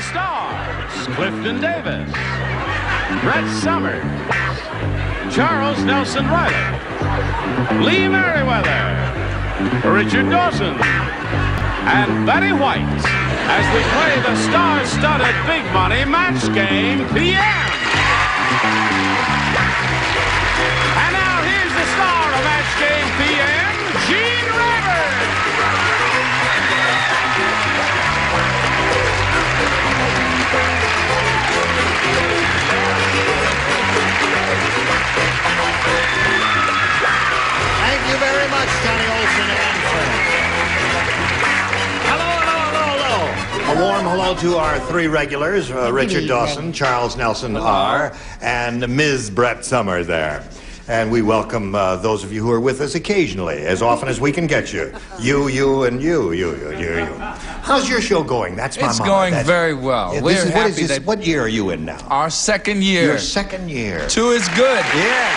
stars, Clifton Davis, Brett Summers, Charles Nelson Riley, Lee Merriweather, Richard Dawson, and Betty White as we play the star-studded Big Money Match Game PM. And now here's the star of Match Game PM, Gene Rivers. Thank you very much, Johnny Olson and friends. A warm hello to our three regulars, Richard Dawson, Charles Nelson R., and Ms. Brett Summers there. And we welcome those of you who are with us occasionally, as often as we can get you. You, and you. How's your show going? That's my mom. It's going very well. Yeah, We're happy that... What year are you in now? Our second year. Your second year. 2 is good. Yeah.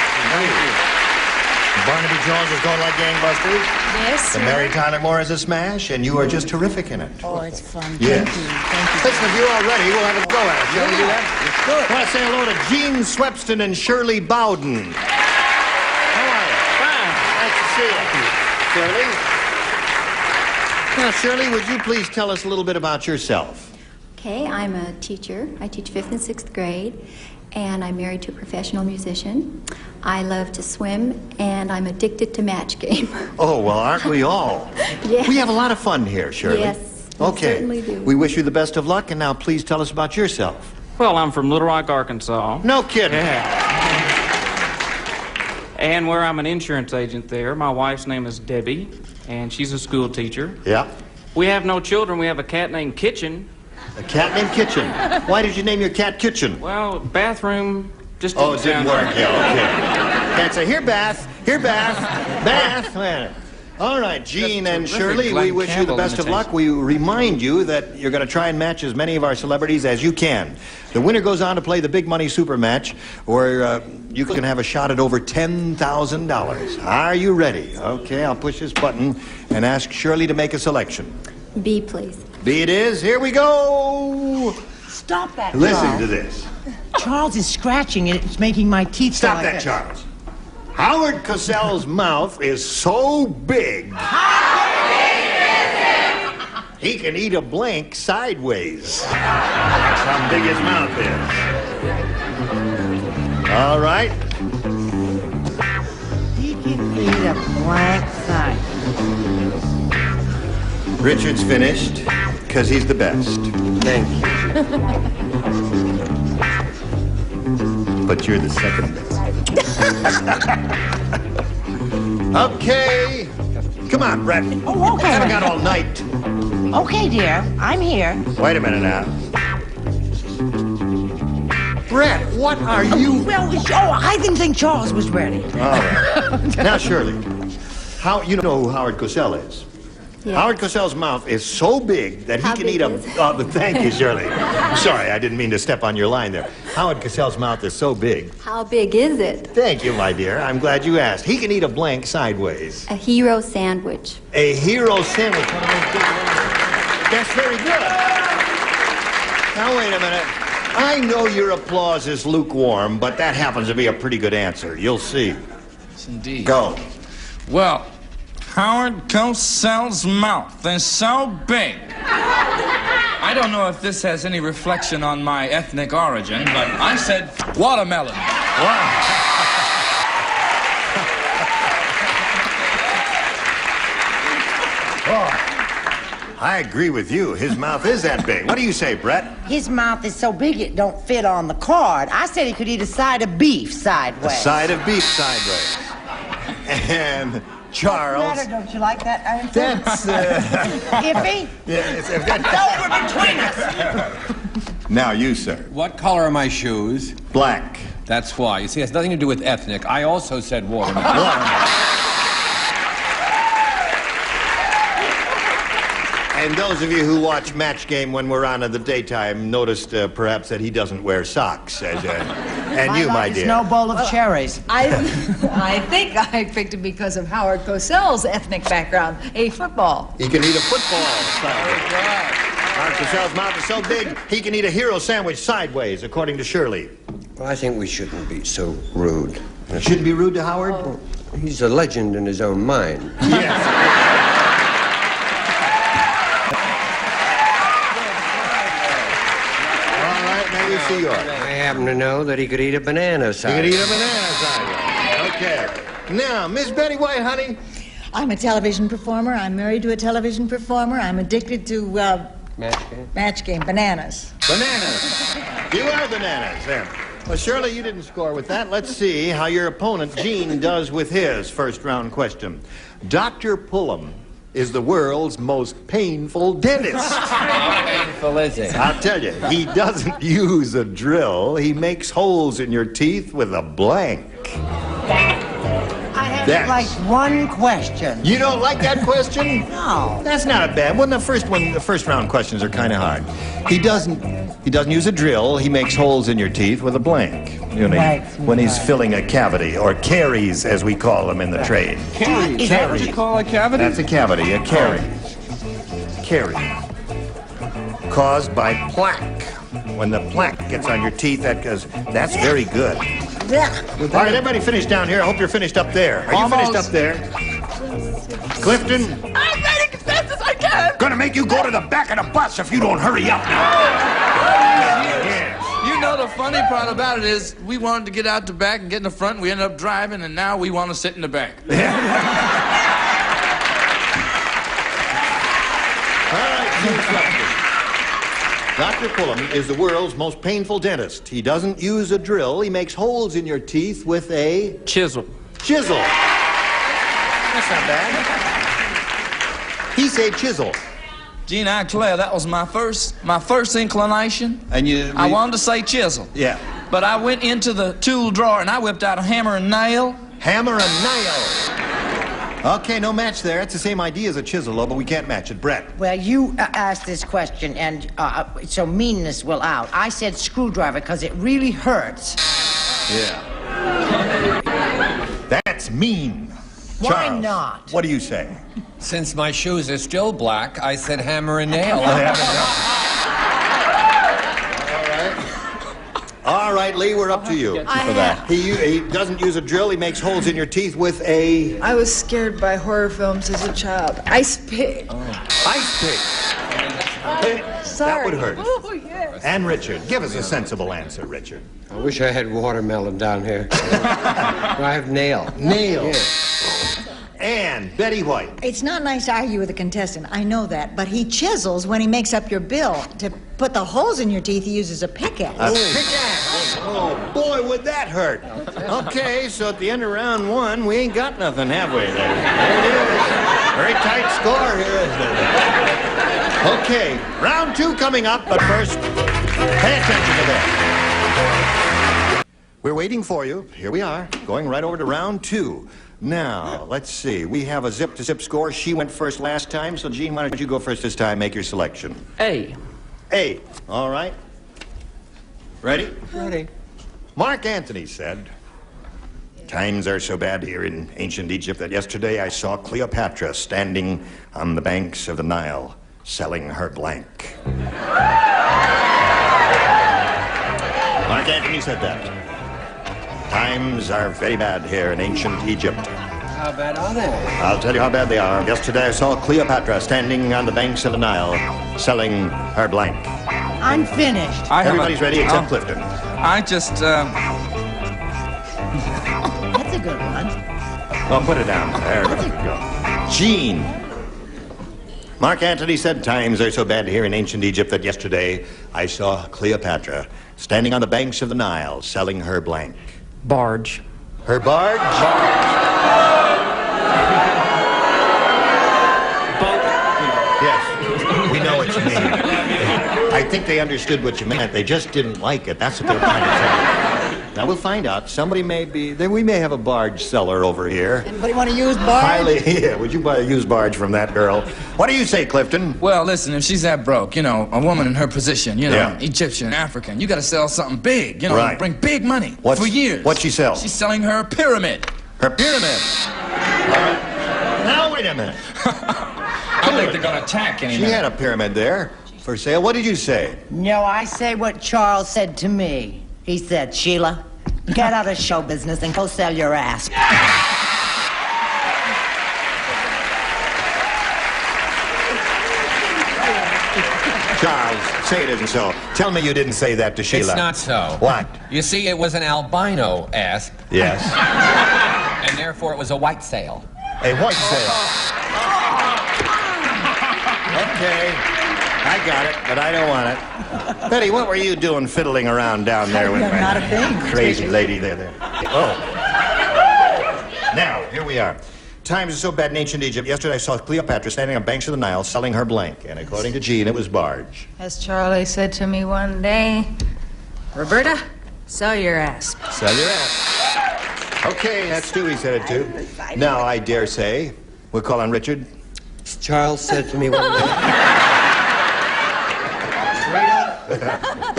Barnaby Jones is going like gangbusters. Yes, The Mary Tyler Moore is a smash, and you are just terrific in it. Oh, it's fun. Yes. Thank you. Listen, if you're all ready, we'll have a go at it. Shall we do that? Let's do it. I want to say hello to Gene Swepston and Shirley Bowden. How are you? Fine. Nice to see you. Shirley? Now, Shirley, would you please tell us a little bit about yourself? Okay, I'm a teacher. I teach 5th and 6th grade, and I'm married to a professional musician. I love to swim, and I'm addicted to Match Game. Oh, well, aren't we all? Yes. We have a lot of fun here, Shirley. Yes, we Okay. certainly do. We wish you the best of luck, and now please tell us about yourself. Well, I'm from Little Rock, Arkansas. No kidding. And where I'm an insurance agent there. My wife's name is Debbie, and she's a school teacher. Yeah. We have no children. We have a cat named Kitchen. A cat named Kitchen. Why did you name your cat Kitchen? Well, bathroom just Oh, it didn't sound work. right. Yeah, okay. Can't say, here, Bath. Bath. Wait. All right, Gene and terrific Shirley, Glenn we wish you the Campbell best of luck. imitation. We remind you that you're going to try and match as many of our celebrities as you can. The winner goes on to play the Big Money Super Match, where you can have a shot at over $10,000. Are you ready? Okay, I'll push this button and ask Shirley to make a selection. B, please. B it is. Here we go. Stop that, Listen Charles. to this. Charles is scratching and it's making my teeth Stop go that, like Charles. Howard Cosell's mouth is so big. He can eat a blank sideways. That's how big his mouth is. All right. He can eat a blank side. Richard's finished, because he's the best. Thank you. But you're the second best. Okay. Come on, Brett. Oh, okay. Haven't got all night. Okay, dear. I'm here. Wait a minute now. Brett, what are you... Well, I didn't think Charles was ready. All right. Now, Shirley, you know who Howard Cosell is? Yes. Howard Cosell's mouth is so big that he How can big eat a... is it? Thank you, Shirley. Sorry, I didn't mean to step on your line there. Howard Cosell's mouth is so big. How big is it? Thank you, my dear. I'm glad you asked. He can eat a blank sideways. A hero sandwich. A hero sandwich. One of those big ones. That's very good. Now, wait a minute. I know your applause is lukewarm, but that happens to be a pretty good answer. You'll see. Yes, indeed. Go. Well, Howard Cosell's mouth is so big. I don't know if this has any reflection on my ethnic origin, but I said watermelon. Wow. Oh, I agree with you. His mouth is that big. What do you say, Brett? His mouth is so big it don't fit on the card. I said he could eat a side of beef sideways. A side of beef sideways. And Charles. What's the matter? Don't you like that answer? That's Iffy? yeah, it's Over between us. Now you, sir. What color are my shoes? Black. That's why. You see, it has nothing to do with ethnic. I also said watermelon. And those of you who watch Match Game when we're on in the daytime noticed perhaps that he doesn't wear socks. And you, my dear. No bowl of cherries. I think I picked him because of Howard Cosell's ethnic background, a football. He can eat a football. Howard Cosell's mouth is so big, he can eat a hero sandwich sideways, according to Shirley. Well, I think we shouldn't be so rude. Shouldn't be rude to Howard? Oh, he's a legend in his own mind. Yes. All right, now you see yours. I happen to know that he could eat a banana You sideways. could eat a banana sideways. Okay. Now, Miss Betty White, honey. I'm a television performer. I'm married to a television performer. I'm addicted to match game bananas. Bananas. You are bananas. There. Well, Shirley, you didn't score with that. Let's see how your opponent, Gene, does with his first round question. Dr. Pullum is the world's most painful dentist. How painful is it? I'll tell you, he doesn't use a drill. He makes holes in your teeth with a blank. I have That's- like one question. You don't like that question? No. That's not a bad one. The first round questions are kind of hard. He doesn't use a drill. He makes holes in your teeth with a blank. You know, Right, when he's filling a cavity, or caries, as we call them in the trade. Is that what you call a cavity? That's a cavity, a caries. Caries. Caused by plaque. When the plaque gets on your teeth, that's very good. All right, everybody finished down here. I hope you're finished up there. Are you finished up there? Clifton? I'm ready as fast as I can. Gonna make you go to the back of the bus if you don't hurry up now. You know, the funny part about it is we wanted to get out the back and get in the front, and we ended up driving, and now we want to sit in the back. All right, here's Clifton. Dr. Pullum is the world's most painful dentist. He doesn't use a drill. He makes holes in your teeth with a Chisel. chisel. That's not bad. He said chisel. Gene, I declare that was my first inclination. And I wanted to say chisel. Yeah. But I went into the tool drawer and I whipped out a hammer and nail. Hammer and nail. Okay, no match there. It's the same idea as a chisel, though, but we can't match it. Brett. Well, you asked this question, and so meanness will out. I said screwdriver because it really hurts. Yeah. That's mean. Why Charles, not? What do you say? Since my shoes are still black, I said hammer and nail. All right, Lee, we're up to you for that. He doesn't use a drill. He makes holes in your teeth with a I was scared by horror films as a child. Ice Pig. ice pick. That would hurt. Oh, yes. And Richard, give us a sensible answer, Richard. I wish I had watermelon down here. I have nail. Nail. Yeah. And Betty White. It's not nice to argue with a contestant. I know that. But he chisels when he makes up your bill. To put the holes in your teeth, he uses a pickaxe. A pickaxe. Oh, boy, would that hurt. Okay, so at the end of round one, we ain't got nothing, have we? There it is. Very tight score here, isn't it? Okay, round two coming up, but first, pay attention to this. We're waiting for you. Here we are, going right over to round two. Now, let's see. We have a zip-to-zip score. She went first last time, so Gene, why don't you go first this time? Make your selection. A. A. All right. Ready? Ready. Mark Antony said, "Times are so bad here in ancient Egypt that yesterday I saw Cleopatra standing on the banks of the Nile, selling her blank." Mark Antony said that. Times are very bad here in ancient Egypt. How bad are they? I'll tell you how bad they are. Yesterday I saw Cleopatra standing on the banks of the Nile, selling her blank. I'm finished. Everybody's ready except Clifton. I just, That's a good one. Oh, put it down. There we go. Gene. Mark Antony said, "Times are so bad here in ancient Egypt that yesterday I saw Cleopatra standing on the banks of the Nile, selling her blank." Barge. Her barge? Yes, we know what you mean. I think they understood what you meant. They just didn't like it. That's what they were trying to say. Now we'll find out. Somebody may be there. We may have a barge seller over here. Anybody want to use barge? Yeah, would you buy a used barge from that girl? What do you say, Clifton? well, listen, if she's that broke, you know, a woman in her position, you know, Yeah. Egyptian, African, you got to sell something big, you know, Right. bring big money for years. What'd she sell? She's selling her pyramid. Her pyramid. Now wait a minute. I think they're going to attack any She minute. had a pyramid there. for sale. What did you say? No, I say what Charles said to me. He said, Sheila, get out of show business and go sell your ass. Charles, say it isn't so. Tell me you didn't say that to Sheila. It's not so. What? You see, it was an albino asp. Yes. And therefore it was a white sale. A white sale. Okay. I got it, but I don't want it. Betty, what were you doing fiddling around down there with Not a my thing. crazy lady there? Oh. Now, here we are. Times are so bad in ancient Egypt. Yesterday I saw Cleopatra standing on banks of the Nile selling her blank. And according to Jean, it was barge. As Charlie said to me one day, Roberta, sell your ass. Sell your ass. Okay, that's Stewie said it too. Now, I dare say, we'll call on Richard. Charles said to me one day,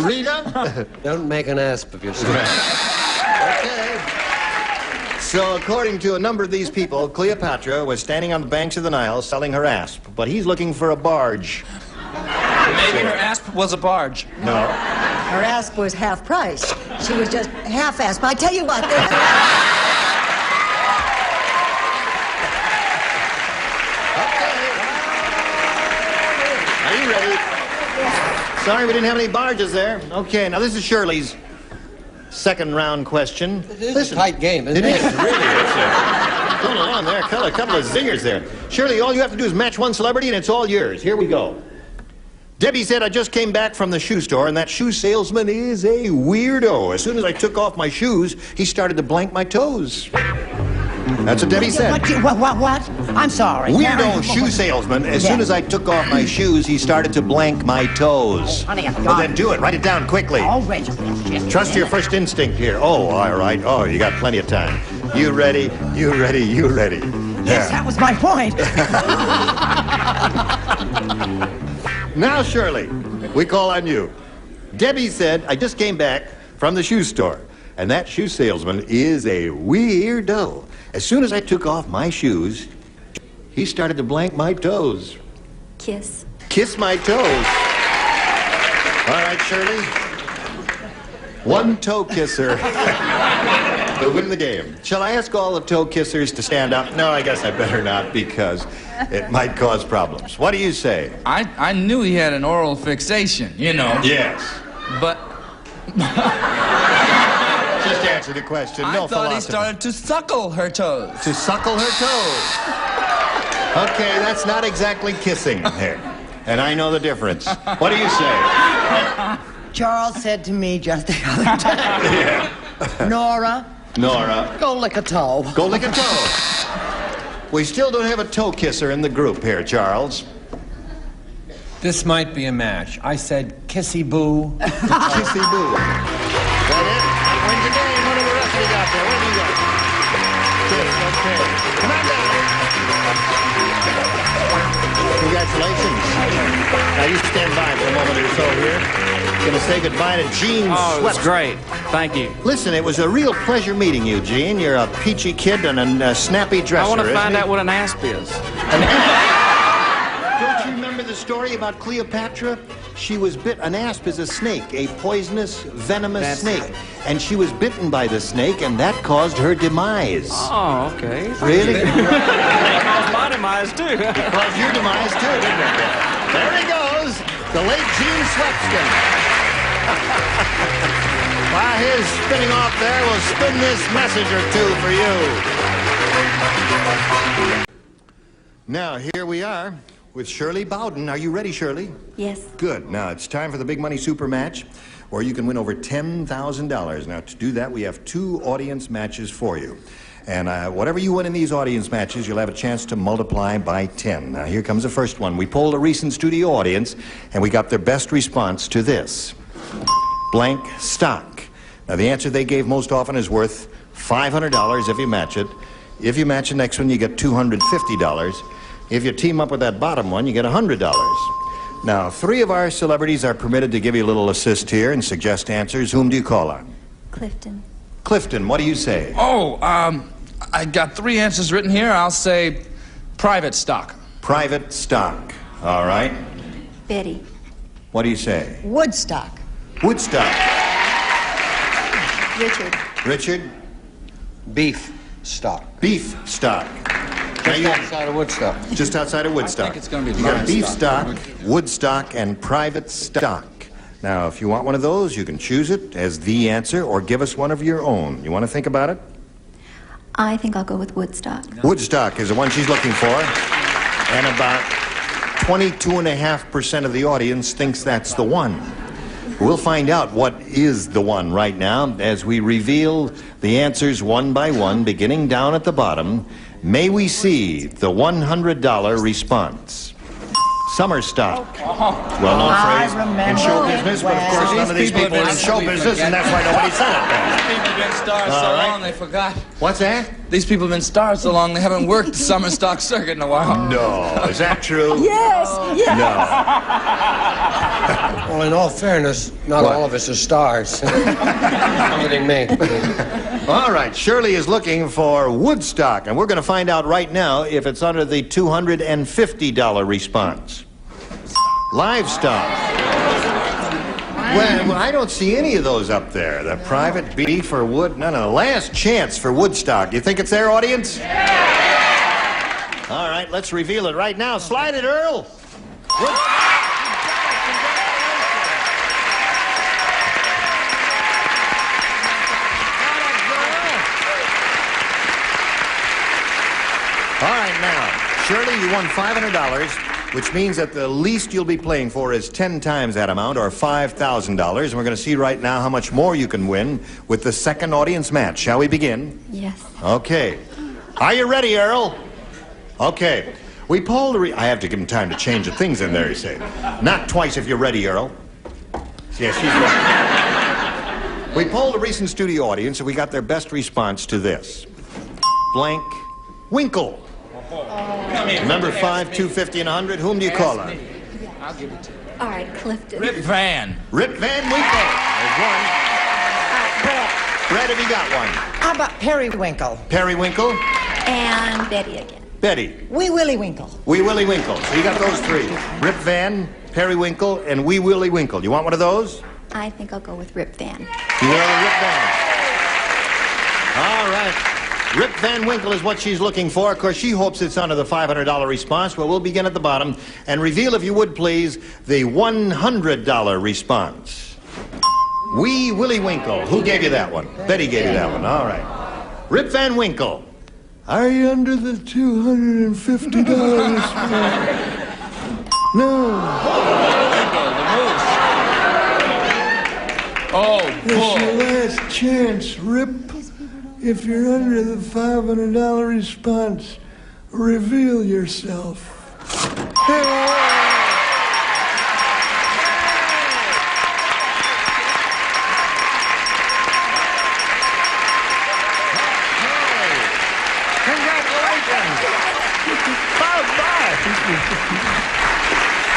Rita? don't make an asp of yourself. Okay. So, according to a number of these people, Cleopatra was standing on the banks of the Nile selling her asp, but he's looking for a barge. Maybe her asp was a barge. No. Her asp was half price. She was just half asp. I tell you what, Are you ready? Sorry we didn't have any barges there. Okay, now this is Shirley's second round question. It is a tight game, isn't It it? is, really. It's going along there. A couple of zingers there. Shirley, all you have to do is match one celebrity and it's all yours. Here we go. Debbie said, I just came back from the shoe store and that shoe salesman is a weirdo. As soon as I took off my shoes, he started to blank my toes. That's what Debbie said. What? I'm sorry. Weirdo shoe salesman. As soon as I took off my shoes, he started to blank my toes. Honey, I Well, got then do it. Write it down quickly. All right. Trust your first instinct here. Oh, all right. Oh, you got plenty of time. You ready? You ready? You ready? Yes, that was my point. Now, Shirley, we call on you. Debbie said, I just came back from the shoe store, and that shoe salesman is a weirdo. As soon as I took off my shoes, he started to blank my toes. Kiss. Kiss my toes. All right, Shirley. One toe kisser will win the game. Shall I ask all the toe kissers to stand up? No, I guess I better not because it might cause problems. What do you say? I knew he had an oral fixation, you know. Yes. But Just answer the question. I No thought he philosophy. started to suckle her toes. To suckle her toes. Okay, that's not exactly kissing here. And I know the difference. What do you say? Charles said to me just the other day, Nora, go lick a toe. Go lick a toe. We still don't have a toe kisser in the group here, Charles. This might be a match. I said kissy boo. Kissy boo. That it? That wins the game. What do the rest of you got there? What have you got? Kiss, okay. Come on down. Congratulations. Now you stand by for a moment or so here. Going to say goodbye to Gene Oh, it was Swepster. great. Thank you. Listen, it was a real pleasure meeting you, Gene. You're a peachy kid and a snappy dresser. I want to isn't find he? out what an asp is. Don't you remember the story about Cleopatra? She was an asp is a snake, a poisonous, venomous That's snake. right. And she was bitten by the snake, and that caused her demise. Oh, okay. Really? It caused my demise, too. Caused your demise, too, didn't it? There he goes, the late Gene Swepster. While his spinning off there, we'll spin this message or two for you. Now, here we are with Shirley Bowden. Are you ready, Shirley? Yes. Good. Now, it's time for the Big Money Super Match, where you can win over $10,000. Now, to do that, we have 2 audience matches for you. And whatever you win in these audience matches, you'll have a chance to multiply by 10. Now, here comes the first one. We polled a recent studio audience, and we got their best response to this. Blank stock. Now, the answer they gave most often is worth $500 if you match it. If you match the next one, you get $250. If you team up with that bottom one, you get $100. Now, 3 of our celebrities are permitted to give you a little assist here and suggest answers. Whom do you call on? Clifton. Clifton, what do you say? Oh, I got 3 answers written here. I'll say private stock. Private stock. All right. Betty. What do you say? Woodstock. Woodstock. Richard. Richard? Beef stock. Beef stock. Just outside of Woodstock. Just outside of Woodstock. I think it's gonna be You got beef livestock. stock, Woodstock, and private stock. Now, if you want one of those, you can choose it as the answer or give us one of your own. You want to think about it? I think I'll go with Woodstock. Woodstock is the one she's looking for. And about 22.5% of the audience thinks that's the one. We'll find out what is the one right now as we reveal the answers one by one, beginning down at the bottom. May we see the $100 response. Summer stock. Well-known phrase in show business, but of course none of these people are in show business, and that's why nobody said it. These people have been stars so long they forgot. What's that? These people have been stars so long they haven't worked the summer stock circuit in a while. No. Is that true? Yes, yes. No. Well, in all fairness, not all of us are stars. Including me. All right, Shirley is looking for Woodstock, and we're going to find out right now if it's under the $250 response. Livestock. Well, I don't see any of those up there. The private, beef, or wood. No. Last chance for Woodstock. You think it's there, audience? All right, let's reveal it right now. Slide it, Earl. All right, now, Shirley, you won $500, which means that the least you'll be playing for is 10 times that amount, or $5,000. And we're going to see right now how much more you can win with the second audience match. Shall we begin? Yes. Okay. Are you ready, Earl? Okay. We polled I have to give him time to change the things in there, you say. Not twice if you're ready, Earl. Yes, she's ready. We polled a recent studio audience, and we got their best response to this. Blank Winkle. Number 5, 250, and 100. Whom do you call her? I'll give it to you. All right, Clifton. Rip Van. Rip Van Winkle. There's one. Brett, Brett, have you got one? how about Periwinkle? Periwinkle. And Betty again. Betty. Wee Willie Winkle. Wee Willie Winkle. So you got those three. Rip Van, Periwinkle, and Wee Willie Winkle. You want one of those? I think I'll go with Rip Van. You will, Rip Van. All right. Rip Van Winkle is what she's looking for. Of course, she hopes it's under the $500 response. Well, we'll begin at the bottom and reveal, if you would please, the $100 response. Wee Willie Winkle. Who gave you that one? Betty gave you that one. All right. Rip Van Winkle. Are you under the $250 response? No. Oh, It's your last chance, Rip. If you're under the $500 response, reveal yourself.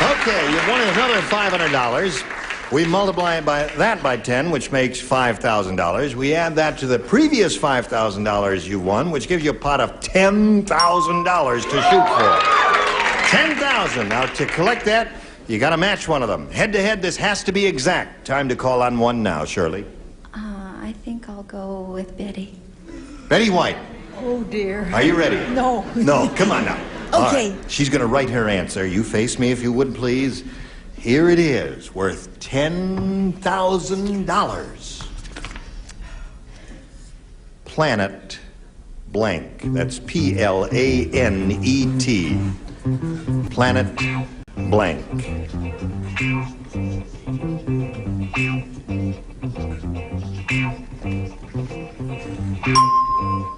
Okay, you've won another $500. We multiply that by 10, which makes $5,000. We add that to the previous $5,000 you won, which gives you a pot of $10,000 to shoot for. $10,000. Now, to collect that, you got to match one of them. Head to head, this has to be exact. Time to call on one now, Shirley. I think I'll go with Betty. Betty White. Oh, dear. Are you ready? No. No, come on now. Okay. All right. She's going to write her answer. You face me if you would, please. Here it is, worth $10,000. Planet blank. That's Planet. Planet blank.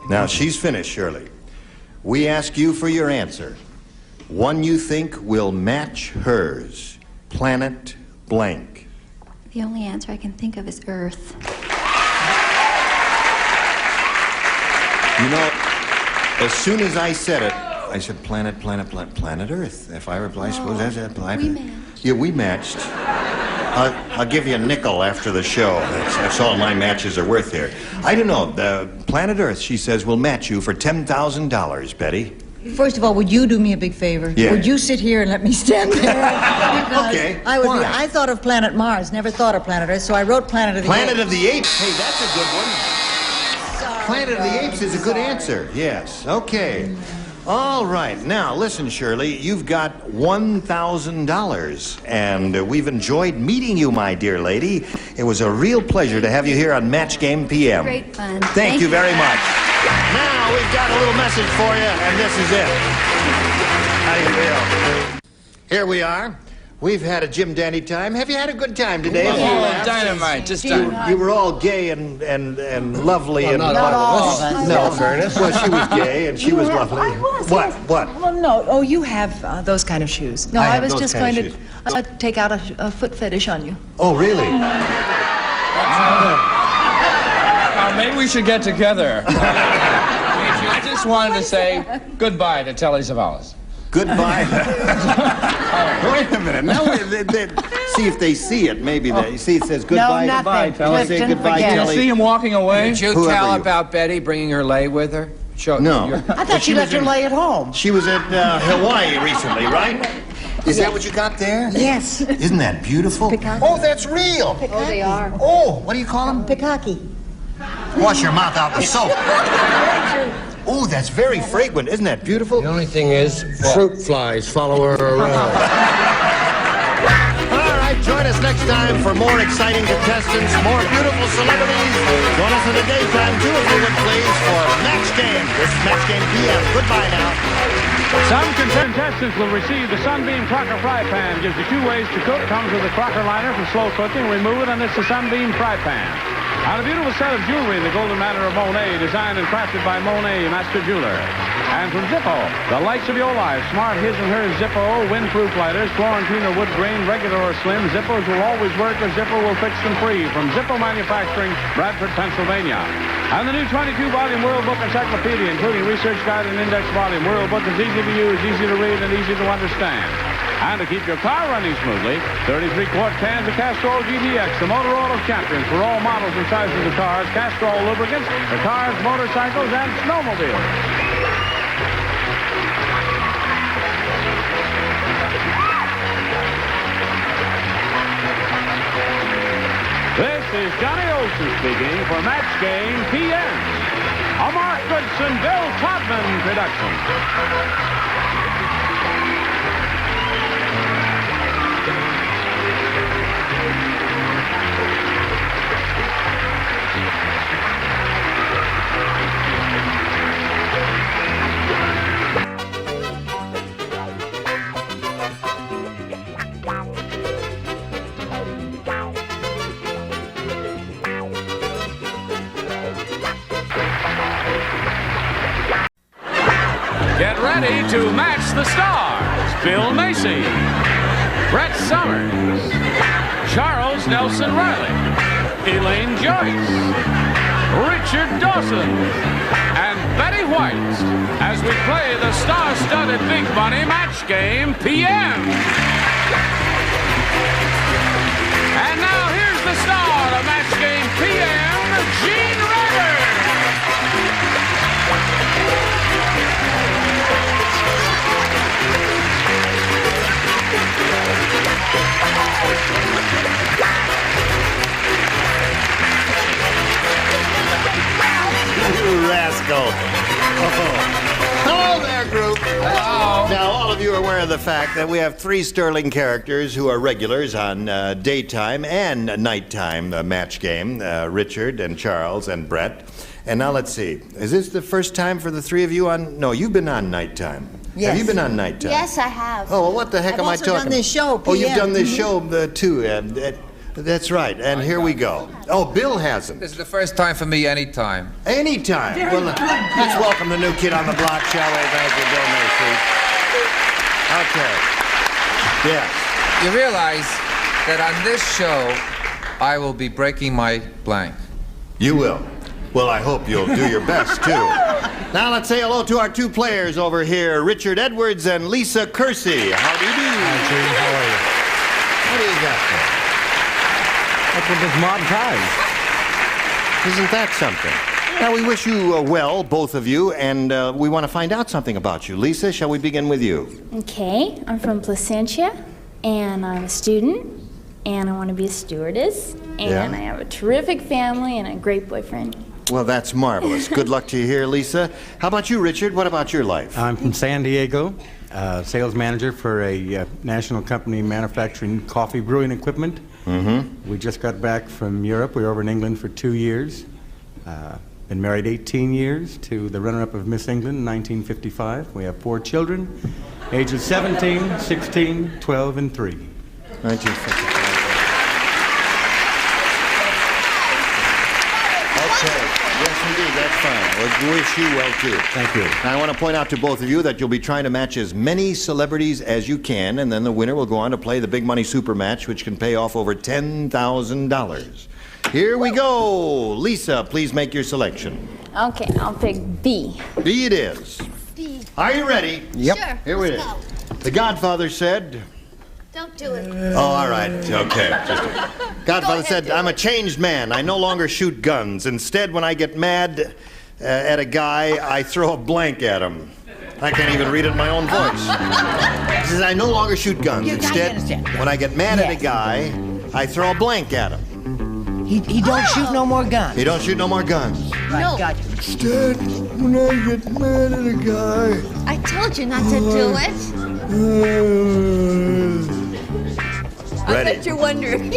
Now, she's finished, Shirley. We ask you for your answer. One you think will match hers. Planet blank. The only answer I can think of is Earth. You know, as soon as I said it, I said planet Earth. If I reply, I suppose that's it. We matched. Yeah, we matched. I'll give you a nickel after the show. That's all my matches are worth here. I don't know. The planet Earth, she says, will match you for $10,000, Betty. First of all, would you do me a big favor? Yeah. Would you sit here and let me stand there? Because Okay. I thought of Planet Mars, never thought of Planet Earth, so I wrote Planet of the Apes. Planet of the Apes. Hey, that's a good one. Planet of the Apes is a good answer. Yes. Okay. All right. Now, listen, Shirley, you've got $1,000, and we've enjoyed meeting you, my dear lady. It was a real pleasure to have you here on Match Game PM. Great fun. Thank you very much. Now, we've got a little message for you, and this is it. How do you feel? Here we are. We've had a Jim Dandy time. Have you had a good time today? Dynamite, just dynamite. You were all gay and lovely and not all of us. No, fairness. Well, she was gay and she was lovely. I was. What? Yes. What? Well, no. Oh, you have those kind of shoes. No, I I have was those just kind going of to take out a foot fetish on you. Oh, really? Maybe we should get together. I just wanted to say goodbye to Telly Savalas. Goodbye. Wait a minute. Now, see if they see it. Maybe they see it says goodbye. nothing. Goodbye, Telly. Say Clifton, goodbye, forget it. Telly. See him walking away? Did you Whoever tell you- about Betty bringing her lay with her? Show, No. I thought she left her lay at home. She was at Hawaii recently, right? Is that what you got there? Yes. Isn't that beautiful? Peacock. Oh, that's real. Oh, they are. Oh, what do you call them? Pikaki. Wash your mouth out with soap. Oh, that's very fragrant. Isn't that beautiful? The only thing is, fruit flies follow her around. All right, join us next time for more exciting contestants, more beautiful celebrities. Join us in the daytime, too, if you would please, for Match Game. This is Match Game PM. Goodbye now. Some contestants will receive the Sunbeam Crocker Fry Pan. Gives you 2 ways to cook. Comes with a Crocker liner for slow cooking. Remove it, and it's the Sunbeam Fry Pan. And a beautiful set of jewelry in the golden manner of Monet, designed and crafted by Monet, master jeweler. And from Zippo, the lights of your life. Smart his and hers Zippo, windproof lighters, Florentine or wood grain, regular or slim. Zippos will always work, or Zippo will fix them free. From Zippo Manufacturing, Bradford, Pennsylvania. And the new 22-volume World Book Encyclopedia, including research guide and index volume. World Book is easy to use, easy to read, and easy to understand. And to keep your car running smoothly, 33-quart cans of Castrol GTX, the motor oil of champions for all models and sizes of cars. Castrol lubricants for cars, motorcycles, and snowmobiles. This is Johnny Olson speaking for Match Game PM. A Mark Goodson, Bill Todman production. Get ready to match the stars. Bill Macy, Brett Summers, Charles Nelson Riley, Elaine Joyce, Richard Dawson, and Betty White as we play the star-studded Big Money Match Game PM. And now here's the star of Match Game PM, Gene Rader. You rascal. Oh. Hello there, group. Hello. Now, all of you are aware of the fact that we have 3 sterling characters who are regulars on daytime and nighttime Match Game, Richard and Charles and Brett. And now let's see. Is this the first time for the 3 of you on? No, you've been on nighttime. Yes. Have you been on nighttime? Yes, I have. Oh, well, what the heck I've am I also talking done this show, Oh, you've PM. done this show, too. That's right. And here we go. Oh, Bill hasn't. This is the first time for me anytime. Anytime. Well, let's welcome the new kid on the block, shall we? Thank you, Bill Macy. Okay. Yes. You realize that on this show, I will be breaking my blank. You will. Well, I hope you'll do your best, too. Now let's say hello to our 2 players over here, Richard Edwards and Lisa Kersey. How do you do? Hi, Gene. How are you? What do you got there? That's with this mod ties. Isn't that something? Now, we wish you well, both of you, and we want to find out something about you. Lisa, shall we begin with you? Okay, I'm from Placentia, and I'm a student, and I want to be a stewardess, and I have a terrific family and a great boyfriend. Well, that's marvelous. Good luck to you here, Lisa. How about you, Richard? What about your life? I'm from San Diego, sales manager for a national company manufacturing coffee brewing equipment. Mm-hmm. We just got back from Europe. We were over in England for 2 years. Been married 18 years to the runner-up of Miss England in 1955. We have 4 children, ages 17, 16, 12, and 3. 1955. Okay. Yes, indeed. That's fine. We wish you well, too. Thank you. Now, I want to point out to both of you that you'll be trying to match as many celebrities as you can, and then the winner will go on to play the Big Money Super Match, which can pay off over $10,000. Here we go. Lisa, please make your selection. Okay, I'll pick B. B it is. B. Are you ready? Yep. Sure. Here we go. The Godfather said... Don't do it. Oh, all right. Okay. Godfather said, I'm a changed man. I no longer shoot guns. Instead, when I get mad at a guy, I throw a blank at him. I can't even read it in my own voice. He says, I no longer shoot guns. Instead, when I get mad at a guy, I throw a blank at him. He don't shoot no more guns. He don't shoot no more guns. Right, gotcha. Instead, when I get mad at a guy... I told you not to do it. Ready. I bet you're wondering.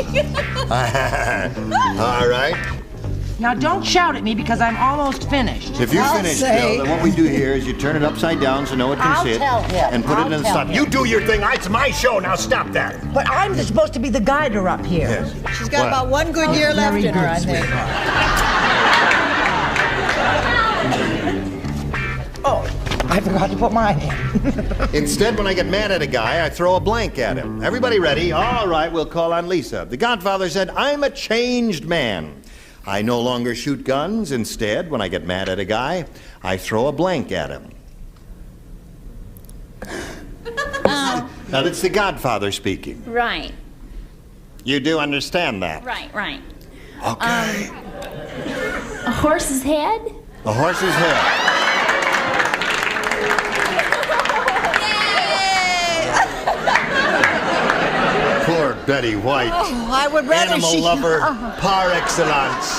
All right. Now, don't shout at me because I'm almost finished. If you're finished, Bill, then what we do here is you turn it upside down so no one can I'll sit tell him. and put it I'll in the tell stop. him. You do your thing. It's my show. Now stop that. But I'm supposed to be the guider up here. Yes. She's got What? about 1 good year left Very in her, I good, think. Oh, I forgot to put mine in. Instead, when I get mad at a guy, I throw a blank at him. Everybody ready? All right, we'll call on Lisa. The Godfather said, I'm a changed man. I no longer shoot guns. Instead, when I get mad at a guy, I throw a blank at him. Now, that's the Godfather speaking. Right, You do understand that? right, right. Okay. A horse's head? A horse's head. Poor Betty White. Oh, I would rather Animal she... lover par excellence.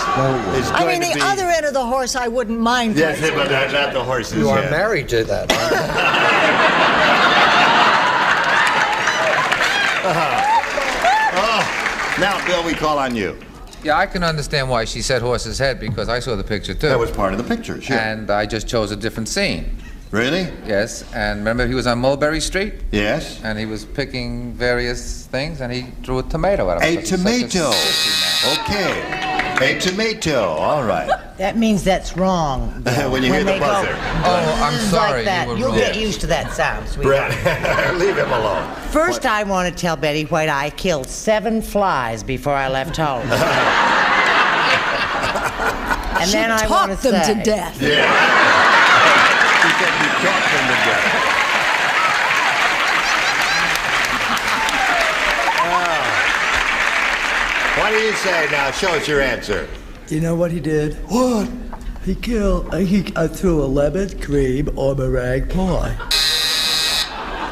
Is I mean, going to the be... other end of the horse I wouldn't mind. Yes, but not the horse's You are head. married to that. Now, Bill, we call on you. Yeah, I can understand why she said horse's head because I saw the picture too. That was part of the picture, sure. And I just chose a different scene. Really? Yes, and remember he was on Mulberry Street? Yes. And he was picking various things and he threw a tomato at him. A because he's such tomato. sissy man. Okay. A tomato. All right. That means that's wrong. When you hear the they go, buzzer. Oh, I'm sorry, Like that. you were You'll wrong. get used to that sound, sweetheart. Brett, leave him alone. First, I want to tell Betty White I killed 7 flies before I left home. And then I want to Talk them say, to death. Yeah. He said you talked them to death. What do you say now? Show us your answer. You know what he did? What? He killed, I threw a lemon cream on meringue pie.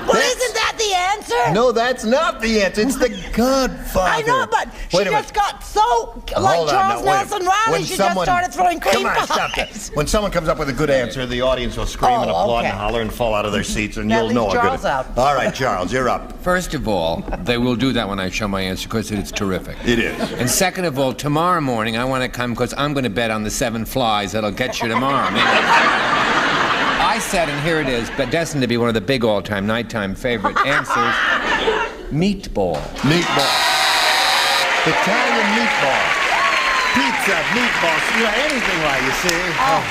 well, isn't that the answer? No, that's not the answer. It's the Godfather. I know, but she Wait a just minute. got so, like Hold on, Charles now, wait a Nelson minute. Riley, When she someone- just started throwing cream Come on, pies. stop that. When someone comes up with a good answer, the audience will scream and Oh, applaud okay. and holler and fall out of their seats, and That you'll know leaves a good. Charles out. All right, Charles, you're up. First of all, they will do that when I show my answer because it's terrific. It is. And second of all, tomorrow morning I want to come because I'm going to bet on the 7 flies that'll get you tomorrow. I said, and here it is, but destined to be one of the big all-time nighttime favorite answers, meatball. Meatball. Italian meatball. Pizza, meatballs, you know, anything like you see. Oh.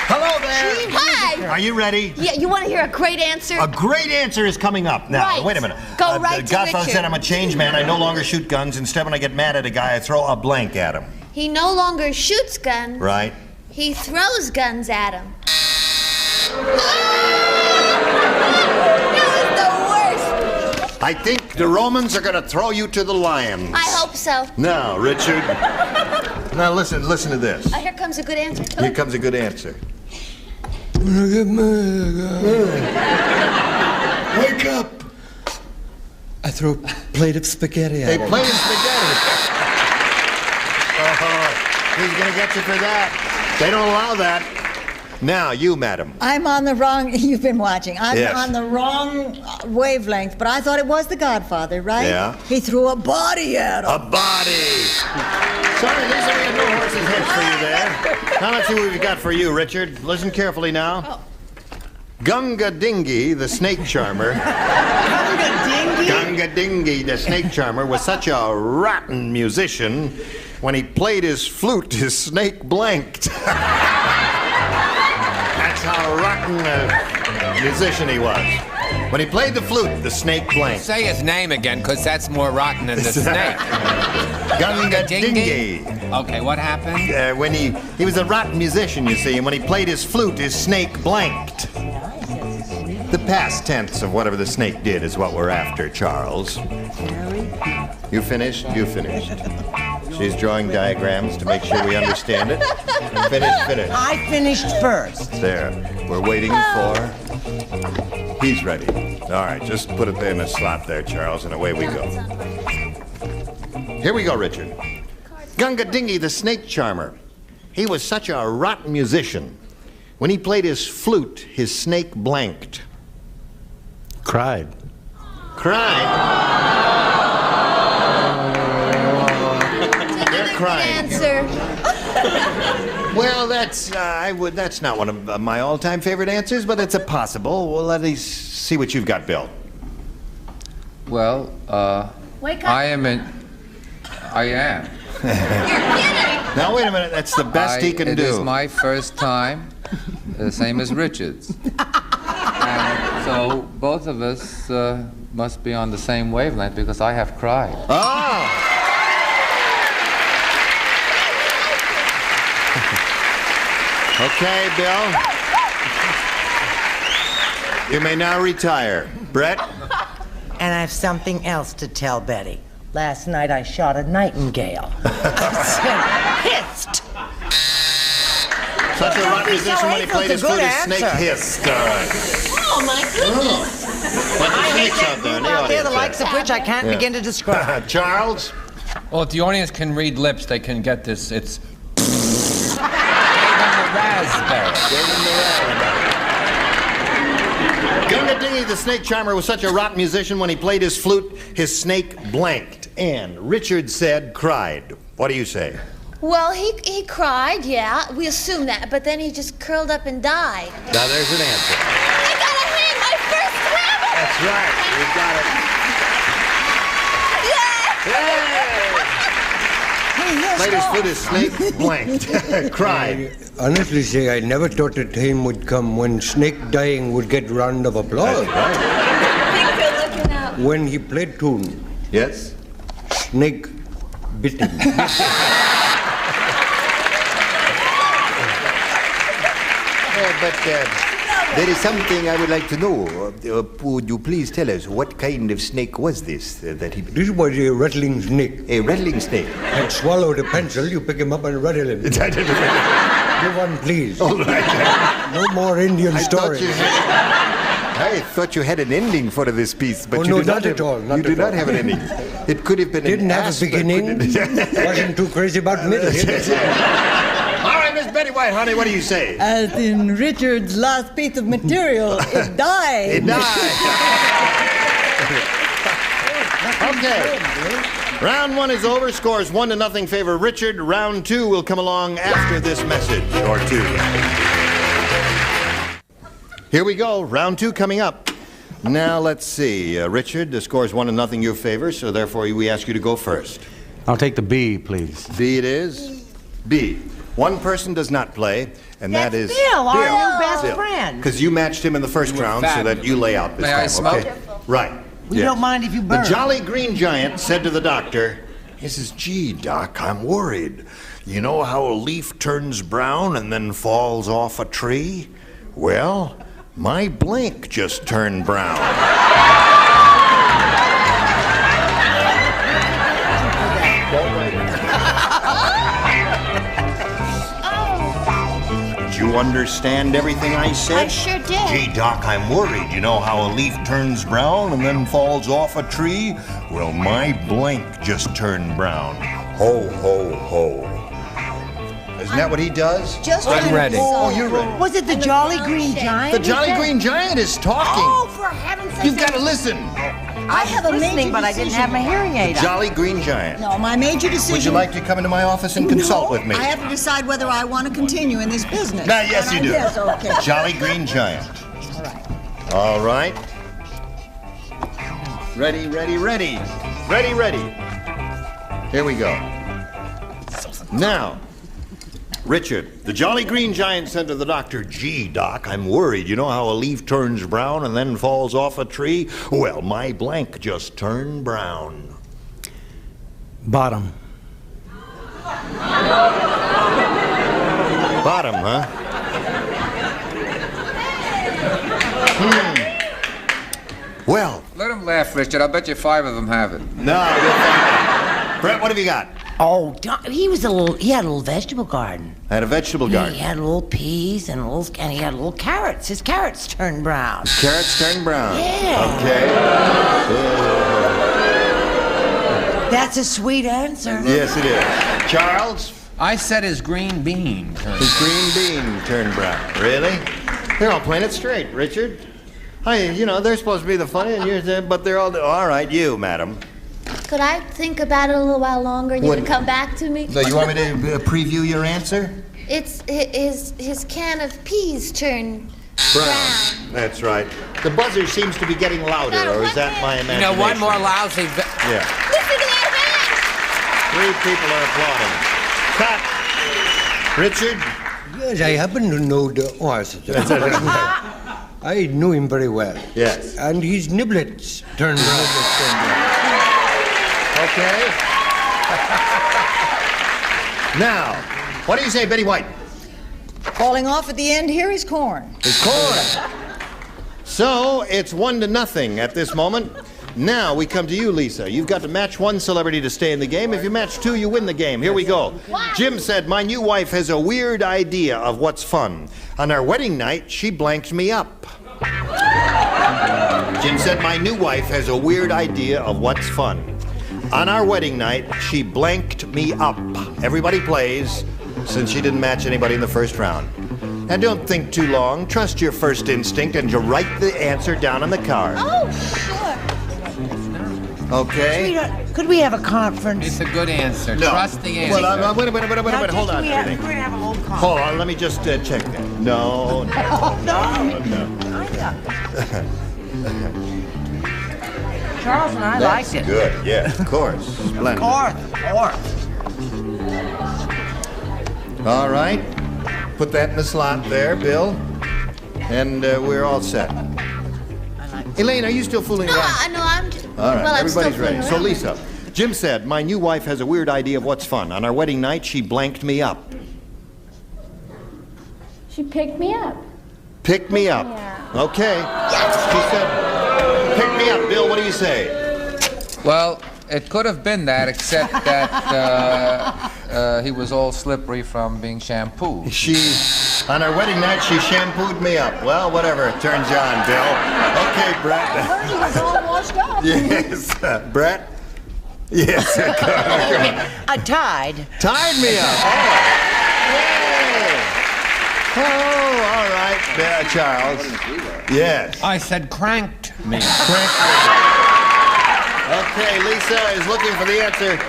Hello there. Hi. Are you ready? Yeah, you want to hear a great answer? A great answer is coming up. Now, Right. wait a minute. Go right the to Godfather Richard. said I'm a changed man. I no longer shoot guns. Instead, when I get mad at a guy, I throw a blank at him. He no longer shoots guns. Right? He throws guns at him. That was the worst. I think the Romans are going to throw you to the lions. I hope so. Now, Richard, Now listen to this. Here comes a good answer. Here comes a good answer. Wake up! I threw a plate of spaghetti at A him. plate of spaghetti. Oh, he's gonna get you for that. They don't allow that. Now, you, madam. I'm on the wrong, you've been watching. I'm Yes. on the wrong wavelength, but I thought it was the Godfather, right? Yeah. He threw a body at him. A body. Sorry, Lisa, we had no horse's heads for you there. Now let's see what we've got for you, Richard. Listen carefully now. Gunga Dingy, the snake charmer. Gunga Dingy? Gunga Dingy, the snake charmer, was such a rotten musician. When he played his flute, his snake blanked. That's how rotten a musician he was. When he played the flute, the snake blanked. Say his name again, because that's more rotten than the snake. Gunga Dingy. Okay, what happened? When he was a rotten musician, you see, and when he played his flute, his snake blanked. The past tense of whatever the snake did is what we're after, Charles. You finished? You finished. She's drawing diagrams to make sure we understand it. Finish. I finished first. There. We're waiting for... He's ready. All right, just put it in a slot there, Charles, and away we go. Here we go, Richard. Gunga Dingy, the snake charmer. He was such a rotten musician. When he played his flute, his snake blanked. Cried. Cried? They're crying. Answer. Well, that's not one of my all-time favorite answers, but it's a possible. Well, let us see what you've got, Bill. Well, Wake up. I am. Now, wait a minute. That's the best he can It do. is my first time, the same as Richard's. And so both of us must be on the same wavelength because I have cried. Oh! Okay, Bill. You may now retire. Brett? And I have something else to tell Betty. Last night I shot a nightingale. Hissed. Such a rotten musician when he played his flute, his snake answer. hissed. Oh, my goodness. Bunch of I snakes hate out there in the out there, audience the likes there. of which I can't Yeah. begin to describe. Charles? Well, if the audience can read lips, they can get this. It's. Raspberry. Gunga Dingy, the snake charmer, was such a rotten musician when he played his flute, his snake blanked. And Richard said, cried. What do you say? Well, he cried, yeah. We assume that, but then he just curled up and died. Now there's an answer. I got a hint! My first rabbit! That's right. You got it. Played his flute, his snake blanked. Cried. Honestly say, I never thought the time would come when snake dying would get round of applause. That's Think they're looking out. When he played tune, Yes? snake bit him. But there is something I would like to know. Would you please tell us what kind of snake was this that he... This was a rattling snake. A rattling snake? Had swallowed a pencil, you pick him up and rattle him. Go on, please. All right. No more Indian stories. I thought you had an ending for this piece, but Oh, you no, do not at all, not You do at not all. have an ending. It could have been Didn't an have a aspect, beginning. Wasn't too crazy about middle. All right, Miss Betty White, honey, what do you say? As in Richard's last piece of material, it died. It died. Okay. Round one is over. Scores 1-0 favor Richard. Round two will come along after this message or two. Here we go. Round two coming up. Now let's see. Richard, the score is 1-0 your favor, so therefore we ask you to go first. I'll take the B, please. B it is. B. One person does not play, and that is Bill, our new best friend. Because you matched him in the first round, so that you lay out this May time. I smoke? Okay. Right. We Yes. don't mind if you The burn. Jolly Green Giant said to the doctor, he says, "Gee, Doc, I'm worried. You know how a leaf turns brown and then falls off a tree? Well, my blank just turned brown." understand everything I said? I sure did. Gee, Doc, I'm worried. You know how a leaf turns brown and then falls off a tree? Well, my blank just turned brown. Ho, ho, ho. Isn't that what he does? I'm ready. Oh, you're ready. Was it the Jolly Green Giant? The Jolly Green Giant is talking. Oh, for heaven's sake. You've got to listen. I have a listening, but I didn't have my hearing aid on. Jolly Green Giant. No, my major decision. Would you like to come into my office and consult with me? I have to decide whether I want to continue in this business. Yes, you do. Yes, okay. Jolly Green Giant. All right. All right. Ready, ready, ready. Ready, ready. Here we go. Now, Richard, the Jolly Green Giant said to the doctor, "Gee, Doc, I'm worried. You know how a leaf turns brown and then falls off a tree? Well, my blank just turned brown." Bottom. Bottom, huh? Well. Let him laugh, Richard. I'll bet you 5 of them have it. No. Brett, what have you got? Oh, he had a little vegetable garden. Had a vegetable garden. He had little peas and he had little carrots. His carrots turned brown. Carrots turned brown. Yeah. Okay. That's a sweet answer. Yes, it is. Charles? I said his green bean turned His green bean turned brown. Really? They're all playing it straight, Richard. They're supposed to be the funny, and you're, but they're all right. You, madam. Could I think about it a little while longer and you could come back to me? So you want me to preview your answer? It's his can of peas turned brown. That's right. The buzzer seems to be getting louder, or is that my imagination? You know, one more lousy... Yeah. Listen to that man! 3 people are applauding. Cut. Richard? Yes, I happen to know the horse. I knew him very well. Yes. And his niblets turned brown. Okay. Now, what do you say, Betty White? Falling off at the end here is corn. It's corn. So, it's 1-0 at this moment. Now, we come to you, Lisa. You've got to match 1 celebrity to stay in the game. If you match 2, you win the game. Here we go. Jim said, "My new wife has a weird idea of what's fun. On our wedding night, she blanked me up." Jim said, "My new wife has a weird idea of what's fun. On our wedding night, she blanked me up." Everybody plays, since she didn't match anybody in the first round. And don't think too long. Trust your first instinct and you write the answer down on the card. Oh, sure. Okay? Sweetheart, could we have a conference? It's a good answer. No. Trust the answer. Well, wait. Hold on. We're going to have a whole conference. Hold on. Let me just check that. No. Charles and I liked it. Good. Yes, of course. Splendid. Of course. All right. Put that in the slot there, Bill. And we're all set. Elaine, are you still fooling around? No, I'm just... All right, well, I'm everybody's still ready. So, fooling Lisa, Jim said, "My new wife has a weird idea of what's fun. On our wedding night, she blanked me up." She picked me up. Pick me up. Okay. She said, "Pick me up." Bill, what do you say? Well, it could have been that, except that he was all slippery from being shampooed. On our wedding night, she shampooed me up. Well, whatever turns you on, Bill. Okay, Brett. He was all washed up. Yes. Brett? Yes. Tied. Tied me up. Oh, all right, Charles. Yes. I said cranked me. Okay, Lisa is looking for the answer.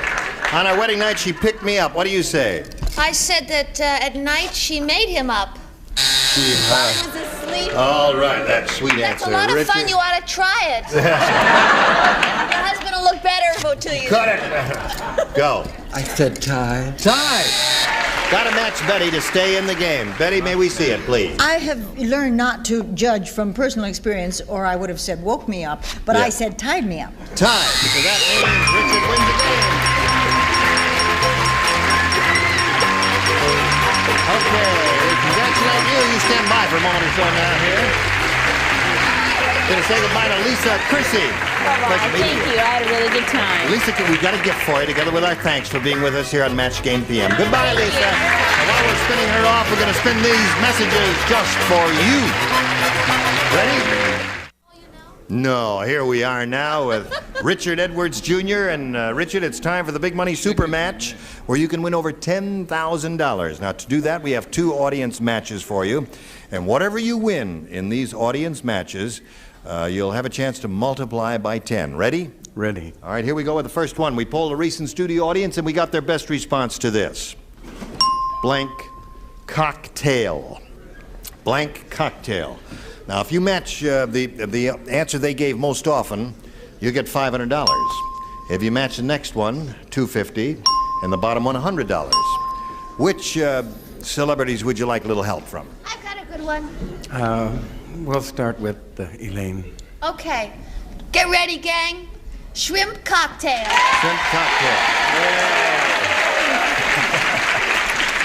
On our wedding night, she picked me up. What do you say? I said that at night she made him up. She While he was asleep. All right, that's sweet That's answer. a lot of Richard? fun. You ought to try it. Your husband will look better to you. Cut it. Go. I said tie. Tie. Got to match Betty to stay in the game. Betty, may we see it, please? I have learned not to judge from personal experience, or I would have said woke me up, but Yeah. I said tied me up. Tied. So that means Richard wins the game. Okay, we congratulate you. You stand by for a moment or so now here. Going to say goodbye to Lisa Kersey. Thank you. I had a really good Anytime. Lisa, we've got a gift for you, together with our thanks for being with us here on Match Game PM. Goodbye, Lisa. And while we're spinning her off, we're going to spin these messages just for you. Ready? No, here we are now with Richard Edwards Jr. And Richard, it's time for the Big Money Super Match, where you can win over $10,000. Now, to do that, we have 2 audience matches for you. And whatever you win in these audience matches, you'll have a chance to multiply by 10. Ready? Ready. All right, here we go with the first one. We polled a recent studio audience, and we got their best response to this. Blank cocktail. Blank cocktail. Now, if you match the answer they gave most often, you get $500. If you match the next one, $250, and the bottom one, $100. Which celebrities would you like a little help from? I've got a good one. We'll start with Elaine. Okay. Get ready, gang. Shrimp cocktail. Shrimp cocktail.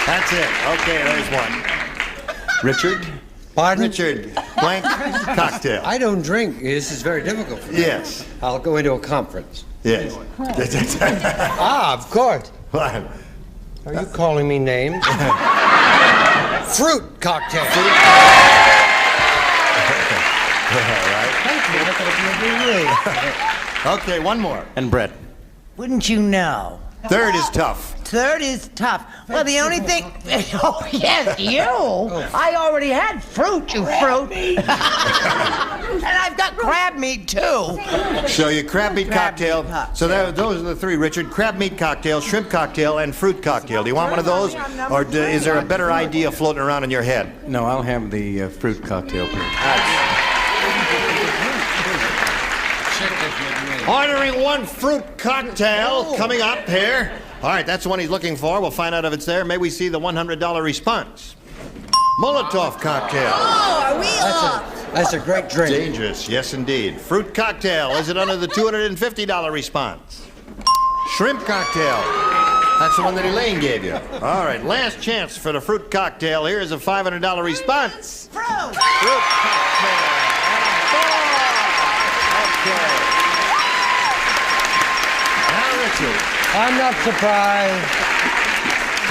That's it. Okay, there's one. Richard? Pardon? Richard, blank cocktail. I don't drink. This is very difficult for me. Yes. I'll go into a conference. Yes. Of course. What? Are you calling me names? Fruit cocktail. Okay, one more. And Brett. Wouldn't you know? Third is tough. Third is tough. Well, the only thing... Oh, yes, you. I already had fruit, you fruit. And I've got crab meat, too. So your crab meat cocktail. So those are the 3, Richard. Crab meat cocktail, shrimp cocktail, and fruit cocktail. Do you want one of those? Or is there a better idea floating around in your head? No, I'll have the fruit cocktail, please. Ordering 1 fruit cocktail coming up here. All right, that's the one he's looking for. We'll find out if it's there. May we see the $100 response? Molotov cocktail. Oh, are we off? That's a great drink. Dangerous, yes indeed. Fruit cocktail. Is it under the $250 response? Shrimp cocktail. That's the one that Elaine gave you. All right, last chance for the fruit cocktail. Here is a $500 response. Fruit. Fruit cocktail. Okay. Now, Richard. I'm not surprised.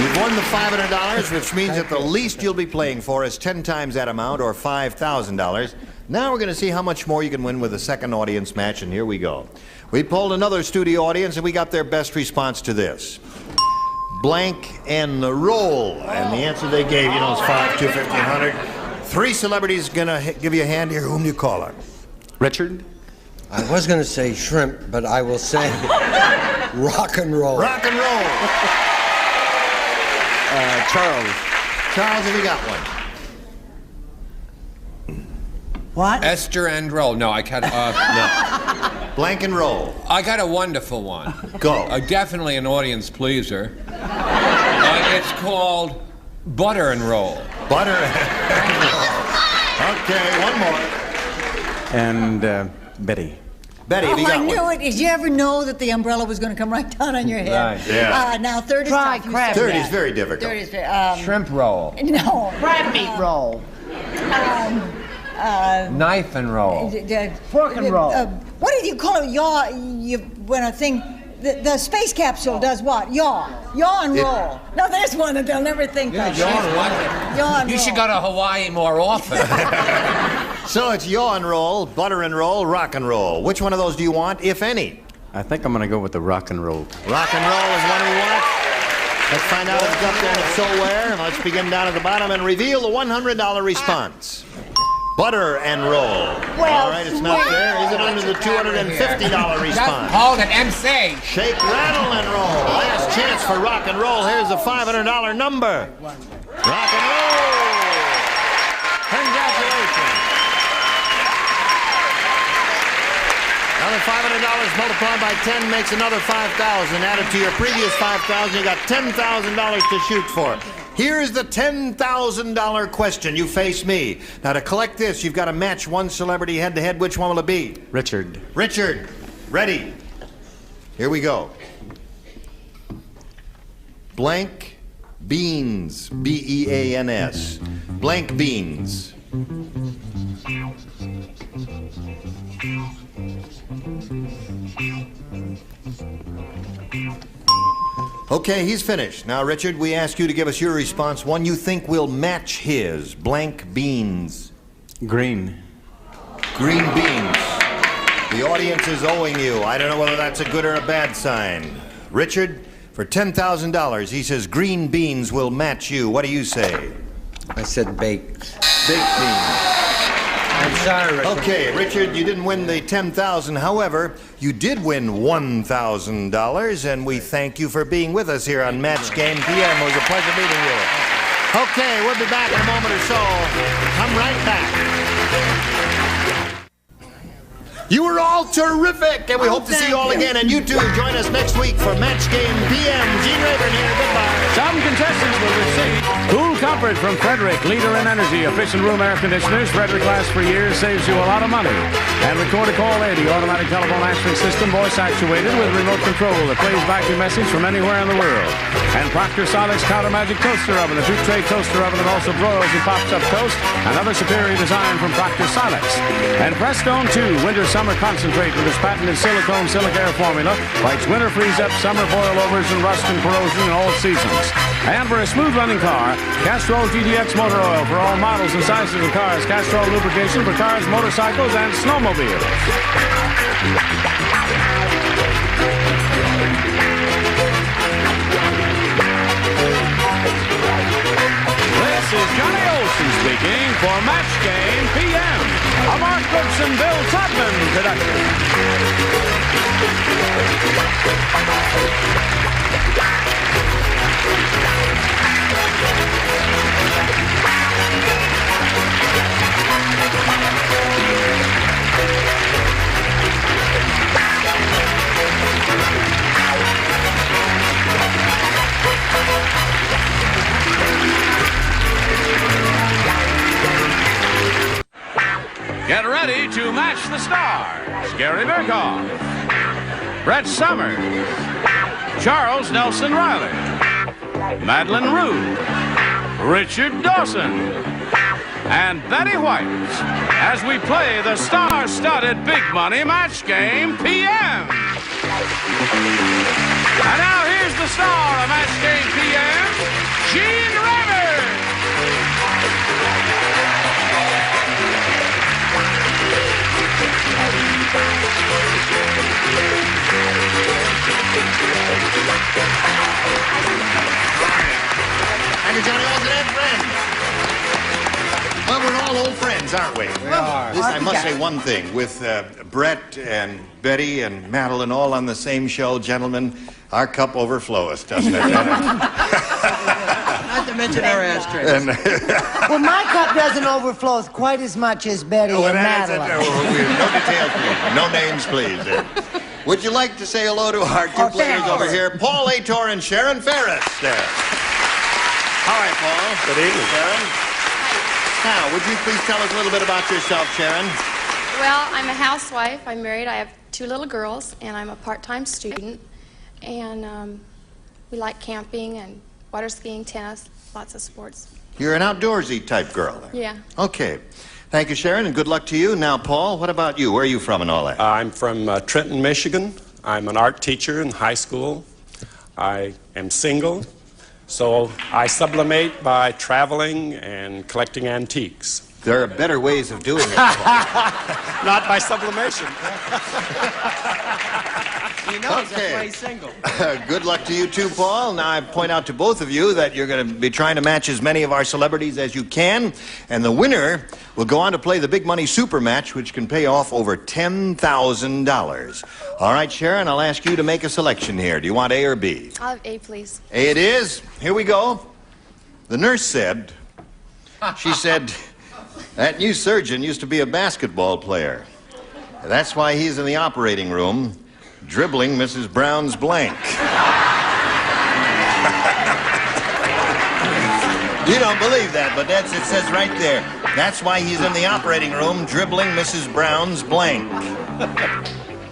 You've won the $500, which means that the least you'll be playing for is 10 times that amount, or $5,000. Now we're going to see how much more you can win with the second audience match, and here we go. We polled another studio audience, and we got their best response to this. Blank and roll. And the answer they gave, you know, is 5, 250, 100. 3 celebrities going to give you a hand here. Whom do you call her? Richard? I was going to say shrimp, but I will say rock and roll. Rock and roll. Charles. Charles, have you got one? What? Esther and roll. No, I can't. No. Blank and roll. I got a wonderful one. Go. Definitely an audience pleaser. It's called butter and roll. Butter and roll. Okay, one more. And Betty. Betty, have you I got knew one? it. Did you ever know that the umbrella was going to come right down on your head? Right. Yeah. Now, third is Try tough. You crab said Third that. is very difficult. Third is Shrimp roll. no. Crab meat roll. Knife and roll. Fork and roll. What did you call it? Yaw. When a thing. The space capsule does what? Yaw. Yaw and roll. No, there's one that they'll never think of. Yaw and roll. You should go to Hawaii more often. So it's yaw and roll, butter and roll, rock and roll. Which one of those do you want, if any? I think I'm going to go with the rock and roll. Rock and roll is one we want. Let's find out if it's up there and if so where. And let's begin down at the bottom and reveal the $100 response. Butter and roll. All right, it's not there. Is it under the $250 response? Hold it, MC. Shake, rattle, and roll. Last chance for rock and roll. Here's a $500 number. Rock and roll. Congratulations. Another $500 multiplied by 10 makes another $5,000. Added to your previous $5,000, you got $10,000 to shoot for. Here's the $10,000 question. You face me. Now, to collect this, you've got to match one celebrity head-to-head. Which one will it be? Richard. Richard, ready. Here we go. Blank beans. B-E-A-N-S. Blank beans. Okay, he's finished. Now, Richard, we ask you to give us your response. One you think will match his. Blank beans. Green. Green beans. The audience is owing you. I don't know whether that's a good or a bad sign. Richard, for $10,000, he says green beans will match you. What do you say? I said baked. Baked beans. I'm sorry, Richard. Okay, Richard, you didn't win the $10,000. However, you did win $1,000, and we thank you for being with us here on Match Game PM. It was a pleasure meeting you. Okay, we'll be back in a moment or so. Come right back. You were all terrific, and we hope to see you all again. And you too, join us next week for Match Game PM. Gene Rayburn here. Goodbye. Some contestants will receive Cool Comfort from Frederick, leader in energy, efficient room air conditioners. Frederick lasts for years, saves you a lot of money. And Record a Call 80, automatic telephone answering system, voice actuated with remote control that plays back your message from anywhere in the world. And Proctor Sonic's Counter Magic Toaster Oven, a two-tray toaster oven that also broils and pops up toast. Another superior design from Proctor Sonic's. And Prestone 2, winter summer concentrate with its patented silicone Silicaire formula, fights winter freeze-up, summer boilovers, and rust and corrosion in all seasons. And for a smooth-running car, Castrol GTX motor oil for all models and sizes of cars. Castrol lubrication for cars, motorcycles, and snowmobiles. This is Johnny Olson speaking for Match Game PM, a Mark Brooks and Bill Todman production. Get ready to match the stars. Gary Berghoff, Brett Summers, Charles Nelson Riley, Madeline Rue, Richard Dawson, and Betty White as we play the star-studded Big Money Match Game PM. And now here's the star of Match Game PM, Gene Rayburn. Thank you, Johnny Olson and friends. Well, we're all old friends, aren't we? We are. I must say one thing. With Brett and Betty and Madeline all on the same show, gentlemen, our cup overfloweth, doesn't it? Not to mention our ashtrays. Well, my cup doesn't overflow quite as much as Betty and Madeline. No details, please. No names, please. Would you like to say hello to our two players over here, Paul Ator and Sharon Ferris? There. All right, Paul. Good evening, Sharon. Now, would you please tell us a little bit about yourself, Sharon? Well, I'm a housewife. I'm married. I have 2 little girls, and I'm a part-time student. And we like camping and water skiing, tennis, lots of sports. You're an outdoorsy type girl. Yeah. Okay. Thank you, Sharon, and good luck to you. Now, Paul, what about you? Where are you from and all that? I'm from Trenton, Michigan. I'm an art teacher in high school. I am single, so I sublimate by traveling and collecting antiques. There are better ways of doing it, Not by sublimation. He knows, that's why he's single. Good luck to you too, Paul. Now, I point out to both of you that you're going to be trying to match as many of our celebrities as you can, and the winner will go on to play the Big Money Super Match, which can pay off over $10,000. All right, Sharon, I'll ask you to make a selection here. Do you want A or B? I'll have A, please. A it is. Here we go. The nurse said, she said, that new surgeon used to be a basketball player. That's why he's in the operating room dribbling Mrs. Brown's blank. You don't believe that, but it says right there. That's why he's in the operating room dribbling Mrs. Brown's blank.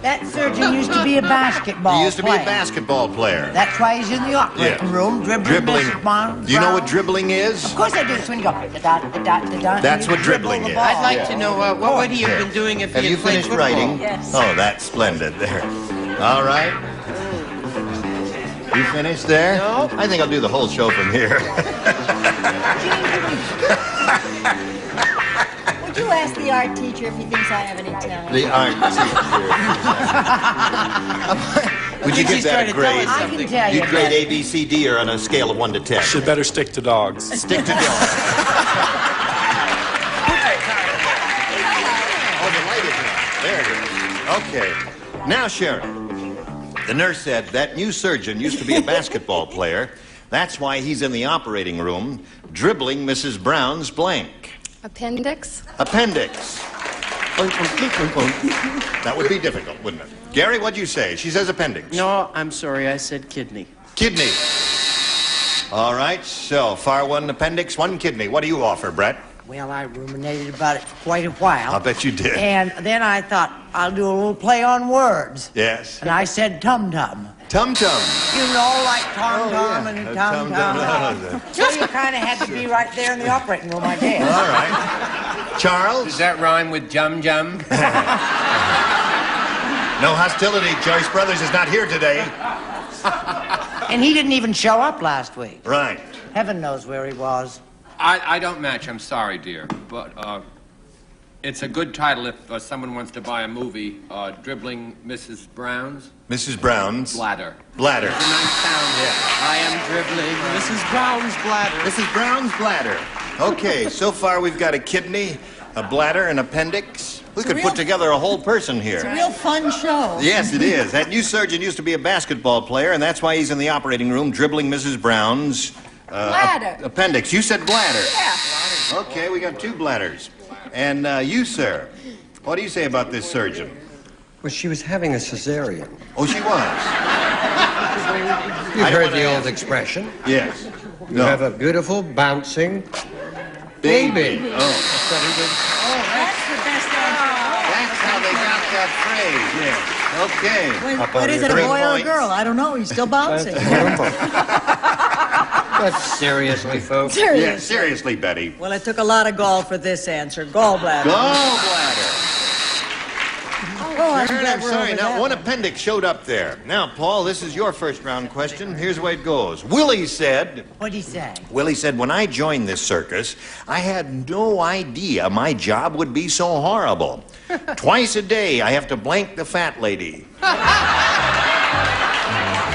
That surgeon used to be a basketball player. He used to be a basketball player. That's why he's in the operating room dribbling. Mrs. Brown. Do you know what dribbling is? Of course I do. It's when you go da-da-da-da-da. That's what dribbling is. I'd like to know what would he have been doing if he had played football? Have you finished writing? Yes. Oh, that's splendid there. All right. You finished there? No. I think I'll do the whole show from here. Would you ask the art teacher if he thinks I have any talent? The art teacher. Would you give that a grade? I can tell you. You'd grade A, B, C, D, or on a scale of 1 to 10? Should better stick to dogs. Stick to dogs. Oh, the light is on. There it is. Okay. Now, Sharon. The nurse said that new surgeon used to be a basketball player. That's why he's in the operating room dribbling Mrs. Brown's blank. Appendix? Appendix. That would be difficult, wouldn't it? Gary, what'd you say? She says appendix. No, I'm sorry, I said kidney. Kidney. All right, so far one appendix, one kidney. What do you offer, Brett? Well, I ruminated about it for quite a while. I'll bet you did. And then I thought, I'll do a little play on words. Yes. And I said tum-tum. Tum-tum. You know, like tom-tom and tum-tum. So you kind of had to be right there in the operating room, I guess. All right. Charles? Does that rhyme with jum-jum? No hostility. Joyce Brothers is not here today. And he didn't even show up last week. Right. Heaven knows where he was. I don't match, I'm sorry, dear. But it's a good title if someone wants to buy a movie, Dribbling Mrs. Brown's. Mrs. Brown's Bladder. Bladder. It's a nice sound. I am dribbling Mrs. Brown's bladder. Mrs. Brown's bladder. Okay, so far we've got a kidney, a bladder, an appendix. We could put together a whole person here. It's a real fun show. Yes, it is. That new surgeon used to be a basketball player, and that's why he's in the operating room dribbling Mrs. Brown's Bladder. Appendix. You said bladder. Yeah. Okay, we got 2 bladders. And you, sir, what do you say about this surgeon? Well, she was having a cesarean. Oh, she was? You've heard the old expression. Yes. You have a beautiful, bouncing baby. Oh. Oh, that's the best answer. That's how they got that phrase, yes. Okay. What is it, a boy or a girl? I don't know. He's still bouncing. But seriously, folks. Yeah, seriously, Betty. Well, it took a lot of gall for this answer. Gallbladder. Gallbladder. Oh, I'm Sharon, glad I'm we're sorry. over Now, that one appendix showed up there. Now, Paul, this is your first round question. Here's the way it goes. Willie said... What'd he say? Willie said, when I joined this circus, I had no idea my job would be so horrible. Twice a day, I have to blank the fat lady.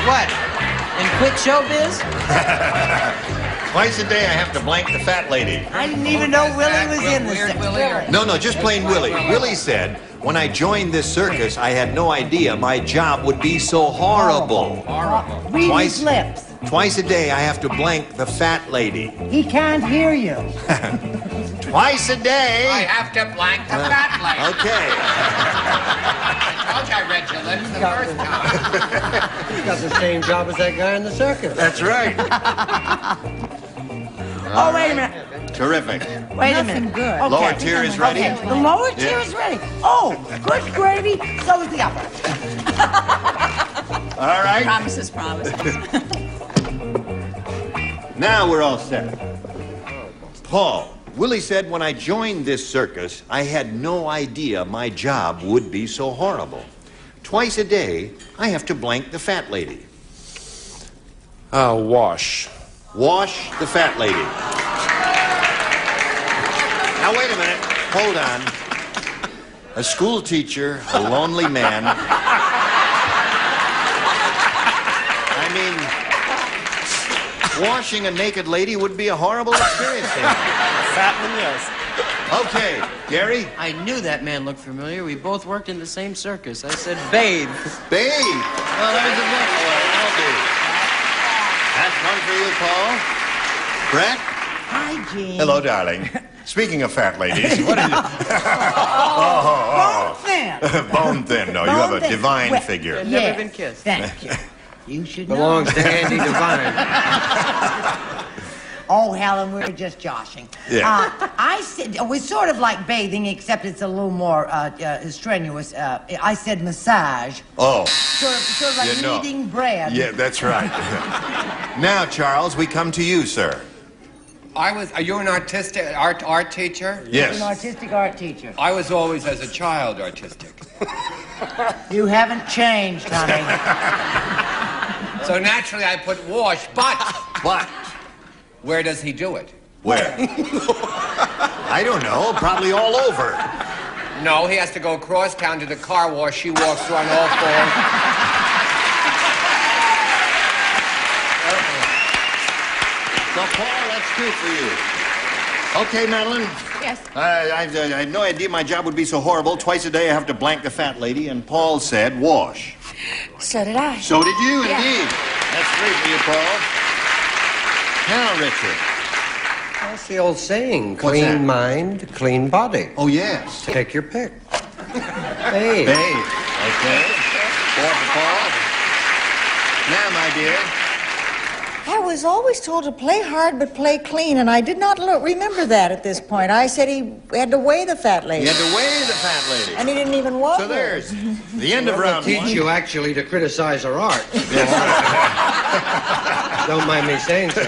What? In quick showbiz? Twice a day, I have to blank the fat lady. I didn't even know Willie was in the secretary. No, just plain Willie. Willie said, when I joined this circus, I had no idea my job would be so horrible. Read his lips. Twice a day, I have to blank the fat lady. He can't hear you. Twice a day. I have to blank the fat lady. Okay. I told you I read your lips the first time. He's got the same job as that guy in the circus. That's right. Oh, wait a minute. Terrific. Wait a minute. Good. Okay. Lower tier is ready. Okay. The lower tier is ready. Oh, good gravy. So is the upper. All right. Promises. Now we're all set. Paul, Willie said when I joined this circus, I had no idea my job would be so horrible. Twice a day, I have to blank the fat lady. Wash. Wash the fat lady. Now, wait a minute. Hold on. A school teacher, a lonely man. I mean, washing a naked lady would be a horrible experience. Fatman, yes. Okay, Gary? I knew that man looked familiar. We both worked in the same circus. I said, bathe. Bathe. Well, there's a buffalo. I'll do. That's one for you, Paul. Brett? Hi, Gene. Hello, darling. Speaking of fat ladies, what is it? Bone thin. Bone thin. No, you have a divine figure. I've never been kissed. Thank you. You should know. Belongs to Andy Devine. Oh, Helen, we were just joshing. Yeah. I said, it was sort of like bathing, except it's a little more strenuous. I said massage. Oh. Sort of like Yeah, no. kneading bread. Yeah, that's right. Now, Charles, we come to you, sir. Are you an artistic art teacher? Yes. An artistic art teacher. I was always, as a child, artistic. You haven't changed, honey. So naturally, I put wash, but where does he do it? Where? I don't know. Probably all over. No, he has to go across town to the car wash. She walks through on all fours. So, Paul, that's two for you. Okay, Madeline. Yes. I had no idea my job would be so horrible. Twice a day I have to blank the fat lady, and Paul said wash. So did I. So did you, Yeah. indeed. That's three for you, Paul. Now, Richard. That's the old saying, What's that? clean mind, clean body. Oh, yes. Take your pick. Bathe. Okay. Four for Paul. Now, my dear. I was always told to play hard but play clean, and I did not remember that at this point. I said he had to weigh the fat lady. You had to weigh the fat lady. And he didn't even walk So her. there's the end of Well, round they'll one. teach you actually to criticize her art. Don't mind me saying so.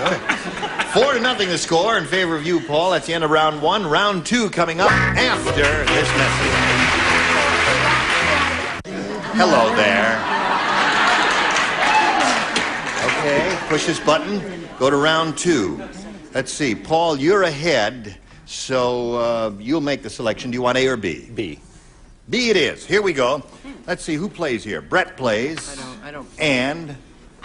4-0 the score in favor of you, Paul. That's the end of round one. Round two coming up after this message. Hello there. Okay, push this button. Go to round two. Let's see. Paul, you're ahead, so you'll make the selection. Do you want A or B? B. B it is. Here we go. Let's see who plays here. Brett plays. I don't. And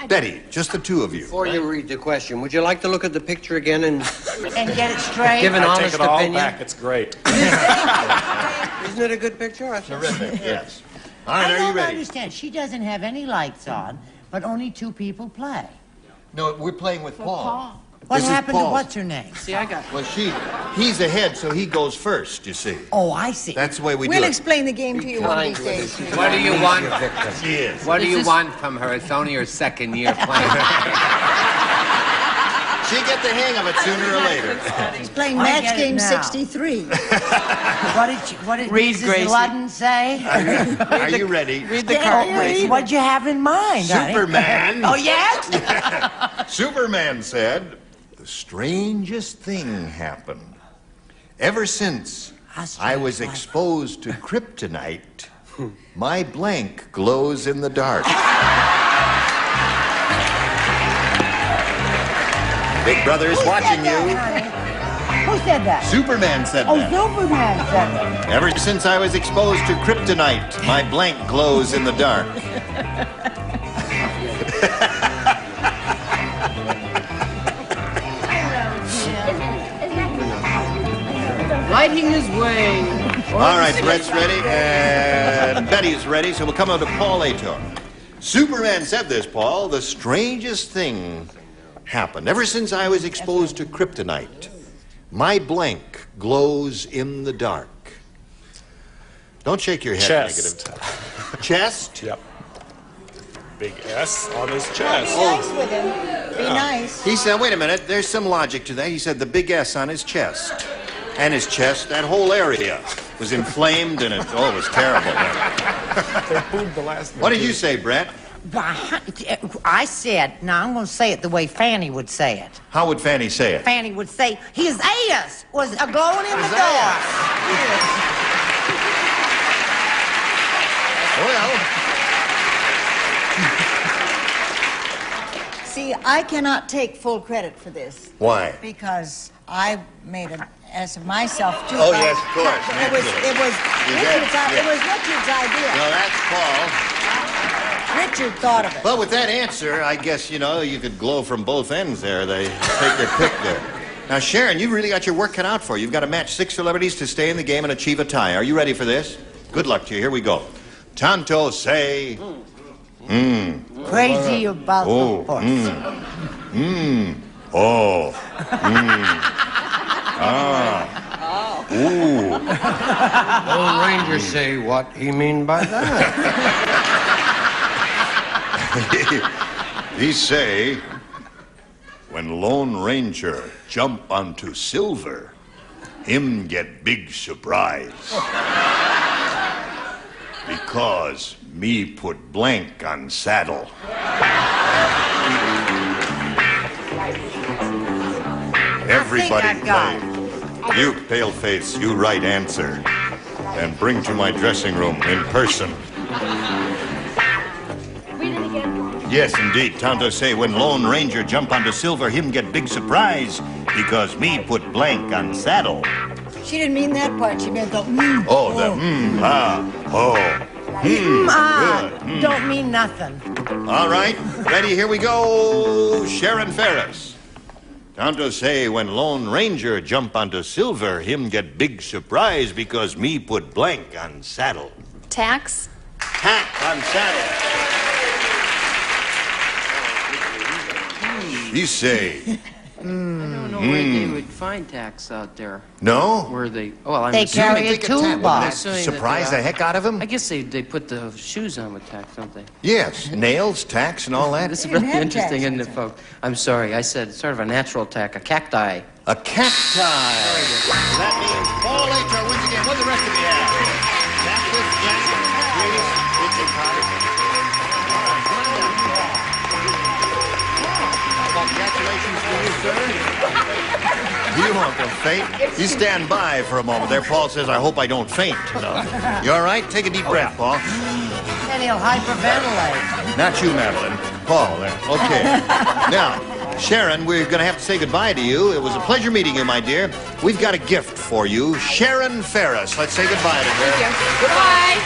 Betty. Just the two of you. Before you read the question, would you like to look at the picture again and And get it straight. give an I honest take it all opinion? back. It's great. Isn't it a good picture? I thought. Terrific. Yes. All right, I are you don't ready? understand. She doesn't have any lights on, but only two people play. No, we're playing with Paul. What This is happened to Paul's. what's her name? See, I got. Well, he's ahead, so he goes first, you see. Oh, I see. That's the way we We'll do it. explain the game to you one of these days. What do you want? She is. What do Is you this- want from her? It's only her second year playing. She'll get the hang of it sooner or later. He's playing I match get it game now. 63. What did Read, Mrs. Gracie. Ludden say? Are you ready? Read the card, Gracie. What'd you have in mind, honey? Superman. Oh, yes? Superman said, the strangest thing happened. Ever since I was exposed to kryptonite, my blank glows in the dark. Big Brother is watching you. Who said that? Superman said Oh, that. Superman said that. Ever since I was exposed to kryptonite, my blank glows in the dark. Lighting his way. All right, Brett's ready, and Betty's ready, so we'll come on to Paul Ator. Superman said this, Paul, the strangest thing happened. Ever since I was exposed to kryptonite, my blank glows in the dark. Don't shake your head Chest. negative. Chest? Yep. Big S on his chest. Be nice with him. Be nice. He said, wait a minute, there's some logic to that. He said the big S on his chest. And his chest, that whole area was inflamed and it was terrible. They booed the last one. What did you say, Brett? I said, now I'm going to say it the way Fanny would say it. How would Fanny say it? Fanny would say, his ass was a glowing in the dark. Well, See, I cannot take full credit for this. why? Because I made an ass of myself too. Oh, yes, of course, It was You did, Richard's idea. No, that's Paul. Richard thought of it. Well, with that answer, I guess, you could glow from both ends there. They take their pick there. Now, Sharon, you've really got your work cut out for you. You've got to match 6 celebrities to stay in the game and achieve a tie. Are you ready for this? Good luck to you. Here we go. Tanto say... Crazy about Oh, the horse. Oh. Ah. Ooh. Lone Ranger say what he mean by that. He say, when Lone Ranger jump onto Silver, him get big surprise. Because me put blank on saddle. everybody I got play. You, paleface, you right answer. And bring to my dressing room in person. Yes, indeed. Tonto say when Lone Ranger jump onto Silver, him get big surprise because me put blank on saddle. She didn't mean that part. She meant the Oh, the good. Don't mean nothing. All right, ready? Here we go. Sharon Ferris. Tonto say when Lone Ranger jump onto Silver, him get big surprise because me put blank on saddle. Tax? Tack on saddle. She say. I don't know where they would find tax out there. No? Where they? Oh, well, I'm They assuming carry a toolbox. Surprise the heck out of him? I guess they put the shoes on with tax, don't they? Yes, nails, tacks, and all that. This is really interesting, isn't it, folks? I'm sorry, I said sort of a natural tack, a cacti. A cacti. That means Paul H.R. wins again. What the rest of you have? Cactus, Jack, Grace, Richard Carter. Congratulations to you, sir. You won't go faint. You stand by for a moment there. Paul says, I hope I don't faint. No. You all right? Take a deep breath, Paul. And he'll hyperventilate. Not you, Madeline. Paul there. Okay. Now, Sharon, we're going to have to say goodbye to you. It was a pleasure meeting you, my dear. We've got a gift for you. Sharon Ferris. Let's say goodbye to her. Thank you. Goodbye.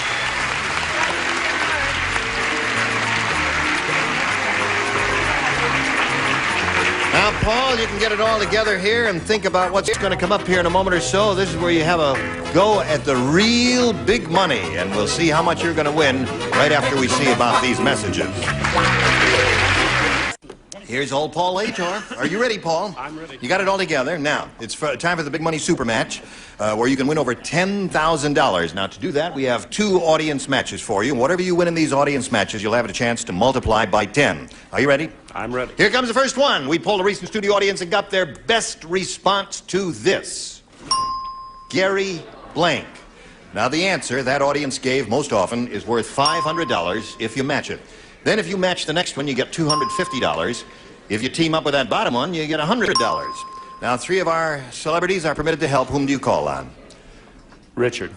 Now, Paul, you can get it all together here and think about what's going to come up here in a moment or so. This is where you have a go at the real big money, and we'll see how much you're going to win right after we see about these messages. Here's old Paul H.R. Are you ready, Paul? I'm ready. You got it all together. Now, it's time for the Big Money Super Match, where you can win over $10,000. Now, to do that, we have 2 audience matches for you. And whatever you win in these audience matches, you'll have a chance to multiply by 10. Are you ready? I'm ready. Here comes the first one. We polled a recent studio audience and got their best response to this. Gary Blank. Now, the answer that audience gave most often is worth $500 if you match it. Then if you match the next one, you get $250. If you team up with that bottom one, you get $100. Now, 3 of our celebrities are permitted to help. Whom do you call on? Richard.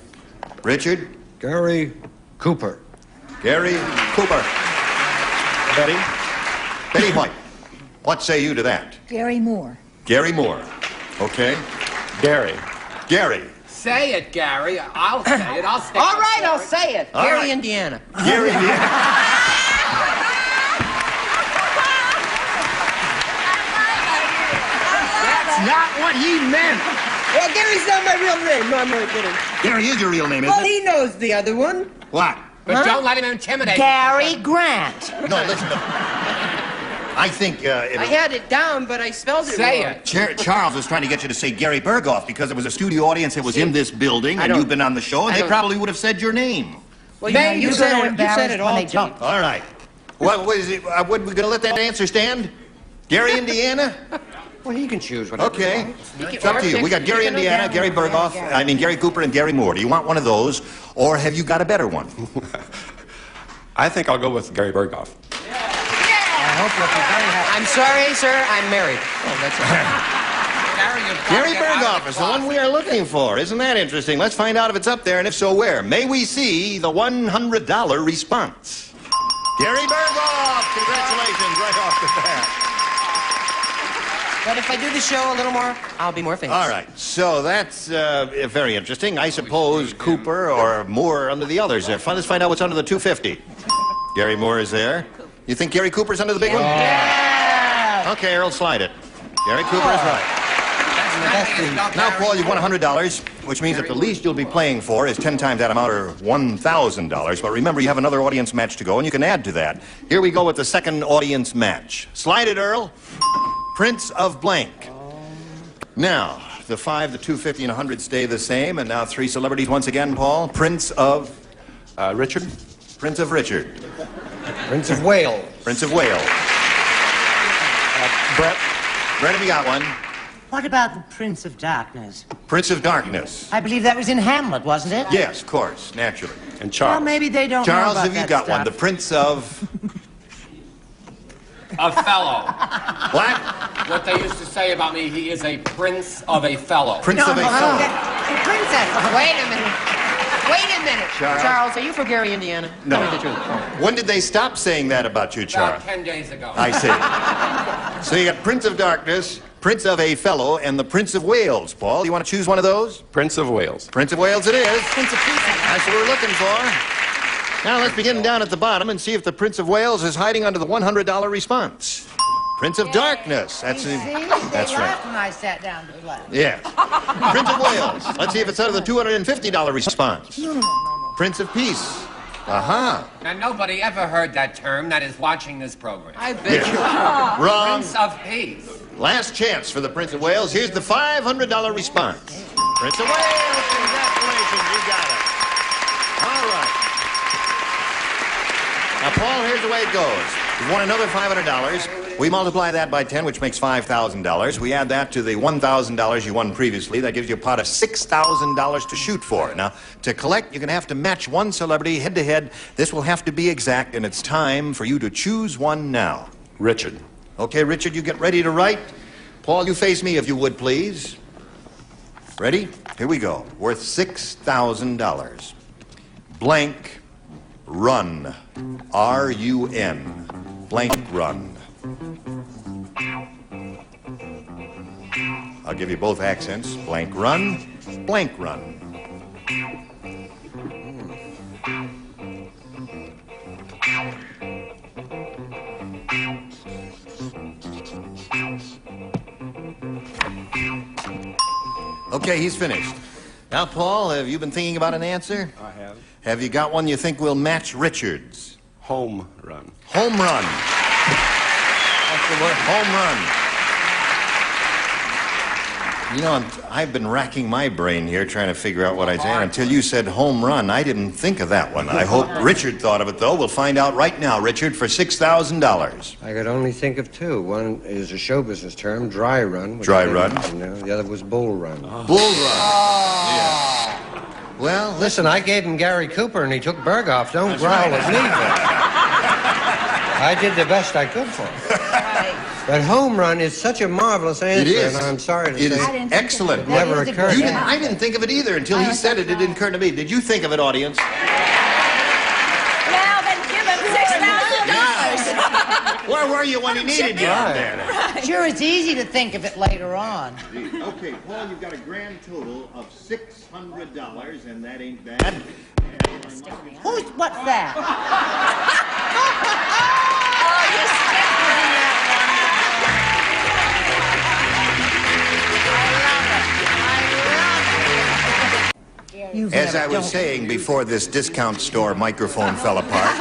Richard? Gary Cooper. Gary Cooper. Betty? Betty White. What say you to that? Gary Moore. Gary Moore. Okay. Gary. Gary. Say it, Gary. I'll say it. I'll stick All up right, for I'll it. say it. All Gary, right. Indiana. Gary. That's not what he meant. Well, Gary's not my real name. No, I'm only kidding. Gary is your real name, isn't Well, it? he knows the other one. What? But don't let him intimidate Gary Grant. No, listen to I think I had it down, but I spelled it Say wrong. it. Charles was trying to get you to say Gary Berghoff because it was a studio audience that was in this building and you've been on the show and they probably would have said your name. Well, Maybe you you're said gonna it. You said it all embarrass when they too. All right. Well, what is it? What, we going to let that answer stand? Gary, Indiana? Well, he can choose whatever. Okay. It's up to you. We got Gary, Indiana, Gary Berghoff, Gary Cooper and Gary Moore. Do you want one of those or have you got a better one? I think I'll go with Gary Berghoff. I hope you'll be very happy. I'm sorry, sir. I'm married. Oh, that's Gary Berghoff is the one we are looking for. Isn't that interesting? Let's find out if it's up there, and if so, where. May we see the $100 response? Gary Berghoff! Congratulations right off the bat. But if I do the show a little more, I'll be more famous. All right, so that's very interesting. I suppose Cooper or Moore under the others there. Let's find out what's under the 250. Gary Moore is there. You think Gary Cooper's under the big one? Yeah. Okay, Earl, slide it. Gary Cooper is right. Now, Paul, you've won $100, which means that the least you'll be playing for is 10 times that amount, or $1,000. But remember, you have another audience match to go, and you can add to that. Here we go with the second audience match. Slide it, Earl. Prince of Blank. Now, the 5, the 250, and 100 stay the same, and now 3 celebrities once again, Paul. Prince of... Richard. Prince of Richard. Prince of Wales. Prince of Wales. Brett. Brett, have you got one? What about the Prince of Darkness? Prince of Darkness. I believe that was in Hamlet, wasn't it? Yes, of course, naturally. And Charles. Well, maybe they don't know Charles, about have you that got stuff. one? The Prince of... A fellow. What? What they used to say about me, he is a prince of a fellow. Prince of a fellow. Princess. Wait a minute. Wait a minute. Charles. Are you from Gary, Indiana? No. Tell me the truth. When did they stop saying that about you, Charles? About 10 days ago. I see. So you got Prince of Darkness, Prince of a Fellow, and the Prince of Wales. Paul, you want to choose one of those? Prince of Wales. Prince of Wales it is. Prince of Peace. That's what we're looking for. Now let's begin down at the bottom and see if the Prince of Wales is hiding under the $100 response. Prince of Darkness. That's See? That's They right. laughed when I sat down to play. Yeah. Prince of Wales. Let's see if it's under the $250 response. No. Prince of Peace. Aha. Now, nobody ever heard that term that is watching this program. I bet you. Wrong. Prince of Peace. Last chance for the Prince of Wales. Here's the $500 response. Prince of Wales, congratulations, you got it. All right. Now, Paul, here's the way it goes. You won another $500. We multiply that by 10, which makes $5,000. We add that to the $1,000 you won previously. That gives you a pot of $6,000 to shoot for. Now, to collect, you're going to have to match one celebrity head-to-head. This will have to be exact, and it's time for you to choose one now. Richard. Okay, Richard, you get ready to write. Paul, you face me if you would, please. Ready? Here we go. Worth $6,000. Blank run. R-U-N. Blank run. I'll give you both accents. Blank run. Blank run. Okay, he's finished. Now, Paul, have you been thinking about an answer? I have. Have you got one you think will match Richard's? Home run. Home run. That's the word, home run. You know, I've been racking my brain here trying to figure out what I'd say. Until you said home run, I didn't think of that one. I hope Richard thought of it, though. We'll find out right now, Richard, for $6,000. I could only think of two. One is a show business term, dry run. Dry run. The other was bull run. Bull run. Yeah. Well, listen, I gave him Gary Cooper and he took Berghoff. Don't growl at me. I did the best I could for him. But home run is such a marvelous answer, It is. and I'm sorry to It say is excellent. it never occurred. I didn't think of it either until he said it. It didn't occur to me. Did you think of it, audience? Now then, give him $6,000. Where were you when he needed you out there? Sure, it's easy to think of it later on. Okay, Paul, you've got a grand total of $600, and that ain't bad. What's that? As I was saying before this discount store microphone fell apart,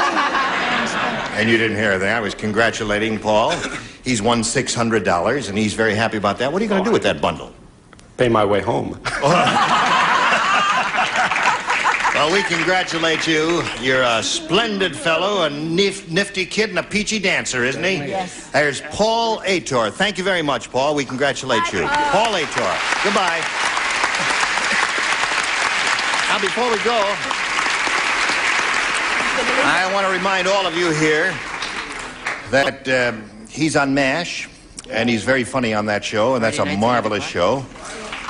and you didn't hear anything, I was congratulating Paul. He's won $600, and he's very happy about that. What are you going to do with that bundle? Pay my way home. Well, we congratulate you. You're a splendid fellow, a nifty kid, and a peachy dancer, isn't he? Yes. There's Paul Ator. Thank you very much, Paul. We congratulate you. Paul Ator. Goodbye. Now, before we go, I want to remind all of you here that he's on MASH, and he's very funny on that show, and that's a marvelous show.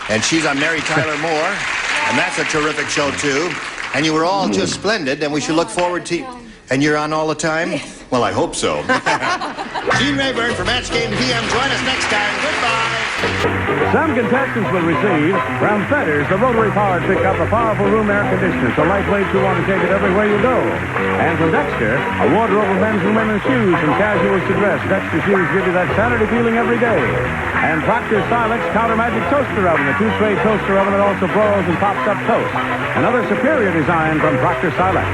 And she's on Mary Tyler Moore, and that's a terrific show, too. And you were all just splendid, and we should look forward to... And you're on all the time? Well, I hope so. Gene Rayburn for Match Game PM. Join us next time. Goodbye. Some contestants will receive from Fetters, the rotary-powered pickup, a powerful room air conditioner, so lightweight you want to take it everywhere you go. And from Dexter, a wardrobe of men's and women's shoes, from casuals to dress. Dexter shoes give you that Saturday feeling every day. And Proctor Silex Counter Magic Toaster Oven, a two-tray toaster oven that also broils and pops up toast. Another superior design from Proctor Silex.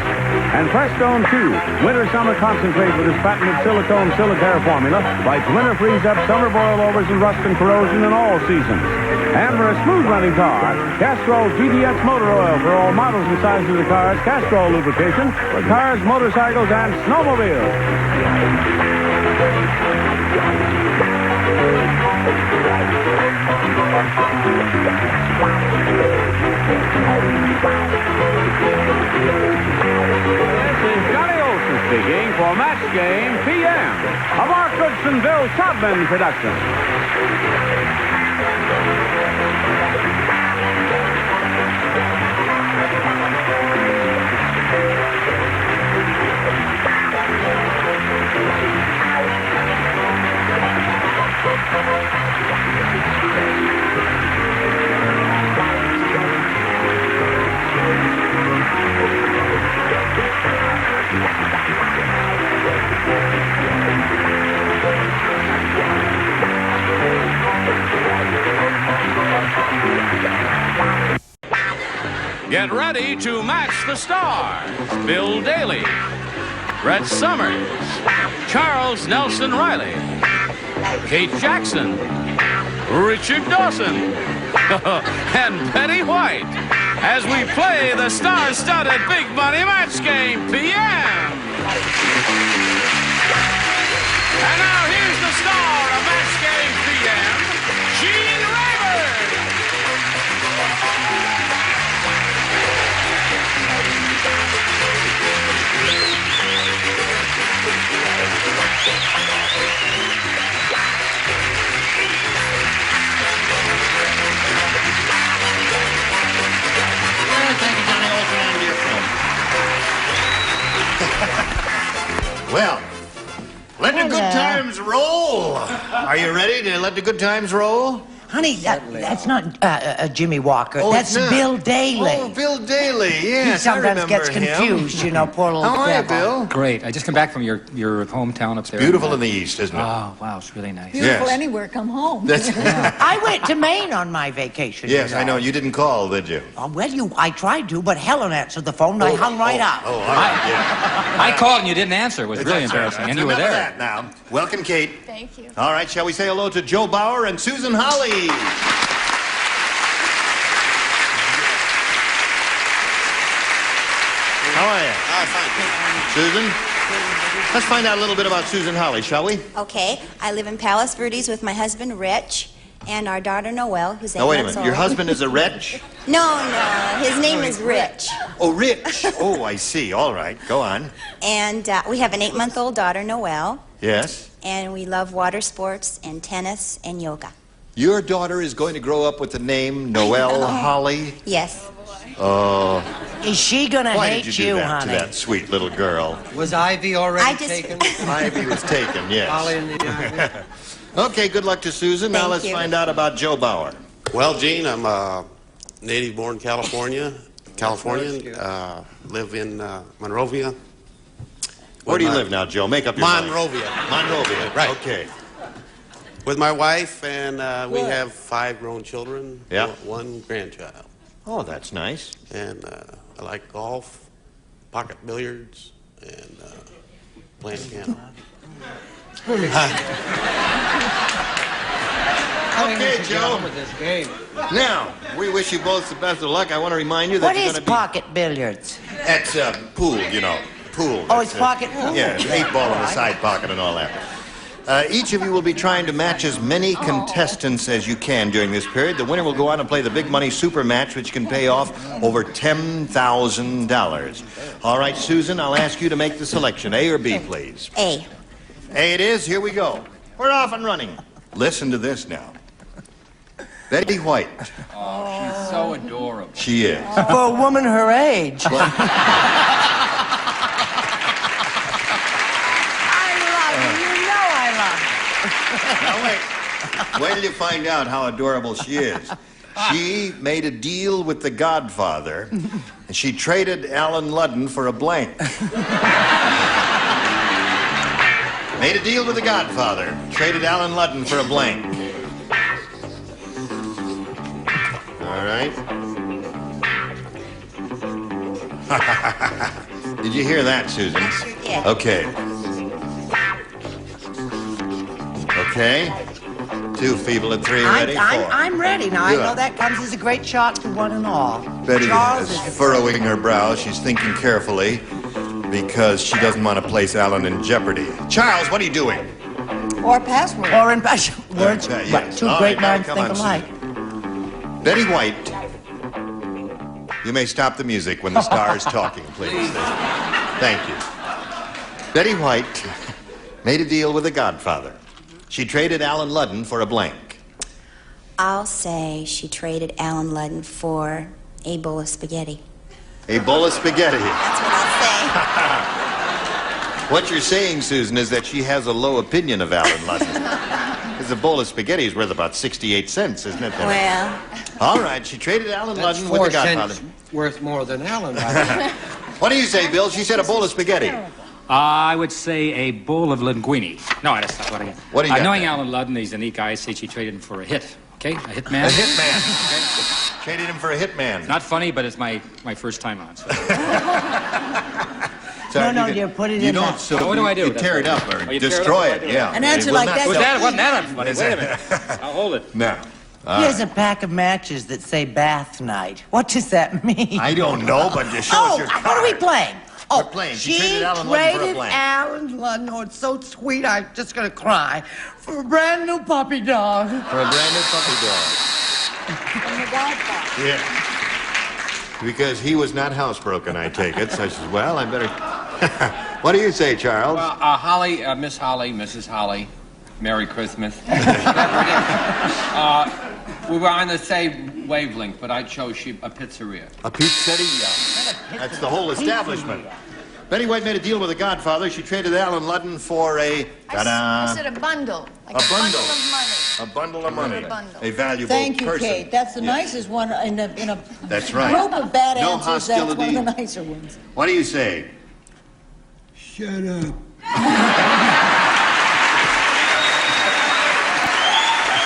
And Prestone 2, winter-summer concentrate with its patented silicone Silicare formula, fights winter freeze-up, summer boil-overs, and rust and corrosion in all seasons. And for a smooth-running car, Castrol GDX motor oil for all models and sizes of cars, Castrol lubrication for cars, motorcycles, and snowmobiles. This is Johnny Olson speaking for Match Game PM of our Richardsonville Tubman production. Get ready to match the stars. Bill Daly, Brett Summers, Charles Nelson Riley, Kate Jackson, Richard Dawson, and Betty White as we play the star-studded Big Money Match Game PM. And now here's the star of Match Game PM, Gene Rayburn. Thank you, Johnny Olson, and dear friend. Well, let the good times roll. Are you ready to let the good times roll? Honey, that's not Jimmy Walker. Oh, that's it's not. Bill Daly. Oh, Bill Daly, yes, He sometimes I gets remember confused, him. you know, poor little How are you, devil. Bill? Great. I just come back from your hometown up there. Beautiful in the east, isn't it? Oh, wow, it's really nice. Beautiful Yes. anywhere, come home. That's I went to Maine on my vacation. Yes, you I know. You didn't call, did you? Well, I tried to, but Helen answered the phone and I hung right up. Oh, all right, yeah. I called and you didn't answer. It was really That's all right. embarrassing. And you were Enough of there. that now. Welcome, Kate. Thank you. All right, shall we say hello to Joe Bauer and Susan Holly? How are you? Fine. Susan? Let's find out a little bit about Susan Holly, shall we? Okay, I live in Palos Verdes with my husband Rich and our daughter Noelle, who's 8 Now, wait a months minute. Your old. husband is a wretch? No, his name is Rich. Oh, Rich. Oh, I see. All right. Go on. And we have an 8-month-old daughter, Noelle, Yes? and we love water sports and tennis and yoga. Your daughter is going to grow up with the name Noelle Holly? Yes. Oh. Is she gonna Why hate did you do you, that honey? to that sweet little girl? Was Ivy already taken? Ivy was taken, yes. Holly and the Okay, good luck to Susan. Now Thank let's you. find out about Joe Bauer. Well, Gene, I'm native-born Californian. Live in Monrovia. Where do you live now, Joe? Make up your mind. Monrovia. Monrovia, Right. Okay. With my wife, and we have 5 grown children. Yeah. 1 grandchild. Oh, that's nice. And I like golf, pocket billiards, and playing piano. Okay, Joe. with this game. Now, we wish you both the best of luck. I want to remind you that What you're is going to be... pocket billiards? That's pool, you know. Pool. Oh, That's it's pocket pool. Yeah, it's 8 ball in the side pocket and all that. Each of you will be trying to match as many contestants as you can during this period. The winner will go on and play the Big Money Super Match, which can pay off over $10,000. All right, Susan, I'll ask you to make the selection. A or B, please? A. A it is. Here we go. We're off and running. Listen to this now. Betty White. Oh, she's so adorable. She is. For a woman her age. Now wait. Wait till you find out how adorable she is. She made a deal with the Godfather, and she traded Alan Ludden for a blank. Made a deal with the Godfather, traded Alan Ludden for a blank. All right. Did you hear that, Susan? Yeah. Okay. Okay. 2 feeble at 3 ready. 4. I'm ready now. I Good. know that comes as a great shock to one and all. Betty Charles is furrowing her brow. She's thinking carefully because she doesn't want to place Alan in jeopardy. Charles, what are you doing? Or password. Or in words, Yes. right, 2 All great right, now minds come think on, alike. Susan. Betty White, you may stop the music when the star is talking, please. Thank you. Betty White made a deal with the Godfather. She traded Alan Ludden for a blank. I'll say she traded Alan Ludden for a bowl of spaghetti. A bowl of spaghetti. That's what I'll say. What you're saying, Susan, is that she has a low opinion of Alan Ludden. Because a bowl of spaghetti is worth about 68 cents, isn't it? Well. All right, she traded Alan That's Ludden with the 4 Godfather. cents worth more than Alan. What do you say, Bill? She said a bowl of spaghetti. I would say a bowl of linguine. No, that's not what I get. What do you got Knowing there? Alan Ludden, he's a neat guy. I say she traded him for a hit. Okay, a hitman. A hitman. Okay. Traded him for a hitman. Not funny, but it's my first time on. So. So dear, put it you in don't, that. so What do I do? You tear it up or Oh, you tear it up? destroy What do I it, do? yeah. An answer It will like not- that- Wasn't that unfunny? Wait a minute. I'll hold it. No. Here's a pack of matches that say bath night. What does that mean? I don't know, but just show us your card. What are we playing? We're playing. She traded Alan Ludden for a traded blank. Alan Ludden. Oh, it's so sweet. I'm just gonna cry. For a brand new puppy dog. For a brand new puppy dog. From the Godfather. Yeah. Because he was not housebroken, I take it. So I said, well, I better... What do you say, Charles? Well, Holly, Miss Holly, Mrs. Holly, Merry Christmas. We were on the same wavelength, but I chose a pizzeria. A pizzeria. That's the whole establishment. Betty White made a deal with the Godfather. She traded Alan Ludden for a... I said a bundle. Like A bundle. of money. A bundle of money. A bundle. A valuable Thank you, person. Kate. That's the nicest one in a That's right. group of bad No answers. That's one hostility. of the nicer ones. What do you say? Shut up.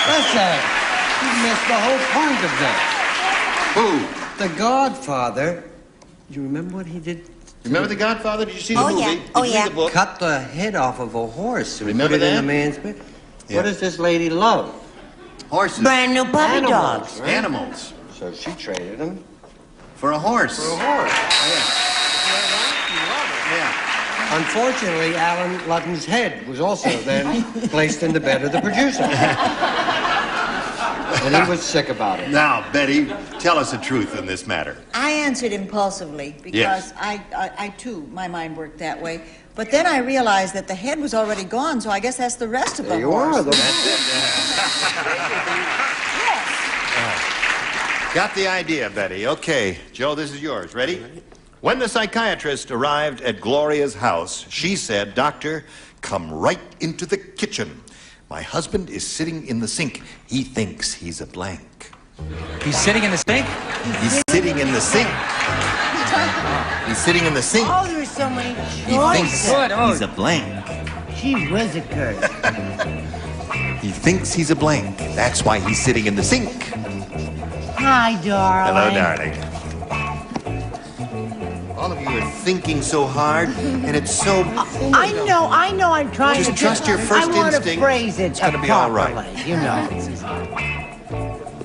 Listen, you missed the whole point of that. Who? The Godfather. You remember what he did? Remember The Godfather? Did you see the Oh, movie? yeah. Did Oh, you yeah. read the book? Cut the head off of a horse and Remember put it in that? a man's bed. Yeah. What does this lady love? Horses. Brand new puppy Animals, dogs. right? Animals. So she traded him For a horse. for a horse. Yeah. Unfortunately, Alan Ludden's head was also then placed in the bed of the producer. And he was sick about it. Now, Betty, tell us the truth in this matter. I answered impulsively because Yes. I too, my mind worked that way. But then I realized that the head was already gone, so I guess that's the rest of There the you horse. are. The Got the idea, Betty. Okay, Joe, this is yours. Ready? When the psychiatrist arrived at Gloria's house, she said, "Doctor, come right into the kitchen. My husband is sitting in the sink. He thinks he's a blank." He's sitting in the sink? He's sitting in the sink. He's sitting in the sink. Oh, there's so many He thinks choices. he's a blank. Gee whiz, it Kurt. He thinks he's a blank. That's why he's sitting in the sink. Hi, darling. Hello, darling. All of you are thinking so hard, and it's so... I know. I'm trying Just to... trust your first I want to instinct. phrase it It's gonna be all right. properly, you know.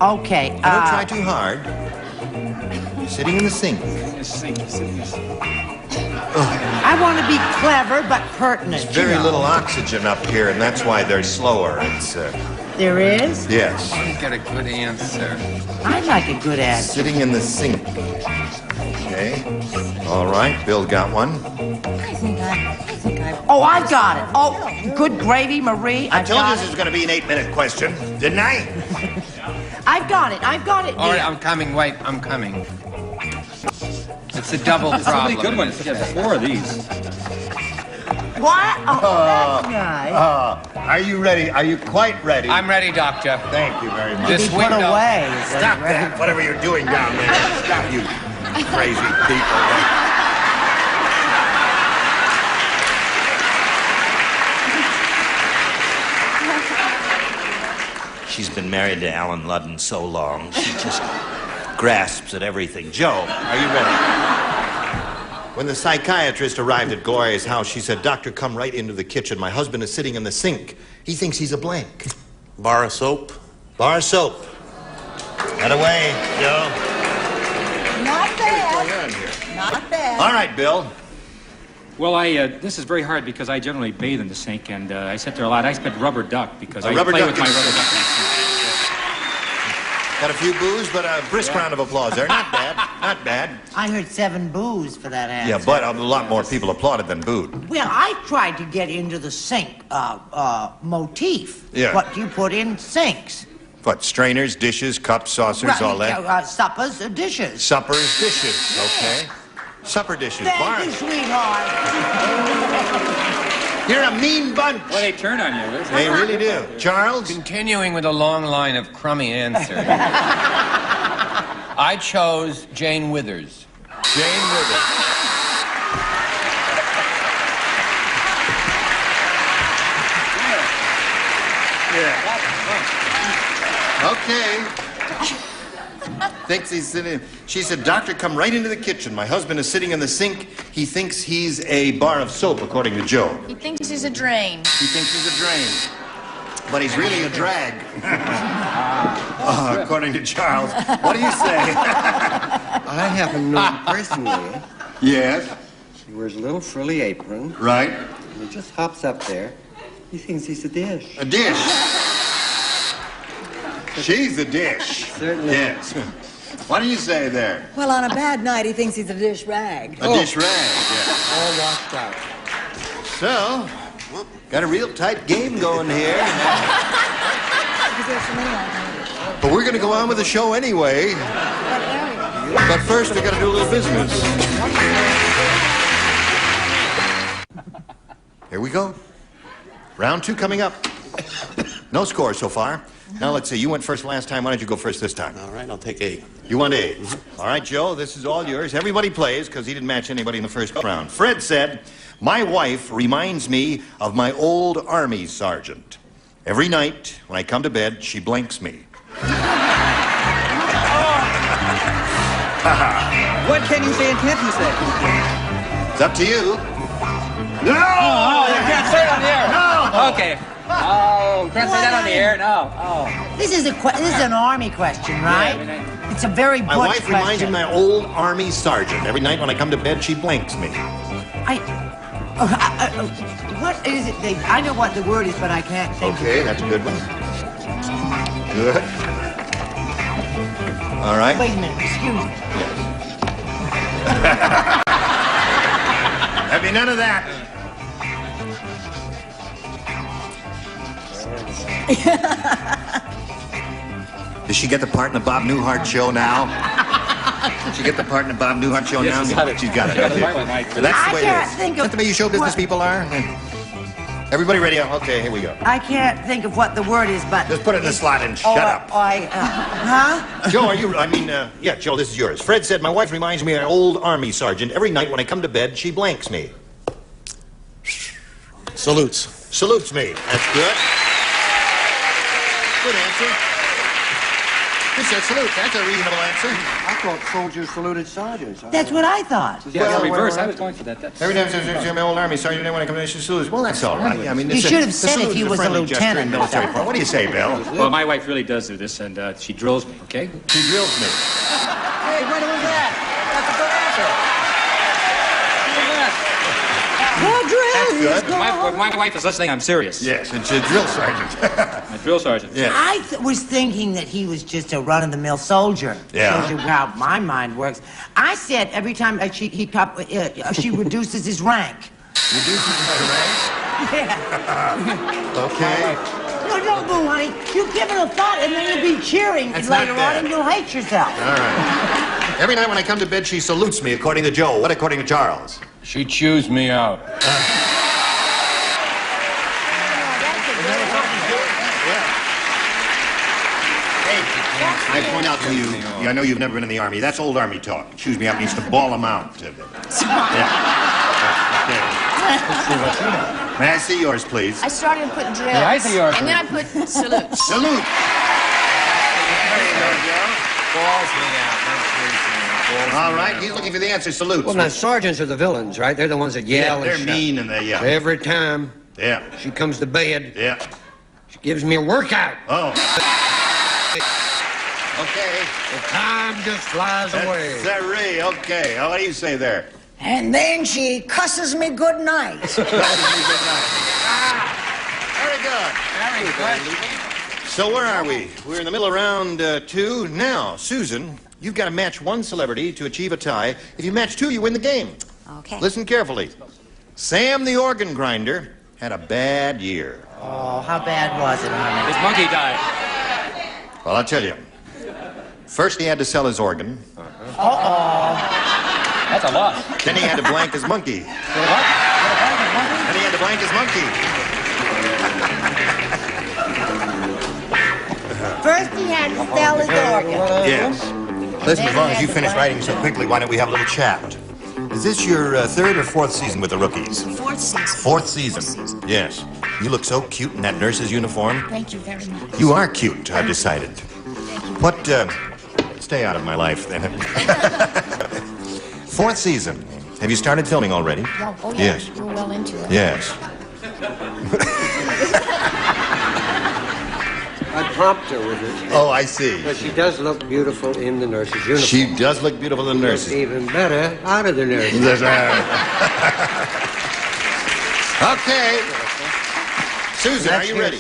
Okay, Don't try too hard. You're sitting in the sink. I want to be clever but pertinent. There's very you know. little oxygen up here, and that's why they're slower. It's, There is? yes. He's got a good answer. I like a good answer. Sitting in the sink. Okay. All right, Bill got one. I think I Oh, I got it. Oh, good gravy, Marie. I I've told you got this it. was going to be an 8-minute question, didn't I? I've got it. All right, dear. I'm coming. Wait, I'm coming. It's a double There's so problem. many good ones. You get 4 of these. What? Oh, that's nice. Are you ready? Are you quite ready? I'm ready, Doctor. Thank you very much. This Put window. away. Stop that, whatever you're doing down there. Stop, you crazy people. She's been married to Alan Ludden so long, she just grasps at everything. Joe, are you ready? When the psychiatrist arrived at Gloria's house, she said, "Doctor, come right into the kitchen. My husband is sitting in the sink. He thinks he's a blank." Bar of soap. Bar of soap. That away, Joe. Not bad. Not bad. All right, Bill. Well, this is very hard because I generally bathe in the sink, and I sit there a lot. I spent rubber duck because A I rubber play duck with my in the rubber sink. duck in the sink. Got a few boos, but a brisk round of applause there. Not bad. Not bad. I heard 7 boos for that answer. Yeah, but a lot more people applauded than booed. Well, I tried to get into the sink motif. Yeah. What do you put in sinks? What, strainers, dishes, cups, saucers, all that? Suppers, dishes. Suppers, dishes, okay. Supper dishes, Thank you, sweetheart. You're a mean bunch. Well, they turn on you. They really do. Charles? Continuing with a long line of crummy answers. I chose Jane Withers. Jane Withers. Okay. Thinks he's sitting. She said, "Doctor, come right into the kitchen. My husband is sitting in the sink. He thinks he's a bar of soap, according to Joe. He thinks he's a drain. He thinks he's a drain. But he's really a drag." According to Charles. What do you say? I happen to know personally. Yes. He wears a little frilly apron. Right. And he just hops up there. He thinks he's a dish. A dish. She's a dish. Certainly. Yes. What do you say there? Well, on a bad night, he thinks he's a dish rag. A dish rag, yeah. All washed out. So, got a real tight game going here. But we're going to go on with the show anyway. But first, we got to do a little business. Here we go. Round 2 coming up. No score so far. Now, let's see. You went first last time. Why don't you go first this time? All right, I'll take 8. You want 8? All right, Joe, this is all yours. Everybody plays because he didn't match anybody in the first round. Fred said, "My wife reminds me of my old Army sergeant. Every night when I come to bed, she blanks me." What can you say and can't you say? It's up to you. No! Oh, you can't say it on the air. No! Okay. Oh, can't say that on the air. No. Oh. This is an Army question, right? Yeah, it's a very My butch wife reminds me of question. my old Army sergeant. Every night when I come to bed, she blanks me. What is it? I know what the word is, but I can't think. Okay, that's a good one. Good. All right. Wait a minute. Excuse me. There'll be none of that. Does she get the part in the Bob Newhart show now? Did she get the part in the Bob Newhart show now? She's got it. She's got it. Okay. So that's the way it is. Is that the way you show business people are? Everybody ready? Okay, here we go. I can't think of what the word is, but... Just put it in the slot and shut up. Huh? Joe, are you... yeah, Joe, this is yours. Fred said, "My wife reminds me of an old Army sergeant. Every night when I come to bed, she blanks me." Salutes. Salutes me. That's good. Good answer. He said salute. That's a reasonable answer. I thought soldiers saluted sergeants. That's what I thought. Yeah, it's reverse. I was going for that. That's... Every time I my old Army sergeant, when I come to she salutes. Well, that's all right. I mean, You should have said if he was a lieutenant. In military part. What do you say, Bill? Well, my wife really does do this, and she drills me, okay? She drills me. Hey, what was that? That's a good answer. That's good. My wife is listening. I'm serious. Yes, it's a drill sergeant. A drill sergeant. Yeah. I was thinking that he was just a run-of-the-mill soldier. Yeah. Shows you how my mind works. I said every time she reduces his rank. Reduces my rank? Yeah. Okay. No, don't boo, honey. You give it a thought, and then you'll be cheering That's later not bad. on, and you'll hate yourself. All right. Every night when I come to bed, she salutes me, according to Joe. What according to Charles? She chews me out. I point out to you, I know you've never been in the Army. That's old Army talk. Choose me out means to ball them out. Yeah. Okay. May I see yours, please? I started putting drills. Yeah, I see yours. And then I put salute. Salute. Balls me out. All right, he's looking for the answer. Salute. Well, now, sergeants are the villains, right? They're the ones that yell they're and shout. mean and they yell. Every time she comes to bed, she gives me a workout. Oh. Okay. The time just flies away. Siree, okay. What do you say there? And then she cusses me good night. Very good. Very good. So where are we? We're in the middle of round 2. Now, Susan, you've got to match one celebrity to achieve a tie. If you match 2, you win the game. Okay. Listen carefully. Sam the organ grinder had a bad year. Oh, how bad was it, honey? His monkey died. Well, I'll tell you. First, he had to sell his organ. Uh-oh. That's a loss. Then he had to blank his monkey. What? Then he had to blank his monkey. First he had to sell his organ. Yes. Listen, as long as you finish writing so quickly, why don't we have a little chat? Is this your 3rd or 4th season with the rookies? 4th season. 4th season. Yes. You look so cute in that nurse's uniform. Thank you very much. You are cute, I've decided. What, stay out of my life, then. 4th season. Have you started filming already? Oh, yeah. Yes. We're well into it. Yes. I prompted her with it. Oh, I see. But she does look beautiful in the nurse's uniform. She does look beautiful in the nurse's. Even better out of the nurse's. Okay. Susan, are you ready?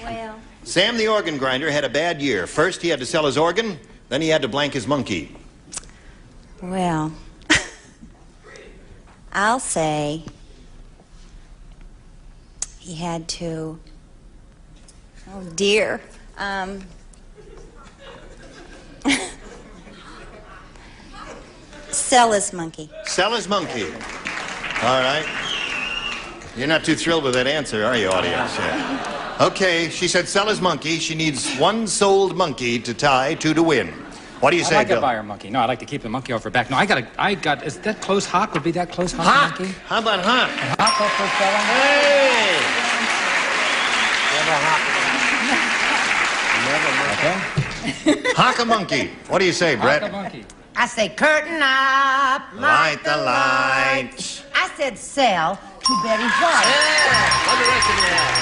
Well, Sam the organ grinder had a bad year. First, he had to sell his organ. Then he had to blank his monkey. well, I'll say he had to, oh dear, sell his monkey. Sell his monkey. All right. You're not too thrilled with that answer, are you, audience? Yeah. Okay, she said sell his monkey. She needs one sold monkey to tie, 2 to win. What do you say, I like Bill? to buy her monkey. No, I like to keep the monkey off her back. No, is that close Hawk? Would be that close Hawk Hawk? monkey? How about Hawk? Hawk up for selling? Hey! Okay. Hawk a monkey. What do you say, Brett? Hawk a monkey. I say curtain up, Light the lights. I said sell to Betty White. Yeah. What direction do you have?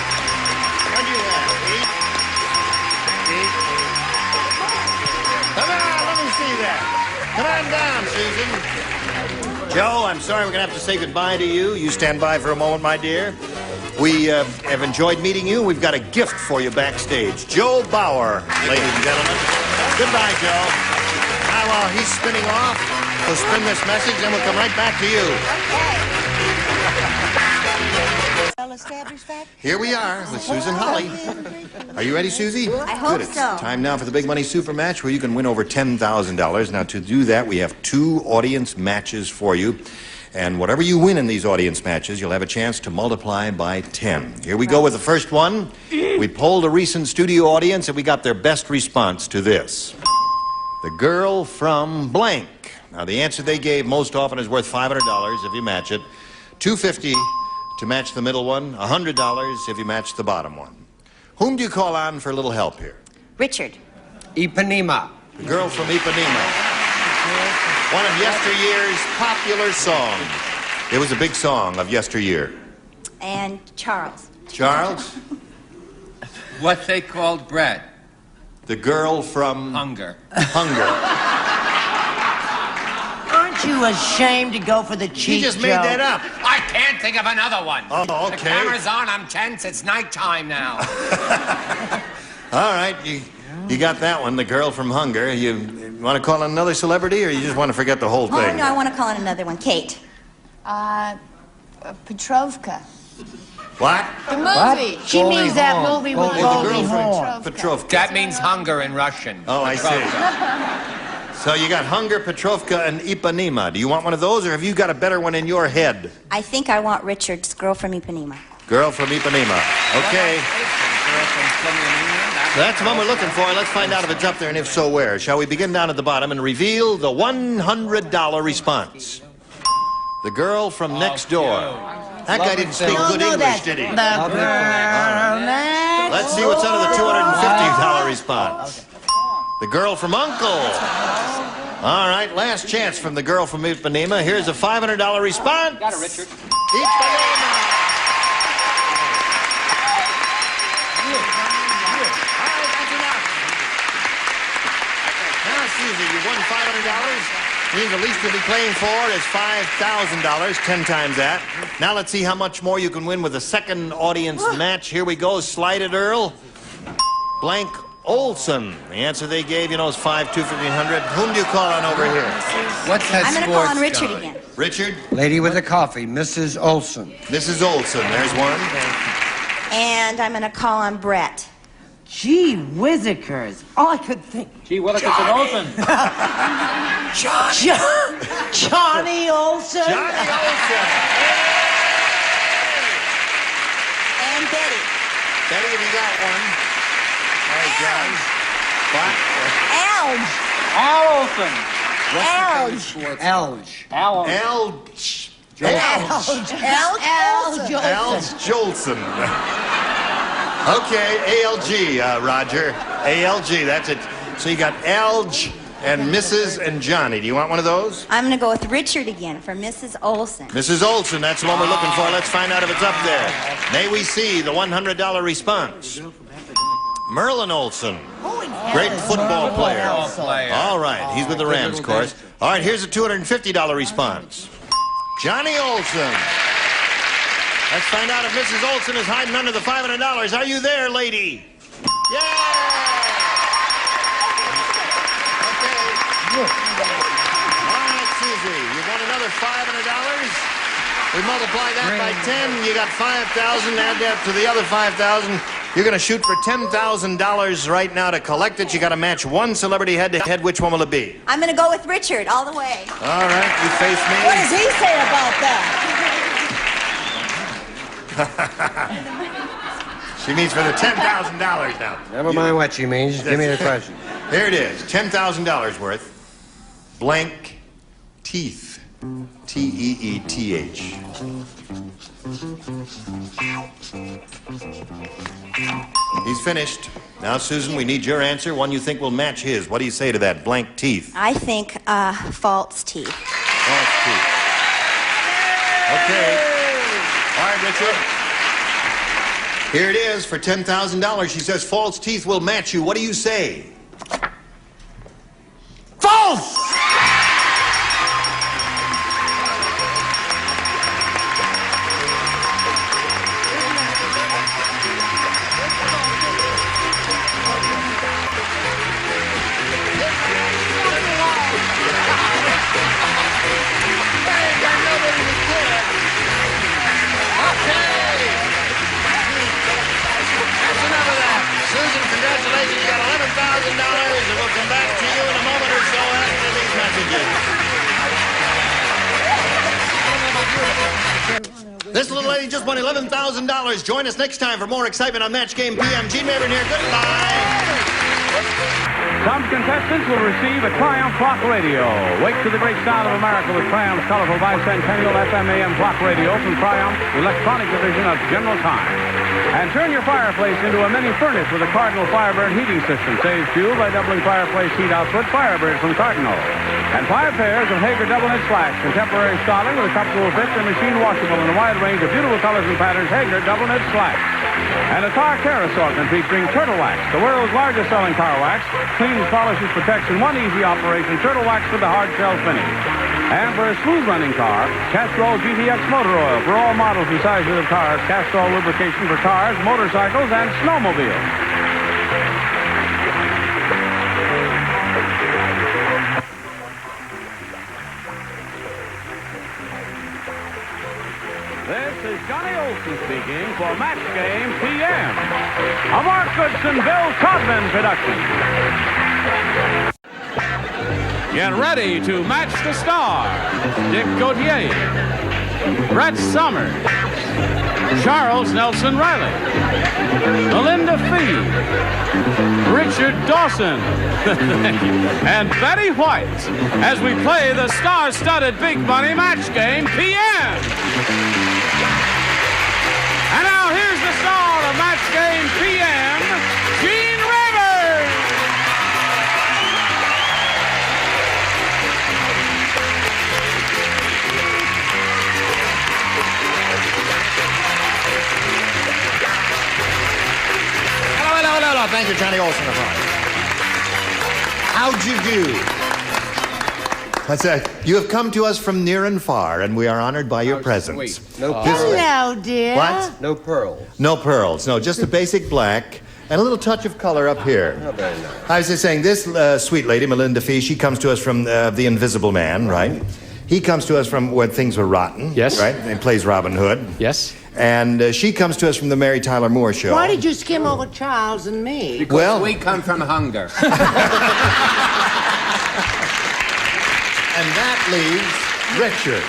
What do you have? Come on, let me see that. Come on down, Susan. Joe, I'm sorry we're going to have to say goodbye to you. You stand by for a moment, my dear. We have enjoyed meeting you. We've got a gift for you backstage. Joe Bauer, ladies and gentlemen. Goodbye, Joe. Now, while he's spinning off, we'll spin this message, and we'll come right back to you. Established fact? Here we are with Susan Holly. Are you ready, Susie? I hope Good. It's so. time now for the Big Money Super Match, where you can win over $10,000. Now, to do that, we have 2 audience matches for you. And whatever you win in these audience matches, you'll have a chance to multiply by 10. Here we go with the first one. We polled a recent studio audience, and we got their best response to this. The girl from blank. Now, the answer they gave most often is worth $500 if you match it. $250 to match the middle one. $100 if you match the bottom one. Whom do you call on for a little help here? Richard. Ipanema. The girl from Ipanema. One of yesteryear's popular songs. It was a big song of yesteryear. And Charles. Charles? What they called Brett. The girl from... Hunger. Hunger. Aren't you ashamed to go for the cheap He just made that up. I can't think of another one. Oh, okay. The camera's on. I'm tense. It's nighttime now. All right, you got that one, the girl from Hunger. You want to call on another celebrity, or you just want to forget the whole Oh, thing? no, I want to call in another one. Kate. Petrovka. What? The movie. She means that movie with Goldie Hawn. Petrovka. That means hunger in Russian. Oh, I see. So you got Hunger, Petrovka, and Ipanema. Do you want one of those, or have you got a better one in your head? I think I want Richard's Girl from Ipanema. Girl from Ipanema. Okay. That's the one we're looking for. Let's find out if it's up there, and if so, where. Shall we begin down at the bottom and reveal the $100 response? The girl from next door. That guy didn't speak good English, did he? The girl next Let's see what's under the $250 response. The girl from Uncle. All right, last chance from the girl from Ipanema. Here's a $500 response. Got it, Richard. Ipanema. Now, Susie, you won $500. Means the least you'll be playing for is $5,000, 10 times that. Now let's see how much more you can win with the second audience match. Here we go. Slide it, Earl. blank Olson. The answer they gave, you know, is 5-2-1500. Whom do you call on over here? What's that I'm going to call on Richard again. Richard? Lady with the coffee, Mrs. Olson. Mrs. Olson, there's one. And I'm going to call on Brett. Gee whizzikers. All I could think. Gee, Willikers and Olsen. Johnny Olsen. Johnny Olson. And Betty. Betty, have you got one? All right, John. What? Alge. Al Olsen. Alge. Alge Jolson. Okay, ALG, Roger. ALG, that's it. So you got Alge and Mrs. and Johnny. Do you want one of those? I'm going to go with Richard again for Mrs. Olson. Mrs. Olson, that's the one we're looking for. Let's find out if it's up there. May we see the $100 response? Merlin Olson. Great football player. All right, he's with the Rams, of course. All right, here's a $250 response. Johnny Olson. Let's find out if Mrs. Olson is hiding under the $500. Are you there, lady? Yeah! Okay. All right, Susie, you got another $500. We multiply that by 10, you got 5,000. Add that to the other 5,000. You're going to shoot for $10,000 right now to collect it. You got to match one celebrity head-to-head. Which one will it be? I'm going to go with Richard all the way. All right, you face me. What does he say about that? She means for the $10,000 now. Never mind what she means. Just give me the question. Here it is, $10,000 worth. Blank teeth. T-E-E-T-H. He's finished. Now, Susan, we need your answer. One you think will match his. What do you say to that? Blank teeth. I think false teeth. False teeth. Okay. All right, Richard. Here it is for $10,000. She says false teeth will match you. What do you say? False! Congratulations, you got $11,000, and we'll come back to you in a moment or so after these messages. This little lady just won $11,000. Join us next time for more excitement on Match Game PM. Gene Rayburn here. Goodbye. Some contestants will receive a Triumph Clock Radio. Wake to the great sound of America with Triumph's colorful bicentennial FM/AM clock radio from Triumph's electronic division of General Time. And turn your fireplace into a mini furnace with a Cardinal Firebird heating system. Saves fuel by doubling fireplace heat output. Firebird from Cardinal. And 5 pairs of Hager double knit slacks. Contemporary styling with a comfortable fit and machine washable in a wide range of beautiful colors and patterns. Hager double knit slacks. And a tar care assortment featuring Turtle Wax, the world's largest selling car wax. Cleans, polishes, protects in one easy operation. Turtle Wax with the hard shell finish. And for a smooth running car, Castrol GTX motor oil for all models and sizes of cars. Castrol lubrication for cars, motorcycles, and snowmobiles. This is Johnny Olson speaking for Match Game PM. A Mark Goodson, Bill Codman production. Get ready to match the star. Dick Gautier, Brett Summers, Charles Nelson Riley, Melinda Fee, Richard Dawson, and Betty White as we play the star-studded Big Money Match Game PM. And now here's the star of Match Game PM, Gene Rayburn. Hello. Thank you, Johnny Olson. How'd you do? That's it. You have come to us from near and far, and we are honored by your presence. No Hello, dear. What? No pearls. No pearls. No, just a basic black. and a little touch of color up here. Oh, very nice. I was just saying, this sweet lady, Melinda Fee, she comes to us from The Invisible Man, right? He comes to us from When Things Were Rotten. Yes. Right? And plays Robin Hood. Yes. And she comes to us from The Mary Tyler Moore Show. Why did you skim over Charles and me? Because Well- we come from hunger. And that leaves Richard.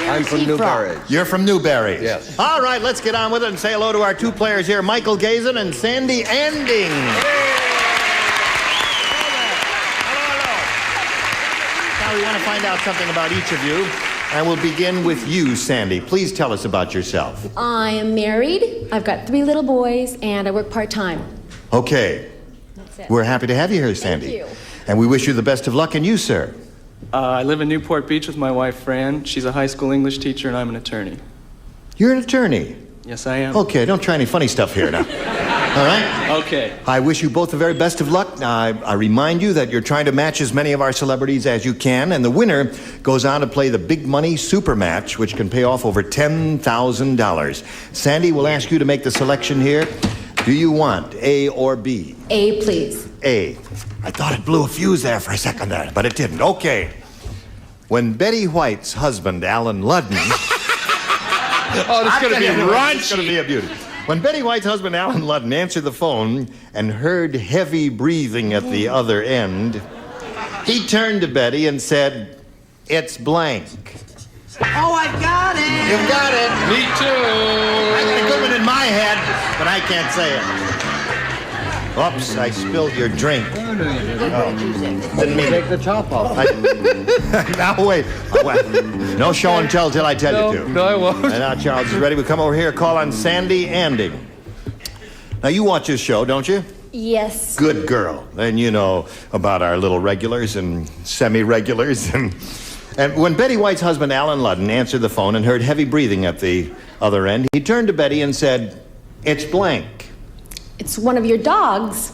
I'm from Newberry. You're from Newberry. Yes. All right, let's get on with it and say hello to our two players here, Michael Gazin and Sandy Anding. Now we want to find out something about each of you, and we'll begin with you, Sandy. Please tell us about yourself. I am married. I've got 3 little boys, and I work part-time. Okay. That's it. We're happy to have you here, Sandy. Thank you. And we wish you the best of luck, and you, sir. I live in Newport Beach with my wife, Fran. She's a high school English teacher, and I'm an attorney. You're an attorney. Yes, I am. Okay, don't try any funny stuff here now. All right? Okay. I wish you both the very best of luck. I remind you that you're trying to match as many of our celebrities as you can, and the winner goes on to play the big money super match, which can pay off over $10,000. Sandy will ask you to make the selection here. Do you want A or B? A, please. A. I thought it blew a fuse there for a second there, but it didn't. Okay. When Betty White's husband, Alan Ludden... Oh, this is going to be raunchy. It's going to be a beauty. When Betty White's husband, Alan Ludden, answered the phone and heard heavy breathing at the other end, he turned to Betty and said, "It's blank." Oh, I got it. You've got it. Me too. I got a good one in my head, but I can't say it. Oops, I spilled your drink. Didn't mean Take the top off. Now, wait. No show and tell till I tell you to. No, I won't. And now Charles is ready. We come over here, call on Sandy Anding. Now, you watch this show, don't you? Yes. Good girl. Then you know about our little regulars and semi-regulars. And when Betty White's husband, Alan Ludden, answered the phone and heard heavy breathing at the other end, he turned to Betty and said, "It's blank." It's one of your dogs.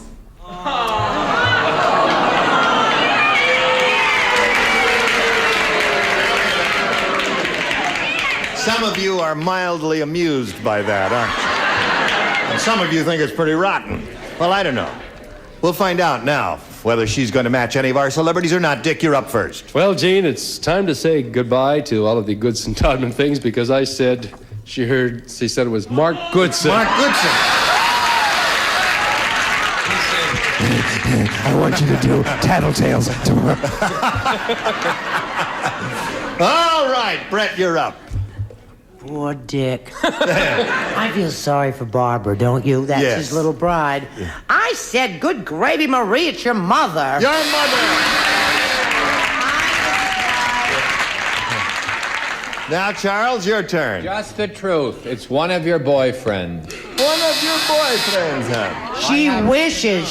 Some of you are mildly amused by that, aren't you? And some of you think it's pretty rotten. Well, I don't know. We'll find out now whether she's going to match any of our celebrities or not. Dick, you're up first. Well, Gene, it's time to say goodbye to all of the Goodson Todman things because I said she said it was Mark Goodson. Mark Goodson. I want you to do Tattletales tomorrow. All right, Brett, you're up. Poor Dick. I feel sorry for Barbara, don't you? That's Yes. his little bride. I said, good gravy, Marie, it's your mother. Your mother. Now, Charles, your turn. Just the truth. It's one of your boyfriends. One of your boyfriends, huh? She wishes.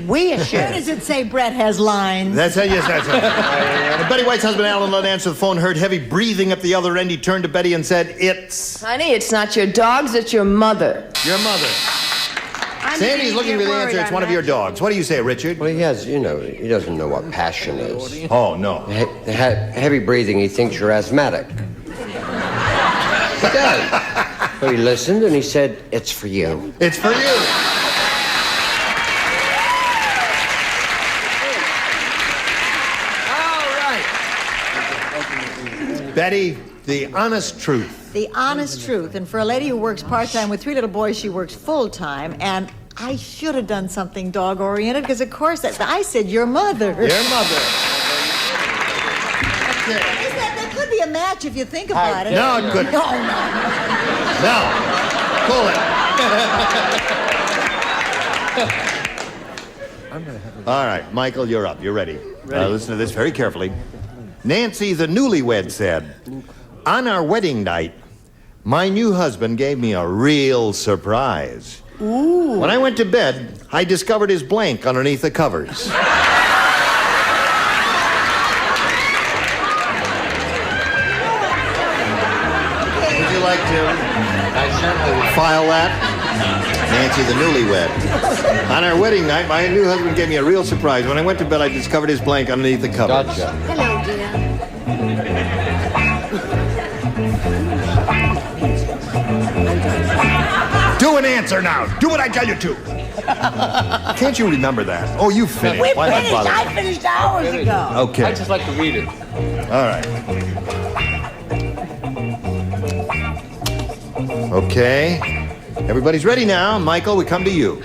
Where does it say Brett has lines? That's it, yes, that's it. Betty White's husband, Alan Ludden, answered the phone, heard heavy breathing at the other end. He turned to Betty and said, "It's Honey, it's not your dogs, it's your mother. your mother." Sandy's looking for the answer. It's one of your dogs. What do you say, Richard? Well, he doesn't know what passion is. Oh, no. Heavy breathing, he thinks you're asthmatic. He does. So he listened and he said, "It's for you." It's for you. All right. Betty, the honest truth. The honest truth. And for a lady who works part-time with 3 little boys, she works full-time. And I should have done something dog-oriented because, of course, I said your mother. Your mother. That could be a match if you think about it. No, it couldn't. No. No. Pull it. All right, Michael, you're up. You're ready. Listen to this very carefully. Nancy, the newlywed, said, "On our wedding night, my new husband gave me a real surprise. Ooh. When I went to bed, I discovered his blank underneath the covers." Would you like to file that? Nancy, the newlywed. On our wedding night, my new husband gave me a real surprise. When I went to bed, I discovered his blank underneath the covers. Gotcha. Hello, dear. Do to and answer now. Do what I tell you to. Can't you remember that? Oh, you finished. We Why not finished. bother? I finished hours ago. Okay. I just like to read it. All right. Okay. Everybody's ready now. Michael, we come to you.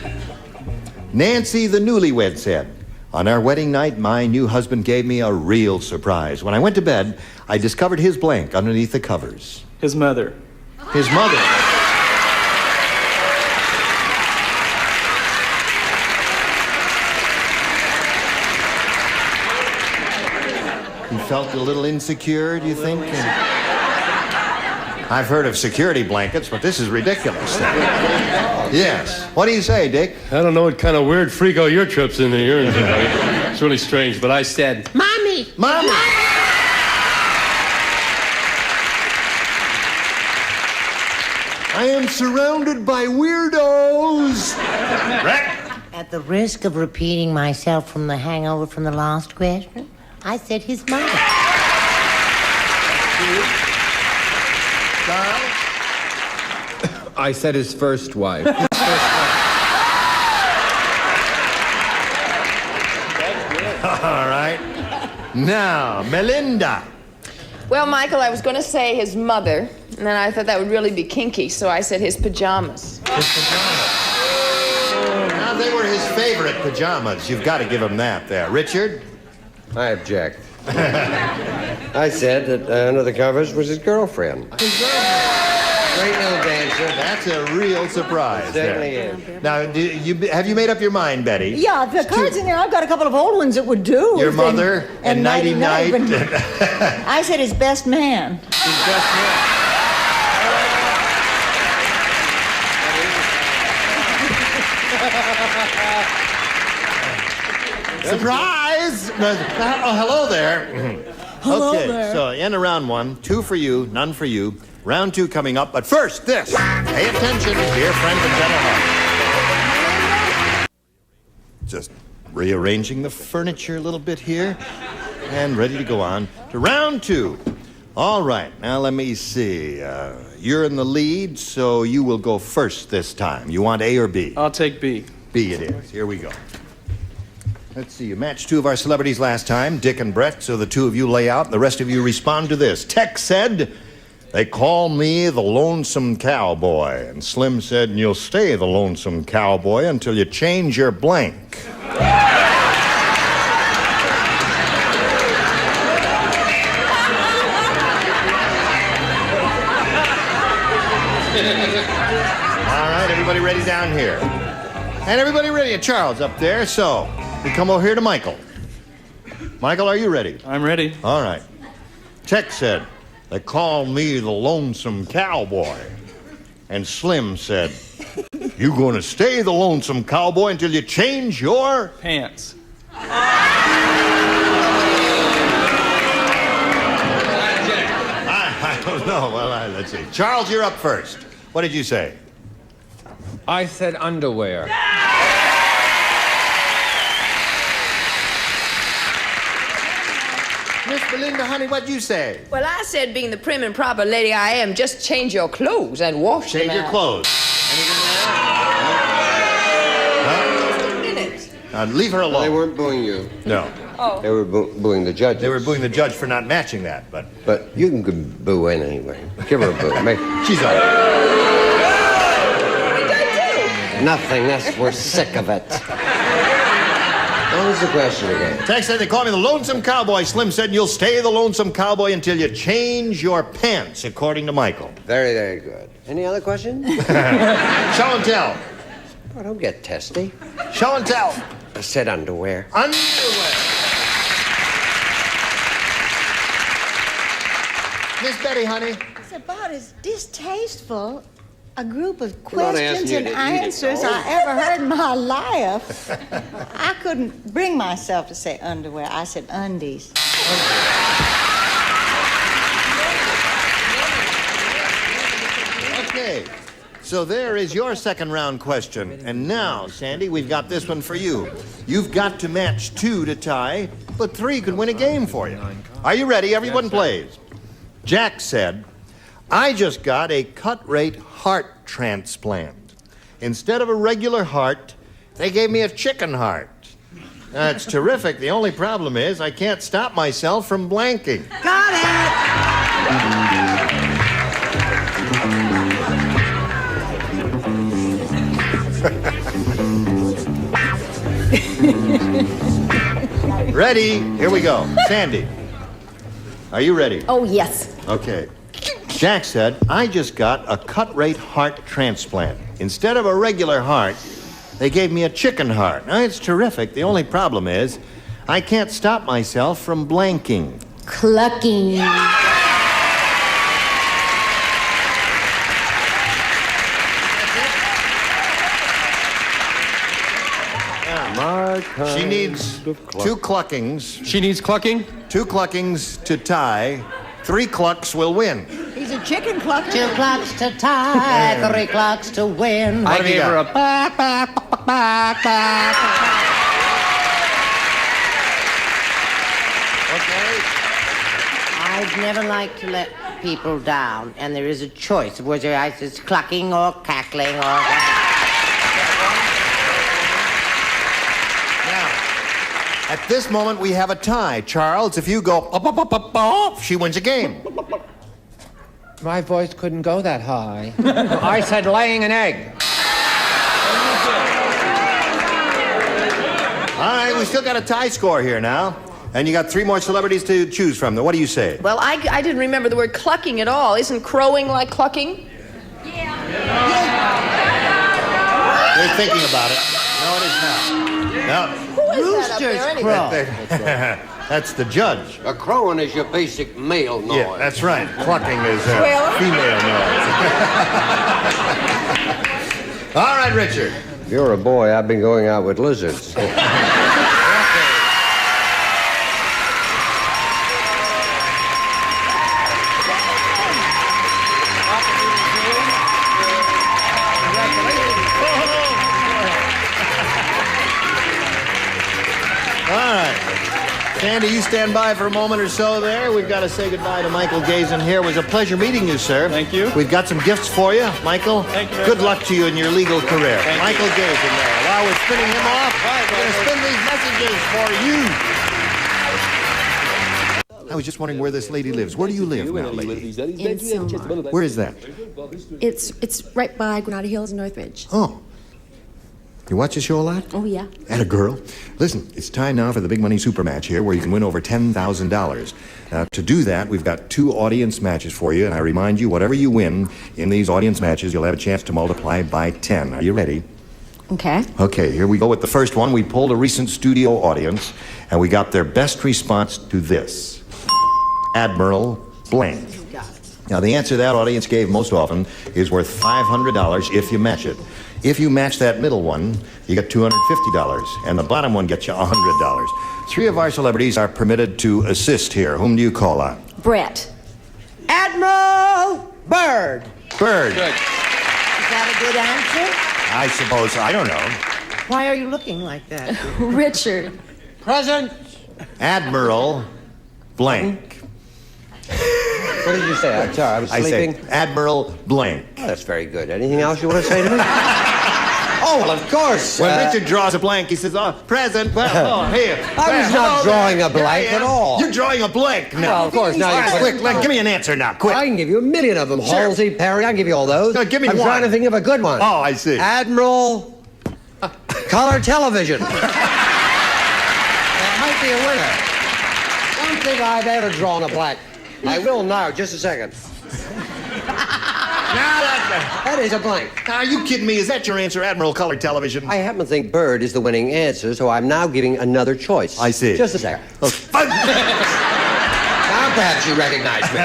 Nancy, the newlywed, said, on our wedding night, my new husband gave me a real surprise. When I went to bed, I discovered his blank underneath the covers. His mother. His mother. He felt a little insecure, do you think? I've heard of security blankets, but this is ridiculous. Yes. What do you say, Dick? I don't know what kind of weird freako your trip's into here. It's really strange, but I said, Mommy! Mommy! I am surrounded by weirdos. Rex? At the risk of repeating myself from the hangover from the last question, I said his mother. I said his first wife. All right. Now, Melinda. Well, Michael, I was going to say his mother, and then I thought that would really be kinky, so I said his pajamas. His pajamas. Now, they were his favorite pajamas. You've got to give him that there. Richard? I object. I said that under the covers was his girlfriend. Great little dancer. That's a real surprise. Certainly there. is. Now, have you made up your mind, Betty? Yeah, the cards in there, I've got a couple of old ones that would do. Your mother and Nighty Night. I said his best man. His best man. Surprise! Oh, hello there. Hello okay, there. so end of round one. 2 for you, none for you. Round 2 coming up, but first, this. Pay attention, dear friends and gentlemen. Just rearranging the furniture a little bit here. And ready to go on to round 2. All right, now let me see. You're in the lead, so you will go first this time. You want A or B? I'll take B. B it is. Here we go. Let's see, you matched 2 of our celebrities last time, Dick and Brett, so the 2 of you lay out, and the rest of you respond to this. Tex said, they call me the Lonesome Cowboy. And Slim said, and you'll stay the Lonesome Cowboy until you change your blank. All right, everybody ready down here? And everybody ready? Charles up there, so we come over here to Michael. Michael, are you ready? I'm ready. All right. Tex said, they call me the Lonesome Cowboy. And Slim said, you going to stay the Lonesome Cowboy until you change your... Pants. I don't know. Well, let's see. Charles, you're up first. What did you say? I said underwear. Miss Belinda, honey, what'd you say? Well, I said, being the prim and proper lady I am, just change your clothes and wash them Change your out. clothes. Leave her alone. They weren't booing you. No. Oh. They were booing the judge. They were booing the judge for not matching that, but... But you can boo in anyway. Give her a boo. She's all right. What did I do? Nothing. We're sick of it. What was the question again? Tex said they call me the Lonesome Cowboy. Slim said you'll stay the Lonesome Cowboy until you change your pants, according to Michael. Very, very good. Any other questions? Show and tell. Oh, don't get testy. Show and tell. I said underwear. Underwear. Miss Betty, honey. It's about as distasteful a group of I'm not asking questions you and to eat it, answers though. I ever heard in my life. I couldn't bring myself to say underwear. I said undies. Okay. So there is your second round question. And now, Sandy, we've got this one for you. You've got to match 2 to tie, but 3 could win a game for you. Are you ready? Everyone plays. Jack said, I just got a cut-rate heart transplant. Instead of a regular heart, they gave me a chicken heart. That's terrific. The only problem is I can't stop myself from blanking. Got it. Ready? Here we go. Sandy, are you ready? Oh, yes. Okay. Jack said, I just got a cut-rate heart transplant. Instead of a regular heart, they gave me a chicken heart. Now, it's terrific. The only problem is I can't stop myself from blanking. Clucking. She needs 2 cluckings. She needs clucking? 2 cluckings to tie. 3 clucks will win. He's a chicken clucker. 2 clocks to tie, 3 clocks to win. I gave her a I'd never like to let people down, and there is a choice of whether it's clucking or cackling or... At this moment, we have a tie. Charles, if you go up, up, up, up, up, she wins a game. My voice couldn't go that high. I said laying an egg. All right, we still got a tie score here now. And you got 3 more celebrities to choose from. What do you say? Well, I didn't remember the word clucking at all. Isn't crowing like clucking? They're thinking about it. No, it is not. No. Who is that up there anyway? That's the judge. A crowing is your basic male noise. Yeah, that's right. Clucking is female noise. All right, Richard. You're a boy. I've been going out with lizards. Sandy, you stand by for a moment or so there. We've got to say goodbye to Michael Gazen here. It was a pleasure meeting you, sir. Thank you. We've got some gifts for you, Michael. Thank you very Good much. luck to you in your legal career. Thank Michael you. Gazen there. While we're spinning him off, we're going to spin these messages for you. I was just wondering where this lady lives. Where do you live now, lady? In Sylmar. Where is that? It's right by Granada Hills and Northridge. Oh. You watch the show a lot? Oh, yeah. And a girl. Listen, it's time now for the big money super match here where you can win over $10,000. Now, to do that, we've got 2 audience matches for you, and I remind you, whatever you win in these audience matches, you'll have a chance to multiply by 10. Are you ready? Okay. Okay, here we go with the first one. We polled a recent studio audience, and we got their best response to this. Admiral blank. Now, the answer that audience gave most often is worth $500 if you match it. If you match that middle one, you get $250, and the bottom one gets you $100. 3 of our celebrities are permitted to assist here. Whom do you call on? Brett. Admiral Byrd. Byrd. Is that a good answer? I suppose. I don't know. Why are you looking like that? Richard. Present. Admiral blank. What did you say? I'm sorry, I was sleeping. I say Admiral blank. Oh, that's very good. Anything else you want to say to me? Oh, well, of course. When Richard draws a blank, he says, oh, present. Well, oh, here. I was not drawing a blank at all. You're drawing a blank now. Well, of course. Now you're quick. Give me an answer now, quick. I can give you a million of them. Sure. Halsey, Perry, I can give you all those. No, give me I'm one. trying to think of a good one. Oh, I see. Admiral Color Television. That might be a winner. I don't think I've ever drawn a blank. I will now, just a second. That is a blank. Are you kidding me? Is that your answer, Admiral Color Television? I happen to think Bird is the winning answer, so I'm now giving another choice. I see. Just a second. Okay. Now perhaps you recognize me.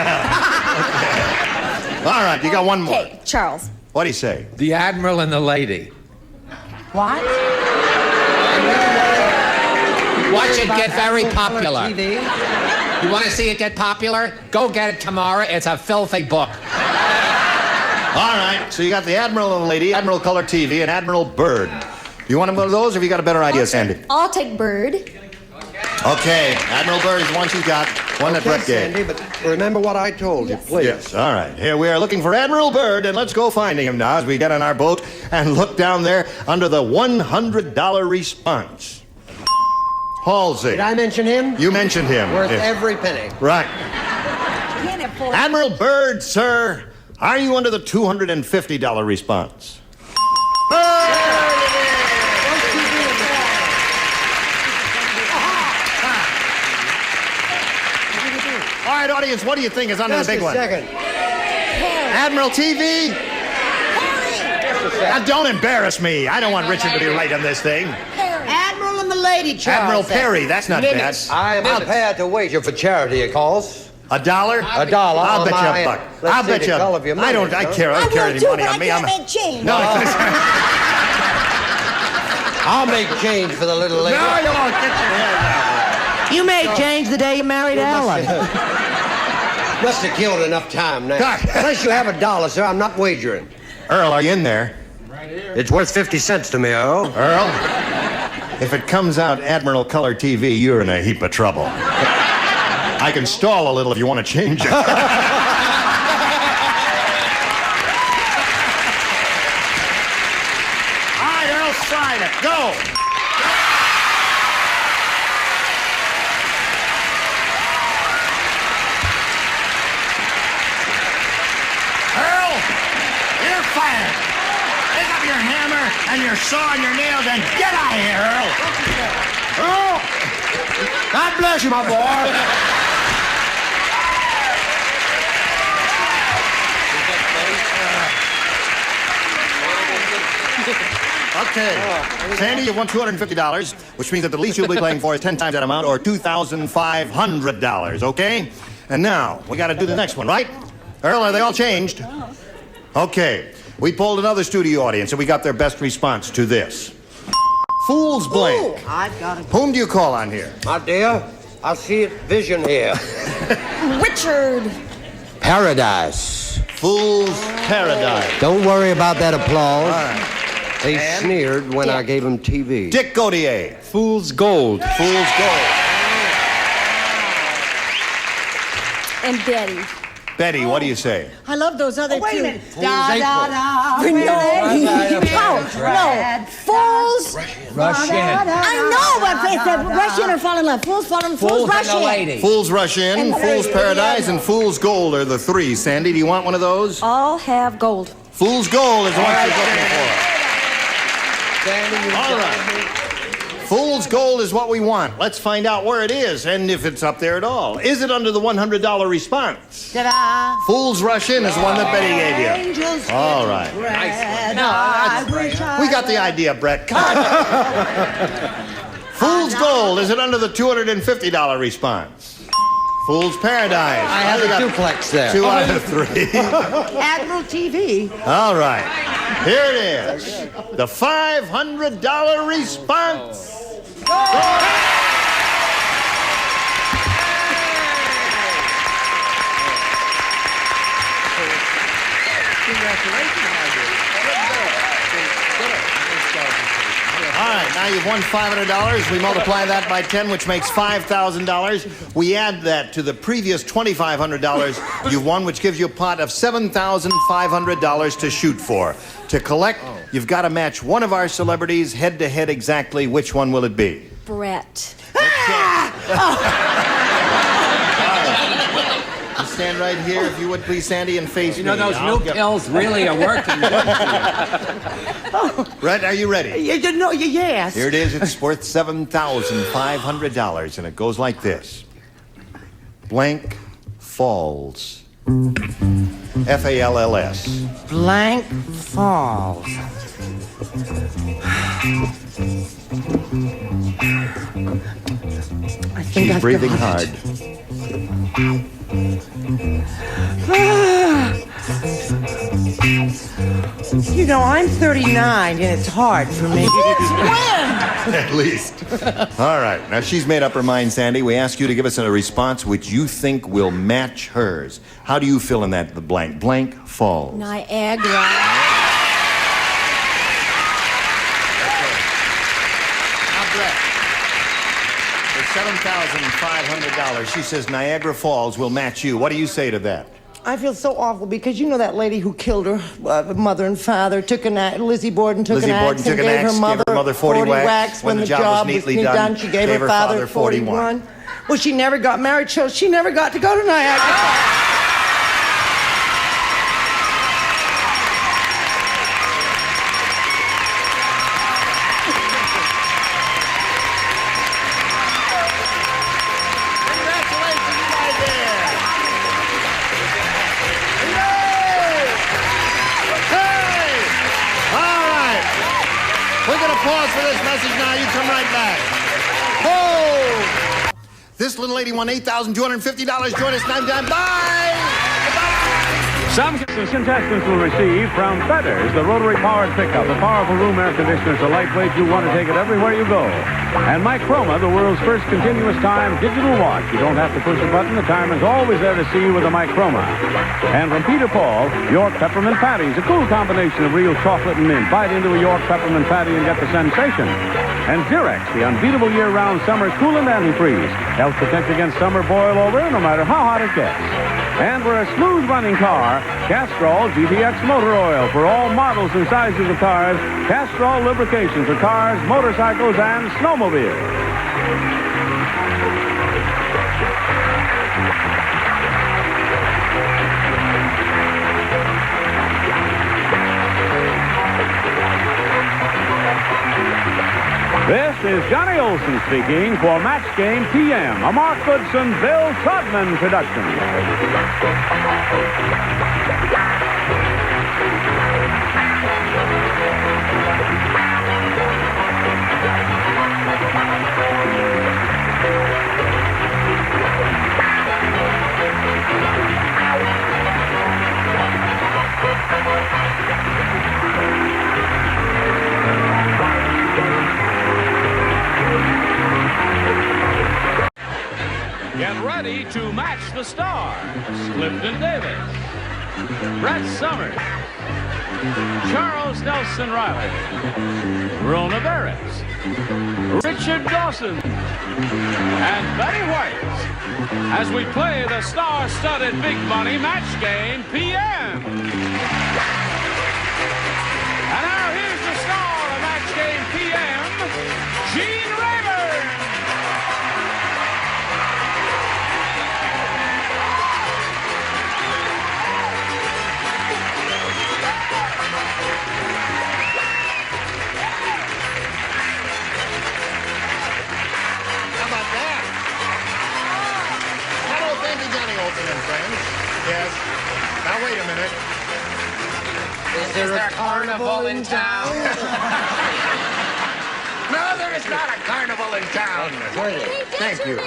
All right, you got one more. Okay, Charles. What do you say? The Admiral and the Lady. What? Watch it get very popular. TV? You want to see it get popular? Go get it tomorrow. It's a filthy book. All right, so you got the Admiral and the Lady, Admiral Color TV, and Admiral Bird. You want one of those, or have you got a better idea, Sandy? I'll take Bird. Okay, Admiral Bird is one she's got. One that Brett gave. Sandy, but remember what I told you, please. Yes, all right. Here we are looking for Admiral Byrd, and let's go finding him now as we get on our boat and look down there under the $100 response. Halsey. Did I mention him? You mentioned him. Worth Yes. every penny. Right. Admiral Byrd, sir, are you under the $250 response? All right, audience, what do you think is under Just the big a one? second. Admiral TV? Now, don't embarrass me. I don't want Richard to be right on this thing. Admiral and the lady, Charles. Admiral Perry, that's not bad. I am prepared to wager for charity, it calls. $1? $1. I'll bet you a buck. I'll bet you. I don't carry any money on me. I can't make change. No, I'll make change for the little lady. no, you won't. Get your head out. You made change the day you married Ellen. Must have killed enough time now. Unless you have $1, sir, I'm not wagering. Earl, are you in there? Right here. It's worth 50 cents to me, Earl. Earl, if it comes out Admiral Color TV, you're in a heap of trouble. I can stall a little if you want to change it. All right, Earl, slide it. Go. And your saw and your nails and get out of here, Earl. Earl! God bless you, my boy. Okay. Sandy, you won $250, which means that the least you'll be playing for is 10 times that amount, or $2,500, okay? And now, we got to do the next one, right? Earl, are they all changed? Okay. We polled another studio audience, and we got their best response to this. Fool's blank. I've got it. Whom do you call on here? My dear, I see it vision here. Richard. Paradise. Fool's paradise. Don't worry about that applause. Right. They sneered when I gave them TV. Dick Gautier. Fool's gold. Fool's gold. And Betty. Betty, what do you say? I love those other two. Wait a minute. Da, da, da. No. Fools. Russian. I know, but it's a Russian or fall in love. Fools rush in. Fools rush in, Fool's paradise, and Fool's gold are the three. Sandy, do you want one of those? All have gold. Fool's gold is what you're looking for. Sandy, you All right. Fool's gold is what we want. Let's find out where it is and if it's up there at all. Is it under the $100 response? Ta-da. Fool's rush in is the one that Betty gave you. Angels All right. We got the idea, Brett. Cut. Fool's gold, is it under the $250 response? Fool's paradise. I have a duplex there. 2 out of 3. Admiral TV. All right. Here it is. The $500 response. All right, now you've won $500. We multiply that by 10, which makes $5,000. We add that to the previous $2,500 you've won, which gives you a pot of $7,500 to shoot for. To collect, you've got to match one of our celebrities head-to-head exactly. Which one will it be? Brett. You stand right here, if you would please, Sandy, and face me. You know, those new pills really are working. Brett, are you ready? Yes. Here it is. It's worth $7,500, and it goes like this. Blank Falls. Falls. Blank Falls. I think Keep I've breathing got hard. it. You know, I'm 39, and it's hard for me. At least. All right. Now, she's made up her mind, Sandy. We ask you to give us a response which you think will match hers. How do you fill in that blank? Blank Falls. Niagara. $7,500. She says Niagara Falls will match you. What do you say to that? I feel so awful because you know that lady who killed her mother and father, took an axe, Lizzie Borden took an axe and gave her mother 40 whacks when the job was neatly done. She gave her father 41. Well, she never got married, so she never got to go to Niagara Falls. Pause for this message now. You come right back. Oh! This little lady won $8,250. Join us next time. Bye! Some contestants will receive from Feathers, the rotary-powered pickup, a powerful room air conditioner so lightweight you'll want to take it everywhere you go. And Microma, the world's first continuous time digital watch. You don't have to push a button. The timer's always there to see you with a Microma. And from Peter Paul, York Peppermint Patties, a cool combination of real chocolate and mint. Bite into a York Peppermint Patty and get the sensation. And Durex, the unbeatable year-round summer coolant antifreeze. Helps protect against summer boil over no matter how hot it gets. And for a smooth-running car, Castrol GTX Motor Oil for all models and sizes of cars. Castrol lubrication for cars, motorcycles, and snowmobiles. This is Johnny Olson speaking for Match Game PM, a Mark Goodson, Bill Trotman production. Get ready to match the stars. Clifton Davis, Brett Summers, Charles Nelson Riley, Rona Barris, Richard Dawson, and Betty White as we play the star-studded Big Money Match Game PM. And now here's the star of Match Game PM, Gene Rayburn. Yes. Now, wait a minute. Is there a carnival in town? No, there is not a carnival in town. Thank you.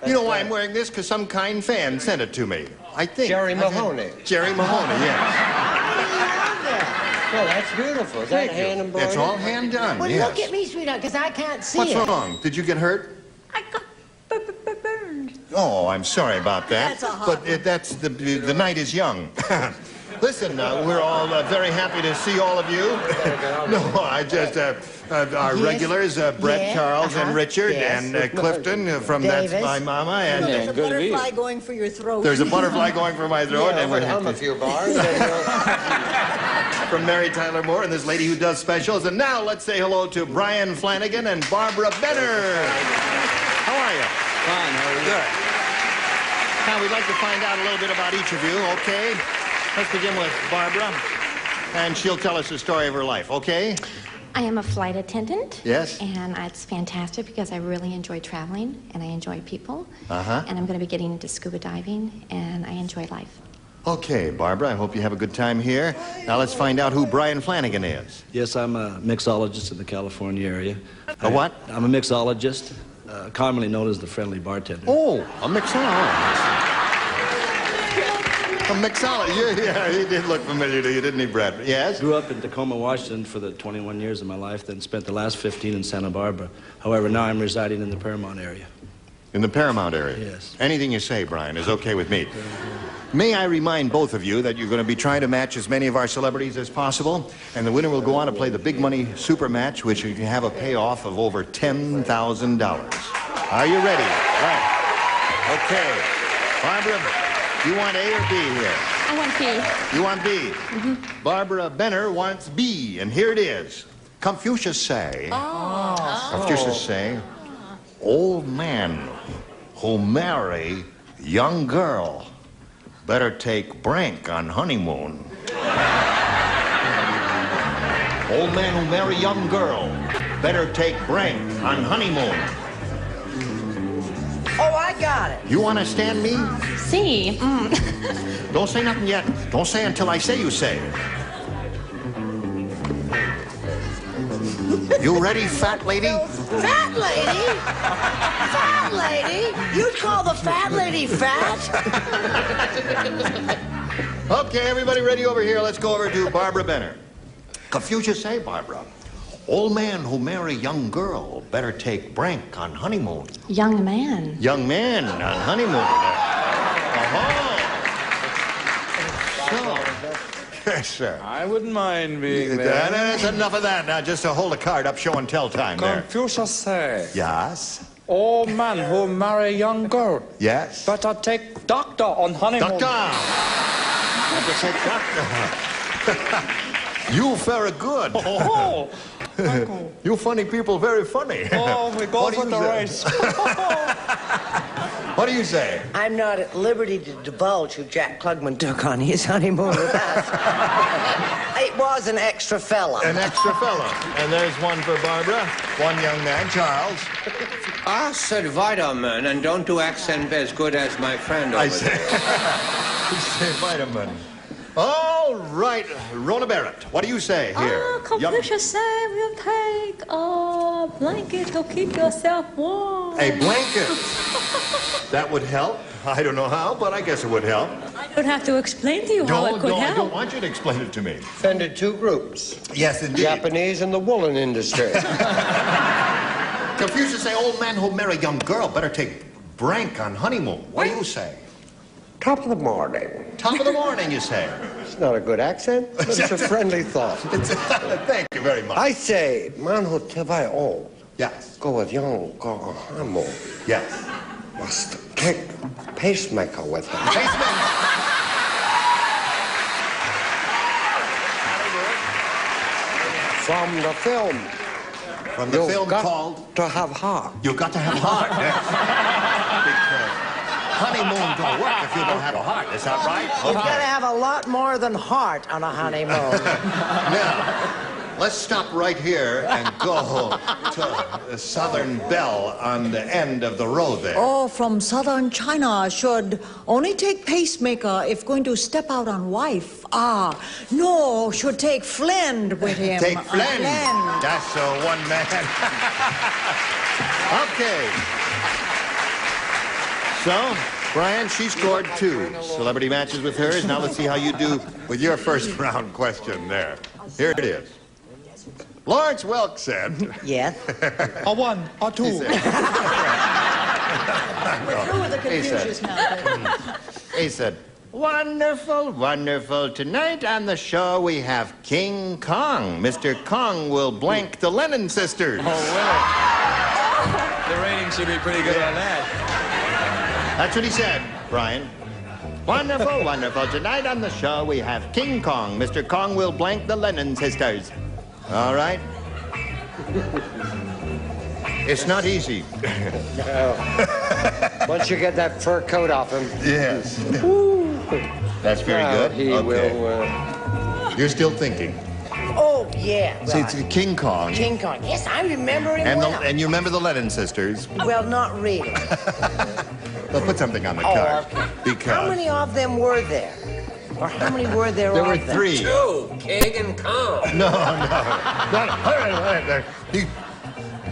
You know why I'm wearing this? Because some kind fan sent it to me. I think. Jerry Mahoney. Jerry Mahoney, yes. Well, that's beautiful. Is that hand embroidered? It's all hand done, Well, yes. look at me, sweetheart, because I can't see What's it. wrong? Did you get hurt? Oh, I'm sorry about that. But the night is young. Listen, we're all very happy to see all of you. No, I just our regulars, Brett, Charles, and Richard, and Clifton from Davis. That's My Mama, and There's a butterfly going for your throat. there's a butterfly going for my throat, and we're hum a few bars. from Mary Tyler Moore and this lady who does specials. And now let's say hello to Brian Flanagan and Barbara Benner. How are you? Fine, how are you? Good. Now, we'd like to find out a little bit about each of you, okay? Let's begin with Barbara, and she'll tell us the story of her life, okay? I am a flight attendant. Yes. And it's fantastic because I really enjoy traveling and I enjoy people. Uh-huh. And I'm going to be getting into scuba diving and I enjoy life. Okay, Barbara, I hope you have a good time here. Now let's find out who Brian Flanagan is. Yes, I'm a mixologist in the California area. A what? I'm a mixologist, commonly known as the friendly bartender. Oh, a mixologist. A mixologist. Yeah, he did look familiar to you, didn't he, Brett? Yes? Grew up in Tacoma, Washington for the 21 years of my life, then spent the last 15 in Santa Barbara. However, now I'm residing in the Paramount area. In the Paramount area? Yes. Anything you say, Brian, is okay with me. May I remind both of you that you're going to be trying to match as many of our celebrities as possible, and the winner will go on to play the Big Money Super Match, which you can have a payoff of over $10,000. Are you ready? Right. Okay. Barbara, you want A or B here? I want B. You want B? Mm-hmm. Barbara Benner wants B, and here it is. Confucius say, Confucius say, old man who marry young girl better take Brank on honeymoon. Old man who marry young girl better take Brank on honeymoon. Oh, I got it. You understand me? C. Don't say nothing yet. Don't say until I say you say. You ready, fat lady? Fat lady? Fat lady? You'd call the fat lady fat? Okay, everybody ready over here? Let's go over to Barbara Benner. Confucius say, Barbara, old man who marry young girl better take Brank on honeymoon. Young man. Young man on honeymoon. So, yes, sir. I wouldn't mind being there. That's enough of that. Now, just to hold a card up, show and tell time there. Confucius say. Yes? Old man who marry young girl. Yes? Better take doctor on honeymoon. Doctor! Better take doctor. You very good. Oh, you funny people, very funny. Oh, we go for the race. What do you say? I'm not at liberty to divulge who Jack Klugman took on his honeymoon with us. It was an extra fella. An extra fella. And there's one for Barbara. One young man, Charles. I said vitamin, and don't do accent as good as my friend over there. You say vitamin. All right, Rona Barrett, what do you say here? Confucius say we'll take a blanket to keep yourself warm. A blanket? That would help. I don't know how, but I guess it would help. I don't have to explain to you how it could help. I don't want you to explain it to me. Offended two groups. Yes, indeed. Japanese and the woolen industry. Confucius say, old man who'll marry young girl better take Brank on honeymoon. What do you say? Top of the morning. Top of the morning, you say? It's not a good accent, but it's a friendly thought. Thank you very much. I say, man who tevai old. Yes. Go with young, go on honeymoon. Yes. Must take pacemaker with him. From the film. From the film called? To have heart. You've got to have heart, yes. Honeymoon don't work if you don't have a heart. Is that right? You've got to have a lot more than heart on a honeymoon. Now, let's stop right here and go to Southern Belle on the end of the road there. Oh, from southern China should only take pacemaker if going to step out on wife. No, should take Flynn with him. Take Flynn. That's one man. Okay. So, Brian, she scored 2 celebrity matches with hers. Now let's see how you do with your first round question there. Here it is. Lawrence Welk said... Yes? A 1, a 2. We're through with the Confucius now. He said, wonderful, wonderful. Tonight on the show we have King Kong. Mr. Kong will blank the Lennon sisters. Oh, really? The ratings should be pretty good on that. That's what he said, Brian. Wonderful, wonderful. Tonight on the show we have King Kong. Mr. Kong will blank the Lennon sisters. All right? It's not easy. Once you get that fur coat off him. Yes. That's very good. He will... You're still thinking. Oh, yeah. See, it's King Kong. King Kong. Yes, I remember him well. And you remember the Lennon sisters. Well, not really. Well, put something on the card. Okay. Because... How many of them were there? Or how many were there There of were them? 3. 2, King and Kong. No.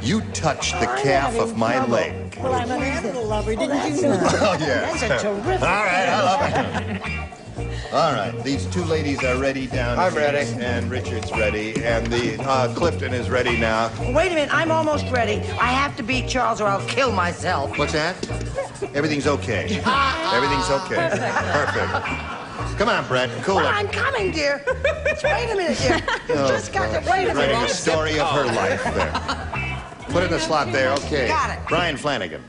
You touched the calf of my leg. Well, I'm an animal lover, didn't you know? Oh, yeah. That's a terrific... All right, I love it. All right, these 2 ladies are ready down I'm here. ready. And Richard's ready. And the Clifton is ready now. Wait a minute, I'm almost ready. I have to beat Charles or I'll kill myself. What's that? Everything's okay. Everything's okay. Perfect. Come on, Brett. Cool Well, it. I'm coming, dear. Wait a minute, dear. You just got to wait a Writing minute. the story of her life there. Put it in the slot there, okay. Got it. Brian Flanagan.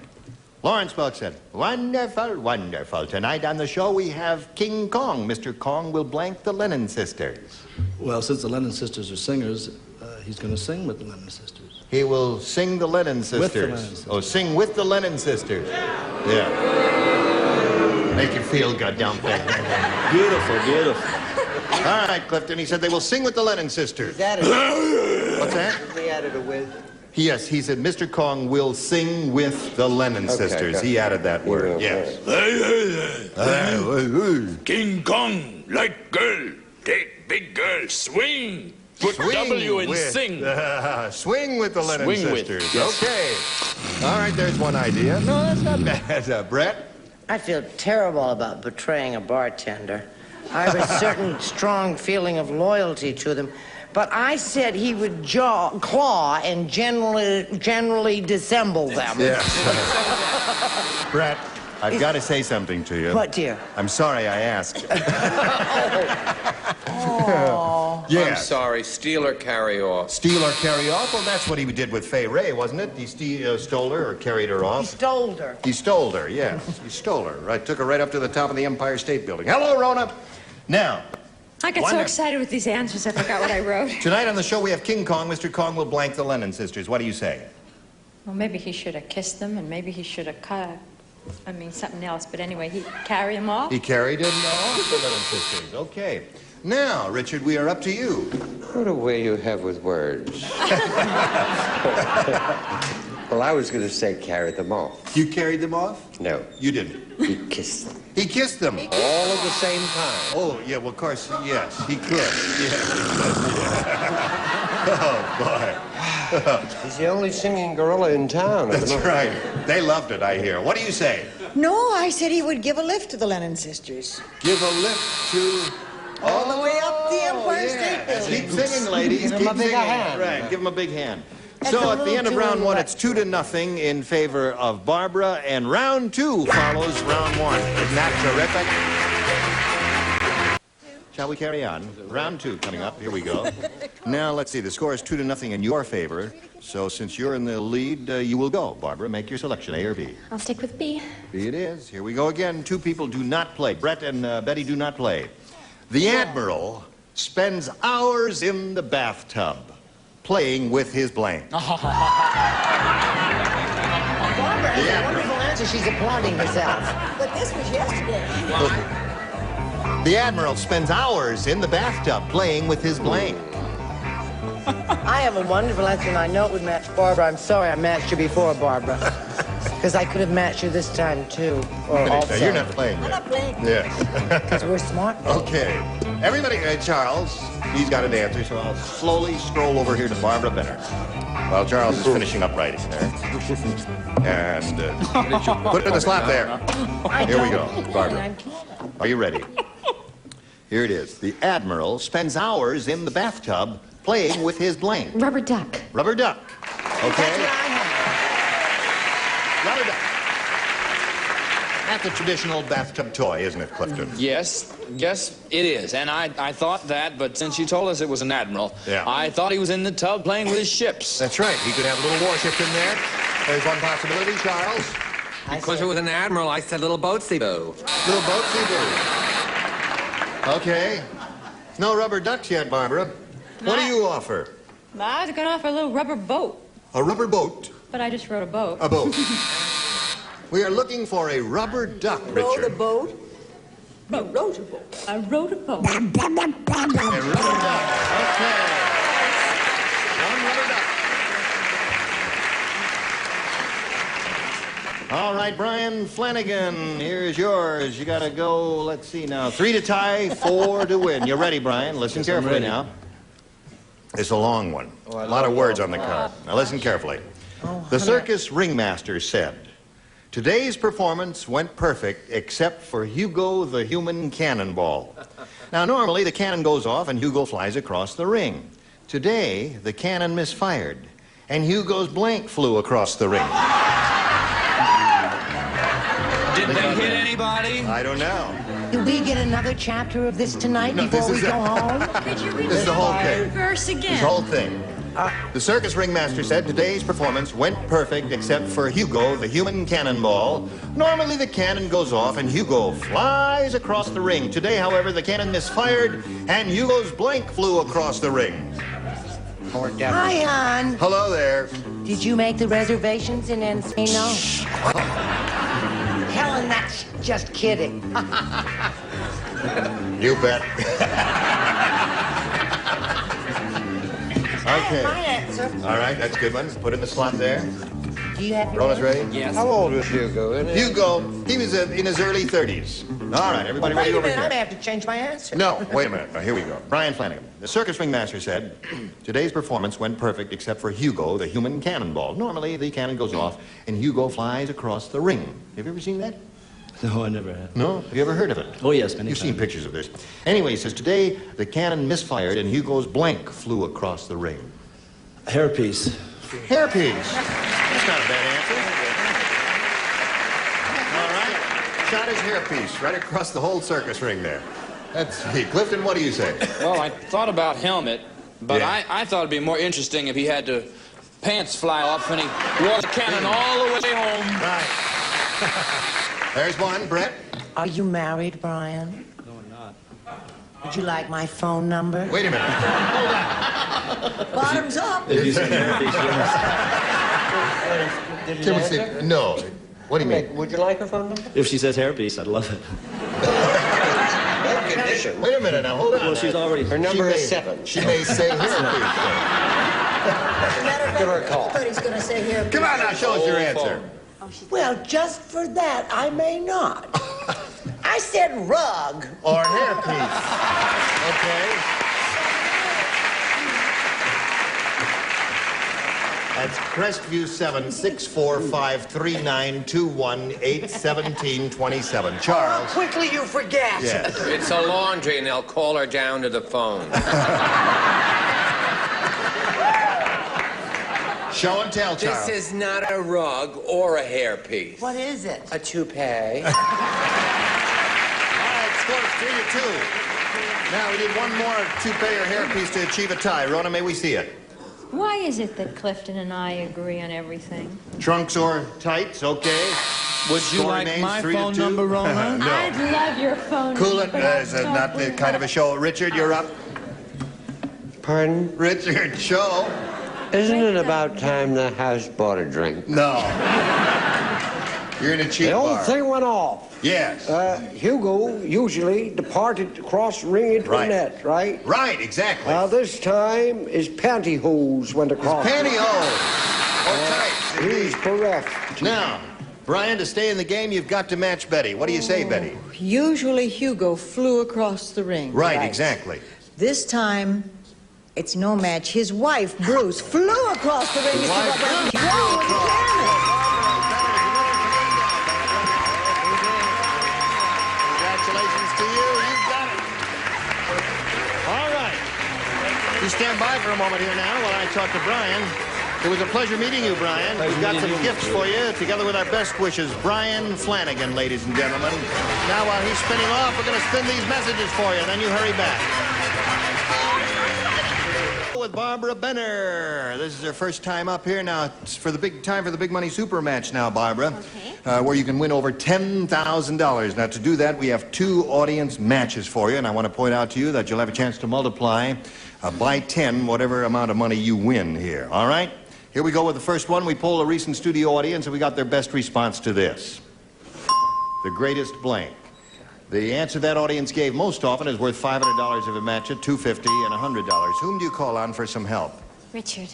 Lawrence Welk said, wonderful, wonderful. Tonight on the show we have King Kong. Mr. Kong will blank the Lennon Sisters. Well, since the Lennon Sisters are singers, he's going to sing with the Lennon Sisters. He will sing the Lennon Sisters. With the Lennon Sisters. Oh, sing with the Lennon Sisters. Yeah. Make you feel good, don't they? Beautiful, beautiful. All right, Clifton. He said they will sing with the Lennon Sisters. What's that? He added a with. Yes, he said Mr. Kong will sing with the Lennon Sisters. He added that word, yes. King Kong, like girl, take big girl, swing. Put Swing W and with, sing. Swing with the Lennon Swing Sisters. with, yes. Okay. All right, there's one idea. No, that's not bad. Brett? I feel terrible about betraying a bartender. I have a certain strong feeling of loyalty to them. But I said he would claw and generally dissemble them. Yes. Brett, I've got to say something to you. What, dear? I'm sorry I asked. Oh. Yeah. I'm sorry, steal or carry off? Steal or carry off? Well, that's what he did with Fay Ray, wasn't it? He stole her or carried her off? He stole her. He stole her, yes. He stole her. Right, took her right up to the top of the Empire State Building. Hello, Rona. Now, I got so excited with these answers, I forgot what I wrote. tonight on the show we have King Kong. Mr. Kong will blank the Lennon Sisters. What do you say? Well, maybe he should have kissed them, and maybe he should have something else. But anyway, he carried them off. He carried him off the Lennon Sisters. Okay. Now, Richard, we are up to you. What a way you have with words. Well, I was going to say carried them off. You carried them off? No. You didn't. He kissed them. He kissed them. All at the same time. Oh, yeah, well, of course, yes, he could. Yes, he could. Yeah. Oh, boy. He's the only singing gorilla in town. That's right. They loved it, I hear. What do you say? No, I said he would give a lift to the Lennon Sisters. Give a lift to... All the way up the Empire State Building. Keep singing, ladies. Give him Keep a big singing. hand. Right, give him a big hand. That's So a at the little end of too round one, wet. it's 2-0 in favor of Barbara, and round two follows round one. Isn't that terrific? Shall we carry on? Round two coming up. Here we go. Now, let's see. The score is 2-0 in your favor. So since you're in the lead, you will go. Barbara, make your selection, A or B. I'll stick with B. B it is. Here we go again. Two people do not play. Brett and Betty do not play. The Admiral spends hours in the bathtub playing with his blank. Barbara has a wonderful answer. She's applauding herself. But this was yesterday. The Admiral spends hours in the bathtub playing with his blank. I have a wonderful answer, and I know it would match Barbara. I'm sorry I matched you before, Barbara. Because I could have matched you this time, too. Or also. You're not playing yet. I'm not playing. Yes. Because we're smart. Okay. Everybody, Charles, he's got an answer, so I'll slowly scroll over here to Barbara Benner. While Charles is finishing up writing there. And put it in the slot there. Here we go, Barbara. Are you ready? Here it is. The Admiral spends hours in the bathtub playing with his blank. Rubber duck. Rubber duck. Okay. Rubber duck. That's a traditional bathtub toy, isn't it, Clifton? Yes, it is. And I thought that, but since you told us it was an admiral, I thought he was in the tub playing with his ships. That's right. He could have a little warship in there. There's one possibility, Charles. Because it was an admiral, I said little boatsy boo. Little boatsy boo. Okay. No rubber ducks yet, Barbara. What do you offer? I was going to offer a little rubber boat, A rubber boat. but I just wrote a boat. A boat. We are looking for a rubber duck, Richard. A boat? I wrote a boat. I wrote a boat. A rubber duck. Okay. One rubber duck. All right, Brian Flanagan, here's yours. You got to go, let's see now, 3 to tie, 4 to win. You ready, Brian? Listen carefully now. It's a long one. A lot of words on the card. Now listen carefully. The circus ringmaster said, "Today's performance went perfect except for Hugo the human cannonball." Now normally the cannon goes off and Hugo flies across the ring. Today the cannon misfired and Hugo's blank flew across the ring. Did they hit anybody? I don't know. Do we get another chapter of this tonight No, before this we is go it. home? Could you read This is the whole entire thing. verse again? This whole thing. The circus ringmaster said today's performance went perfect except for Hugo, the human cannonball. Normally the cannon goes off and Hugo flies across the ring. Today, however, the cannon misfired and Hugo's blank flew across the ring. Hi, hon. Hello there. Did you make the reservations in Encino? Helen, that's just kidding. You bet. Okay. My answer. All right, that's a good one. Put it in the slot there. Do you have your Rona's ready? Yes. How old was Hugo? Hugo, he was in his early 30s. All right, everybody ready Wait a over minute, here? I may have to change my answer. No, wait a minute. Now, here we go. Brian Flanagan. The circus ringmaster said, today's performance went perfect except for Hugo, the human cannonball. Normally, the cannon goes off and Hugo flies across the ring. Have you ever seen that? No, I never have. No? Have you ever heard of it? Oh, yes, many You've times. seen pictures of this. Anyway, he says, today the cannon misfired and Hugo's blank flew across the ring. Hairpiece. Hairpiece. That's not a bad answer. All right. Shot his hairpiece right across the whole circus ring there. That's neat. Clifton, what do you say? Well, I thought about helmet, but Yeah. I thought it'd be more interesting if he had to pants fly off and he wore the cannon all the way home. Right. There's one. Brett? Are you married, Brian? No, I'm not. Would you like my phone number? Wait a minute. Hold on. Bottoms up. If you said hairpiece, yes. Can we see? No. What do you mean? Would you like her phone number? If she says hairpiece, I'd love it. Good condition. Wait a minute now. Hold on. Well, she's already... Her number is 7. She may say hairpiece. Give her a call. But he's going to say here. Come on now. Show us your answer. Well, just for that, I may not. I said rug. Or hairpiece. Okay. That's Crestview 7-645-3921-817-27. Charles. How quickly you forget. Yes. It's a laundry, and they'll call her down to the phone. Show and tell, Charles. This is not a rug or a hairpiece. What is it? A toupee. All right, score 3-2. Now we need one more toupee or hairpiece to achieve a tie. Rona, may we see it? Why is it that Clifton and I agree on everything? Trunks or tights, okay. Would you Score like remains my 3-2. phone number, Rona? No. I'd love your phone Cool number. it. It's not the kind of a show. Richard, you're up. Pardon? Richard, show. Isn't it about time the house bought a drink? No. You're in a cheap The old bar. thing went off. Yes. Hugo usually departed across the ring into Right. the net, right? Right, exactly. This time his pantyhose went across. Pantyhose. Or tights. He's bereft. Now, Brian, to stay in the game, you've got to match Betty. What do you say, Betty? Usually Hugo flew across the ring. Right, exactly. This time, it's no match. His wife, Bruce, flew across the ring. Wife, What's Bruce, wrong with the camera? Congratulations to you. You've got it. All right. You stand by for a moment here now while I talk to Brian. It was a pleasure meeting you, Brian. We've got some gifts for you, together with our best wishes. Brian Flanagan, ladies and gentlemen. Now, while he's spinning off, we're going to spin these messages for you, then you hurry back. With Barbara Benner. This is her first time up here. Now, it's for the big money super match now, Barbara. Okay. Where you can win over $10,000. Now, to do that, we have 2 audience matches for you, and I want to point out to you that you'll have a chance to multiply by 10 whatever amount of money you win here. All right? Here we go with the first one. We polled a recent studio audience, and we got their best response to this. The greatest blank. The answer that audience gave most often is worth $500 if it matches, $250 and $100. Whom do you call on for some help? Richard.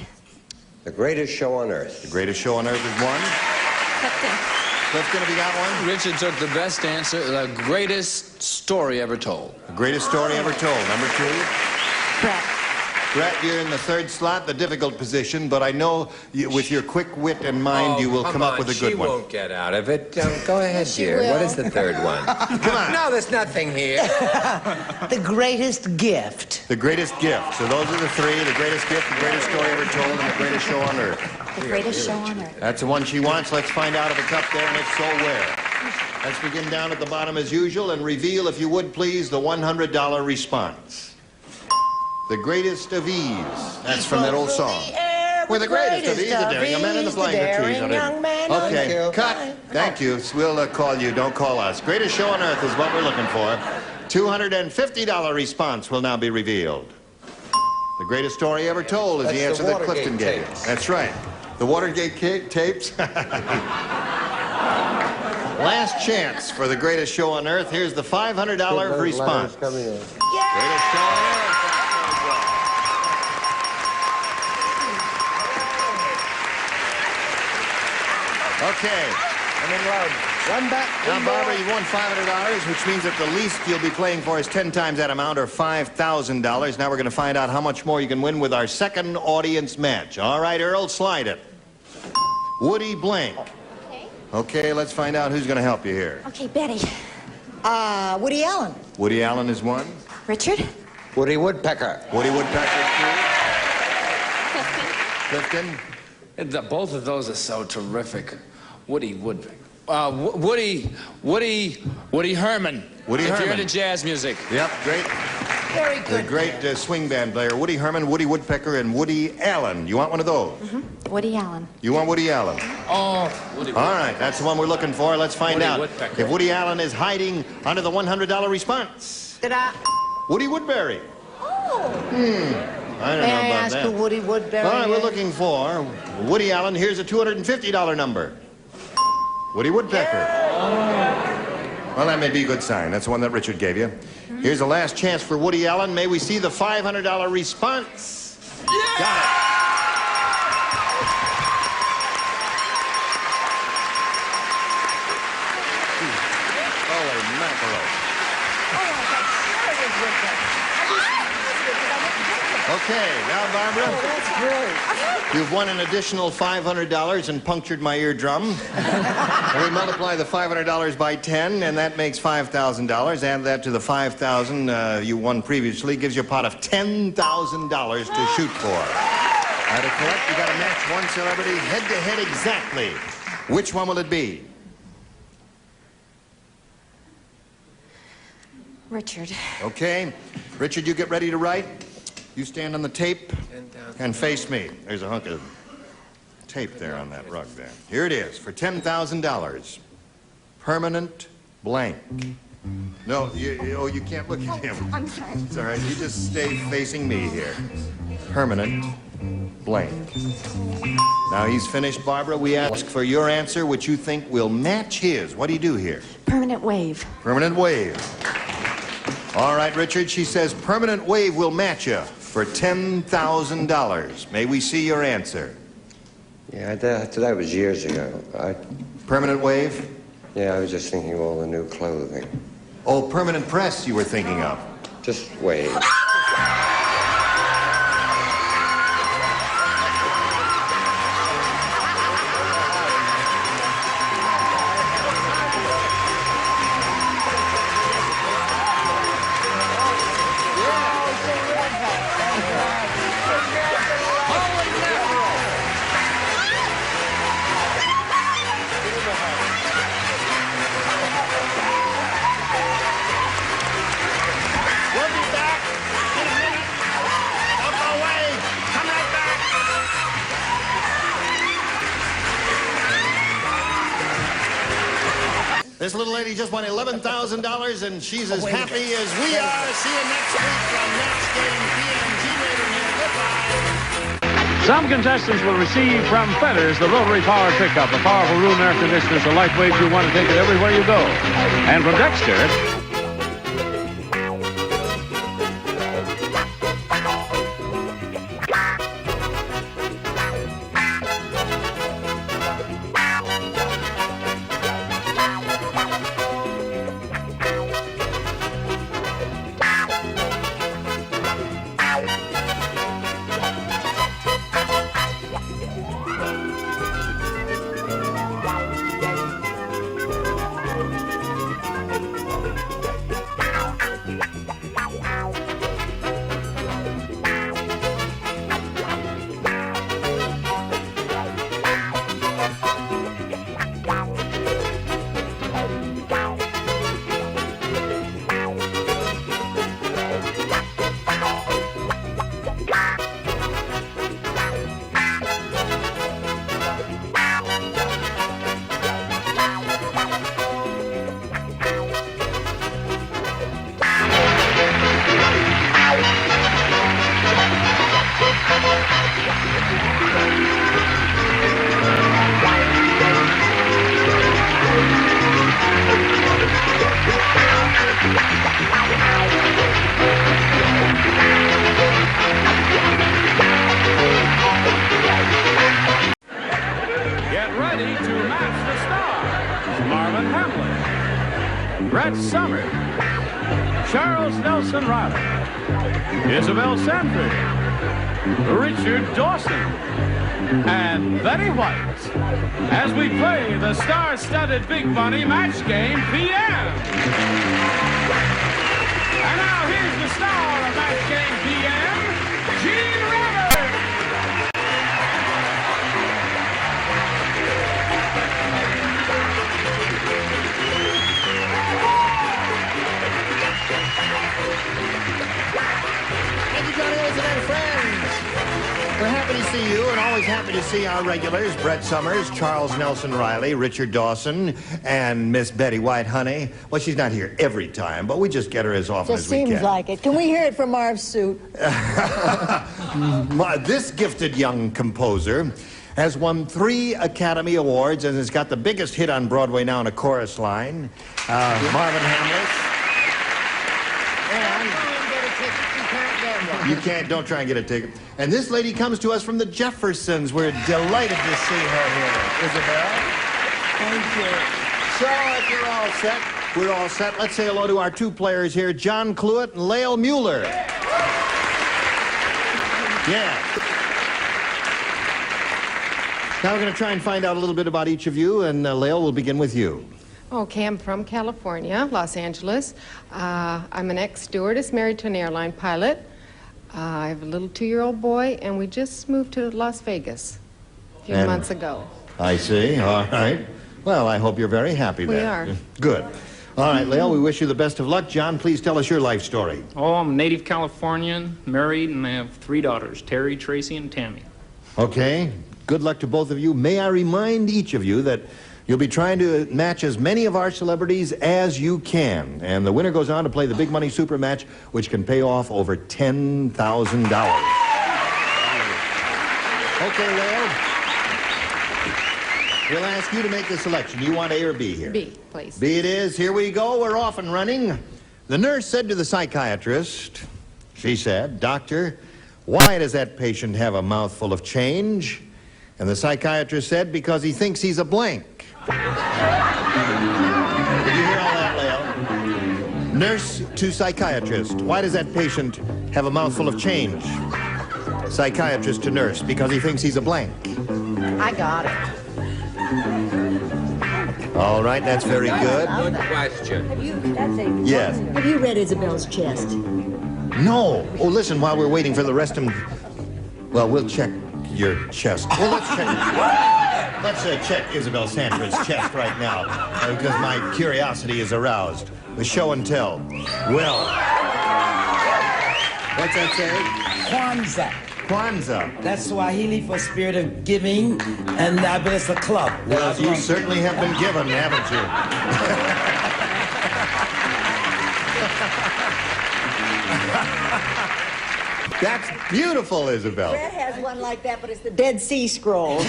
The greatest show on earth. The greatest show on earth is one. Clifton. Clifton, have you got one? Richard took the best answer, the greatest story ever told. The greatest story ever told. Number 2. Brett. Brett, you're in the third slot, the difficult position, but I know with your quick wit and mind, you will come up with a good one. She won't get out of it. Go ahead, dear. will. What is the third one? Come on. No, there's nothing here. The greatest gift. The greatest gift. So those are the 3. The greatest gift, the greatest story ever told, and the greatest show on earth. The greatest show on earth. That's the one she wants. Let's find out if it's up there, and if so, where. Let's begin down at the bottom as usual and reveal, if you would please, the $100 response. The greatest of ease. That's from that old song. We're the greatest of ease, the daring young man in the flying trees. Okay, cut. Thank you. We'll call you. Don't call us. Greatest show on earth is what we're looking for. $250 response will now be revealed. The greatest story ever told is the answer that Clifton gave. That's right. The Watergate tapes. Last chance for the greatest show on earth. Here's the $500 response. Greatest show on earth. Okay. I'm in loud. Run back. Now, Barbara, you won $500, which means that the least you'll be playing for is 10 times that amount, or $5,000. Now we're going to find out how much more you can win with our second audience match. All right, Earl, slide it. Woody Blank. Okay, let's find out who's going to help you here. Okay, Betty. Woody Allen. Woody Allen is one. Richard? Woody Woodpecker. Woody Woodpecker is two. Clifton? Both of those are so terrific. Woody Woodpecker. Woody Herman. Woody if Herman. you're into jazz music. Yep, great. Very good. The great swing band player, Woody Herman, Woody Woodpecker, and Woody Allen. You want one of those? Woody Allen. You want Woody Allen? Oh, Woody All right, that's the one we're looking for. Let's find Woody out Woodpecker. if Woody Allen is hiding under the $100 response. Ta-da. Woody Woodbury. Oh. I don't May know I about ask that. who Woody Woodbury All right, we're is? looking for Woody Allen. Here's a $250 number. Woody Woodpecker. Well, that may be a good sign. That's the one that Richard gave you. Here's the last chance for Woody Allen. May we see the $500 response? Got it. Holy mackerel. Okay, now, Barbara. Oh, that's great. You've won an additional $500 and punctured my eardrum. And we multiply the $500 by 10, and that makes $5,000. Add that to the $5,000 you won previously, gives you a pot of $10,000 to shoot for. Now, to collect, you got to match one celebrity head-to-head exactly. Which one will it be? Richard. Okay. Richard, you get ready to write. You stand on the tape and face me. There's a hunk of tape there on that rug there. Here it is for $10,000. Permanent blank. No, you can't look at him. I'm sorry. It's all right. You just stay facing me here. Permanent blank. Now he's finished, Barbara. We ask for your answer, which you think will match his. What do you do here? Permanent wave. Permanent wave. All right, Richard, she says permanent wave will match you for $10,000. May we see your answer? Yeah, that was years ago. Permanent wave? Yeah, I was just thinking of all the new clothing. Oh, permanent press you were thinking of. Just wave. This little lady just won $11,000, and she's as happy as we are. See you next week on Match Game PMG Rating here. Goodbye. Some contestants will receive from Fetters the rotary power pickup, a powerful room air conditioner so lightweight you want to take it everywhere you go. And from Dexter, it's the stars, Marvin Hamlisch, Brett Summers, Charles Nelson Riley, Isabel Sanford, Richard Dawson, and Betty White, as we play the star-studded Big Money Match Game PM. And now here's the star of Match Game PM, Gene Rivers. Thank you, Johnny Olsen and friends. We're happy to see you, and always happy to see our regulars, Brett Summers, Charles Nelson Riley, Richard Dawson, and Miss Betty White, honey. Well, she's not here every time, but we just get her as often Just as we can. seems like it. Can we hear it from Marv's suit? This gifted young composer has won 3 Academy Awards and has got the biggest hit on Broadway now in a chorus line, Marvin Hamlisch. You can't, don't try and get a ticket. And this lady comes to us from the Jeffersons. We're delighted to see her here. Isabel? Thank you. So if you're all set, we're all set. Let's say hello to our 2 players here, John Cluett and Lael Mueller. Yeah. Now we're going to try and find out a little bit about each of you, and Lael, we'll begin with you. Okay, I'm from California, Los Angeles. I'm an ex-stewardess married to an airline pilot. I have a little 2-year-old boy, and we just moved to Las Vegas a few months ago. I see. All right. Well, I hope you're very happy there. We are. Good. All right, Lael, we wish you the best of luck. John, please tell us your life story. Oh, I'm a native Californian, married, and I have 3 daughters, Terry, Tracy, and Tammy. Okay. Good luck to both of you. May I remind each of you that you'll be trying to match as many of our celebrities as you can. And the winner goes on to play the Big Money Super Match, which can pay off over $10,000. Okay, Lael. We'll ask you to make the selection. You want A or B here? B, please. B it is. Here we go. We're off and running. The nurse said to the psychiatrist, she said, "Doctor, why does that patient have a mouthful of change?" And the psychiatrist said, "Because he thinks he's a blank." Did you hear all that, Lael? Nurse to psychiatrist. Why does that patient have a mouthful of change? Psychiatrist to nurse. Because he thinks he's a blank. I got it. All right, that's very good. Good question. Yes. Have you read Isabel's chest? No. Oh, listen, while we're waiting for the rest of them... Well, we'll check your chest. Well, let's check... Let's check Isabel Sanford's chest right now, because my curiosity is aroused. The show and tell. Well, what's that say? Kwanzaa. Kwanzaa. That's Swahili for spirit of giving, and but it's a club. Well, you certainly have been given, haven't you? That's beautiful, Isabel. Brett has one like that, but it's the Dead Sea Scrolls.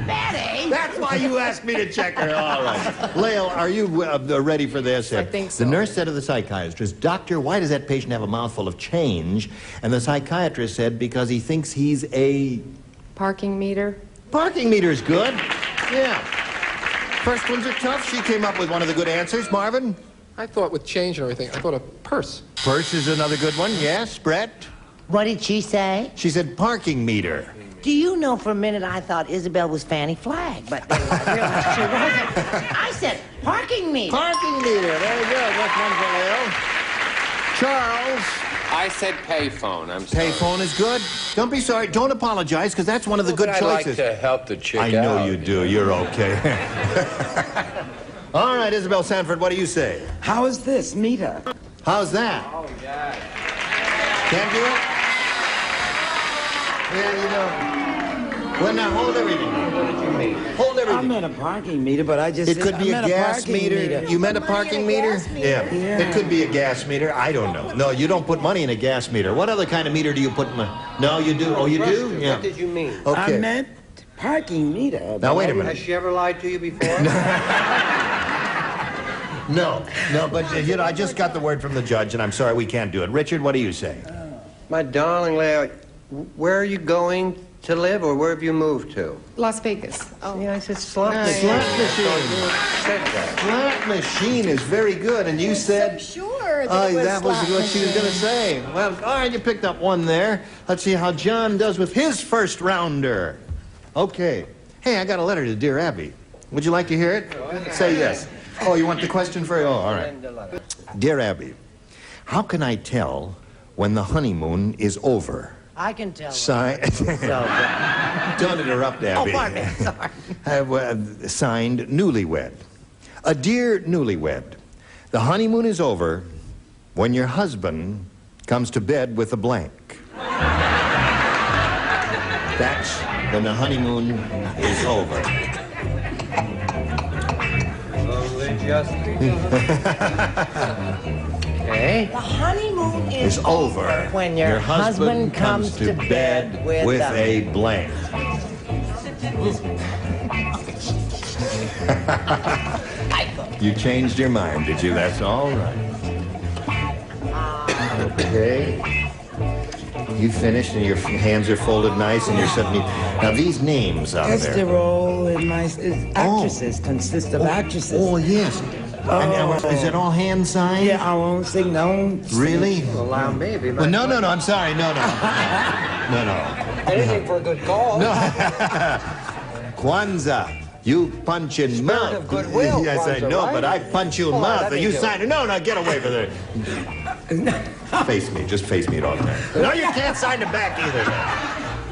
Betty! That's why you asked me to check her. All right. Lael, are you ready for this? I think so. The nurse said to the psychiatrist, "Doctor, why does that patient have a mouthful of change?" And the psychiatrist said, "Because he thinks he's a..." Parking meter. Parking meter's good. Yeah. First ones are tough. She came up with one of the good answers. Marvin? I thought with change and everything, I thought a purse. Purse is another good one. Yes. Brett? What did she say? She said parking meter. Do you know, for a minute I thought Isabel was Fanny Flagg, but then I realized she wasn't. I said parking meter. Parking meter. Very good. That's one for Lael. Charles? I said payphone. I'm sorry. Payphone is good. Don't be sorry. Don't apologize, because that's one of the good I choices. like to help the chick I know out. you do. You're okay. All right, Isabel Sanford, what do you say? How is this meter? How's that? Oh, yeah. Can't do it? Yeah, you know. Well, now, hold everything. What did you mean? Hold everything. I meant a parking meter, but I just It said could be I a meant gas parking meter. You meant a parking meter? Yeah. It could be a gas meter. I don't know. No, you don't put money in a gas meter. What other kind of meter do you put in? No, you do. Oh, you do? Yeah. What did you mean? Okay. I meant parking meter. Now, wait a minute. Has she ever lied to you before? No, but you know, I just got the word from the judge, and I'm sorry we can't do it. Richard, what do you say? My darling Lael, Where are you going to live, or where have you moved to? Las Vegas. Oh. Yeah, I said slot machine. Slot machine. Slot machine is very good, and you said... Sure, that was what she was going to say. Well, all right, you picked up one there. Let's see how John does with his first rounder. Okay. Hey, I got a letter to Dear Abby. Would you like to hear it? Say yes. Oh, you want the question for... Oh, all right. Dear Abby, how can I tell when the honeymoon is over? I can tell. Don't interrupt, Abby. Oh, pardon me. Sorry. Signed, Newlywed. A dear newlywed, the honeymoon is over when your husband comes to bed with a blank. That's when the honeymoon is over. Okay. The honeymoon is over when your husband comes to bed with a blank. You changed your mind, did you? That's all right. Okay. You finished, and your hands are folded nice, and you're suddenly... Now, these names out Esther there... Roll and my actresses consist of actresses. Oh, yes. And is it all hand signed? Yeah, I won't sing no. Really? Allow me. Well, no, I'm sorry. No. Anything for a good call. No. Kwanzaa, you punch in mouth. Spirit of goodwill, Yes, I Kwanzaa, know, right? but I punch you in mouth. And you sign it. No, get away from there. Face me. Just face me at all times. No, you can't sign the back either.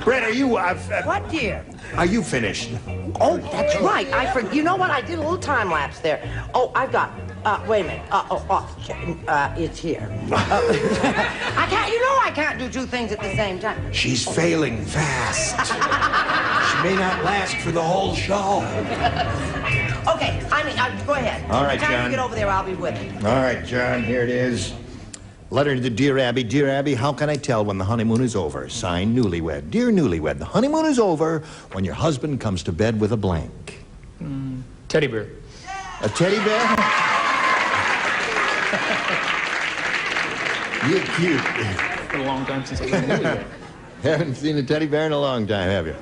Brett, are you... What, dear? Are you finished? Oh, that's right. You know what? I did a little time lapse there. Oh, I've got... wait a minute. It's here. I can't do two things at the same time. She's failing fast. She may not last for the whole show. Okay, go ahead. All right, By the time John. you get over there, I'll be with it. All right, John, here it is. Letter to Dear Abby. Dear Abby, how can I tell when the honeymoon is over? Signed, Newlywed. Dear Newlywed, the honeymoon is over when your husband comes to bed with a blank. Teddy bear. A teddy bear? You're cute. It's been a long time since I've been newlywed. Haven't seen a teddy bear in a long time, have you?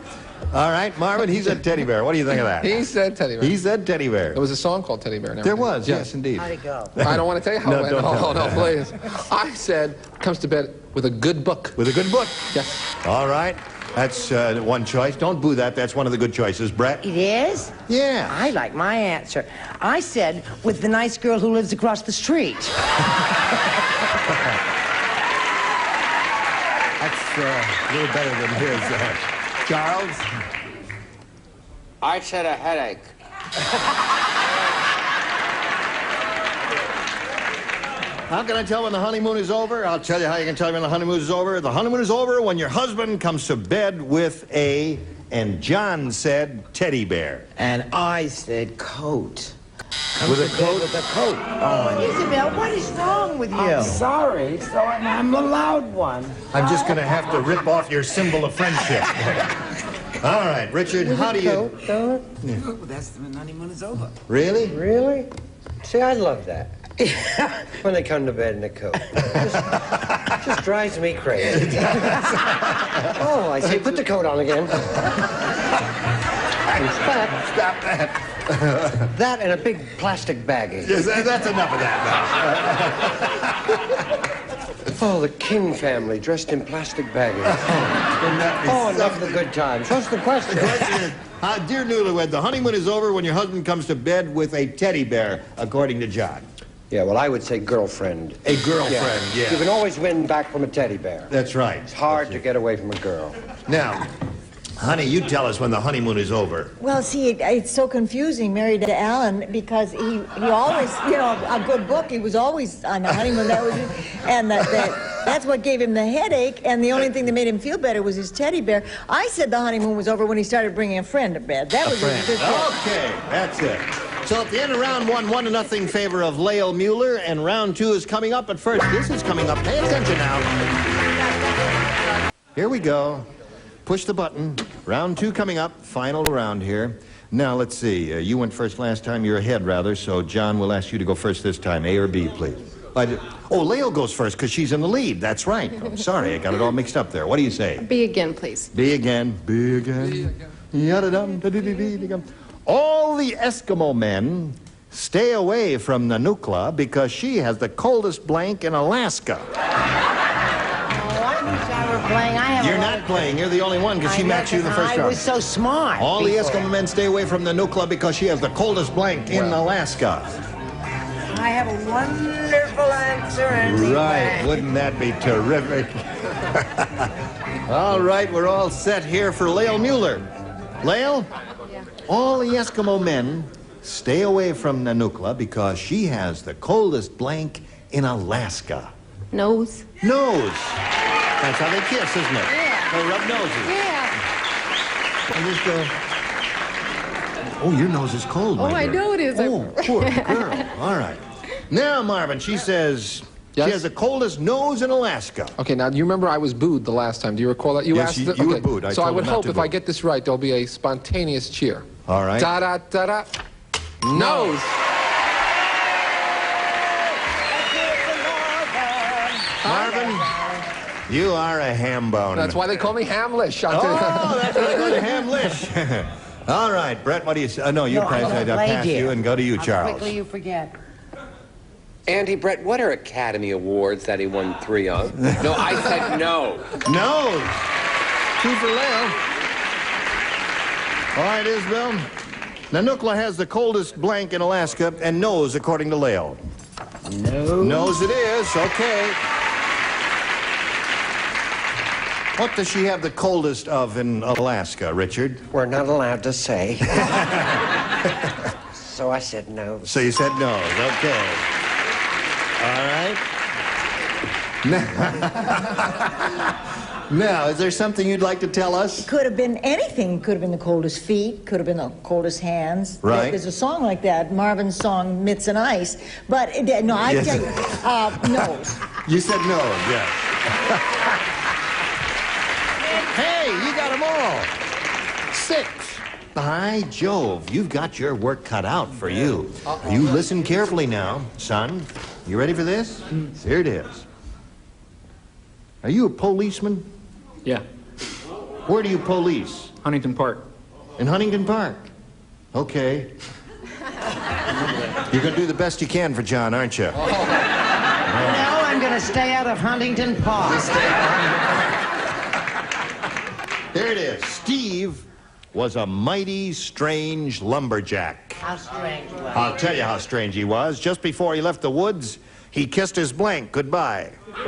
All right, Marvin, he said teddy bear. What do you think of that? He said teddy bear. He said teddy bear. There was a song called Teddy Bear. And There everything. was, yes, indeed. How'd it go? I don't want to tell you how it went. don't tell No, me. please. I said, comes to bed with a good book. With a good book? Yes. All right. That's one choice. Don't boo that. That's one of the good choices. Brett? It is? Yeah. I like my answer. I said, with the nice girl who lives across the street. That's a little better than his. Charles? I said a headache. How can I tell when the honeymoon is over? I'll tell you how you can tell when the honeymoon is over. The honeymoon is over when your husband comes to bed with a... And John said teddy bear. And I said coat. With a coat? With a coat on. Isabel, what is wrong with you? I'm sorry, so I'm the loud one. I'm just going to have to rip off your symbol of friendship. All right, Richard, how do you... Well, that's when honeymoon is over. Really? Really? See, I love that. When they come to bed in a coat. Just drives me crazy. Oh, I say, put the coat on again. Stop that. That and a big plastic baggie. Yes, that's enough of that now. Oh, the King family dressed in plastic baggies. Oh, enough of the good times. What's the question? The question is, dear Newlywed, the honeymoon is over when your husband comes to bed with a teddy bear, according to John. Yeah, well, I would say girlfriend. A girlfriend, yeah. You can always win back from a teddy bear. That's right. It's hard to get away from a girl. Now, honey, you tell us when the honeymoon is over. Well, see, it's so confusing, married to Alan, because he always, a good book, he was always on the honeymoon. That's what gave him the headache, and the only thing that made him feel better was his teddy bear. I said the honeymoon was over when he started bringing a friend to bed. That was his good book. Okay, that's it. So at the end of round one, 1-0 favor of Lael Mueller, and round two is coming up. But first, this is coming up. Pay attention now. Here we go. Push the button. Round two coming up. Final round here. Now, let's see. You went first last time. You're ahead, rather. So John will ask you to go first this time. A or B, please. Oh, Lael goes first because she's in the lead. That's right. Oh, sorry, I got it all mixed up there. What do you say? B again, please. B again. B again. Yada-dum, da-dee-dee-dee-dee-dum. All the Eskimo men stay away from Nanukla because she has the coldest blank in Alaska. You're not playing. You're the only one because she matched you in the first round. I was so smart. All the Eskimo men stay away from Nanukla because she has the coldest blank in Alaska. I have a wonderful answer. And Right. Wouldn't that be terrific? All right, we're all set here for Lael Mueller. Lael? Yeah. All the Eskimo men stay away from Nanukla because she has the coldest blank in Alaska. Nose. Nose. That's how they kiss, isn't it? Yeah. They rub noses. Yeah. And just go. Oh, your nose is cold, my Oh, I dear. know it is. Oh, poor girl. All right. Now, Marvin, she says she has the coldest nose in Alaska. Okay, now, you remember I was booed the last time. Do you recall that? Yes, you were booed. I so I told would her not hope to if boo. I get this right, there'll be a spontaneous cheer. All right. Da-da-da-da. Nose. Marvin, you are a ham bone. That's why they call me Hamlish. Oh, that's why they call you Hamlish. All right, Brett, what do you say? No, you pass you and go to you, Charles. Quickly you forget. Andy, Brett, what are Academy Awards that he won 3 of? No, I said no. No. 2 for Lael. All right, Isabel. Nanukla has the coldest blank in Alaska and nose, according to Lael. No. Nose it is. Okay. What does she have the coldest of in Alaska, Richard? We're not allowed to say. So I said no. So you said nose. Okay. All right. Now, is there something you'd like to tell us? Could have been anything. Could have been the coldest feet. Could have been the coldest hands. Right. There's a song like that, Marvin's song, Mitts and Ice. But, no, I Yes. tell you, nose. You said nose, yes. Hey, you got them all. 6. By Jove, you've got your work cut out for you. You listen carefully now, son. You ready for this? Here it is. Are you a policeman? Yeah. Where do you police? Huntington Park. In Huntington Park. Okay. You're going to do the best you can for John, aren't you? No, I'm going to stay out of Huntington Park. There it is. Steve was a mighty strange lumberjack. How strange was I'll tell you how strange he was. Just before he left the woods, he kissed his blank goodbye. Oh,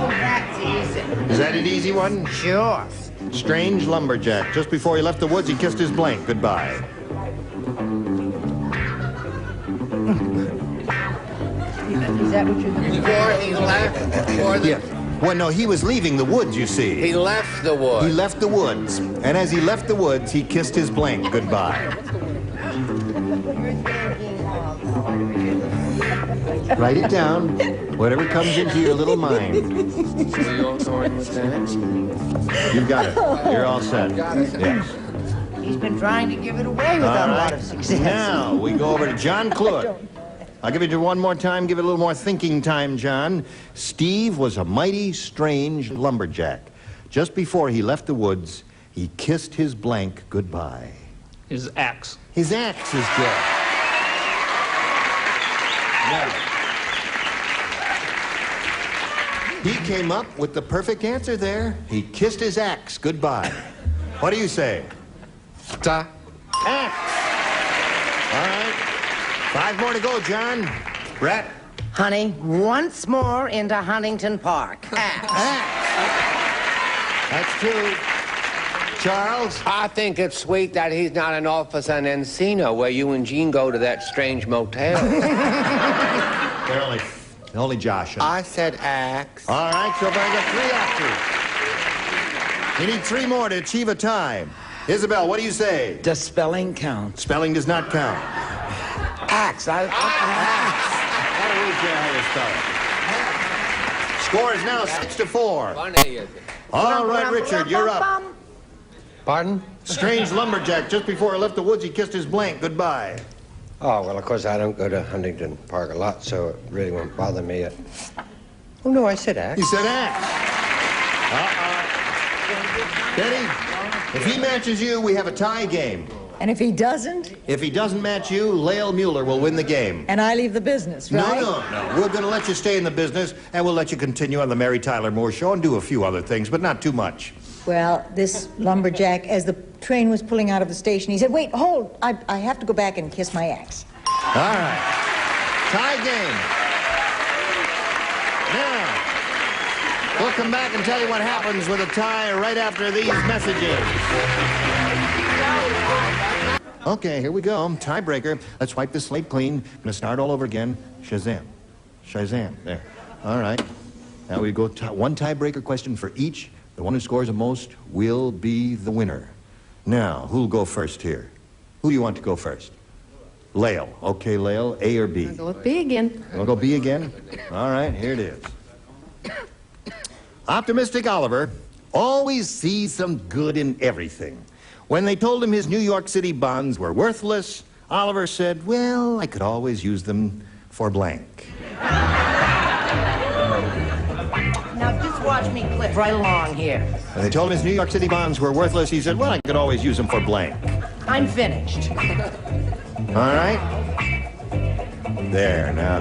that's easy. Is that an easy one? Sure. Strange lumberjack. Just before he left the woods, he kissed his blank goodbye. Is that what you're looking for? Before he left, before the... Yeah. Well, no, he was leaving the woods, you see. He left the woods. He left the woods. And as he left the woods, he kissed his blank goodbye. Write it down. Whatever comes into your little mind. You've got it. You're all set. Yes. He's been trying to give it away without a lot of success. Now, we go over to John Clute. I'll give it to you one more time. Give it a little more thinking time, John. Steve was a mighty strange lumberjack. Just before he left the woods, he kissed his blank goodbye. His axe. His axe is good. Now, he came up with the perfect answer there. He kissed his axe goodbye. What do you say? Ta. Axe. All right. 5 more to go, John. Brett? Honey, once more into Huntington Park. That's 2. Charles? I think it's sweet that he's not an officer in Encino where you and Gene go to that strange motel. They're only Josh. I said axe. All right, so far I got 3 actors. You need 3 more to achieve a time. Isabel, what do you say? Does spelling count? Spelling does not count. Axe. Axe. That'll read you how to spell it. Score is now 6-4. Funny, is it? All right, Richard, you're up. Pardon? Strange lumberjack. Just before he left the woods, he kissed his blank goodbye. Oh, well, of course, I don't go to Huntington Park a lot, so it really won't bother me. Oh, no, I said act. You said act. Betty, if he matches you, we have a tie game. And if he doesn't? If he doesn't match you, Lael Mueller will win the game. And I leave the business, right? No. We're going to let you stay in the business, and we'll let you continue on the Mary Tyler Moore Show and do a few other things, but not too much. Well, this lumberjack, as the train was pulling out of the station, he said, wait, hold, I have to go back and kiss my ex. All right. Tie game. Now, we'll come back and tell you what happens with a tie right after these messages. Okay, here we go. Tiebreaker. Let's wipe the slate clean. Gonna start all over again. Shazam. Shazam. There. All right. Now we go one tiebreaker question for each. The one who scores the most will be the winner. Now, who'll go first here? Who do you want to go first? Lael. Okay, Lael. A or B? I'll go with B again. We'll go B again? All right, here it is. Optimistic Oliver always sees some good in everything. When they told him his New York City bonds were worthless, Oliver said, well, I could always use them for blank. Now just watch me clip right along here. When they told him his New York City bonds were worthless, he said, well, I could always use them for blank. I'm finished. All right? There, now.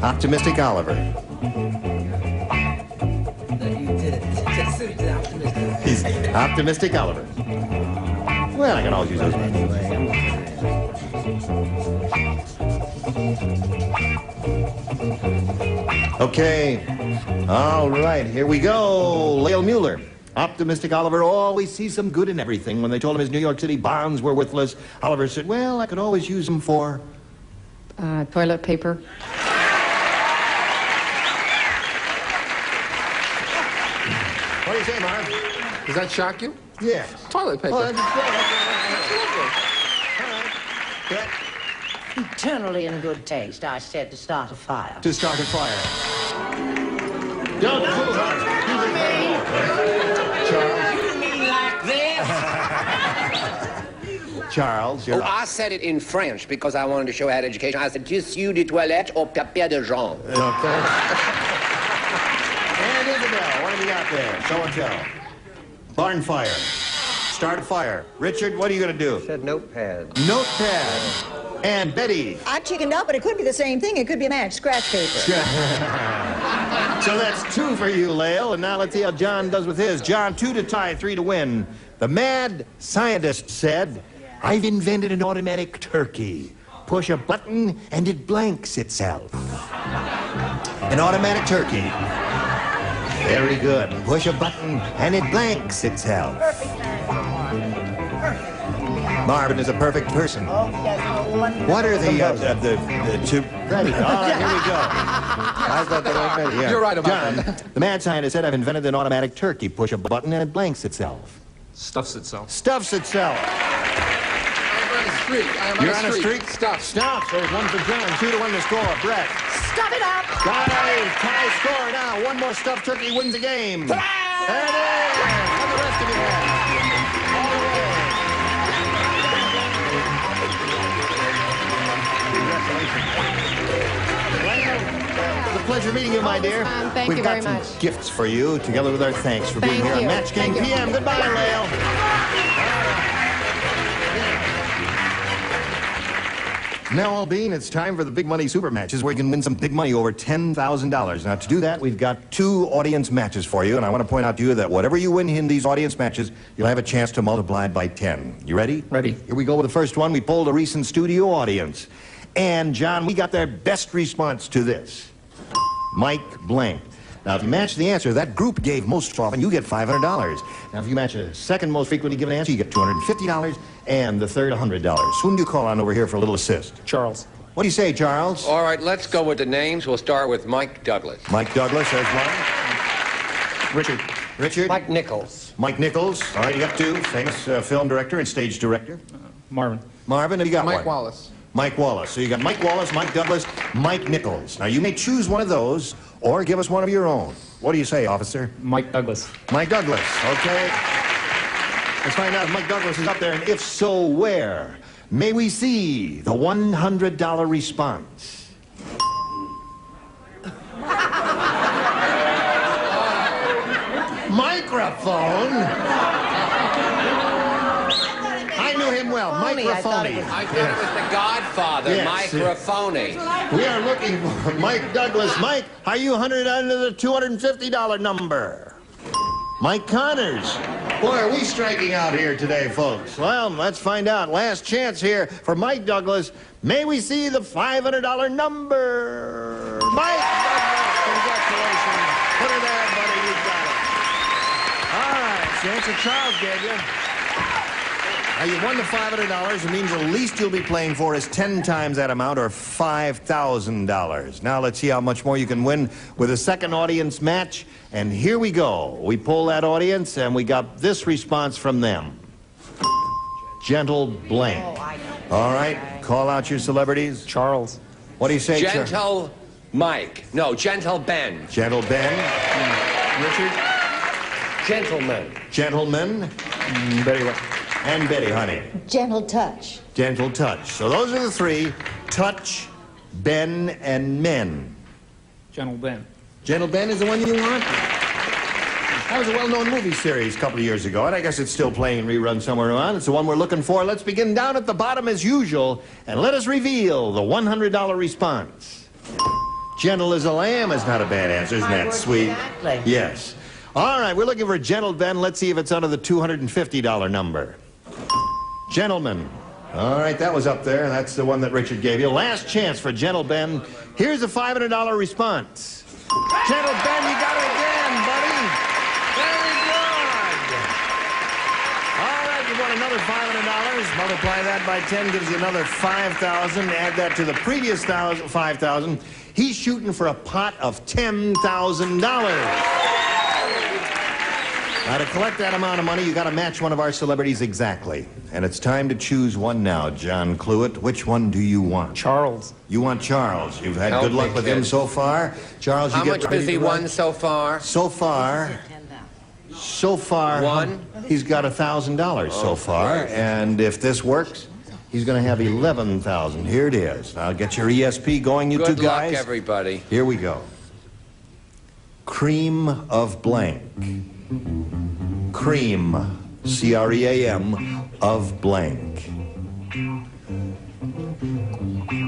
Optimistic Oliver. He's Optimistic Oliver. Well, I can always use those. Okay. All right, here we go. Lael Mueller. Optimistic Oliver always sees some good in everything. When they told him his New York City bonds were worthless, Oliver said, well, I could always use them for... Toilet paper. What do you say, Marv? Does that shock you? Yes. Toilet paper. Oh, that's Eternally in good taste, I said to start a fire. to start a fire. Don't do it. Charles, you're Oh, I said it in French because I wanted to show I had education. I said, tissu de toilette au papier de jambe. Okay. And Isabel, what have you got there? Show and tell. Barn fire. Start a fire. Richard, what are you going to do? Said notepad. Notepad. And Betty. I chickened out, but it could be the same thing. It could be a match, scratch paper. So that's 2 for you, Lael. And now let's see how John does with his. John, 2 to tie, 3 to win. The mad scientist said, I've invented an automatic turkey. Push a button and it blanks itself. An automatic turkey. Very good. Push a button and it blanks itself. Marvin is a perfect person. What are the two? Ready. All right, here we go. I thought that was ready. Yeah. You're right about John, that. the mad scientist said, I've invented an automatic turkey. Push a button and it blanks itself. Stuffs itself. Stuffs itself. You're on a streak? Stuff. Stuff. There's 1 for John. 2 to 1 to score. Brett. Stuff it up! Guys, tie score now. 1 more stuffed turkey wins the game. There it is. What the rest of you have? All the way. Congratulations. It's a pleasure meeting you, my dear. Thank We've you got very much. some gifts for you, together with our thanks for being Thank here on you. Match Game Thank you. PM. Goodbye, Lael. Now, Albene, it's time for the big money super matches where you can win some big money over $10,000. Now, to do that, we've got 2 audience matches for you, and I want to point out to you that whatever you win in these audience matches, you'll have a chance to multiply it by 10. You ready? Ready. Here we go with the first one. We polled a recent studio audience. And, John, we got their best response to this. Mike Blank. Now, if you match the answer, that group gave most often, you get $500. Now, if you match a second most frequently given answer, you get $250, and the third, $100. Whom do you call on over here for a little assist? Charles. What do you say, Charles? All right, let's go with the names. We'll start with Mike Douglas. Mike Douglas, there's one. Richard. Richard? Mike Nichols. Mike Nichols. All right, you got 2. Famous film director and stage director. Marvin. Marvin, have you got one? Mike Wallace. Mike Wallace. So you got Mike Wallace, Mike Douglas, Mike Nichols. Now, you may choose one of those or give us one of your own. What do you say, officer? Mike Douglas. Mike Douglas, okay. Let's find out if Mike Douglas is up there, and if so, where? May we see the $100 response? Microphone? I knew him well. Microphony. I thought it was the Godfather, Yes. Microphony. We are looking for Mike Douglas. Mike, are you under the $250 number? Mike Connors. Boy, are we striking out here today, folks. Well, let's find out. Last chance here for Mike Douglas. May we see the $500 number? Mike Douglas, congratulations. Put her there, buddy. You got it. All right, chance that Charles gave you. Now, you won the $500. It means the least you'll be playing for is 10 times that amount, or $5,000. Now, let's see how much more you can win with a second audience match. And here we go. We pull that audience, and we got this response from them. Gentle Blank. All right, call out your celebrities. Charles. What do you say, Gentle Mike. No, Gentle Ben. Gentle Ben. Richard? Gentleman. Gentleman. Betty, and Betty, honey. Gentle touch. Gentle Touch. So those are the three: Touch, Ben, and Men. Gentle Ben. Gentle Ben is the one you want? That was a well-known movie series a couple of years ago, and I guess it's still playing in rerun somewhere around. It's the one we're looking for. Let's begin down at the bottom as usual, and let us reveal the $100 response. Gentle as a lamb is not a bad answer. Isn't that sweet? Exactly. Yes. All right, we're looking for Gentle Ben. Let's see if it's under the $250 number. Gentlemen. All right, that was up there. That's the one that Richard gave you. Last chance for Gentle Ben. Here's a $500 response. Gentle Ben, you got it again, buddy. Very good. All right, you won another $500. Multiply that by 10 gives you another $5,000. Add that to the previous $5,000. He's shooting for a pot of $10,000. Now, to collect that amount of money, you got to match one of our celebrities exactly. And it's time to choose one now, John Cluett. Which one do you want? Charles. You want Charles. You've had Help good luck me, with kid. him so far. Charles, you How get much has he won so far? So far, One? he's got $1,000 so far. And if this works, he's going to have $11,000. Here it is. Now, get your ESP going, you Good two guys. luck, everybody. Here we go. Cream of blank. Cream, C-R-E-A-M, of blank.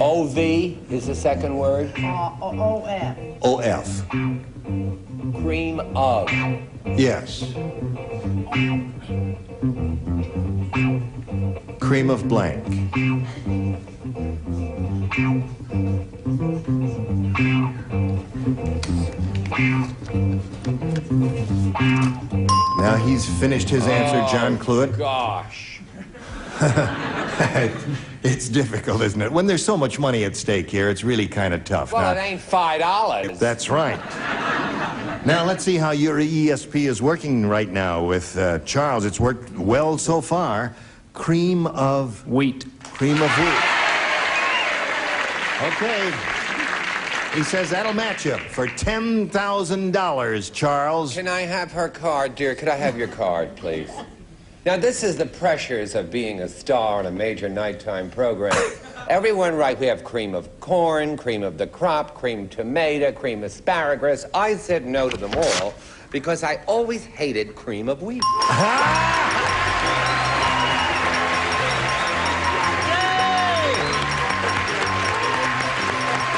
O-V is the second word. O-F. O-F. Cream of. Yes. Cream of blank. Now he's finished his answer, John Cluett. Gosh. It's difficult, isn't it? When there's so much money at stake here, it's really kind of tough. Well, Now, it ain't $5. that's right. Now, let's see how your ESP is working right now with Charles. It's worked well so far. Cream of Wheat. Cream of wheat. Okay. He says that'll match you for $10,000, Charles. Can I have her card, dear? Could I have your card, please? Now, this is the pressures of being a star on a major nighttime program. Everyone, right, we have cream of corn, cream of the crop, cream tomato, cream asparagus. I said no to them all because I always hated cream of wheat.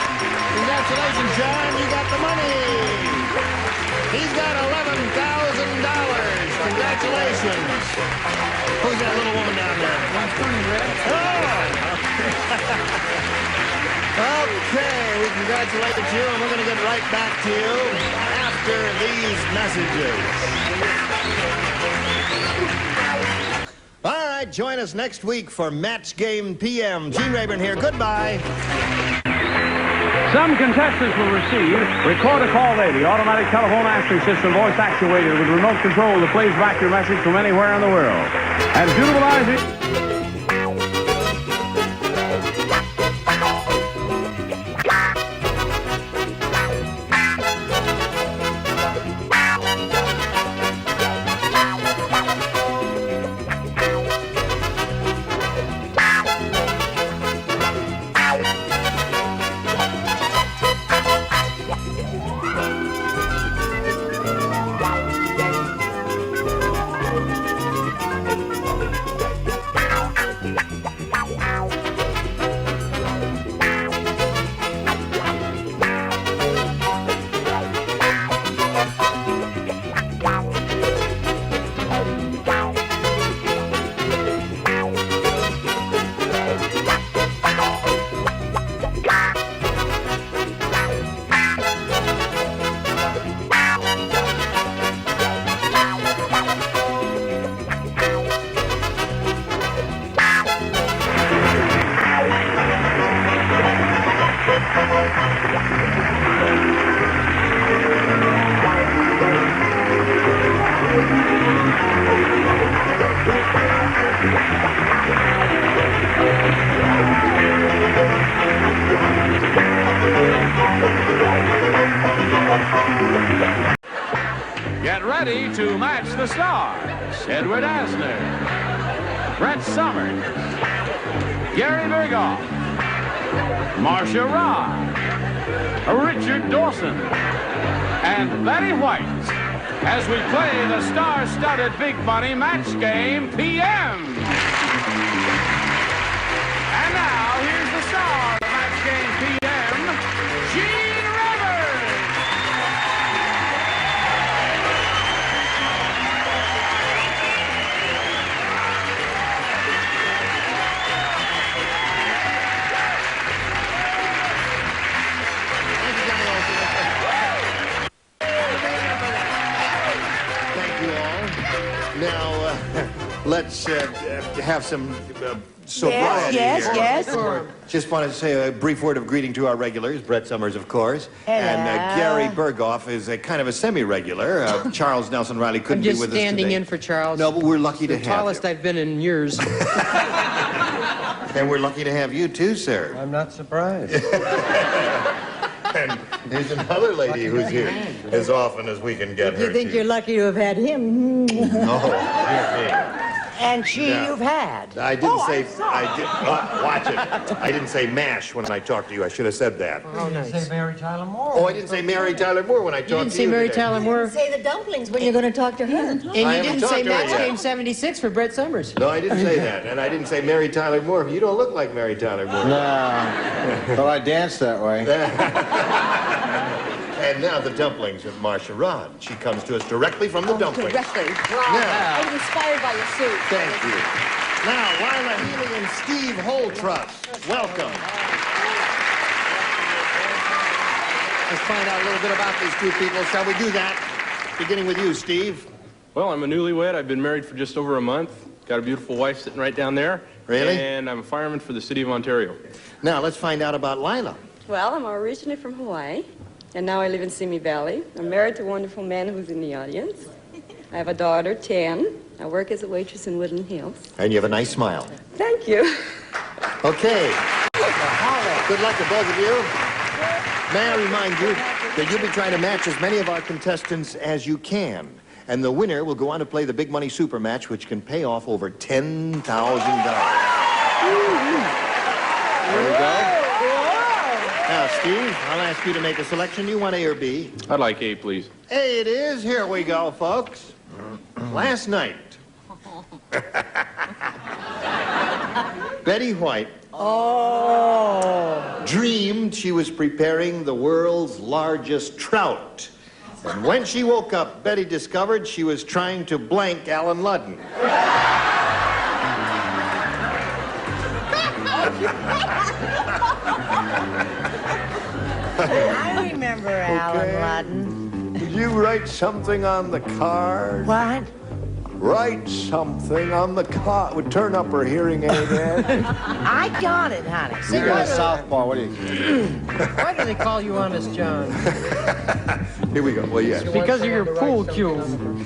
Congratulations, John. You got the money. He's got $11,000. Congratulations. Who's that little woman down there? Okay, we congratulate you, and we're going to get right back to you after these messages. All right, join us next week for Match Game PM. Gene Rayburn here. Goodbye. Some contestants will receive Record a Call Lady, automatic telephone answering system, voice actuated with remote control that plays back your message from anywhere in the world. And suitable eyes. stars, Edward Asner, Brett Somers, Gary Berghoff, Marcia Rod, Richard Dawson, and Betty White, as we play the star-studded Big Money Match Game PM. And now, here's the star of Match Game PM, Gene Rivers. Thank you all. Now, let's have some sobriety Yes, here. yes. Just want to say a brief word of greeting to our regulars, Brett Somers, of course. Hello. And Gary Berghoff is a kind of a semi-regular. Charles Nelson Riley couldn't be with us today. I'm just standing in for Charles. No, but we're lucky to have you. The tallest I've been in years. And we're lucky to have you too, sir. I'm not surprised. And there's another lady who's here as often as we can get her. You think you're lucky to have had him? Oh, dear me. And she Yeah. you've had. I didn't say. Watch it. I didn't say MASH when I talked to you. I should have said that. Oh, nice. You didn't say Mary Tyler Moore. Oh, I didn't say Mary Tyler Moore when I talked to you. You didn't say Mary today. Tyler Moore. Say the dumplings when you're going to talk to her. And I you haven't didn't talked say to her Match yet. Game 76 for Brett Somers. No, I didn't say that, and I didn't say Mary Tyler Moore. You don't look like Mary Tyler Moore. No, but I dance that way. And now the dumplings of Marcia Rod. She comes to us directly from the dumplings. Directly. Now, I was inspired by your suit. thank you. Now, Lila Healy and Steve Holtrust, welcome. Let's find out a little bit about these two people. Shall we do that? Beginning with you, Steve. Well, I'm a newlywed. I've been married for just over a month. Got a beautiful wife sitting right down there. Really? And I'm a fireman for the city of Ontario. Now, let's find out about Lila. Well, I'm originally from Hawaii, and now I live in Simi Valley. I'm married to a wonderful man who's in the audience. I have a daughter, 10. I work as a waitress in Woodland Hills. And you have a nice smile. Thank you. Okay. Good luck to both of you. May I remind you that you'll be trying to match as many of our contestants as you can. And the winner will go on to play the Big Money Super Match, which can pay off over $10,000. There we go. Now, Steve, I'll ask you to make a selection. You want A or B? I'd like A, please. A it is. Here we go, folks. Last night, Betty White dreamed she was preparing the world's largest trout. And when she woke up, Betty discovered she was trying to blank Alan Ludden. I remember Alan Ludden. Did you write something on the card? What? Write something on the card. Would turn up her hearing aid, Ed. I got it, honey. You got a softball. What do you? Why do they call you Honest John? Here we go. Well, yes. Because of your pool cue.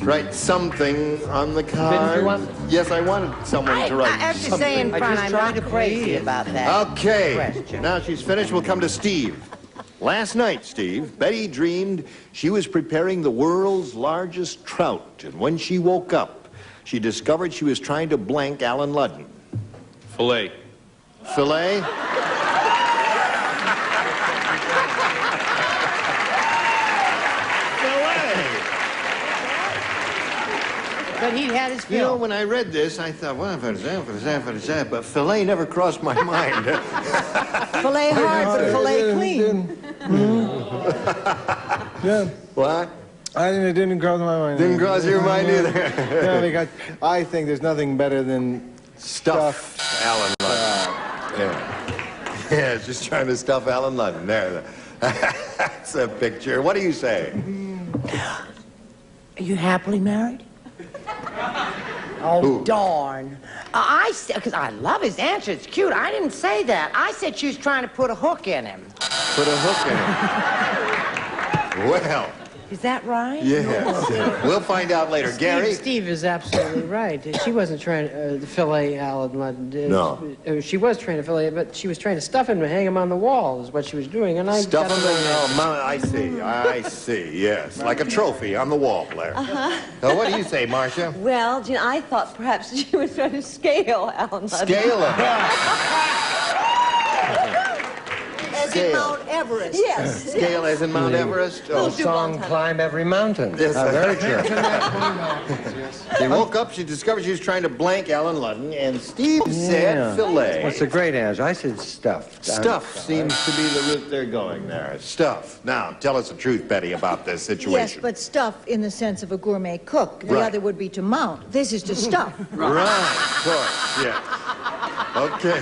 Write something on the card. Didn't you want? Yes, I wanted someone to write I have to something. say in front, just I'm tried not to crazy please. about that. Okay. question. Now she's finished. We'll come to Steve. Last night, Steve, Betty dreamed she was preparing the world's largest trout. And when she woke up, she discovered she was trying to blank Alan Ludden. Filet. Filet? But he had his You know, fill. when I read this, I thought, well, but filet never crossed my mind. Filet hard, but filet clean. Yeah. What? I think it didn't cross my mind. Didn't cross your mind either. Yeah, because I think there's nothing better than Stuff Alan Ludden. Yeah. Yeah, just trying to stuff Alan Ludden. There. That's a picture. What do you say? Are you happily married? Oh, Who? darn. I said, because I love his answer. It's cute. I didn't say that. I said she was trying to put a hook in him. Put a hook in it. Well, Is that right? Yes. We'll find out later. Gary? Steve is absolutely right. She wasn't trying to fillet Alan Ludden. No. She was trying to fillet, but she was trying to stuff him and hang him on the wall is what she was doing. And I Stuff got him in, I see, yes. Like a trophy on the wall, Blair. So what do you say, Marcia? Well, Gene, I thought perhaps she was trying to scale Alan Ludden. Scale him. As in Mount Everest. Yes. Scale as in Mount Everest? Oh, song Climb Every Mountain. Yes. Very true. She woke up, she discovered she was trying to blank Alan Ludden, and Steve said fillet. What's a great answer? I said stuffed. Stuff seems to be the route they're going there. Stuff. Now, tell us the truth, Betty, about this situation. Yes, but stuff in the sense of a gourmet cook. The Right. other would be to mount. This is to stuff. Right, of course, yes. Okay.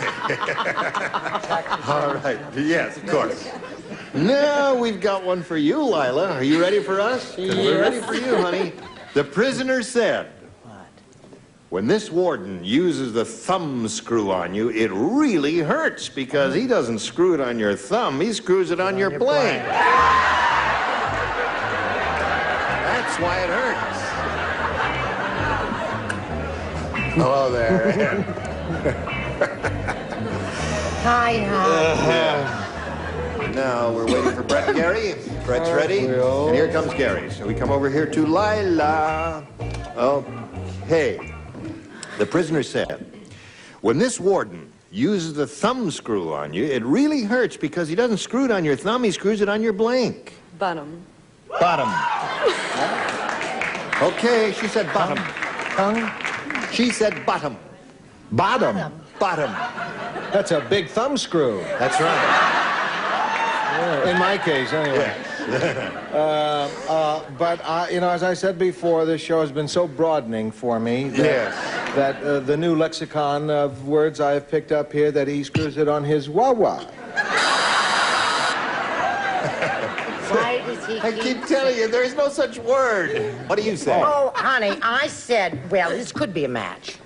All right, yes, of course. Now we've got one for you, Lila. Are you ready for us? 'Cause we're ready for you, honey. The prisoner said, when this warden uses the thumb screw on you, it really hurts because he doesn't screw it on your thumb, he screws it on your blank. That's why it hurts. Hello there. Hi. Now we're waiting for Brett and Gary. Brett's ready, and here comes Gary. So we come over here to Lila. Okay. The prisoner said, when this warden uses the thumb screw on you, it really hurts because he doesn't screw it on your thumb, he screws it on your blank. Bottom. Bottom. Okay, she said bottom. Tongue? She said bottom. Bottom. Bottom. That's a big thumb screw. That's right. In my case, anyway. But, you know, as I said before, this show has been so broadening for me that, the new lexicon of words I have picked up here, that he screws it on his wah-wah. Why does he I keep telling you, there is no such word. What do you say? Oh, honey, I said, well, this could be a match.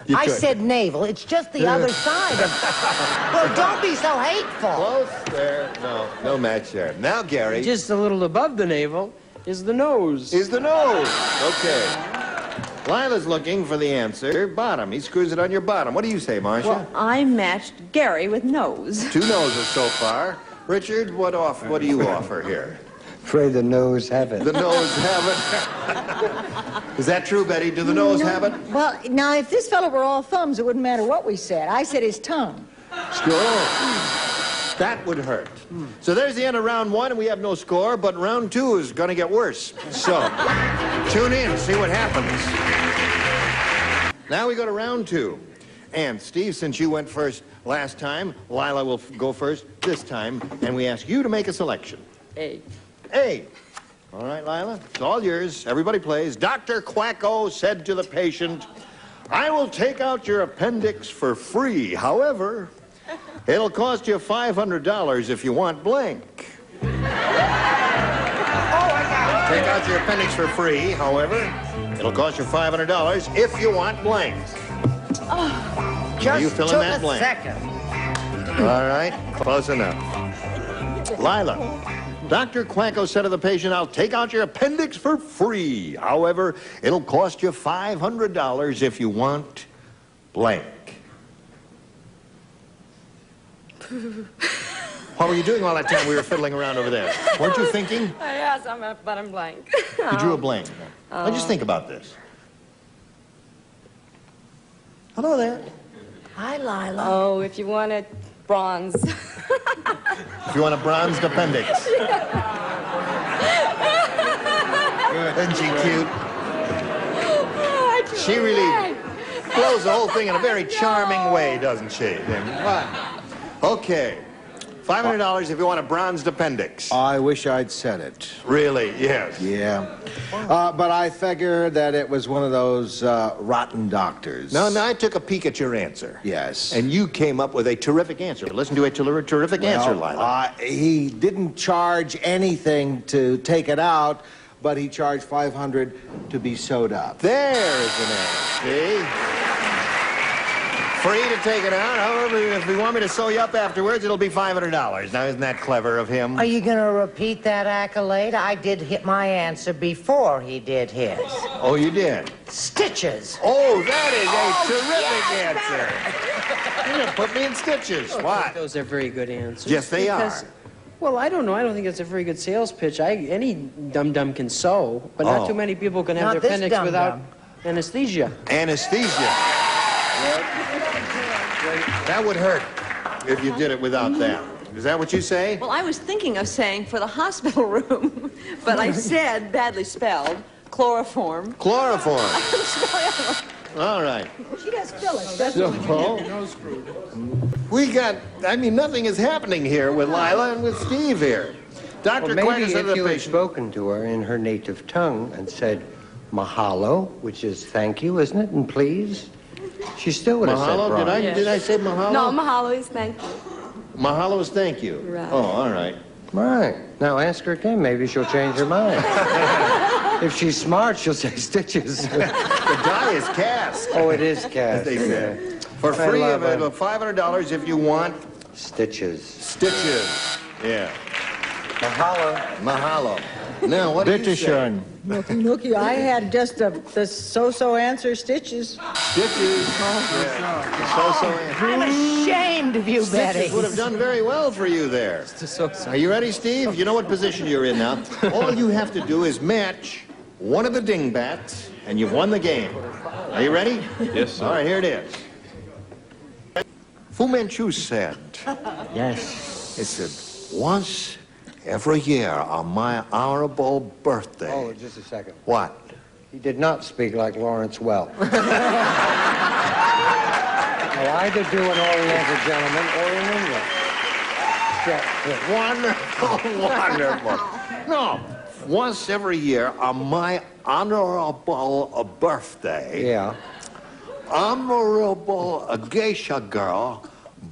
You I could. said navel. It's just the other side of... Well, don't be so hateful. Close there. No match there. Now, Gary. Just a little above the navel is the nose. Is the nose. Okay. Lila's looking for the answer. Bottom. He screws it on your bottom. What do you say, Marcia? Well, I matched Gary with nose. 2 noses so far. Richard, what do you offer here? Afraid the nose have it. The nose have it. Is that true, Betty? Do the nose have it? Well, now, if this fellow were all thumbs, it wouldn't matter what we said. I said his tongue. Sure. That would hurt. So there's the end of round 1, and we have no score, but round 2 is going to get worse. So, tune in, see what happens. Now we go to round 2. And, Steve, since you went first last time, Lila will go first this time, and we ask you to make a selection. A. A. All right, Lila, it's all yours. Everybody plays. Dr. Quacko said to the patient, I will take out your appendix for free. However, it'll cost you $500 if you want blank. Take out your appendix for free. However, it'll cost you $500 if you want blank. Are you filling that blank? Second. All right, close enough. Lila. Dr. Quacko said to the patient, I'll take out your appendix for free. However, it'll cost you $500 if you want blank. What were you doing all that time we were fiddling around over there? Weren't you thinking? Yes, but I'm blank. You drew a blank. Now just think about this. Hello there. Hi, Lila. Oh, if you want it bronze. If you want a bronzed appendix. Isn't she cute? She really blows the whole thing in a very charming way, doesn't she? Okay. $500 if you want a bronzed appendix. I wish I'd said it. Really? Yes. Yeah. But I figured that it was one of those rotten doctors. No, I took a peek at your answer. Yes. And you came up with a terrific answer. Listen to a terrific answer, Lila. He didn't charge anything to take it out, but he charged $500 to be sewed up. There's an answer, see? Free to take it out. However, if you want me to sew you up afterwards, it'll be $500. Now, isn't that clever of him? Are you going to repeat that accolade? I did hit my answer before he did his. Oh, you did? Stitches. Oh, that is a terrific answer. You're gonna put me in stitches. What? Those are very good answers. Yes, they are. Well, I don't know. I don't think it's a very good sales pitch. Any dum-dum can sew, but not too many people can have their appendix without anesthesia. Anesthesia. That would hurt if you did it without that. Is that what you say? Well, I was thinking of saying for the hospital room, but I said, badly spelled, chloroform. Chloroform. All right. She does spell it, doesn't she? Nothing is happening here with Lila and with Steve here. Dr. Well, Quinn maybe said if the you had patient. spoken to her in her native tongue and said mahalo, which is thank you, isn't it, and please, she still would have said Mahalo? Brian. Did I say mahalo? No, mahalo is thank you. Mahalo is thank you. Right. Oh, all right. Right. Now ask her again. Maybe she'll change her mind. If she's smart, she'll say stitches. The die is cast. Oh, it is cast. As they say. For free of $500 if you want stitches. Stitches. Yeah. Mahalo. Mahalo. Now, what do you say? Nookie, I had just the so-so answer, stitches. Stitches. So-so answer. I'm ashamed of you, Betty. Stitches would have done very well for you there. Are you ready, Steve? You know what position you're in now. All you have to do is match one of the dingbats, and you've won the game. Are you ready? Yes, sir. All right, here it is. Fu Manchu said, Yes. He said, once every year on my honorable birthday. Oh, just a second. What? He did not speak like Lawrence Welk. Now, either do an Oriental gentleman or an English. Wonderful, wonderful. No, once every year on my honorable birthday. Yeah. Honorable geisha girl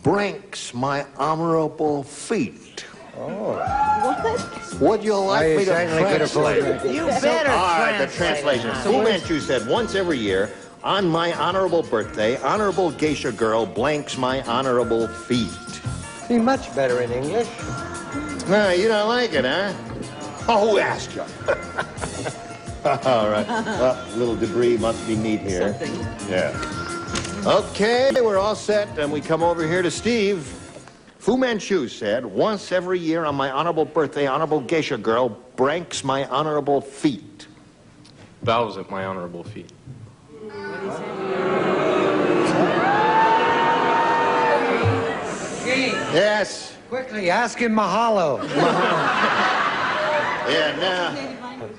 breaks my honorable feet. Oh. What? Would you like me to translate? You better All right, the translate. translation. Fu Manchu said, once every year, on my honorable birthday, honorable geisha girl blanks my honorable feet. Be much better in English. No, you don't like it, huh? Oh, who asked you? All right. Well, little debris must be neat here. Something. Yeah. Okay, we're all set, and we come over here to Steve. Fu Manchu said, once every year on my honorable birthday, honorable geisha girl breaks my honorable feet. Bows at my honorable feet. Yes. Quickly, ask him mahalo. Yeah, now,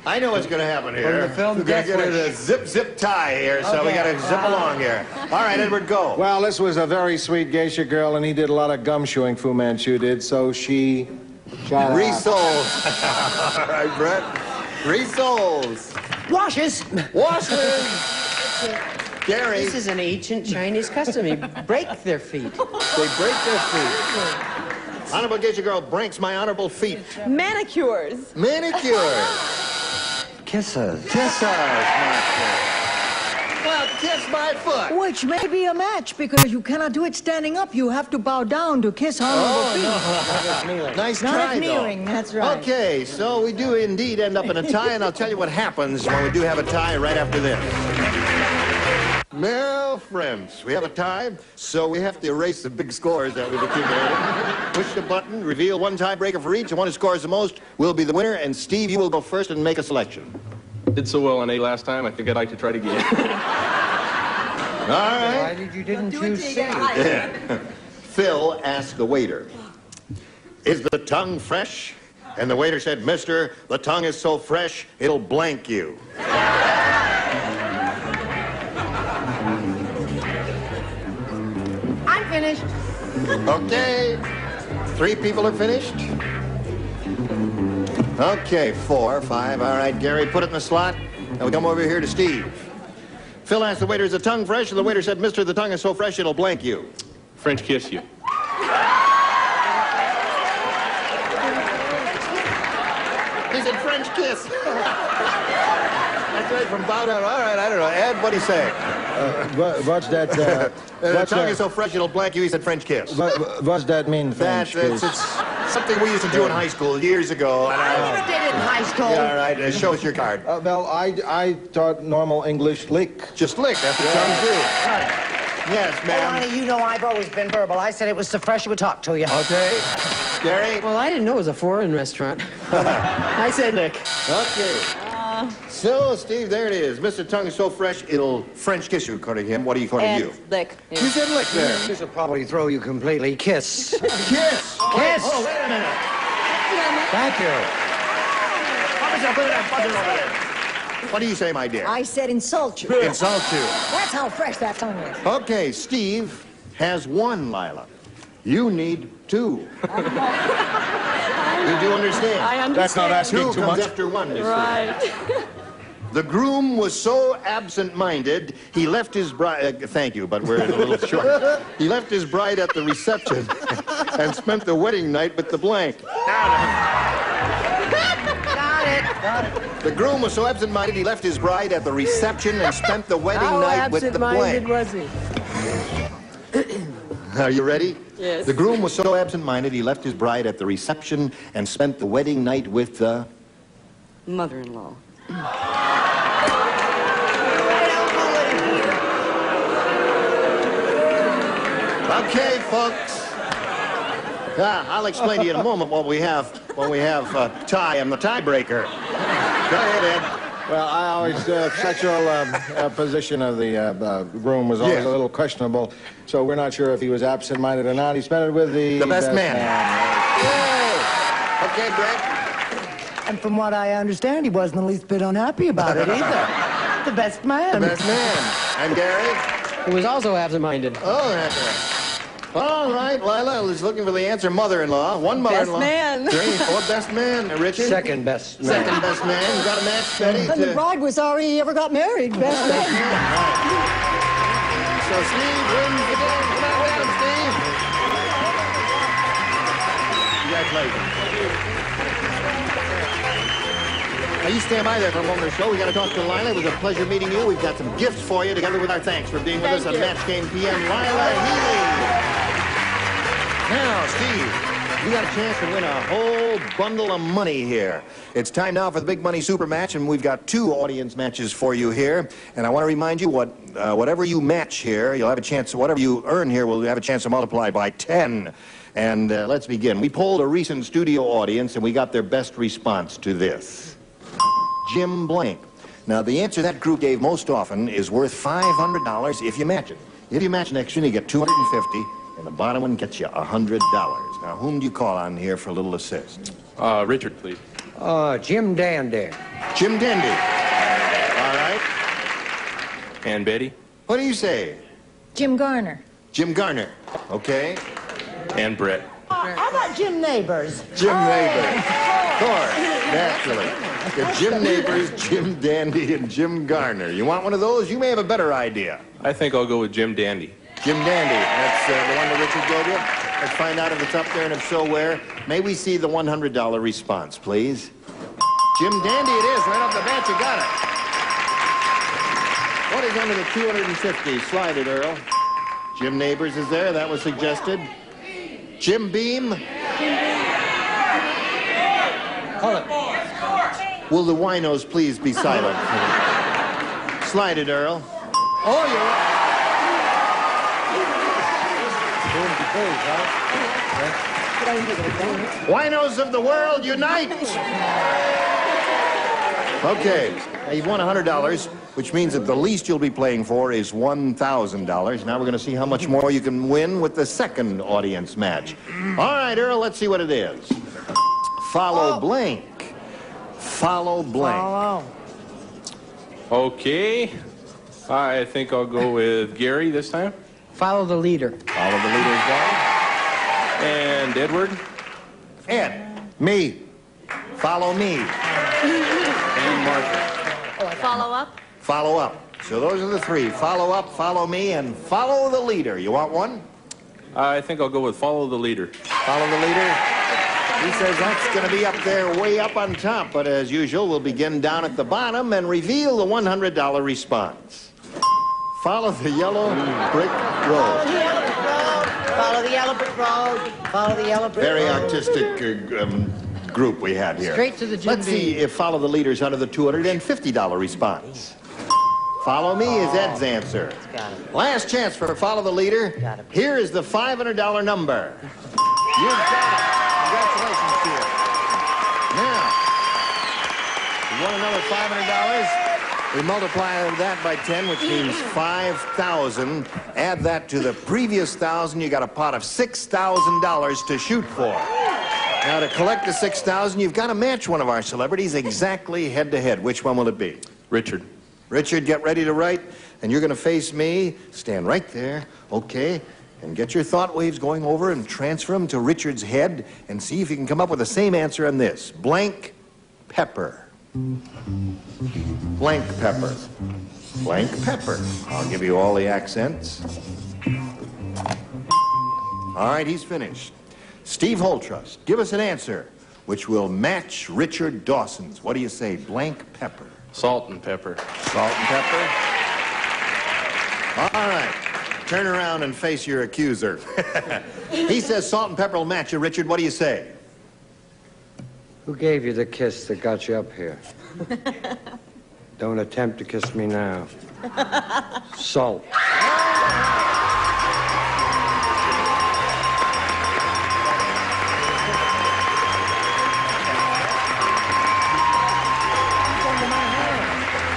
I know what's going to happen here. From the film We're going to Death get a zip tie here, so we got to zip along here. All right, Edward, go. Well, this was a very sweet geisha girl, and he did a lot of gumshoeing, Fu Manchu did, so she... Resold. All right, Brett. Resolds. Washes. Washes. Gary. This is an ancient Chinese custom. They break their feet. They break their feet. Honorable geisha girl breaks my honorable feet. Manicures. Manicures. Kisses. Kisses, my friend. Well, kiss my foot. Which may be a match, because you cannot do it standing up. You have to bow down to kiss honorable feet. No. Nice Not try, if kneeling, though. that's right. Okay, so we do indeed end up in a tie, and I'll tell you what happens when we do have a tie right after this. Well, friends, we have a tie, so we have to erase the big scores that we've accumulated. Push the button, reveal one tiebreaker for each, and one who scores the most will be the winner. And Steve, you will go first and make a selection. Did so well on A last time, I think I'd like to try it again. All right. Why did you didn't choose C? Yeah. Phil asked the waiter, is the tongue fresh? And the waiter said, mister, the tongue is so fresh, it'll blank you. I'm finished. Okay. 3 people are finished. Okay, 4, 5. All right, Gary, put it in the slot. Now we come over here to Steve. Phil asked the waiter, is the tongue fresh? And the waiter said, mister, the tongue is so fresh, it'll blank you. French kiss you. He said French kiss. That's right, from bow down. All right, I don't know. Ed, what do you say? What's that? The tongue is so fresh it'll blank you. He said French kiss. What's that mean, French kiss? It's something we used to do in high school years ago. I never did it in high school. Yeah, all right. Show us your card. Well, I taught normal English lick. Just lick. That's what tongues do. Yes, ma'am. Oh, honey, you know I've always been verbal. I said it was so fresh it would talk to you. Okay. Gary? Well, I didn't know it was a foreign restaurant. I said lick. Okay. So, Steve, there it is. Mr. Tongue is so fresh, it'll French kiss you, according to him. What are you going to do? Lick. You said lick there. This will probably throw you completely. Kiss. Kiss. Kiss. Oh, wait a minute. Thank you. Put that buzzer over there. What do you say, my dear? I said insult you. Insult you. That's how fresh that tongue is. Okay, Steve has one, Lila. You need two. You do understand? I understand. That's not asking Two too comes much. after one, Miss Right. The groom was so absent-minded, he left his bride... thank you, but we're a little short. He left his bride at the reception and spent the wedding night with the blank. Got it. The groom was so absent-minded, he left his bride at the reception and spent the wedding night with the blank. How absent-minded was he? Are you ready? Yes. The groom was so absent-minded, he left his bride at the reception and spent the wedding night with the... Mother-in-law. Okay, folks. I'll explain to you in a moment what we have tie and the tiebreaker. Go ahead, Ed. Well, I always, sexual position of the groom was always Yes. a little questionable, so we're not sure if he was absent-minded or not. He spent it with the best man. Yay! Okay, Brett. And from what I understand, he wasn't the least bit unhappy about it either. The best man. The best man. And Gary? Who was also absent-minded. Oh, that's right. All right, Lila was looking for the answer. Mother-in-law. One mother-in-law. Best man. Three, four, best man. Richard? Second best man. Second best man. You got a match, Betty? And the bride was sorry he ever got married. Best man. So Steve wins again. Come on, get him, Steve. Congratulations. Now, you stand by there for a moment or so. We got to talk to Lila. It was a pleasure meeting you. We've got some gifts for you, together with our thanks for being with us on Match Game PM. Lila Healy. Now, Steve, you got a chance to win a whole bundle of money here. It's time now for the Big Money Super Match, and we've got two audience matches for you here. And I want to remind you, whatever you match here, you'll have a chance. Whatever you earn here, will have a chance to multiply by 10. And let's begin. We polled a recent studio audience, and we got their best response to this. Jim Blank. Now, the answer that group gave most often is worth $500 if you match it. If you match next one, you get $250, and the bottom one gets you $100. Now, whom do you call on here for a little assist? Richard, please. Jim Dandy. Jim Dandy. All right. And Betty. What do you say? Jim Garner. Jim Garner. Okay. And Brett. How about Jim Neighbors? Jim Neighbors. Of course, naturally. The Jim Neighbors, Jim Dandy, and Jim Garner. You want one of those? You may have a better idea. I think I'll go with Jim Dandy. Jim Dandy. That's the one that Richard gave you. Let's find out if it's up there, and if so, where. May we see the $100 response, please? Jim Dandy it is. Right off the bat, you got it. What is under the $250? Slide it, Earl. Jim Neighbors is there. That was suggested. Jim Beam. Hold it. Will the winos please be silent? Slide it, Earl. Oh, you're right. Winos of the world, unite! Okay, now you've won $100, which means that the least you'll be playing for is $1,000. Now we're going to see how much more you can win with the second audience match. All right, Earl, let's see what it is. Follow blank. Follow blank. Okay. I think I'll go with Gary this time. Follow the leader. Follow the leader as well. And Edward. Ed. Me. Follow me. And Martha. Follow up? Follow up. So those are the three. Follow up, follow me, and follow the leader. You want one? I think I'll go with follow the leader. Follow the leader. He says that's going to be up there, way up on top. But as usual, we'll begin down at the bottom and reveal the $100 response. Follow the yellow brick road. Follow the yellow brick road. Follow the yellow brick road. Very artistic group we had here. Straight to the Jim Let's see if Follow the Leader's under the $250 response. Follow Me is Ed's answer. Last chance for Follow the Leader. Here is the $500 number. You've got it. Congratulations to you. Now, you want another $500? We multiply that by 10, which means 5,000. Add that to the previous 1,000, you got a pot of $6,000 to shoot for. Now, to collect the 6,000, you've got to match one of our celebrities exactly head-to-head. Which one will it be? Richard. Richard, get ready to write, and you're going to face me. Stand right there, okay? And get your thought waves going over and transfer them to Richard's head and see if you can come up with the same answer on this. Blank pepper. Blank pepper. Blank pepper. I'll give you all the accents. All right, he's finished. Steve Holtrust, give us an answer which will match Richard Dawson's. What do you say? Blank pepper. Salt and pepper. Salt and pepper? All right. Turn around and face your accuser. He says salt and pepper will match you, Richard. What do you say? Who gave you the kiss that got you up here? Don't attempt to kiss me now. Salt.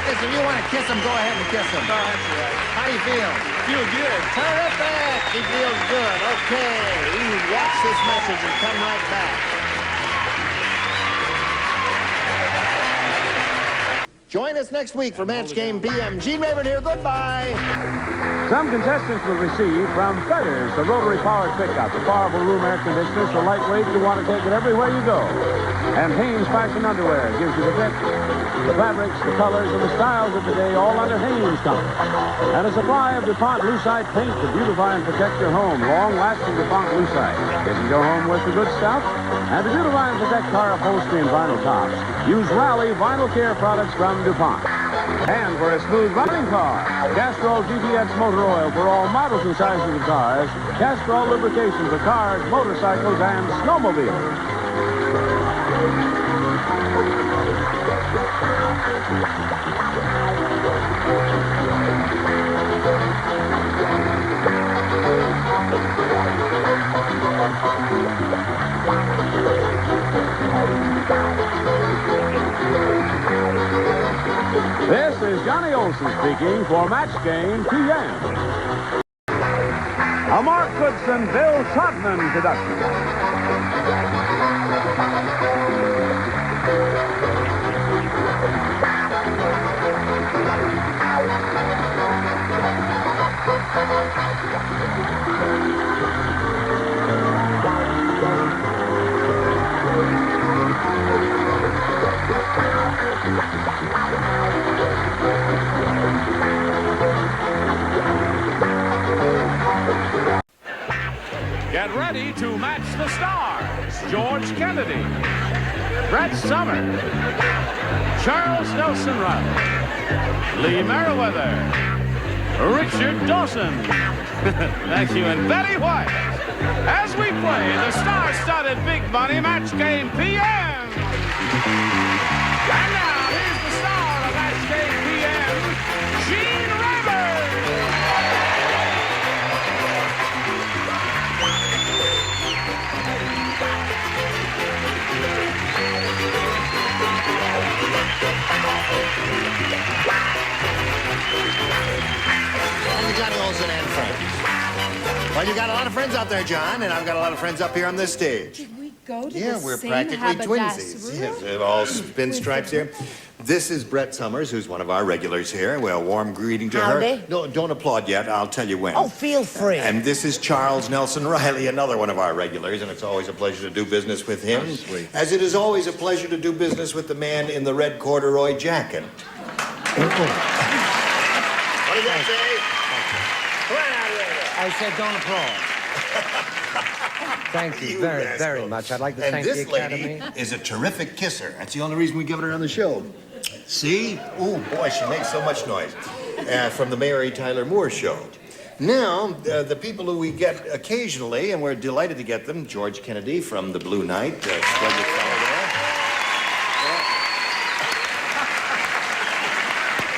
If you want to kiss him, go ahead and kiss him. No, that's all right. How do you feel? Feel good. Terrific! He feels good. Okay. You watch this message and come right back. Join us next week for Match Game PM. Gene Rayburn here. Goodbye. Some contestants will receive from Feathers, the rotary-powered pickup, the powerful room air conditioner, so lightweight you want to take it everywhere you go. And Hanes Fashion Underwear gives you the grip, the fabrics, the colors, and the styles of the day, all under Hanes company. And a supply of DuPont Lucite paint to beautify and protect your home. Long-lasting DuPont Lucite. Didn't go home with the good stuff? And to beautify and protect car upholstery and vinyl tops, use Raleigh Vinyl Care products from DuPont. And for a smooth running car, Castrol GTX motor oil for all models and sizes of cars, Castrol lubrication for cars, motorcycles, and snowmobiles. This is Johnny Olson speaking for Match Game PM. A Mark Goodson, Bill Trotman production. Get ready to match the stars. George Kennedy, Brett Somers, Charles Nelson Riley, Lee Merriweather, Richard Dawson, thank you, and Betty White, as we play the star-studded Big Money Match Game PM. And now, here's the star of Match Game PM, Gene Rayburn. Johnny Olson and friends. Well, you got a lot of friends out there, John, and I've got a lot of friends up here on this stage. Did we go to Yeah, the we're same practically twinsies. haberdassery? Yes, they're all pinstripes here. This is Brett Somers, who's one of our regulars here. Well, warm greeting to her. Howdy. No, don't applaud yet. I'll tell you when. Oh, feel free. And this is Charles Nelson Riley, another one of our regulars, and it's always a pleasure to do business with him. Oh, sweet. As it is always a pleasure to do business with the man in the red corduroy jacket. What does that say? I said don't applaud. Thank you very much. I'd like to thank the And this Academy. lady is a terrific kisser. That's the only reason we give her on the show. See? Oh, boy, she makes so much noise. from the Mary Tyler Moore Show. Now, the people who we get occasionally, and we're delighted to get them, George Kennedy from the Blue Knight, splendid fellow there.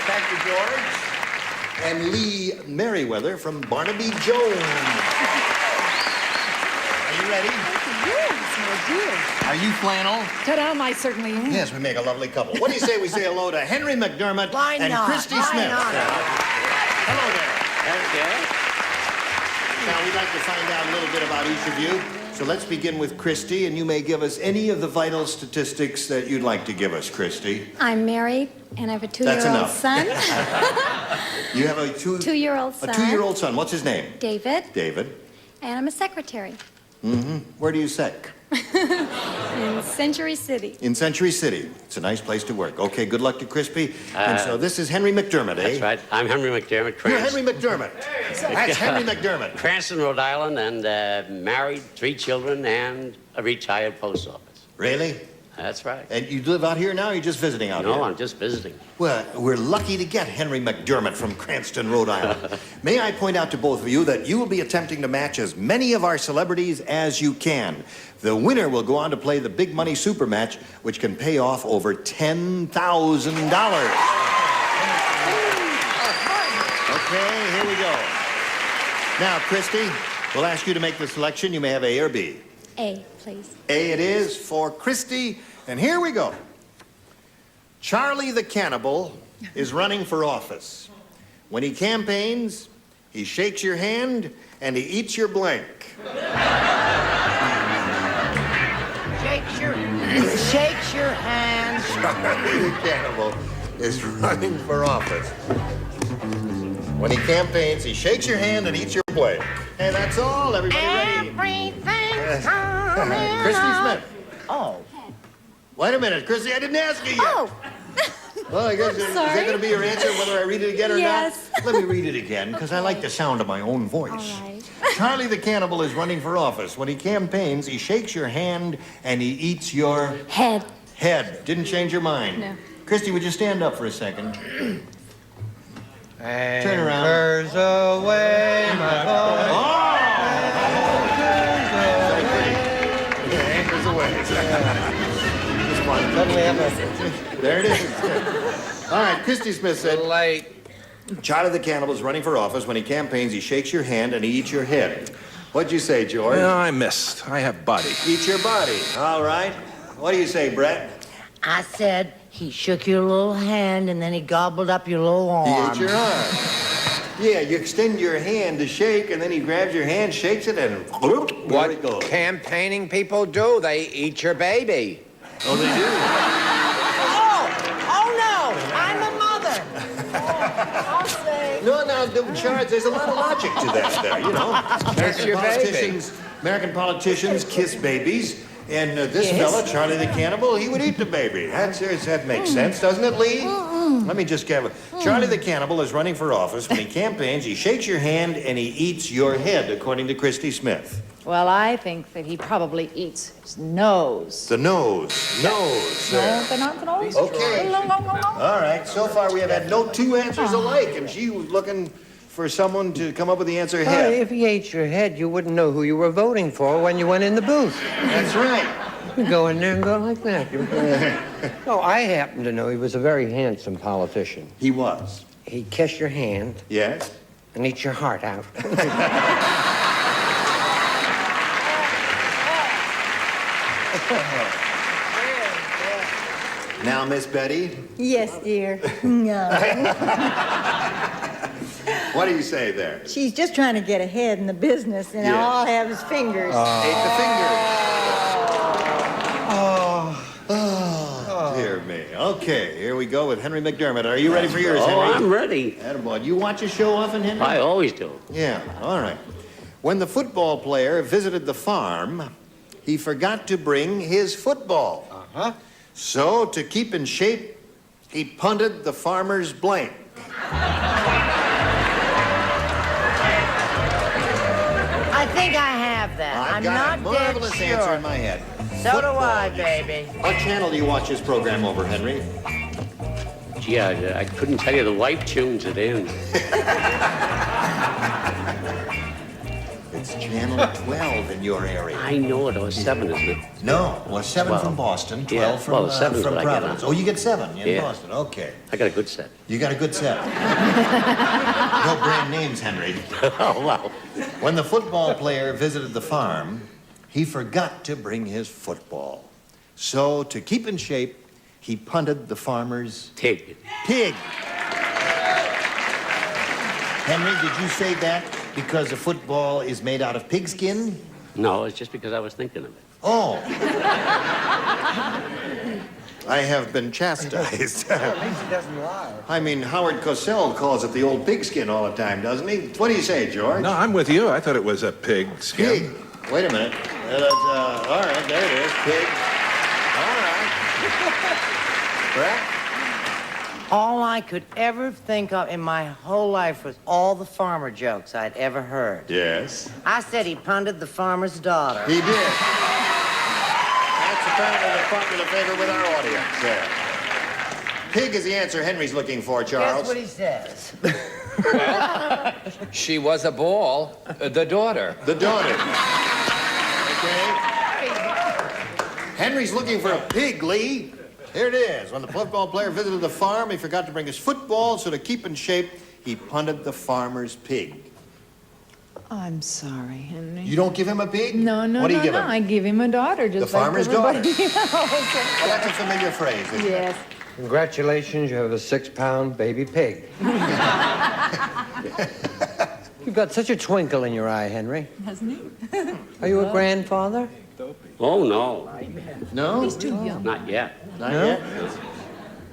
Thank you, George. And Lee Merriweather from Barnaby Jones. Are you ready? Yes, my dear. Are you flannel? Ta-da, I certainly am. Yes, we make a lovely couple. What do you say we say hello to Henry McDermott and Christy Smith? Hello there. Now, we'd like to find out a little bit about each of you. So let's begin with Christy, and you may give us any of the vital statistics that you'd like to give us, Christy. I'm married, and I have a two-year-old son. You have a two-year-old son. A two-year-old son. What's his name? David. David. And I'm a secretary. Mm-hmm. Where do you sec? In Century City. In Century City. It's a nice place to work. Okay, good luck to Crispy. And so this is Henry McDermott, eh? That's right. I'm Henry McDermott. You're Henry McDermott. That's Henry McDermott. Cranston, Rhode Island, and married, 3 children, and a retired post office. Really? That's right. And you live out here now, or are you just visiting out here? No, I'm just visiting. Well, we're lucky to get Henry McDermott from Cranston, Rhode Island. May I point out to both of you that you will be attempting to match as many of our celebrities as you can. The winner will go on to play the big money super match, which can pay off over $10,000. Okay, here we go. Now, Christy, we'll ask you to make the selection. You may have A or B. A, please. A it is for Christy, and here we go. Charlie the Cannibal is running for office. When he campaigns, he shakes your hand and he eats your blank. Shakes your hand. Charlie the Cannibal is running for office. When he campaigns, he shakes your hand and eats your blank. Hey, that's all. Everybody ready? Everything's coming. Christy Smith. Oh. Wait a minute, Christy, I didn't ask you yet. Oh. Well, I guess, is that going to be your answer, whether I read it again or yes. not? Let me read it again, because I like the sound of my own voice. All right. Charlie the Cannibal is running for office. When he campaigns, he shakes your hand and he eats your... Head. Head. Didn't change your mind. No. Christy, would you stand up for a second? Turn around. Anchors away, my boy. Anchors away. Just one. There it is. All right, Christy Smith said... Late. Charlie the Cannibal is running for office. When he campaigns, he shakes your hand and he eats your head. What'd you say, George? No, I missed. I have body. Eat your body. All right. What do you say, Brett? I said he shook your little hand and then he gobbled up your little arm. He ate your arm. Yeah, you extend your hand to shake, and then he grabs your hand, shakes it, and whoop, there it goes. What campaigning people do, they eat your baby. Oh, they do? Oh no, I'm a mother. I'll say. No, Charles, there's a lot of logic to that there, you know. American politicians kiss babies, and this fella, Charlie the Cannibal, he would eat the baby. That makes sense, doesn't it, Lee? Let me just give it. Charlie the Cannibal is running for office. When he campaigns, he shakes your hand and he eats your head, according to Christy Smith. Well, I think that he probably eats his nose. The nose. Nose. No, they're not the nose. Okay. All right. So far, we have had no two answers alike, and she was looking for someone to come up with the answer head. If he ate your head, you wouldn't know who you were voting for when you went in the booth. That's right. You go in there and go like that. Oh, I happen to know he was a very handsome politician. He was. He'd kiss your hand. Yes. And eat your heart out. Now, Miss Betty. Yes, dear. No. What do you say there? She's just trying to get ahead in the business, and all I have is fingers. Ate the fingers. Oh, dear me. Okay, here we go with Henry McDermott. Are you ready for yours, Henry? Oh, I'm ready. Attaboy. You watch a show often, Henry? I always do. Yeah, all right. When the football player visited the farm, he forgot to bring his football. Uh-huh. So, to keep in shape, he punted the farmer's blank. I think I have that. I've got a marvelous answer in my head. So do I, baby. What channel do you watch this program over, Henry? Gee, I couldn't tell you. The wife tunes it in. It's Channel 12 in your area. I know it. It was 7, isn't it? No, well, 7 from Boston, 12 Yeah, from, well, 7 is from what I get Providence. on. Oh, you get 7 in Yeah. Boston. Okay. I got a good set. You got a good set. No brand names, Henry. Oh, wow. When the football player visited the farm, he forgot to bring his football. So, to keep in shape, he punted the farmer's pig. Henry, did you say that because a football is made out of pigskin? No, it's just because I was thinking of it. Oh. I have been chastised. At least he doesn't lie. I mean, Howard Cosell calls it the old pigskin all the time, doesn't he? What do you say, George? No, I'm with you. I thought it was a pig skin. Pig. Wait a minute. All right, there it is. Pig. All right. Brett? All I could ever think of in my whole life was all the farmer jokes I'd ever heard. Yes. I said he punted the farmer's daughter. He did. That's apparently the popular favorite with our audience there. Pig is the answer Henry's looking for, Charles. Guess what he says. She was a ball. The daughter. The daughter. Okay. Henry's looking for a pig, Lee. Here it is. When the football player visited the farm, he forgot to bring his football, so to keep in shape, he punted the farmer's pig. I'm sorry, Henry. You don't give him a pig? No, What do you give him? I give him a daughter, just The farmer's daughter. everybody else. Well, that's a familiar phrase, isn't it? Yes. Congratulations, you have a 6-pound baby pig. You've got such a twinkle in your eye, Henry. Hasn't he? Are you a grandfather? Oh, no. No? He's too young. Not yet. Not yet?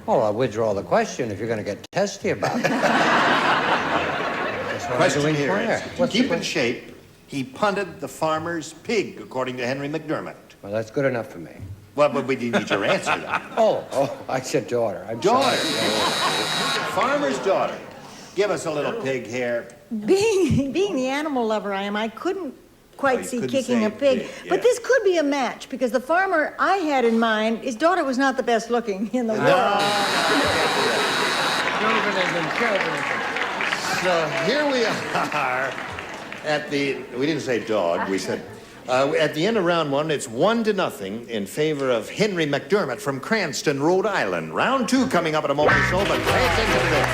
Oh, I'll withdraw the question if you're going to get testy about it. Question here is, to keep in shape, he punted the farmer's pig, according to Henry McDermott. Well, that's good enough for me. Well, but we need your answer, though. Oh, I said daughter. I'm Daughter. sorry. Farmer's daughter. Give us a little pig here. Being the animal lover I am, I couldn't quite you see couldn't kicking say a pig. pig, But yeah. this could be a match because the farmer I had in mind, his daughter was not the best looking in the world. So here we are at we didn't say dog, we said, at the end of round 1, it's 1-0 in favor of Henry McDermott from Cranston, Rhode Island. Round 2 coming up in a moment or so, but pay attention to this.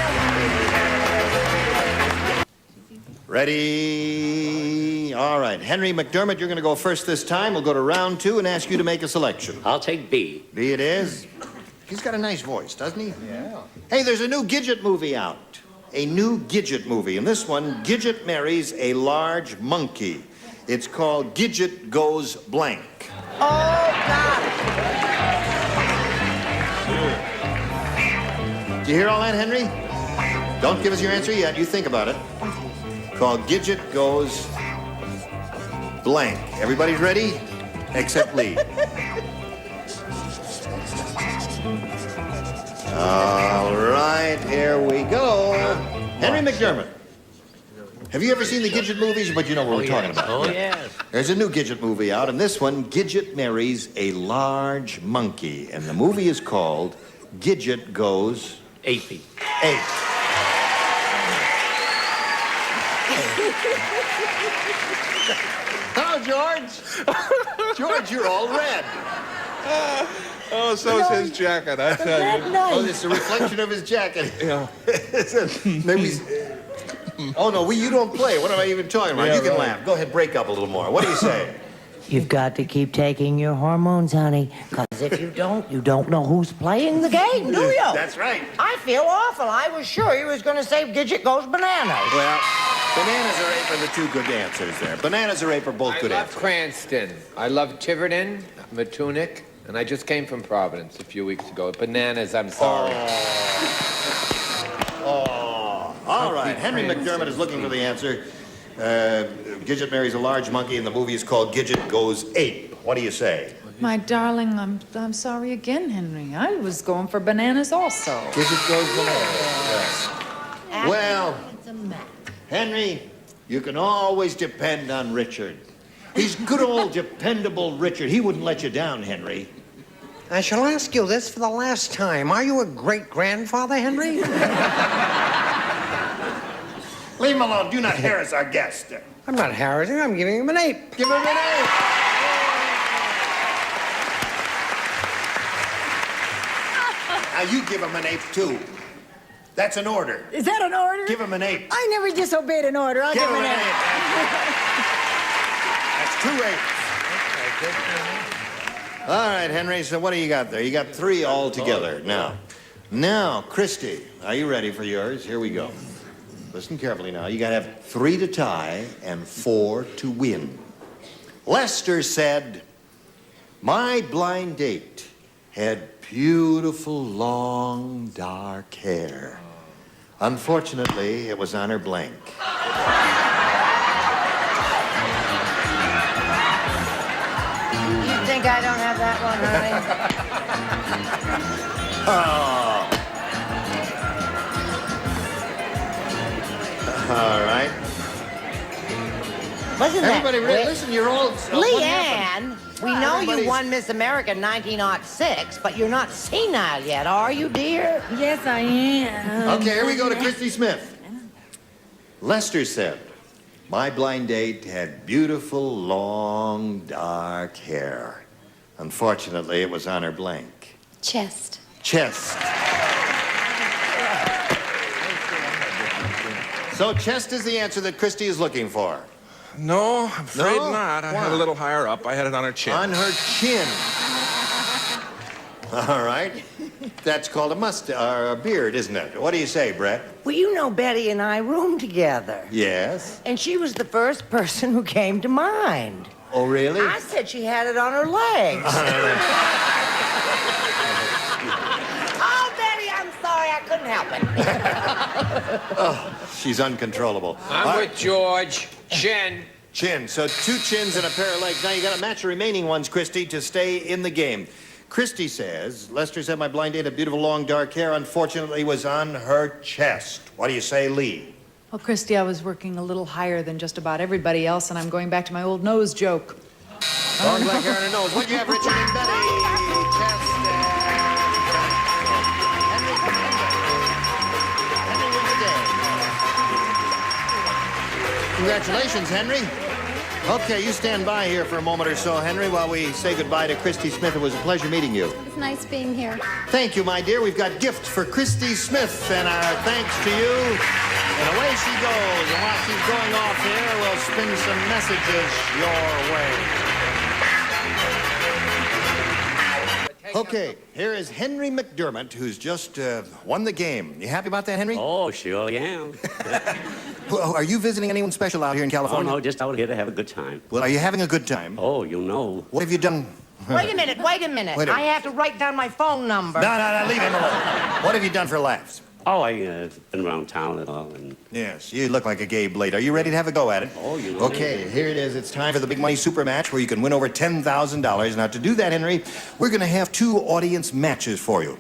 Ready? All right. Henry McDermott, you're going to go first this time. We'll go to round 2 and ask you to make a selection. I'll take B. B it is. He's got a nice voice, doesn't he? Yeah. Hey, there's a new Gidget movie out. A new Gidget movie. In this one, Gidget marries a large monkey. It's called Gidget Goes Blank. Oh, God. Do you hear all that, Henry? Don't give us your answer yet. You think about it. Called Gidget Goes Blank. Everybody's ready? Except Lee. All right, here we go. Henry McDermott. Have you ever seen the Gidget movies? But you know what we're talking about. Oh, yes. There's a new Gidget movie out, and this one, Gidget marries a large monkey. And the movie is called Gidget Goes... Apey. Ape. Hello, George. George, you're all red. Oh, so's his jacket, I tell you. Oh, it's a reflection of his jacket. Yeah. Maybe. Oh no, you don't play. What am I even talking about? Yeah, you can right. laugh. Go ahead, break up a little more. What do you say? You've got to keep taking your hormones, honey, because if you don't know who's playing the game, do you? That's right. I feel awful. I was sure he was going to say Gidget Goes Bananas. Well, bananas or ape are the two good answers there. Bananas or ape are both good I love answers. Cranston. I love Tiverton, Matunic, and I just came from Providence a few weeks ago. Bananas, I'm sorry. Oh, all right. Henry McDermott is looking for the answer. Gidget marries a large monkey, and the movie is called Gidget Goes Ape. What do you say? My darling, I'm sorry again, Henry. I was going for bananas also. Gidget Goes Bananas. Well, Henry, you can always depend on Richard. He's good old dependable Richard. He wouldn't let you down, Henry. I shall ask you this for the last time. Are you a great-grandfather, Henry? Leave him alone. Do not harass our guest. I'm not harassing. I'm giving him an ape. Give him an ape. Now you give him an ape, too. That's an order. Is that an order? Give him an ape. I never disobeyed an order. I'll give him an ape. That's 2 apes. All right, Henry, so what do you got there? You got 3 all together. Now, Christy, are you ready for yours? Here we go. Listen carefully now. You got to have 3 to tie and 4 to win. Lester said, my blind date had beautiful, long, dark hair. Unfortunately, it was on her blank. You think I don't have that one, honey? Oh. All right. Wasn't Everybody, that... listen, you're all... Leanne, we know you won Miss America 1906, but you're not senile yet, are you, dear? Yes, I am. Okay, here we go to Christy Smith. Lester said, my blind date had beautiful, long, dark hair. Unfortunately, it was on her blank. Chest. Chest. So chest is the answer that Christy is looking for. No, I'm afraid No? not. I Why? had a little higher up. I had it on her chin. On her chin. All right. That's called a mustache, or a beard, isn't it? What do you say, Brett? Well, you know Betty and I roomed together. Yes. And she was the first person who came to mind. Oh, really? I said she had it on her legs. Oh, Betty, I'm sorry. I couldn't help it. Oh, she's uncontrollable. I'm with George. Chin. Chin. So 2 chins and a pair of legs. Now you got to match the remaining ones, Christy, to stay in the game. Christy says, Lester said my blind date had beautiful long dark hair. Unfortunately, was on her chest. What do you say, Lee? Well, Christy, I was working a little higher than just about everybody else, and I'm going back to my old nose joke. Long black hair on her nose. What do you have, Richard and Betty? Chest Henry, come in. Henry wins the day. Congratulations, Henry. Okay, you stand by here for a moment or so, Henry, while we say goodbye to Christy Smith. It was a pleasure meeting you. It's nice being here. Thank you, my dear. We've got gifts for Christy Smith, and our thanks to you. And away she goes. And while she's going off here, we'll spin some messages your way. Okay, here is Henry McDermott, who's just won the game. You happy about that, Henry? Oh, sure am. Are you visiting anyone special out here in California? Oh, no, just out here to have a good time. Well, are you having a good time? Oh, you know. What have you done? Wait a minute. Wait a minute. I have to write down my phone number. No, leave him alone. What have you done for laughs? Oh, I've been around town and all. And... Yes, you look like a gay blade. Are you ready to have a go at it? Oh, you know. Okay, here it is. It's time for the Big Money Super Match where you can win over $10,000. Now, to do that, Henry, we're going to have 2 audience matches for you.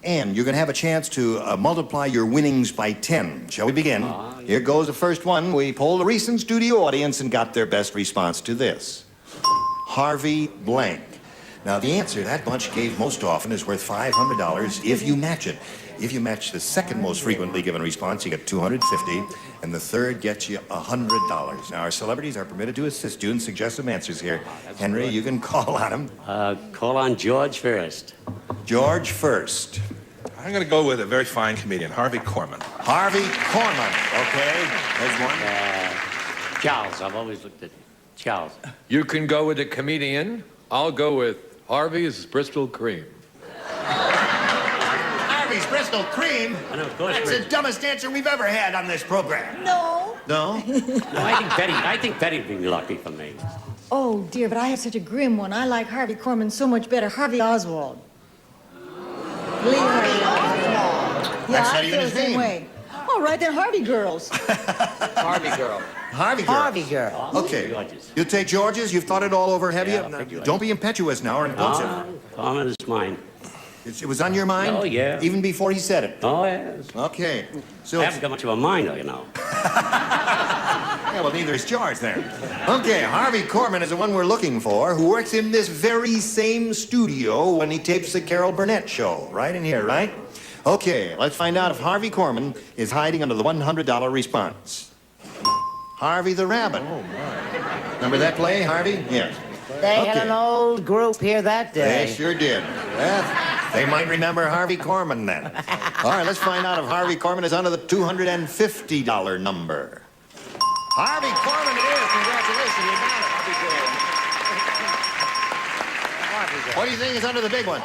And you're going to have a chance to multiply your winnings by 10. Shall we begin? Yeah. Here goes the first one. We polled a recent studio audience and got their best response to this. Harvey Blank. Now, the answer that bunch gave most often is worth $500 if you match it. If you match the second most frequently given response, you get $250, and the third gets you $100. Now, our celebrities are permitted to assist you and suggest some answers here. Henry, you can call on them. Call on George first. George first. I'm going to go with a very fine comedian, Harvey Korman. Harvey Korman. Okay, there's one. Charles. I've always looked at Charles. You can go with a comedian. I'll go with Harvey's Bristol Cream. Harvey's Bristol Cream? That's the dumbest answer we've ever had on this program. No. No? No, I think Betty would be lucky for me. Oh, dear, but I have such a grim one. I like Harvey Korman so much better. Harvey Oswald. Lee Harvey Oswald. That's I not feel even the his same name. way. All right, then Harvey Girls. Harvey girl. Harvey girl. Harvey girl. Okay. You'll take George's? You've thought it all over, have you? Don't be impetuous now or impulsive. Korman is mine. It was on your mind? Oh, yeah. Even before he said it? Oh, yes. Okay. So I haven't got much of a mind, you know. Yeah, well, neither is George there. Okay, Harvey Korman is the one we're looking for, who works in this very same studio when he tapes the Carol Burnett show. Right in here, right? Okay, let's find out if Harvey Korman is hiding under the $100 response. Harvey the Rabbit. Oh, my. Remember that play, Harvey? Yes. They had an old group here that day. They sure did. They might remember Harvey Korman then. All right, let's find out if Harvey Korman is under the $250 number. Harvey Korman it is. Congratulations, you got it. What do you think is under the big one?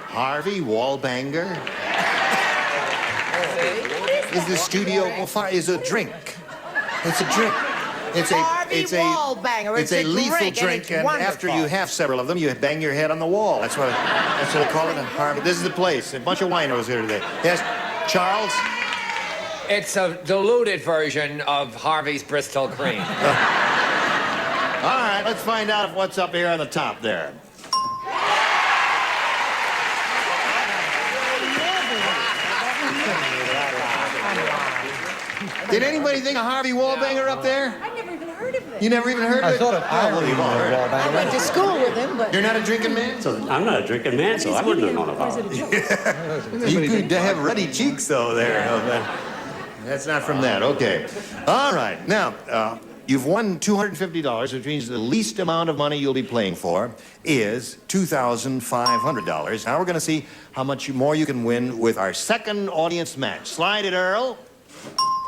Harvey Wallbanger? Is the studio is a drink? It's a drink. It's a lethal drink, and after you have several of them, you bang your head on the wall. That's what they call it in Harvey. This is the place. A bunch of winos here today. Yes, Charles? It's a diluted version of Harvey's Bristol Cream. All right, let's find out what's up here on the top there. Did anybody think of Harvey Wallbanger up there? I've never even heard of it. You never even heard of it? I thought of Harvey Wallbanger. I went to school with him, but... You're not a drinking man? So I'm not a drinking man, so I wouldn't have known about it. You could have ruddy cheeks, though, there. That's not from that. Okay. All right. Now, you've won $250, which means the least amount of money you'll be playing for is $2,500. Now we're going to see how much more you can win with our second audience match. Slide it, Earl.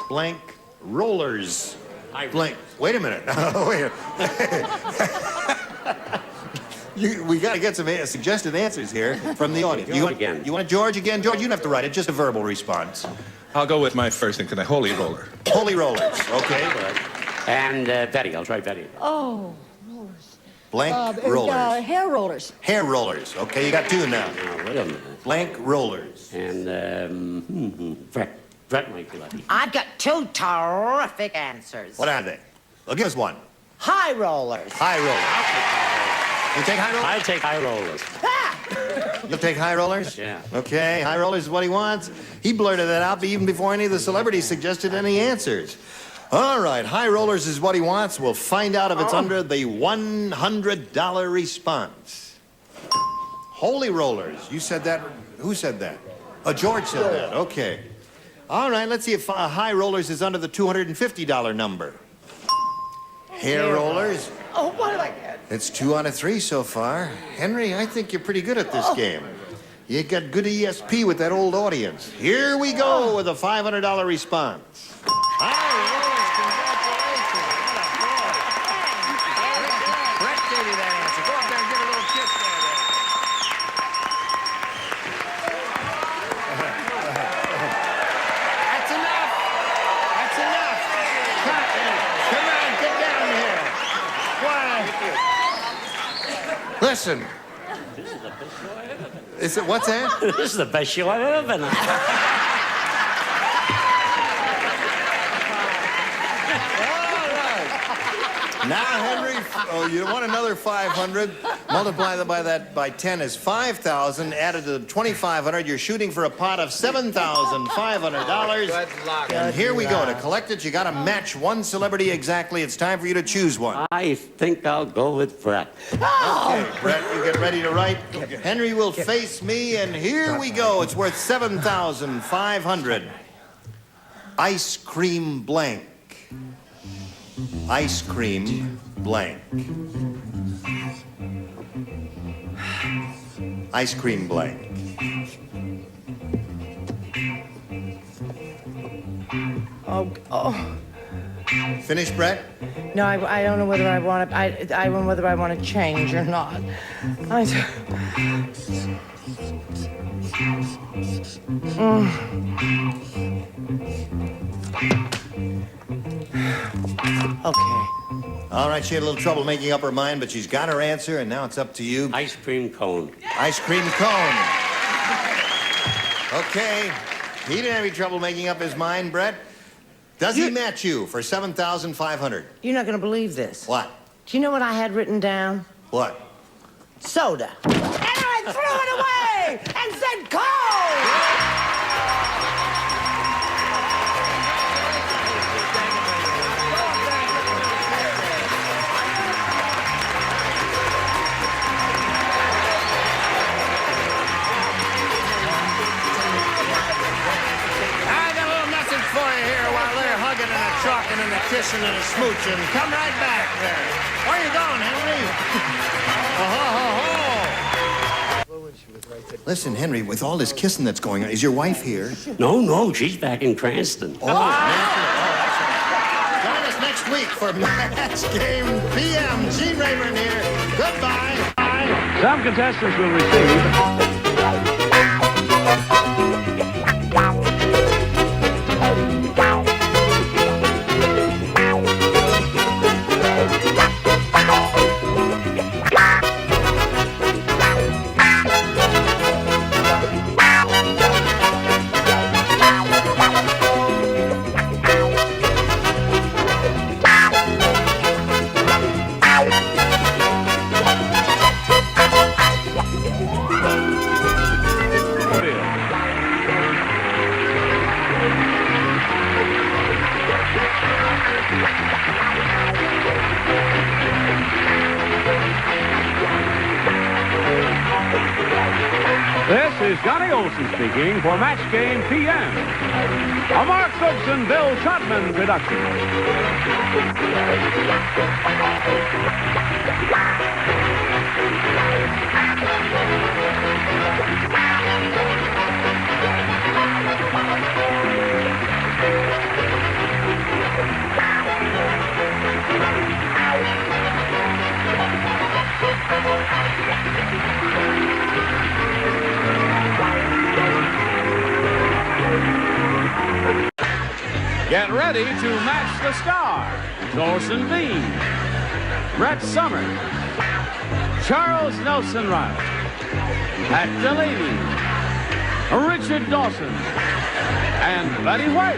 Blank rollers. Blank. Wait a minute. Wait. We got to get some suggested answers here from the audience. You want George again? George, you don't have to write it. Just a verbal response. I'll go with my first thing. Can I holy roller? Holy rollers. Okay. And Betty. I'll try Betty. Oh, rollers. Blank rollers. Hair rollers. Hair rollers. Okay, you got two now. Now, wait a minute. Blank rollers. And Brett might be lucky. I've got two terrific answers. What are they? Well, give us one. High rollers. High rollers. You take high rollers? I take high rollers. You'll take high rollers? Yeah. Okay, high rollers is what he wants. He blurted that out even before any of the celebrities suggested any answers. All right, high rollers is what he wants. We'll find out if it's under the $100 response. Holy rollers. You said that? Who said that? Oh, George said that. Okay. All right, let's see if high rollers is under the $250 number. Hair rollers. Oh, what did I get? It's 2 out of 3 so far. Henry, I think you're pretty good at this game. You got good ESP with that old audience. Here we go with a $500 response. High rollers, congratulations. Brett gave you that answer. Go up there and give a little kiss there. That's enough. That's enough. Come on, get down here. Why? Listen. This is the best show I've ever been. Is it, what's that? This is the best show I've ever been on. Now, Henry, you want another 500? Multiply that by 10 is 5,000. Added to the 2,500, you're shooting for a pot of $7,500. Good luck. And here we go. To collect it, you got to match one celebrity exactly. It's time for you to choose one. I think I'll go with Brett. Okay, Brett, you get ready to write. Henry will face me, and here we go. It's worth $7,500. Ice cream blank. Ice cream blank. Ice cream blank. Oh. Finish, Brett? No, I don't know whether I want to. I don't know whether I want to change or not. Okay. All right, she had a little trouble making up her mind, but she's got her answer, and now it's up to you. Ice cream cone. Ice cream cone. Okay. He didn't have any trouble making up his mind, Brett. Does he match you for $7,500? You're not going to believe this. What? Do you know what I had written down? What? Soda. And I threw it away and said Coke! and the kissing and the smooching. Come right back there. Where you going, Henry? Listen, Henry, with all this kissing that's going on, is your wife here? No, she's back in Cranston. Oh, naturally. Join us next week for Match Game PM. Gene Rayburn here. Goodbye. Some contestants will receive... This is Johnny Olson speaking for Match Game PM. A Mark Goodson, Bill Trotman production. Get ready to match the stars. Orson Bean, Brett Summers, Charles Nelson Riley, Pat Delaney, Richard Dawson, and Betty White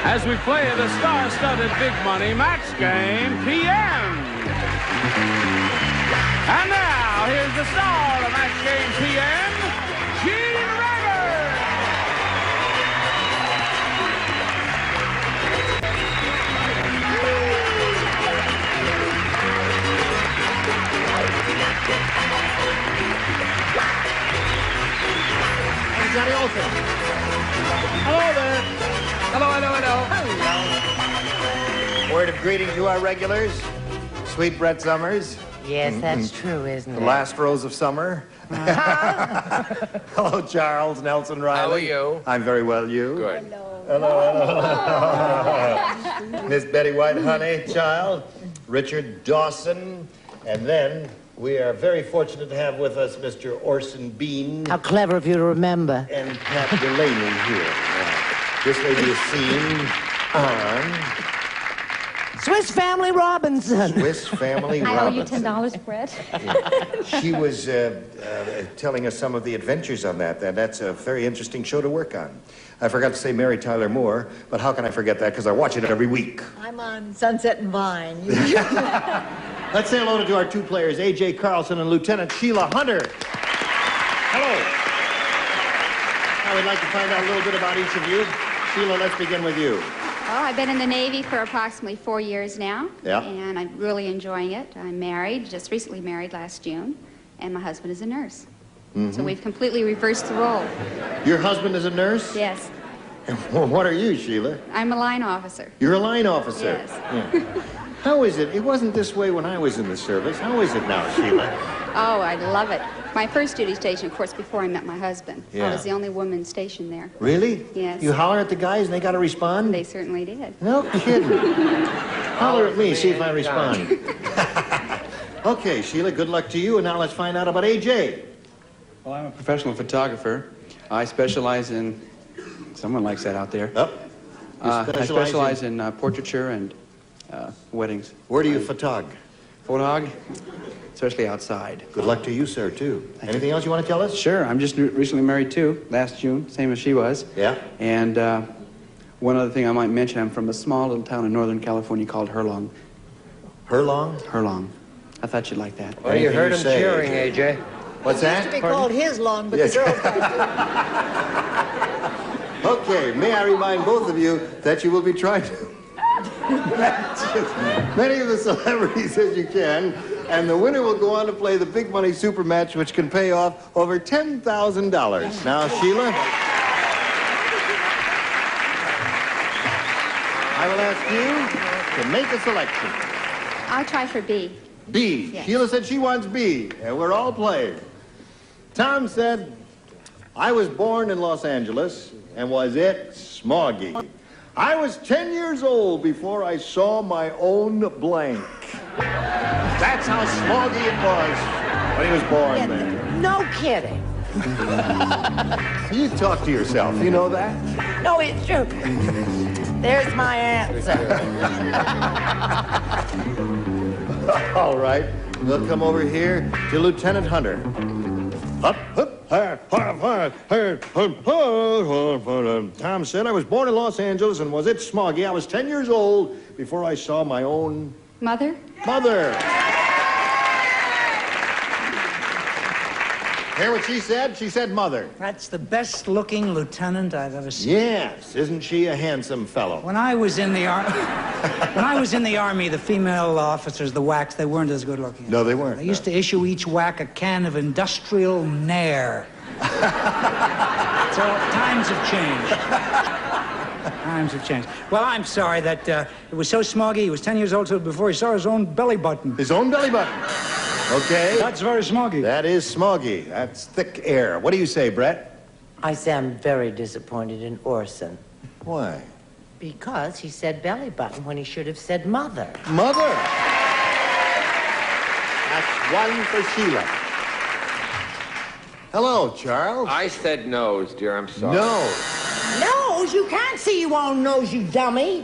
as we play the star-studded Big Money Match Game PM. And now, here's the star of Match Game PM, Gene Rayburn. I'm Johnny Olson. Hello there. Hello. Word of greeting to our regulars. Sweet Brett Summers. Yes, that's true, isn't The it? last rose of summer. Hello, Charles Nelson Riley. How are you? I'm very well, you? Good. Hello. Miss Betty White, honey, child. Richard Dawson. And then we are very fortunate to have with us Mr. Orson Bean. How clever of you to remember. And Pat Delaney here. This lady is seen on Swiss Family Robinson. Swiss Family I owe you Robinson. $10, Brett. She was telling us some of the adventures on that. That's a very interesting show to work on. I forgot to say Mary Tyler Moore, but how can I forget that? Because I watch it every week. I'm on Sunset and Vine. Let's say hello to our two players, A.J. Carlson and Lieutenant Sheila Hunter. Hello. Now we'd like to find out a little bit about each of you. Sheila, let's begin with you. Oh, I've been in the Navy for approximately 4 years now. Yeah. And I'm really enjoying it. I'm married, just recently married last June, and my husband is a nurse. So we've completely reversed the role. Your husband is a nurse? Yes. What are you, Sheila? I'm a line officer. You're a line officer? Yes. Yeah. How is it? It wasn't this way when I was in the service. How is it now, Sheila? Oh, I love it. My first duty station, of course, before I met my husband. Yeah. I was the only woman stationed there. Really? Yes. You holler at the guys and they got to respond? They certainly did. No kidding. Holler at me, see if I respond. Okay, Sheila, good luck to you. And now let's find out about A.J. Well, I'm a professional photographer. I specialize in... Someone likes that out there. Oh. I specialize in portraiture and weddings. Where do you photog? Photog, especially outside. Good luck to you, sir, too. Anything else you want to tell us? Sure. I'm just recently married, too, last June, same as she was. Yeah? And one other thing I might mention, I'm from a small little town in Northern California called Herlong. Herlong? Herlong. I thought you'd like that. Well, you heard him cheering, AJ. What's It used to be called his long, but Yes. the girls got it. Okay, may I remind both of you that you will be trying to match as many of the celebrities as you can, and the winner will go on to play the Big Money Super Match, which can pay off over $10,000. Now, Sheila, I will ask you to make a selection. I'll try for B. B. Yes. Sheila said she wants B, and we're all playing. Tom said, I was born in Los Angeles, and was it smoggy. I was 10 years old before I saw my own blank. That's how smoggy it was when he was born there. No kidding. You talk to yourself, you know that? No, it's true. There's my answer. All right, we'll come over here to Lieutenant Hunter. Tom said I was born in Los Angeles, and was it smoggy? I was 10 years old before I saw my own... Mother? Mother. Hear what she said? She said mother. That's the best-looking lieutenant I've ever seen. Yes, isn't she a handsome fellow? When I was in the army, the female officers, the WACs, they weren't as good-looking. No, they weren't. They used to issue each WAC a can of industrial Nair. So times have changed. Times have changed. Well, I'm sorry that it was so smoggy. He was 10 years old before he saw his own belly button. His own belly button? Okay. That's very smoggy. That is smoggy. That's thick air. What do you say, Brett? I say I'm very disappointed in Orson. Why? Because he said belly button when he should have said mother. Mother. That's one for Sheila. Hello, Charles. I said nose, dear. I'm sorry. Nose. Nose? You can't see your own nose, you dummy.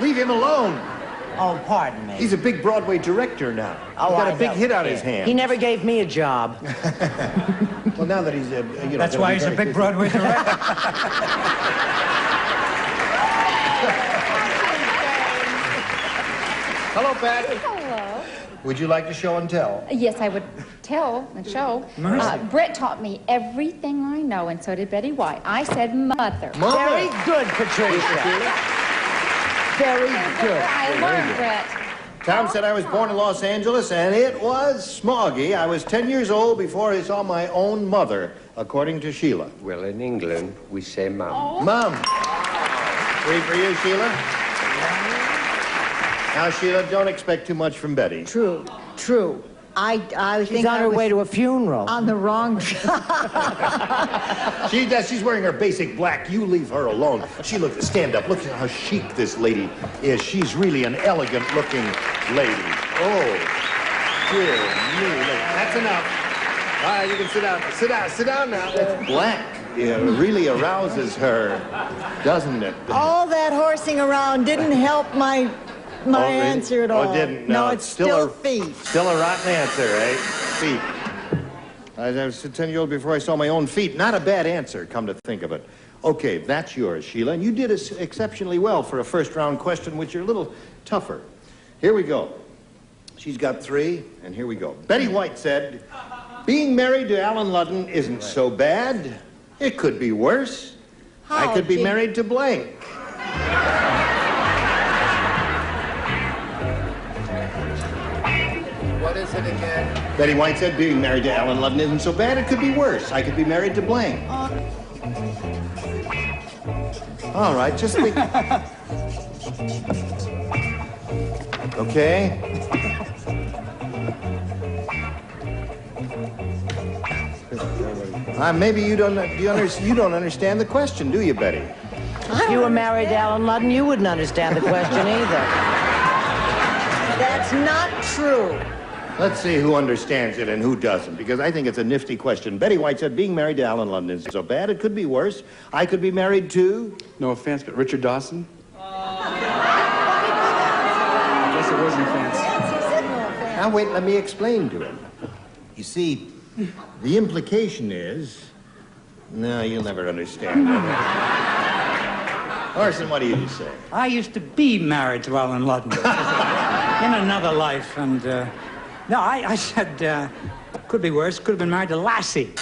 Leave him alone. Oh, pardon me. He's a big Broadway director now. Oh, He's got I a big know. hit on his hands. He never gave me a job. Well, now that he's, That's why he's a big Broadway director. Hello, Pat. Hello. Would you like to show and tell? Yes, I would tell and show. Brett taught me everything I know, and so did Betty White. I said mother. Very good, Patricia. Very good. I learned, Brett. Tom said I was born in Los Angeles, and it was smoggy. I was 10 years old before I saw my own mother, according to Sheila. Well, in England, we say mum. Oh. Mom. 3 for you, Sheila. Now, Sheila, don't expect too much from Betty. True. I She's on her way to a funeral. On the wrong... She's wearing her basic black. You leave her alone. Stand up. Look at how chic this lady is. She's really an elegant-looking lady. Oh, dear me. Look, that's enough. All right, you can sit down. Sit down now. That's black. It really arouses her, doesn't it? All that horsing around didn't help my answer at all. Oh, it didn't? No, it's still feet. Still a rotten answer, eh? Feet. I was 10-year-old before I saw my own feet. Not a bad answer, come to think of it. Okay, that's yours, Sheila. And you did exceptionally well for a first-round question, which are a little tougher. Here we go. She's got 3, and here we go. Betty White said, being married to Alan Ludden isn't so bad. It could be worse. I could be married to blank. What is it again? Betty White said being married to Alan Ludden isn't so bad. It could be worse. I could be married to blank. All right, just think. Okay. Maybe you don't understand the question, do you, Betty? If you were married to Alan Ludden, you wouldn't understand the question either. That's not true. Let's see who understands it and who doesn't, because I think it's a nifty question. Betty White said being married to Alan Ludden isn't so bad. It could be worse. I could be married to... No offense, but Richard Dawson? I guess it wasn't offense. Now, wait, let me explain to him. You see, the implication is... No, you'll never understand. Orson, what do you say? I used to be married to Alan Ludden in another life, and no, I said could be worse. Could have been married to Lassie.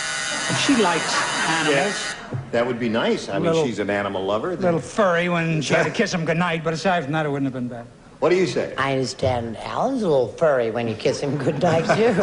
She likes animals. Yes, that would be nice. I mean, she's an animal lover. A little furry when she had to kiss him goodnight, but aside from that, it wouldn't have been bad. What do you say? I understand Alan's a little furry when you kiss him goodnight, too.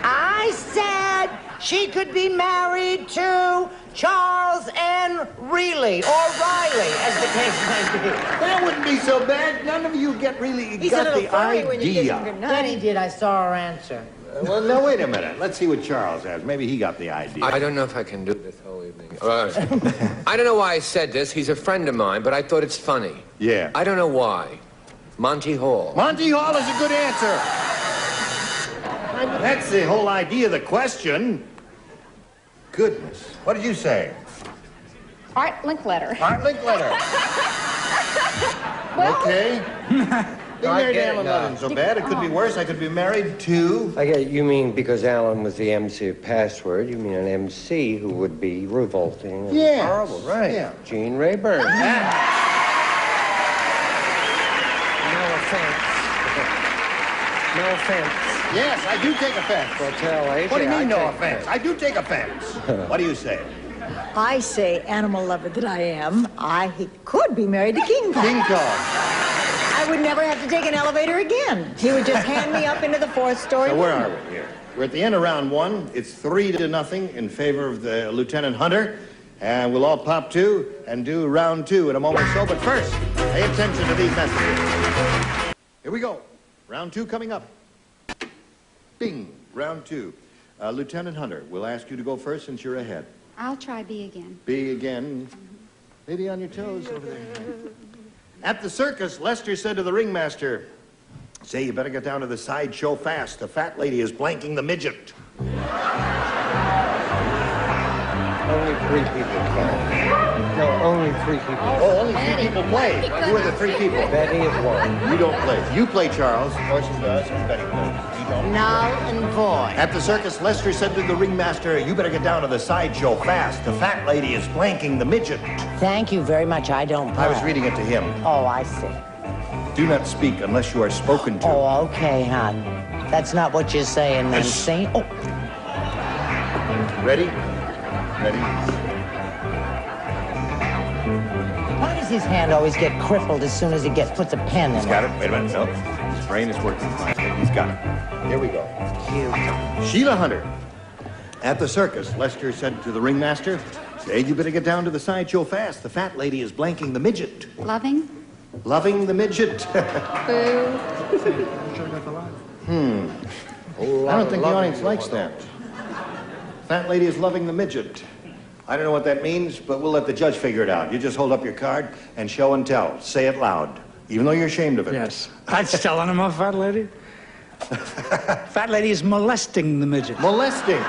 I said she could be married to Charles N. Reilly, or Riley, as the case may be. That wouldn't be so bad. None of you got the idea. When you kiss him goodnight. Daddy did. I saw her answer. Well, now, wait a minute. Let's see what Charles has. Maybe he got the idea. I don't know if I can do this whole evening. I don't know why I said this. He's a friend of mine, but I thought it's funny. Yeah. I don't know why. Monty Hall. Monty Hall is a good answer. That's the whole idea of the question. Goodness. What did you say? Art Linkletter. Art Linkletter. Well, okay. Being married to Alan Levin so bad. It could be worse. I could be married to... I get it. You mean because Alan was the MC of Password, you mean an MC who would be revolting and horrible, right? Yeah. Gene Rayburn. No offense. No offense. Yes, I do take offense. Well, tell AJ. What do you mean, no offense? I do take offense. What do you say? I say, animal lover that I am, he could be married to King Kong. King Kong. I would never have to take an elevator again. He would just hand me up into the fourth story. So where are we here? We're at the end of round one. It's 3-0 in favor of the Lieutenant Hunter. And we'll all pop to and do round two in a moment or so. But first, pay attention to these messages. Here we go. Round two coming up. Bing. Round two. Lieutenant Hunter, we'll ask you to go first since you're ahead. I'll try B again. B again. Maybe on your toes over there. At the circus, Lester said to the ringmaster, "Say, you better get down to the sideshow fast. The fat lady is blanking the midget." Only 3 people play. No, only 3 people. Oh, only 3 people play. Who are the 3 people? Betty is one. You don't play. You play, Charles. Orson does, and Betty plays. You don't. Null and void. At the circus, Lester said to the ringmaster, "You better get down to the sideshow fast. The fat lady is blanking the midget." Thank you very much. I don't play. I was reading it to him. Oh, I see. Do not speak unless you are spoken to. Oh, okay, hon. That's not what you're saying, then, Saint. Oh. Ready? Ready? Why does his hand always get crippled as soon as he puts a pen in it? He's got it. Wait a minute. No. His brain is working fine. He's got it. Here we go. Cute. Sheila Hunter. At the circus, Lester said to the ringmaster, "Say, you better get down to the sideshow fast. The fat lady is blanking the midget." Loving? Loving the midget. Boo. I don't think the audience likes that. Fat lady is loving the midget. I don't know what that means, but we'll let the judge figure it out. You just hold up your card and show and tell. Say it loud, even though you're ashamed of it. Yes. That's telling him a fat lady. Fat lady is molesting the midget. Molesting?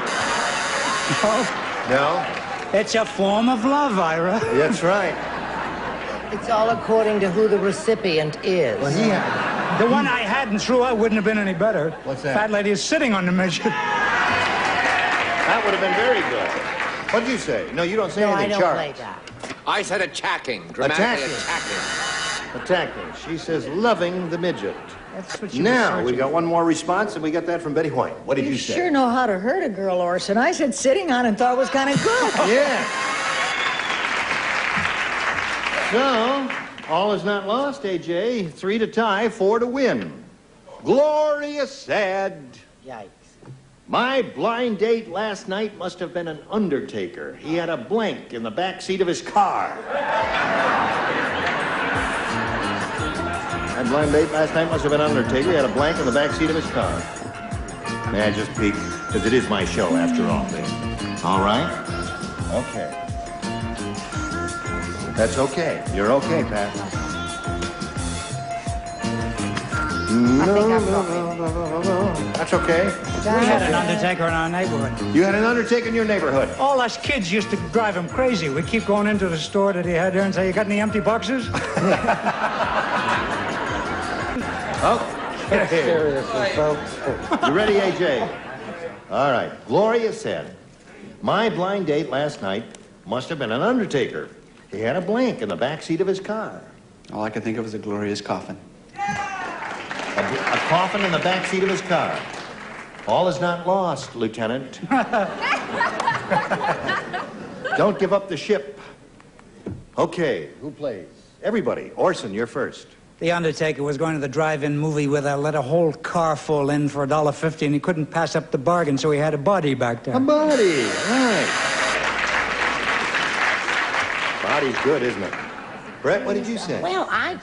No? It's a form of love, Ira. That's right. It's all according to who the recipient is. Well, he had... The one I had and threw out wouldn't have been any better. What's that? Fat lady is sitting on the midget. That would have been very good. What did you say? No, you don't say No, I anything, don't Charles. play that. I said attacking. Dramatically attacking. Attacking. She says loving the midget. That's what you Now, were we got one more response, and we got that from Betty White. What did you say? sure know how to hurt a girl, Orson. I said sitting on and thought it was kind of good. Yeah. So, all is not lost, AJ. 3 to tie, 4 to win. Gloria said, Yikes. "My blind date last night must have been an undertaker. He had a blank in the back seat of his car." My blind date last night must have been an undertaker. He had a blank in the back seat of his car. May I just peek? Because it is my show, after all. All right? Okay. That's okay. You're okay, Pat. No. That's okay. We had an undertaker in our neighborhood. You had an undertaker in your neighborhood. All us kids used to drive him crazy. We'd keep going into the store that he had there and say, "You got any empty boxes?" Okay. Seriously, folks. You ready, AJ? All right. Gloria said, "My blind date last night must have been an undertaker. He had a blank in the back seat of his car." All I could think of was a glorious coffin. A coffin in the back seat of his car. All is not lost, Lieutenant. Don't give up the ship. Okay, who plays? Everybody. Orson, you're first. The undertaker was going to the drive-in movie with let a whole car full in for $1.50, and he couldn't pass up the bargain, so he had a body back there. A body, right. Body's good, isn't it? Brett, what did you say? Well, I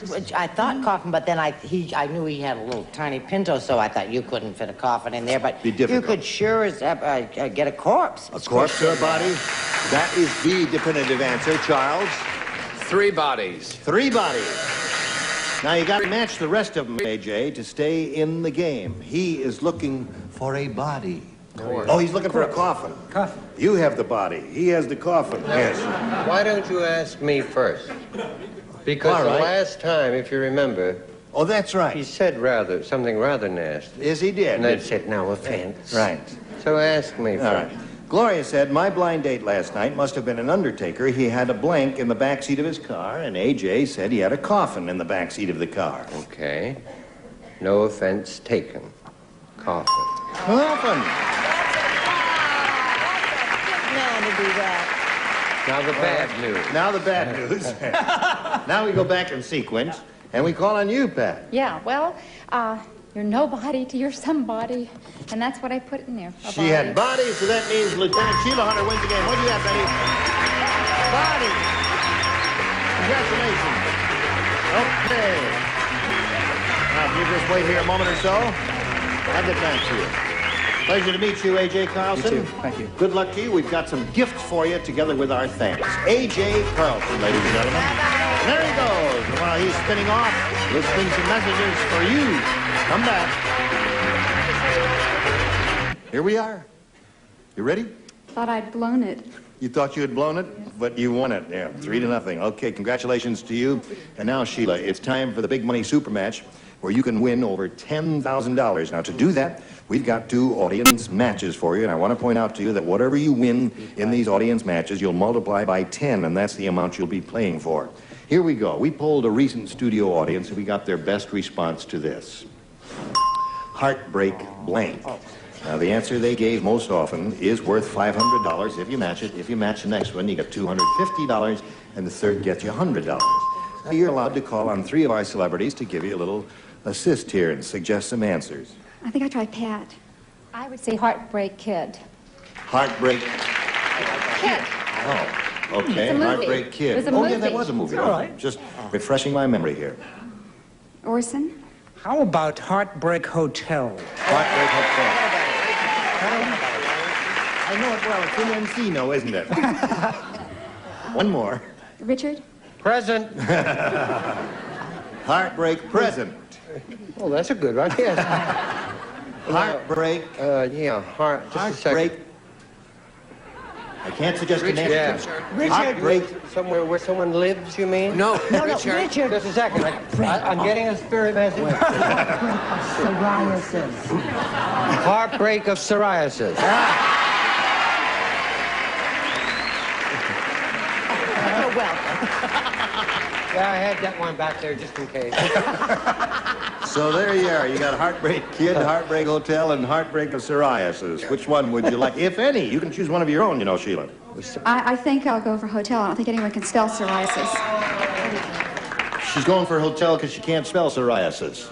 thought coffin, but then I knew he had a little tiny Pinto, so I thought you couldn't fit a coffin in there. But you could sure as get a corpse. A corpse or a body? That is the definitive answer, Charles. 3 bodies. 3 bodies. Now you got to match the rest of them, AJ, to stay in the game. He is looking for a body. Oh, he's looking for a coffin. Coffin. You have the body. He has the coffin. Yes. Why don't you ask me first? Because the last time, if you remember... Oh, that's right. He said something rather nasty. Yes, he did. And I said, no offense. Right. So ask me first. All right. Gloria said, my blind date last night must have been an undertaker. He had a blank in the back seat of his car, and AJ said he had a coffin in the back seat of the car. Okay. No offense taken. Coffin. Coffin. Man to do that. Now the bad news. Now the bad news. Now we go back in sequence, and we call on you, Pat. Yeah, well, you're nobody to your somebody, and that's what I put in there. She had body, so that means Lieutenant Sheila Hunter wins the game. What do you have, Betty? Body. Congratulations. Okay. Now, if you just wait here a moment or so, I'll get back to you. Pleasure to meet you, A.J. Carlson. You too. Thank you. Good luck to you. We've got some gifts for you together with our thanks. A.J. Carlson, ladies and gentlemen. And there he goes. And while he's spinning off, we'll spin some messages for you. Come back. Here we are. You ready? Thought I'd blown it. You thought you had blown it, but you won it. Yeah, 3-0. Okay, congratulations to you. And now, Sheila, it's time for the big money super match where you can win over $10,000. Now, to do that, we've got 2 audience matches for you, and I want to point out to you that whatever you win in these audience matches, you'll multiply by 10, and that's the amount you'll be playing for. Here we go. We polled a recent studio audience, and we got their best response to this. Heartbreak blank. Now, the answer they gave most often is worth $500 if you match it. If you match the next one, you get $250, and the third gets you $100. Now, you're allowed to call on 3 of our celebrities to give you a little assist here and suggest some answers. I think I tried Pat. I would say Heartbreak Kid. Heartbreak Kid. Oh, okay. It's a movie. Heartbreak Kid. It was a Oh, movie. yeah, that was a movie. All right. Just refreshing my memory here. Orson. How about Heartbreak Hotel? Heartbreak Hotel. I know it well. It's in Encino, isn't it? One more. Richard. Present. Heartbreak Present. Oh, that's a good one, yes. Heartbreak. Yeah, just a second. Heartbreak. I can't suggest an answer. Yeah. Heartbreak. Somewhere where someone lives, you mean? No, No, Richard. Richard. Just a second. I'm getting a spirit message. Psoriasis. Heartbreak of psoriasis. You're welcome. Yeah, I had that one back there just in case. So there you are. You got Heartbreak Kid, Heartbreak Hotel, and Heartbreak of Psoriasis. Which one would you like? If any, you can choose one of your own, you know, Sheila. I think I'll go for hotel. I don't think anyone can spell psoriasis. She's going for hotel because she can't spell psoriasis.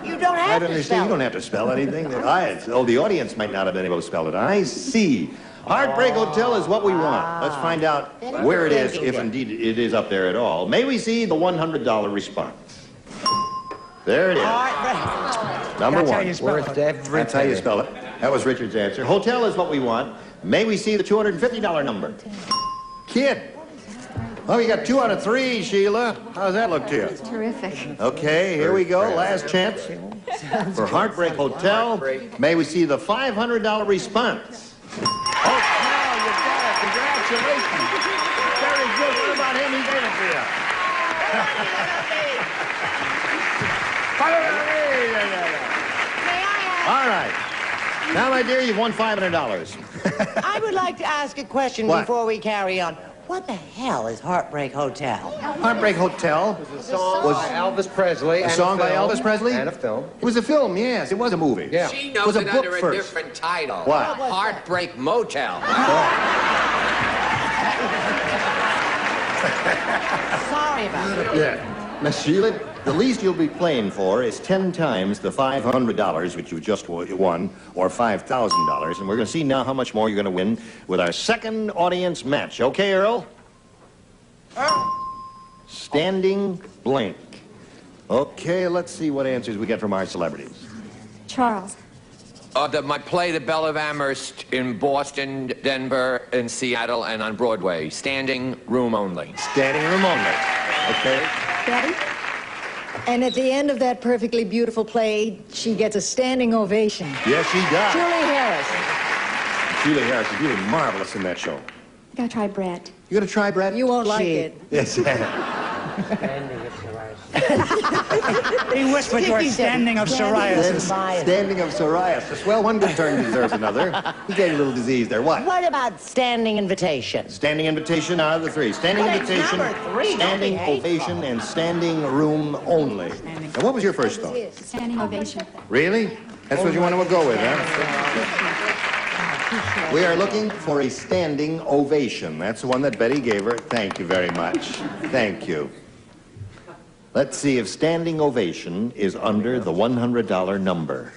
You don't I have don't to understand. spell You don't have to spell anything. The audience might not have been able to spell it. I see. Heartbreak Hotel is what we want. Let's find out where it is, if indeed it is up there at all. May we see the $100 response? There it is. Number That's how one. you spell it. That's how you spell it. That was Richard's answer. Hotel is what we want. May we see the $250 number? Kid. Oh, you got 2 out of 3, Sheila. How does that look to you? Terrific. Okay, here we go. Last chance for Heartbreak Hotel. May we see the $500 response? Oh, now you got it. Congratulations. Very good. What about him? He gave it to you. All right. Now, my dear, you've won $500. I would like to ask a question What? before we carry on. What the hell is Heartbreak Hotel? Heartbreak Hotel A song by Elvis Presley. A song by Elvis Presley? And a film. It was a film, yes. It was a movie. Yeah. She It knows was a it book under a first. different title. What? Heartbreak Motel. Sorry about it. Yeah. Miss Sheila, The least you'll be playing for is 10 times the $500, which you just won, or $5,000. And we're going to see now how much more you're going to win with our second audience match. Okay, Earl? Standing blank. Okay, let's see what answers we get from our celebrities. Charles. My play, The Belle of Amherst, in Boston, Denver, and Seattle, and on Broadway. Standing room only. Standing room only. Okay. Daddy? And at the end of that perfectly beautiful play, she gets a standing ovation. Yes, she does. Julie Harris. Julie Harris is really marvelous in that show. I gotta try Brett. You gonna try, Brett? You won't like it. Yes. He whispered to her, standing of psoriasis. Standing of psoriasis. Well, one good turn deserves another. He gave you a little disease there. What? What about standing invitation? Standing invitation out of the three. Standing invitation, standing ovation, and standing room only. And what was your first thought? Standing ovation. Really? That's what you want to go with, huh? We are looking for a standing ovation. That's the one that Betty gave her. Thank you very much. Thank you. Let's see if standing ovation is under the $100 number.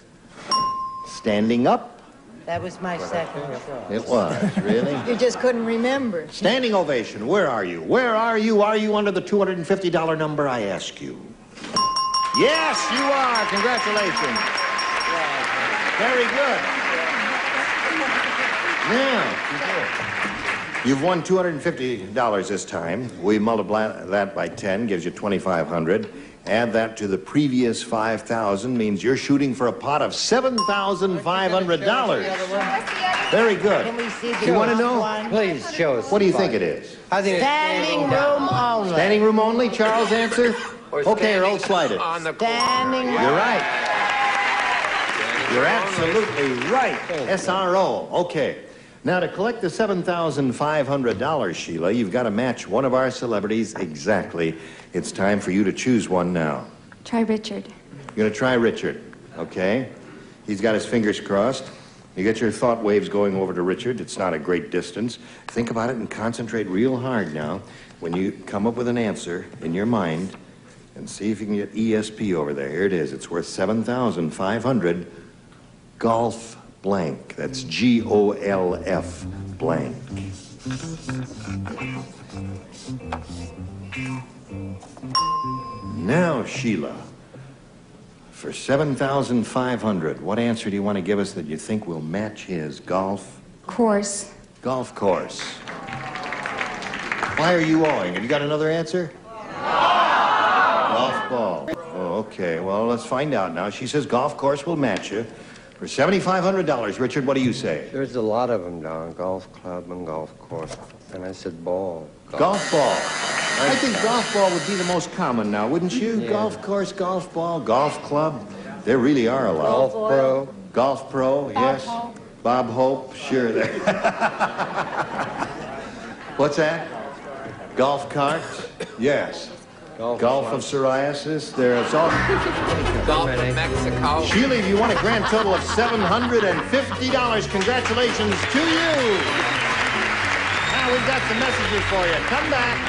Standing up? That was my second. It was, really? You just couldn't remember. Standing ovation, where are you? Where are you? Are you under the $250 number, I ask you? Yes, you are. Congratulations. Very good. Now, you've won $250 this time. We multiply that by 10, gives you $2,500. Add that to the previous $5,000 means you're shooting for a pot of $7,500. Very good. Can we see the You want to first know? one? Please show us. What do you think it is? I think it's Standing room only. Standing room only, Charles' answer? Okay, Earl, slide it. Standing room. You're right. You're absolutely right. SRO. Okay. Now, to collect the $7,500, Sheila, you've got to match one of our celebrities exactly. It's time for you to choose one now. Try Richard. You're going to try Richard, okay? He's got his fingers crossed. You get your thought waves going over to Richard. It's not a great distance. Think about it and concentrate real hard now. When you come up with an answer in your mind, and see if you can get ESP over there. Here it is. It's worth $7,500. Golf blank. That's GOLF blank. Now, Sheila, for $7,500, what answer do you want to give us that you think will match his golf? Course. Golf course. Why are you awing? Have you got another answer? Golf ball. Oh, okay. Well, let's find out now. She says golf course will match you. For $7,500, Richard, what do you say? There's a lot of them, Don. Golf club and golf course. And I said ball. Golf ball. I think golf ball would be the most common now, wouldn't you? Yeah. Golf course, golf ball, golf club. There really are a lot. Golf pro. Golf pro, yes. Bob Hope, sure. What's that? Golf cart? Yes. Golf of psoriasis. There's all. Golf of Mexico. Sheila, you won a grand total of $750. Congratulations to you. Now we've got some messages for you. Come back.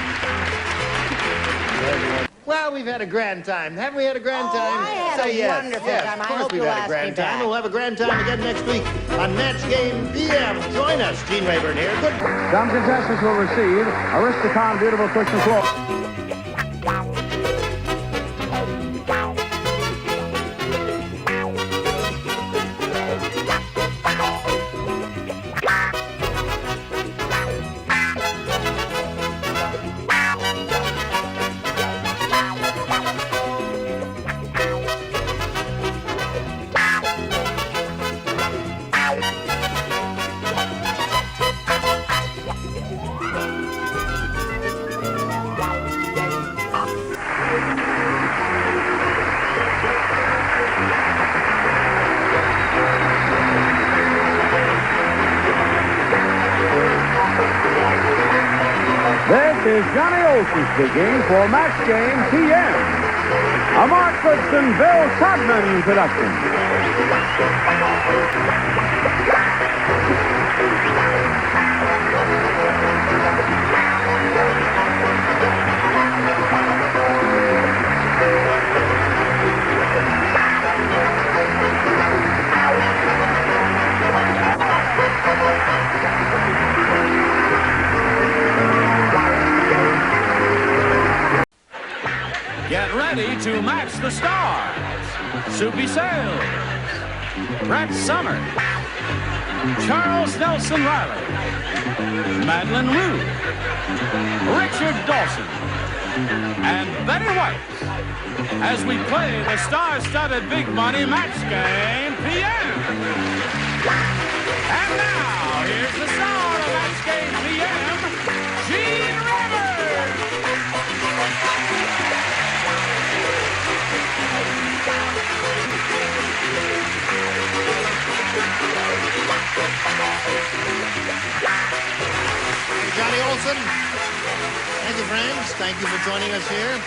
Well, we've had a grand time. Haven't we had a grand time? I had Say a yes. wonderful Yes, time. of I course hope we've you'll had a ask grand me time. back. We'll have a grand time again next week on Match Game PM. Join us. Gene Rayburn here. Good. Some contestants will receive Aristocon Beautiful Cushion Floor. This is Johnny Olson speaking for Match Game TM, a Mark Goodson, Bill Todman production. it's the stars. Soupy Sales, Brett Summers, Charles Nelson Riley, Madeline Rue, Richard Dawson, and Betty White as we play the star-studded Big Money Match Game PM. And now, here's the star of Match Game PM, Gene Rivers. Johnny Olson. Thank you, friends. Thank you for joining us here.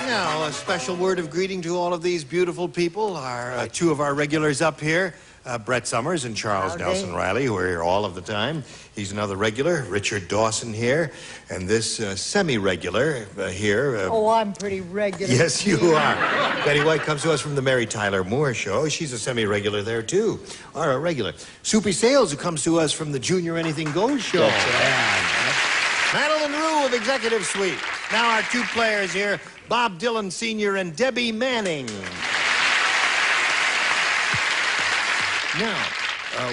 Now, a special word of greeting to all of these beautiful people. Our two of our regulars up here, Brett Summers and Charles Nelson Riley, who are here all of the time. He's another regular, Richard Dawson here, and this semi-regular here. Oh, I'm pretty regular. Yes, you are. Betty White comes to us from the Mary Tyler Moore Show. She's a semi-regular there, too. Or a regular. Soupy Sales, who comes to us from the Junior Anything Goes Show. Madeline Rue of Executive Suite. Now our two players here, Bob Dylan Sr. and Debbie Manning. Now,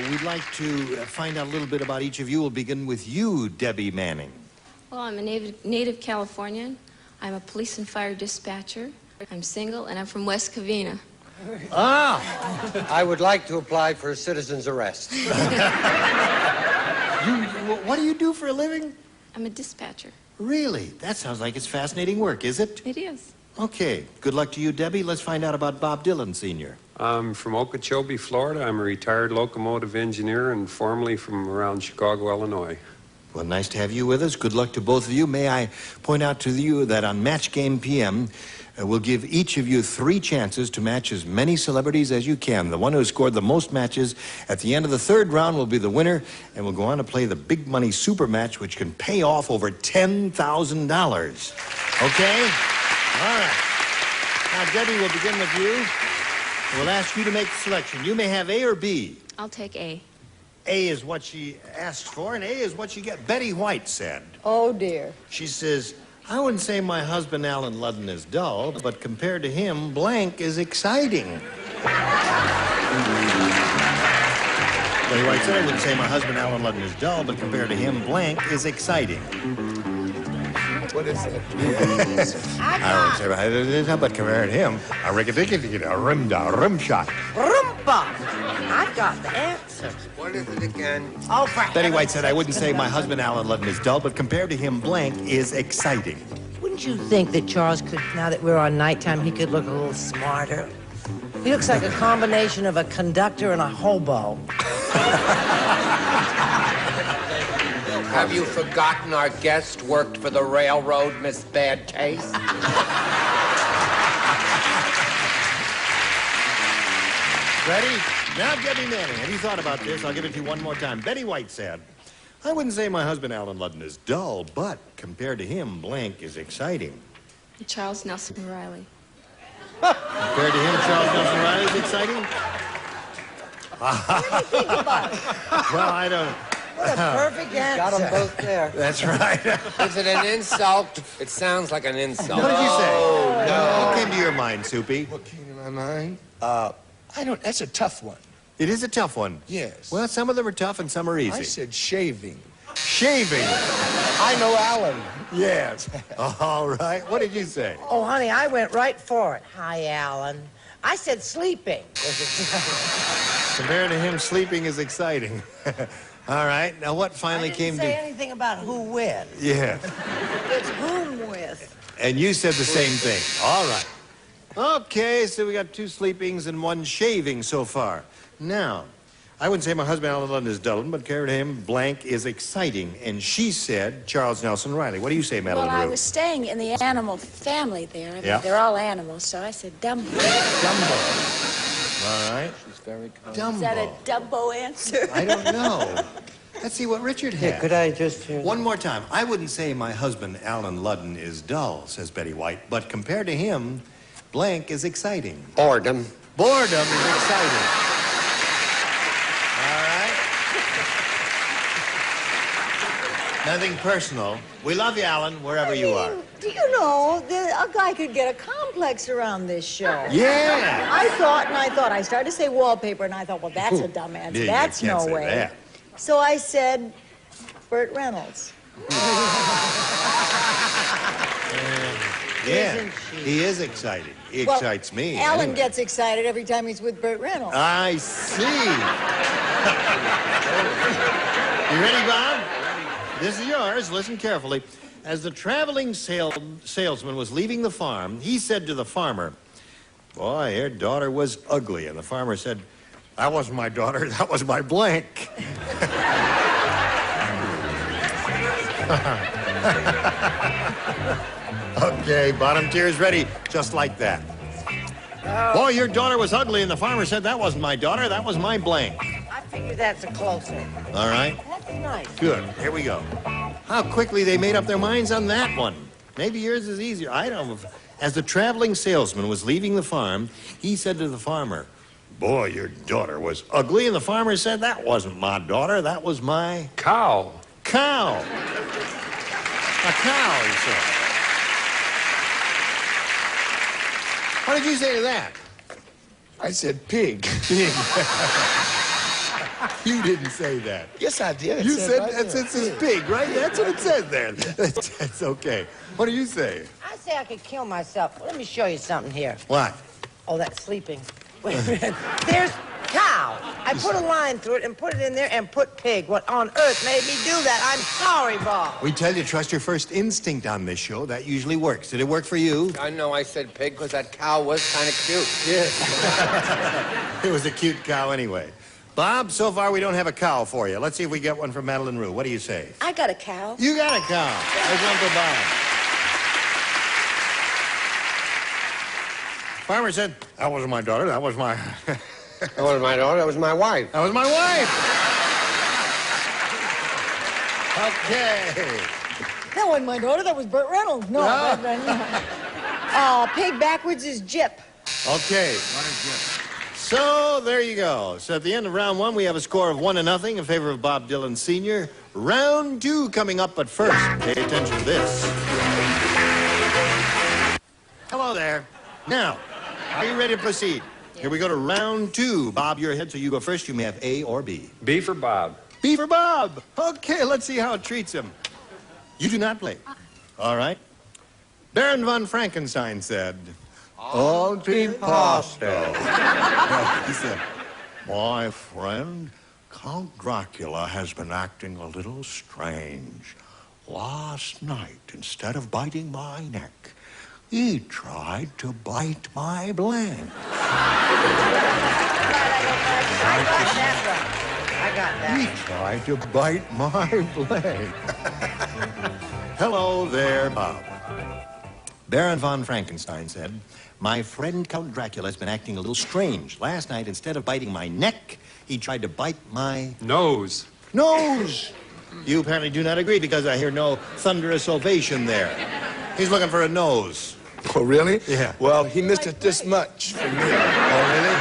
we'd like to find out a little bit about each of you. We'll begin with you, Debbie Manning. Well, I'm a native Californian. I'm a police and fire dispatcher. I'm single, and I'm from West Covina. Ah! I would like to apply for a citizen's arrest. What do you do for a living? I'm a dispatcher. Really? That sounds like it's fascinating work, is it? It is. Okay. Good luck to you, Debbie. Let's find out about Bob Dylan Sr. I'm from Okeechobee, Florida. I'm a retired locomotive engineer and formerly from around Chicago, Illinois. Well, nice to have you with us. Good luck to both of you. May I point out to you that on Match Game PM, we'll give each of you 3 chances to match as many celebrities as you can. The one who scored the most matches at the end of the 3rd round will be the winner, and we'll go on to play the Big Money Super Match, which can pay off over $10,000. Okay? All right. Now, Debbie, we'll begin with you. We'll ask you to make the selection. You may have A or B. I'll take A. A is what she asked for, and A is what you get. Betty White said. Oh, dear. She says, I wouldn't say my husband, Alan Ludden, is dull, but compared to him, blank is exciting. Betty White said, I wouldn't say my husband, Alan Ludden, is dull, but compared to him, blank is exciting. What is it? I wouldn't say my husband, but compared to him, a rim shot. Rumpa! I got the answer. What is it again? Oh, for Betty White said, I wouldn't say my husband, Alan Ludden, is dull, but compared to him, blank is exciting. Wouldn't you think that Charles could, now that we're on nighttime, he could look a little smarter? He looks like a combination of a conductor and a hobo. Have you forgotten our guest worked for the railroad, Miss Bad Taste? Ready? Now, Debbie Manning, have you thought about this? I'll give it to you one more time. Betty White said, I wouldn't say my husband, Alan Ludden, is dull, but compared to him, blank is exciting. Charles Nelson Riley. Compared to him, Charles Nelson Riley is exciting? What do you think about it? Well, I don't... What a perfect answer. Got them both there. That's right. Is it an insult? It sounds like an insult. What did you say? No. What came to your mind, Soupy? What came to my mind? That's a tough one. It is a tough one. Yes. Well, some of them are tough and some are easy. I said shaving. Shaving. I know Alan. Yes. All right. What did you say? Oh, honey, I went right for it. Hi, Alan. I said sleeping. Compared to him, sleeping is exciting. All right. Now, what finally came to... I didn't say anything about who wins. Yeah. It's whom with. And you said the same thing. All right. Okay, so we got 2 sleepings and 1 shaving so far. Now, I wouldn't say my husband, Alan Ludden, is dull, but compared to him, blank is exciting. And she said, Charles Nelson Riley. What do you say, Madeline Well, I Rue? was staying in the animal family there. Yeah. They're all animals, so I said Dumbo. Dumbo. All right. She's very good. Dumbo. Is that a Dumbo answer? I don't know. Let's see what Richard had. Yeah, could I just... One more time. I wouldn't say my husband, Alan Ludden, is dull, says Betty White, but compared to him, blank is exciting. Boredom. Boredom is exciting. All right. Nothing personal. We love you, Alan, wherever you are. Do you know that a guy could get a complex around this show? Yeah. I thought. I started to say wallpaper, and I thought, well, that's a dumb answer. Yeah, That's you can't no say way. that. So I said, Burt Reynolds. Yeah, Isn't he is excited. He Well, excites me. Alan anyway. gets excited every time he's with Burt Reynolds. I see. You ready, Bob? This is yours. Listen carefully. As the traveling salesman was leaving the farm, he said to the farmer, "Boy, your daughter was ugly." And the farmer said, "That wasn't my daughter. That was my blank." Okay, bottom tier's ready. Just like that. Boy, your daughter was ugly, and the farmer said, "That wasn't my daughter. That was my blank." I figure that's a closer. All right. That's nice. Good. Here we go. How quickly they made up their minds on that one. Maybe yours is easier. I don't know. As the traveling salesman was leaving the farm, he said to the farmer, "Boy, your daughter was ugly." And the farmer said, "That wasn't my daughter. That was my Cow. cow." A cow, he said. What did you say to that? I said pig. You didn't say that. Yes, I did. You said right that's there. it's pig, right? That's what it says there. That's okay. What do you say? I say I could kill myself. Let me show you something here. What? Oh, that's sleeping. Wait a minute. There's cow. I put a line through it and put it in there and put pig. What on earth made me do that? I'm sorry, Bob. We tell you, trust your first instinct on this show. That usually works. Did it work for you? I know I said pig because that cow was kind of cute. Yes. It was a cute cow anyway. Bob, so far we don't have a cow for you. Let's see if we get one from Madeline Rue. What do you say? I got a cow. You got a cow. There's one for Bob. Farmer said, "That wasn't my daughter. That was my..." That wasn't my daughter. That was my wife. That was my wife. Okay. That wasn't my daughter, that was Burt Reynolds. No. Pig backwards is Jip. Okay. So there you go. So at the end of round one, we have a score of 1-0 in favor of Bob Dylan Sr. Round two coming up, but first, pay attention to this. Hello there. Now, are you ready to proceed? Here we go to round two. Bob, you're ahead, so you go first. You may have A or B. B for Bob. B for Bob. Okay, let's see how it treats him. You do not play. All right. Baron von Frankenstein said, "Antipasto." He said, "My friend, Count Dracula has been acting a little strange. Last night, instead of biting my neck, he tried to bite my blank." I got that. He tried to bite my blank. Hello there, Bob. Baron von Frankenstein said, "My friend Count Dracula has been acting a little strange. Last night, instead of biting my neck, he tried to bite my... Nose. Nose!" You apparently do not agree because I hear no thunderous ovation there. He's looking for a nose. Oh, really? Yeah. Well, he missed it this much for me. Oh, really?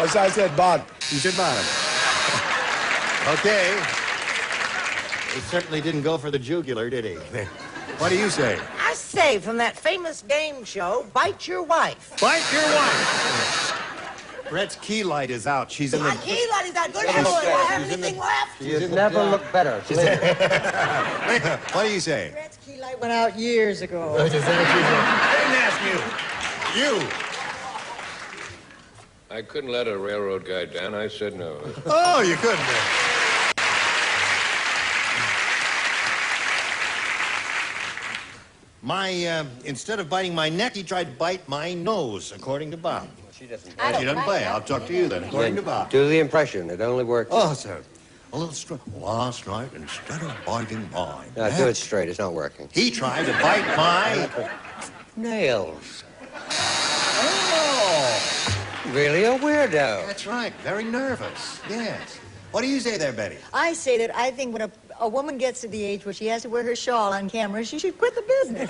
As I said, bottom. You said bottom. Okay. He certainly didn't go for the jugular, did he? What do you say? I say from that famous game show, Bite Your Wife. Bite your wife. Brett's key light is out. She's in the... My key light is out. Good heavens, do I have anything left? You never look better. What do you say? Brett's key light went out years ago. I didn't ask you. You. I couldn't let a railroad guy down. I said no. Oh, you couldn't. Instead of biting my neck, he tried to bite my nose, according to Bob. She doesn't. She doesn't play. I'll talk to you then, according to Bob. Do the impression. It only works. Oh, sir. A little straight. Last night, instead of biting my No, neck, do it straight. It's not working. he tried to bite my... Nails. Oh! Really a weirdo. That's right. Very nervous. Yes. What do you say there, Betty? I say that I think when a woman gets to the age where she has to wear her shawl on camera, she should quit the business.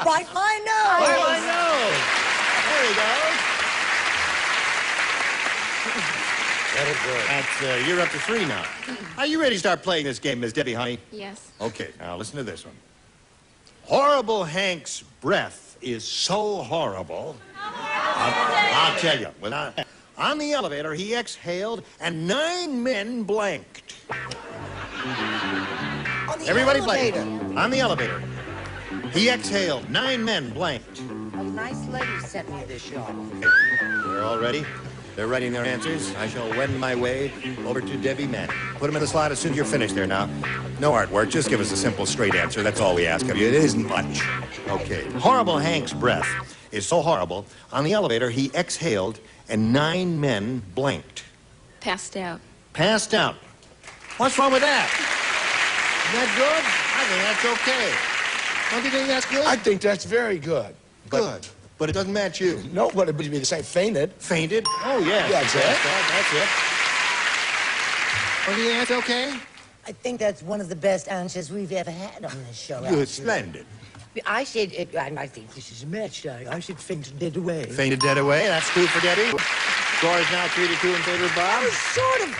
Bite my nose. Bite my nose. There he goes. That's, you're up to 3 now. Are you ready to start playing this game, Miss Debbie, honey? Yes. Okay, now listen to this one. Horrible Hank's breath is so horrible. I'll tell you. On the elevator, he exhaled, and 9 men blanked. Everybody blanked. On the elevator. He exhaled, 9 men blanked. A nice lady sent me this yacht. They're all ready. They're writing their answers. I shall wend my way over to Debbie Manning. Put them in the slot as soon as you're finished there now. No artwork. Just give us a simple, straight answer. That's all we ask of you. It isn't much. Okay. Horrible Hank's breath is so horrible. On the elevator, he exhaled, and 9 men blanked. Passed out. Passed out. What's wrong with that? Isn't that good? I think that's okay. Don't you think that's good? I think that's very good. Good. But it doesn't match you. No, but it would be the same. Fainted. Fainted? Oh, yeah. Yeah, exactly. That's it. Well, do you think that's okay? I think that's one of the best answers we've ever had on this show. Good, splendid. I said, I think this is a match, darling. I said fainted dead away. Fainted dead away. That's 2 for Debbie. Score is now 3-2 in favor of Bob. I was sort of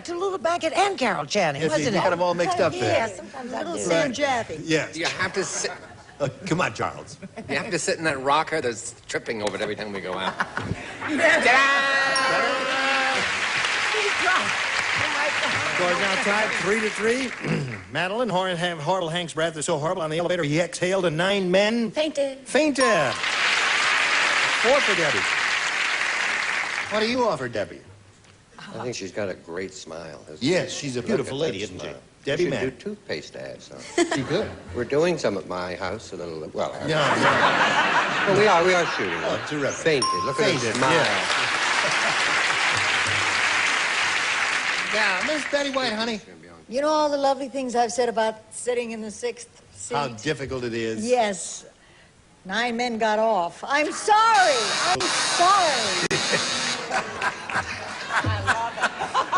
Tallulah Bankett and Carol Channing, Yes, wasn't you it? got them all mixed up there. Yeah, sometimes I do. Sam Jaffe. Yes. You have to sit. Come on, Charles. You have to sit in that rocker that's tripping over it every time we go out. Score is now tied 3-3. Madeline, horrible Hank's breath is so horrible on the elevator. He exhaled, and 9 men Fainted. fainted. 4 for Debbie. What do you offer, Debbie? I think she's got a great smile. Yes, she's a beautiful lady, isn't she? Debbie She should Manning. do toothpaste ads. Huh? She good. We're doing some at my house. A little. Well, Yeah. well, we are shooting. Oh, terrific. Fainted. Look at Fainted, her smile. Yeah, Miss Betty White, honey. You know all the lovely things I've said about sitting in the 6th seat? How difficult it is. Yes. 9 men got off. I'm sorry. I'm sorry.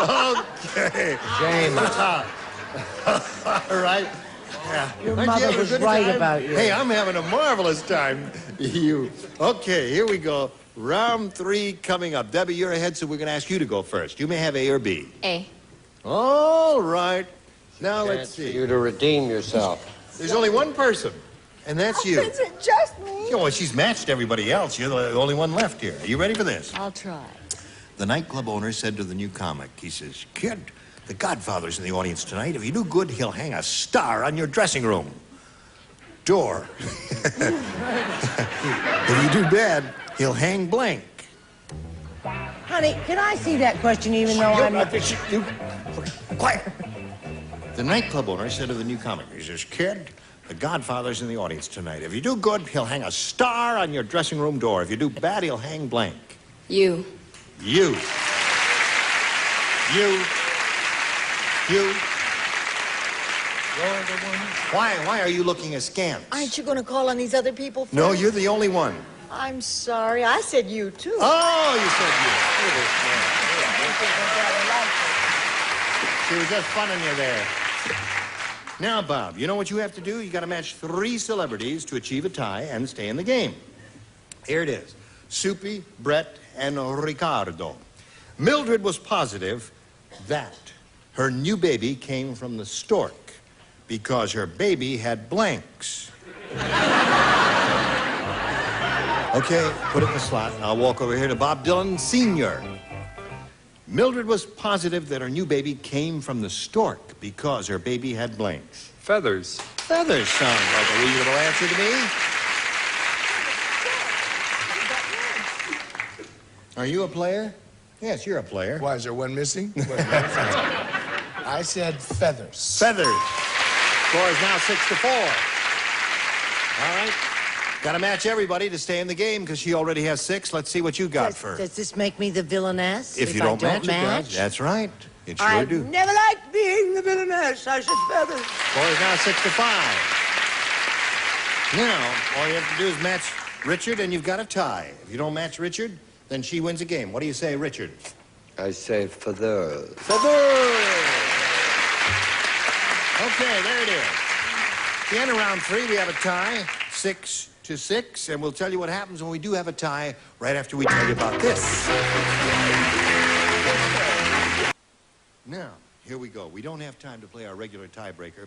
Okay. Shame. All right. Yeah. Your Aren't you mother having a was good right time? about you. Hey, I'm having a marvelous time. You. Okay, here we go. Round 3 coming up. Debbie, you're ahead, so we're going to ask you to go first. You may have A or B. A. All right. Now let's Chance for see. you to redeem yourself. There's only one person, and that's you. Is it just me? Yeah, well, she's matched everybody else. You're the only one left here. Are you ready for this? I'll try. The nightclub owner said to the new comic, he says, "Kid, the Godfather's in the audience tonight. If you do good, he'll hang a star on your dressing room door. If you do bad, he'll hang blank." Honey, can I see that question even though I'm... Quiet. The nightclub owner said to the new comic, he says, "Kid, the Godfather's in the audience tonight. If you do good, he'll hang a star on your dressing room door. If you do bad, he'll hang blank." You. You. You. You. You're the one. Why are you looking askance? Aren't you going to call on these other people first? No, you're the only one. I'm sorry. I said you, too. Oh, you said you. She was just funning you there. Now, Bob, you know what you have to do? You got to match 3 celebrities to achieve a tie and stay in the game. Here it is. Soupy, Brett, and Ricardo. Mildred was positive that her new baby came from the stork because her baby had blanks. Okay, put it in the slot, and I'll walk over here to Bob Dylan Sr. Mildred was positive that her new baby came from the stork because her baby had blanks. Feathers. Feathers sound like a reasonable answer to me. Are you a player? Yes, you're a player. Why, is there one missing? I said feathers. Feathers. Score is now 6-4. All right. Got to match everybody to stay in the game because she already has 6. Let's see what you got first. Does this make me the villainess? If you don't match, it does. That's right. It sure I do. never liked being the villainess. I said feathers. Score is now 6-5. Now, all you have to do is match Richard, and you've got a tie. If you don't match Richard, then she wins the game. What do you say, Richard? I say feathers. Feathers! Okay, there it is. At the end of round 3, we have a tie, 6-6, and we'll tell you what happens when we do have a tie right after we tell you about this. Now, here we go. We don't have time to play our regular tiebreaker,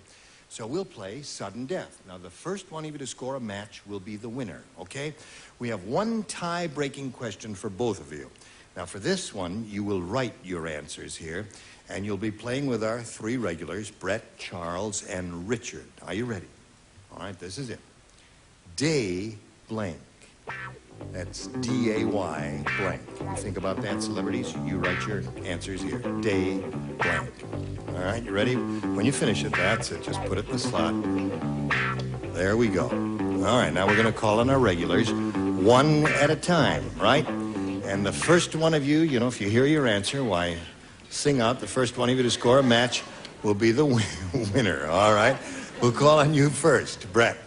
so we'll play sudden death. Now, the first one of you to score a match will be the winner, okay? We have one tie-breaking question for both of you. Now, for this one, you will write your answers here, and you'll be playing with our three regulars, Brett, Charles, and Richard. Are you ready? All right, this is it. Day blank. That's D-A-Y blank. You think about that, celebrities? You write your answers here. Day blank. All right, you ready? When you finish it, that's it. Just put it in the slot. There we go. All right, now we're going to call on our regulars one at a time, right? And the first one of you, you know, if you hear your answer, why, sing out. The first one of you to score a match will be the winner, all right? We'll call on you first, Brett.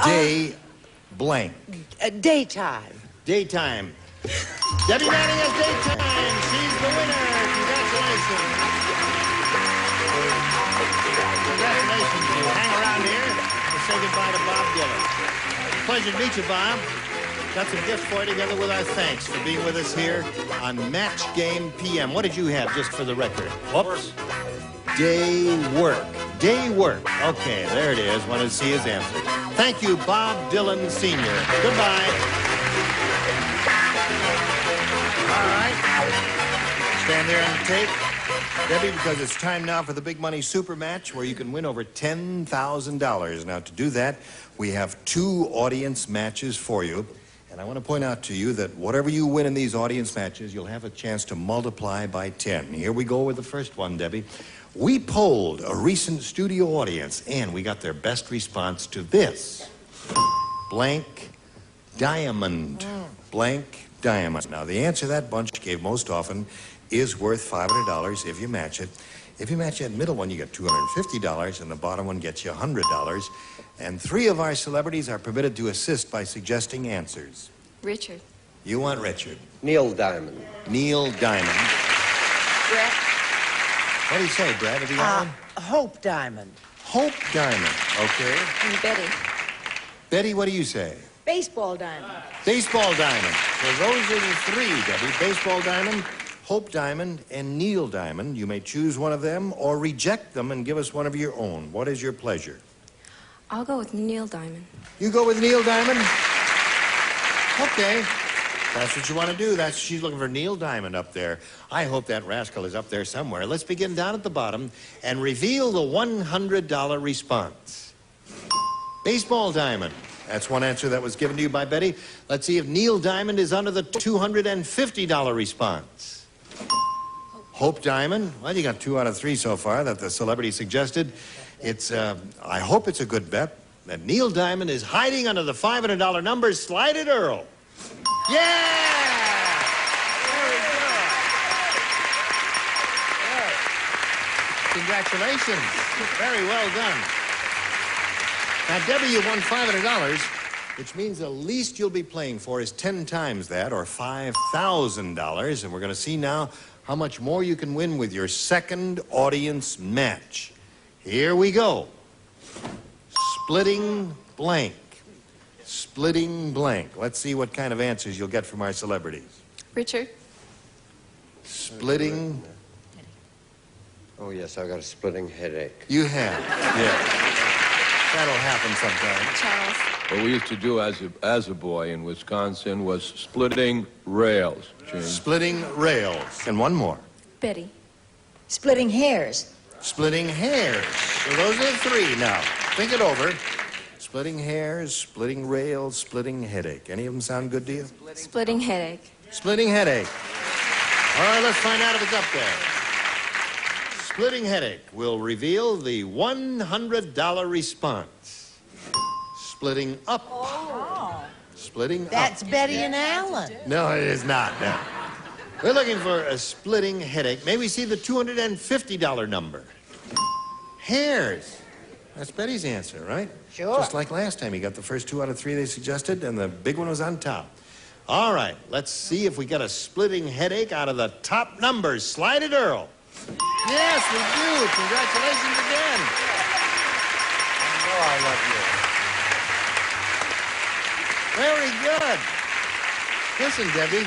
Day blank. Daytime. Daytime. Debbie Manning has daytime. She's the winner. Congratulations. Congratulations. You hang around here to say goodbye to Bob Dylan. Pleasure to meet you, Bob. Got some gifts for you together with our thanks for being with us here on Match Game PM. What did you have, just for the record? Whoops. Day work. Day work. Okay, there it is. Want to see his answer. Thank you, Bob Dylan Sr. Goodbye. All right. Stand there on the tape. Debbie, because it's time now for the big money super match where you can win over $10,000. Now, to do that, we have two audience matches for you. And I want to point out to you that whatever you win in these audience matches, you'll have a chance to multiply by 10. Here we go with the first one, Debbie. We polled a recent studio audience, and we got their best response to this. Blank diamond. Blank diamond. Now, the answer that bunch gave most often is worth $500 if you match it. If you match that middle one, you get $250, and the bottom one gets you $100. And three of our celebrities are permitted to assist by suggesting answers. Richard. You want Richard. Neil Diamond. Neil Diamond. Brett. What do you say, Brad? Have you got one? Hope Diamond. Hope Diamond. Okay. And Betty. Betty, what do you say? Baseball diamond. Baseball Diamond. So those are the three, Debbie. Baseball Diamond, Hope Diamond, and Neil Diamond. You may choose one of them or reject them and give us one of your own. What is your pleasure? I'll go with Neil Diamond. You go with Neil Diamond? Okay. That's what you want to do. She's looking for Neil Diamond up there. I hope that rascal is up there somewhere. Let's begin down at the bottom and reveal the $100 response. Baseball Diamond. That's one answer that was given to you by Betty. Let's see if Neil Diamond is under the $250 response. Hope Diamond. Well, you got 2 out of 3 so far that the celebrity suggested. I hope it's a good bet that Neil Diamond is hiding under the $500 number. Slide it, Earl. Yeah! Very good. Good. Congratulations. Very well done. Now, Debbie, you won $500, which means the least you'll be playing for is 10 times that, or $5,000. And we're going to see now how much more you can win with your second audience match. Here we go. Splitting blank. Splitting blank. Let's see what kind of answers you'll get from our celebrities. Richard. Splitting. Oh, yes, I've got a splitting headache. You have, yeah. That'll happen sometime. Charles. What we used to do as a boy in Wisconsin was splitting rails, James. Splitting rails. And one more. Betty. Splitting hairs. Splitting hairs. So those are the 3 now. Think it over. Splitting hairs, splitting rails, splitting headache. Any of them sound good to you? Splitting headache. Splitting headache. All right, let's find out if it's up there. Splitting headache will reveal the $100 response. Splitting up. Oh. Splitting up. That's Betty and Alan. No, it is not. No. We're looking for a splitting headache. May we see the $250 number? Hairs. That's Betty's answer, right? Sure. Just like last time. You got the first 2 out of 3 they suggested, and the big one was on top. All right, let's see if we get a splitting headache out of the top numbers. Slide it, Earl. Yes, we do. Congratulations again. Oh, I love Very good. Listen, Debbie.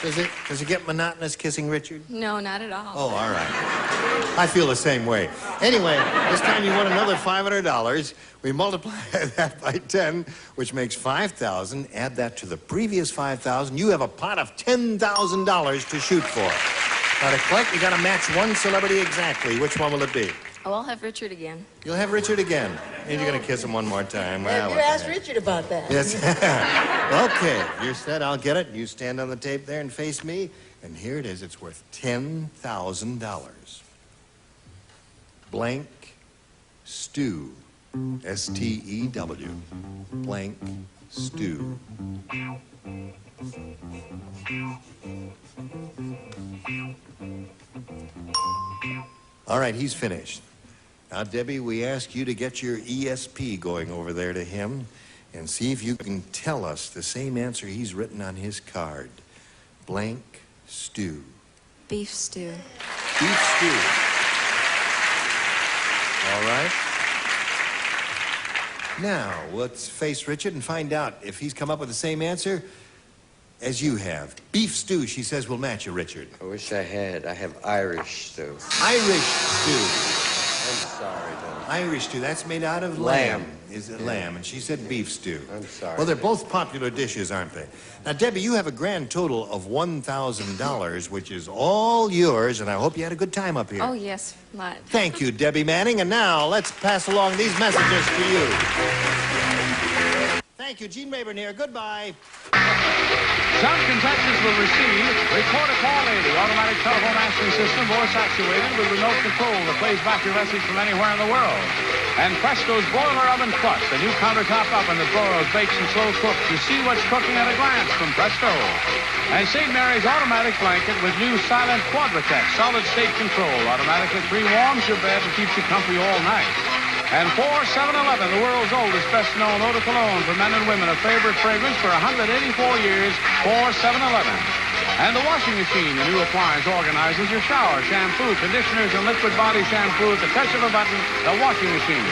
Does it get monotonous kissing Richard? No, not at all. Oh, all right. I feel the same way. Anyway, this time you won another $500. We multiply that by 10, which makes 5,000. Add that to the previous 5,000. You have a pot of $10,000 to shoot for. Now, to collect, you got to match one celebrity exactly. Which one will it be? Oh, I'll have Richard again. You'll have Richard again. And you're going to kiss him one more time. Well, You asked Richard about that. yes. Okay, you're set. I'll get it. You stand on the tape there and face me. And here it is. It's worth $10,000. Blank stew. S-T-E-W. Blank stew. All right, he's finished. Now, Debbie, we ask you to get your ESP going over there to him and see if you can tell us the same answer he's written on his card. Blank stew. Beef stew. Beef stew. All right. Now, let's face Richard and find out if he's come up with the same answer as you have. Beef stew, she says, will match you, Richard. I wish I had. I have Irish stew. Irish stew. I'm sorry, though. Irish stew, that's made out of lamb. Is it lamb? And she said beef stew. I'm sorry. Well, they're both popular dishes, aren't they? Now, Debbie, you have a grand total of $1,000, which is all yours, and I hope you had a good time up here. Oh, yes, a lot. Thank you, Debbie Manning. And now, let's pass along these messages to you. Thank you, Gene Rayburn here. Goodbye. Some contestants will receive Recorder Call 80, automatic telephone answering system, voice actuated with remote control that plays back your message from anywhere in the world. And Presto's Boiler Oven Plus, the new countertop oven that broils, bakes, and slow cooks. You see what's cooking at a glance from Presto. And St. Mary's Automatic Blanket with new Silent Quadratech, solid state control, automatically pre-warms your bed and keeps you comfy all night. And for 7-Eleven, the world's oldest, best-known eau de cologne for men and women, a favorite fragrance for 184 years for 7-Eleven. And the washing machine, the new appliance, organizes your shower, shampoo, conditioners, and liquid body shampoo at the touch of a button, the washing machine.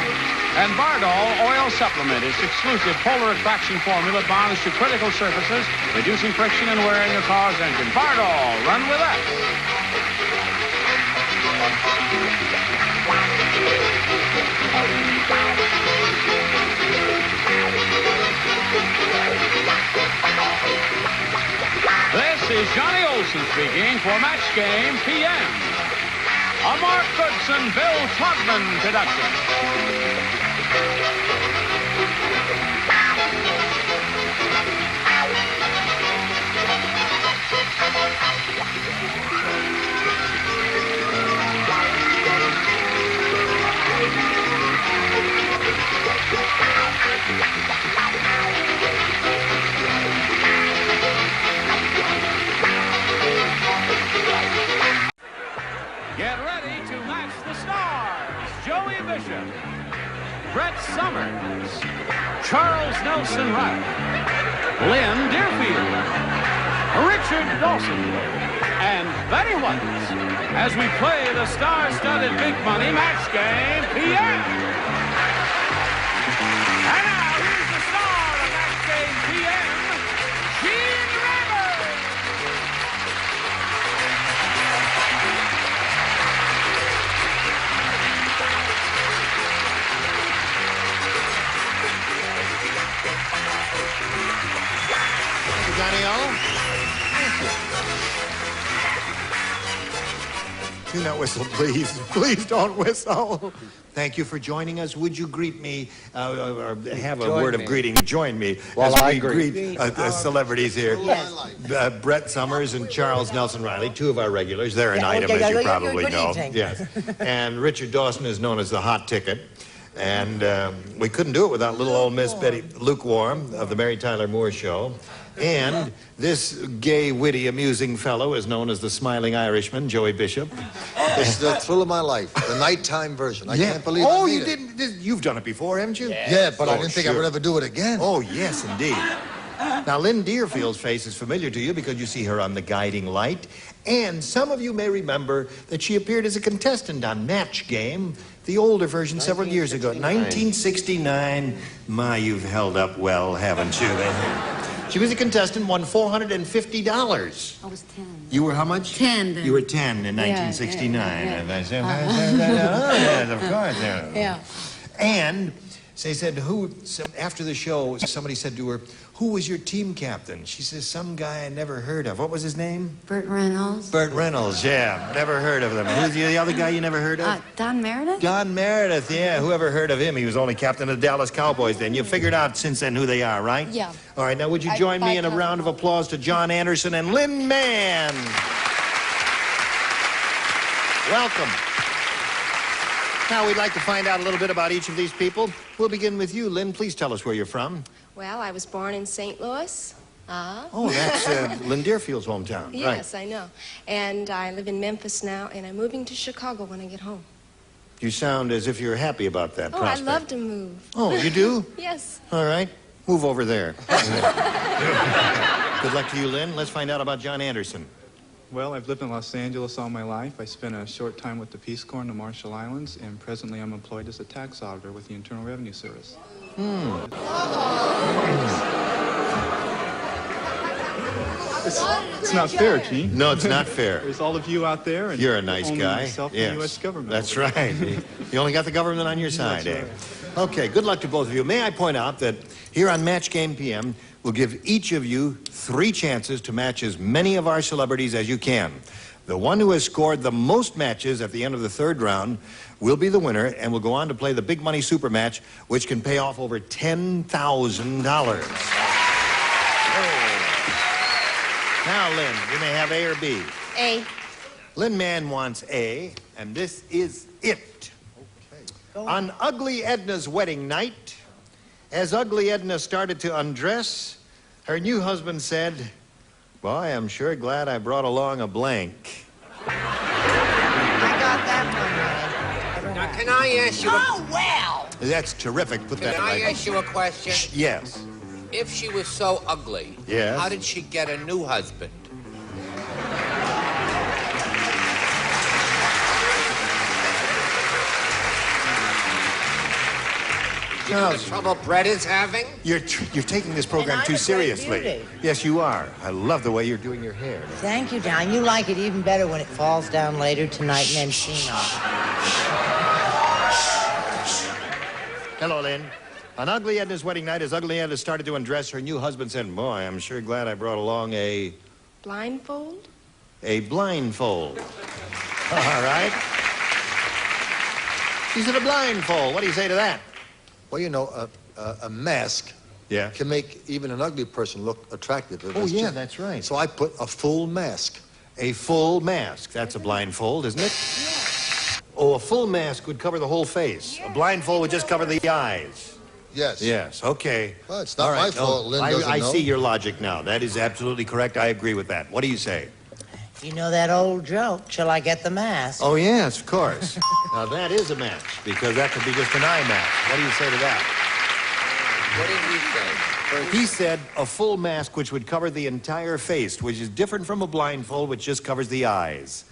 And Bardol Oil Supplement, its exclusive polar attraction formula bonds to critical surfaces, reducing friction and wear in your car's engine. Bardol, run with us. This is Johnny Olson speaking for Match Game PM. A Mark Goodson, Bill Todman production. Get ready to match the stars. Joey Bishop, Brett Summers, Charles Nelson Riley, Lynn Deerfield, Richard Dawson, and Betty White as we play the star-studded Big Money Match Game PM. And now here's the star of Match Game PM, Gene Rayburn. Johnny O. Do not whistle, please. Please don't whistle. Thank you for joining us. Would you greet me, or have a word of greeting? Join me While as I we greet. greet celebrities here. Yes. Brett Summers and Charles Nelson Riley, two of our regulars. They're an item, as you probably good know. evening. Yes. And Richard Dawson is known as the hot ticket. And we couldn't do it without little old Miss Betty Lukewarm of the Mary Tyler Moore Show. And this gay, witty, amusing fellow is known as the Smiling Irishman, Joey Bishop. This is the thrill of my life, the nighttime version. I can't believe Oh, I you made it. didn't? You've done it before, haven't you? Yeah, but I Oh, didn't think I sure. would ever do it again. Oh, yes, indeed. Now, Lynn Deerfield's face is familiar to you because you see her on The Guiding Light. And some of you may remember that she appeared as a contestant on Match Game, the older version several years ago, 1969. My, you've held up well, haven't you? She was a contestant, won $450. I was 10. You were how much? 10 then. You were 10 in 1969. Yes, of course. Yeah. And they said, after the show, somebody said to her, who was your team captain? She says, some guy I never heard of. What was his name? Burt Reynolds. Burt Reynolds, yeah. Never heard of him. Who's the other guy you never heard of? Don Meredith? Don Meredith, yeah. Whoever heard of him? He was only captain of the Dallas Cowboys then. You figured out since then who they are, right? Yeah. All right, now would you join me in a round of applause to John Anderson and Lynn Mann? Welcome. Now, we'd like to find out a little bit about each of these people. We'll begin with you, Lynn. Please tell us where you're from. Well, I was born in St. Louis. Oh, that's Lynn Deerfield's hometown. Yes, right. I know. And I live in Memphis now, and I'm moving to Chicago when I get home. You sound as if you're happy about that prospect. I love to move. Oh, you do? Yes. All right. Move over there. Good luck to you, Lynn. Let's find out about John Anderson. Well, I've lived in Los Angeles all my life. I spent a short time with the Peace Corps in the Marshall Islands, and presently I'm employed as a tax auditor with the Internal Revenue Service. It's not fair, Gene. No, it's not fair. There's all of you out there, and you're a nice only guy. myself Yes. and the U.S. government. That's right. You only got the government on your side, That's eh? right. Okay, good luck to both of you. May I point out that here on Match Game PM, we'll give each of you 3 chances to match as many of our celebrities as you can. The one who has scored the most matches at the end of the 3rd round will be the winner and will go on to play the Big Money Super Match, which can pay off over $10,000. Now, Lynn, you may have A or B. A. Lynn Mann wants A, and this is it. Okay. On Ugly Edna's wedding night, as Ugly Edna started to undress, her new husband said, "Boy, I'm sure glad I brought along a blank." I got that one right. Now, can I ask you Oh, well! That's terrific. Put that Can I right. ask you a question? Yes. If she was so ugly, Yes. how did she get a new husband? You know the trouble Brett is having? You're taking this program And I'm too a great seriously. beauty. Yes, you are. I love the way you're doing your hair. Thank you, John. You like it even better when it falls down later tonight in Encino. Hello, Lynn. On Ugly Edna's wedding night, as Ugly Edna started to undress, her new husband said, "Boy, I'm sure glad I brought along a Blindfold? blindfold." All right. She said a blindfold. What do you say to that? Well, you know, a mask can make even an ugly person look attractive. Oh, yeah, that's right. So I put a full mask. A full mask. That's a blindfold, isn't it? Yeah. Oh, a full mask would cover the whole face. A blindfold would just cover the eyes. Yes. Yes, okay. Well, it's not All my right, fault. Lynn doesn't I know. see your logic now. That is absolutely correct. I agree with that. What do you say? You know that old joke, shall I get the mask? Oh, yes, of course. Now, that is a match, because that could be just an eye match. What do you say to that? What did he say? He said a full mask which would cover the entire face, which is different from a blindfold which just covers the eyes.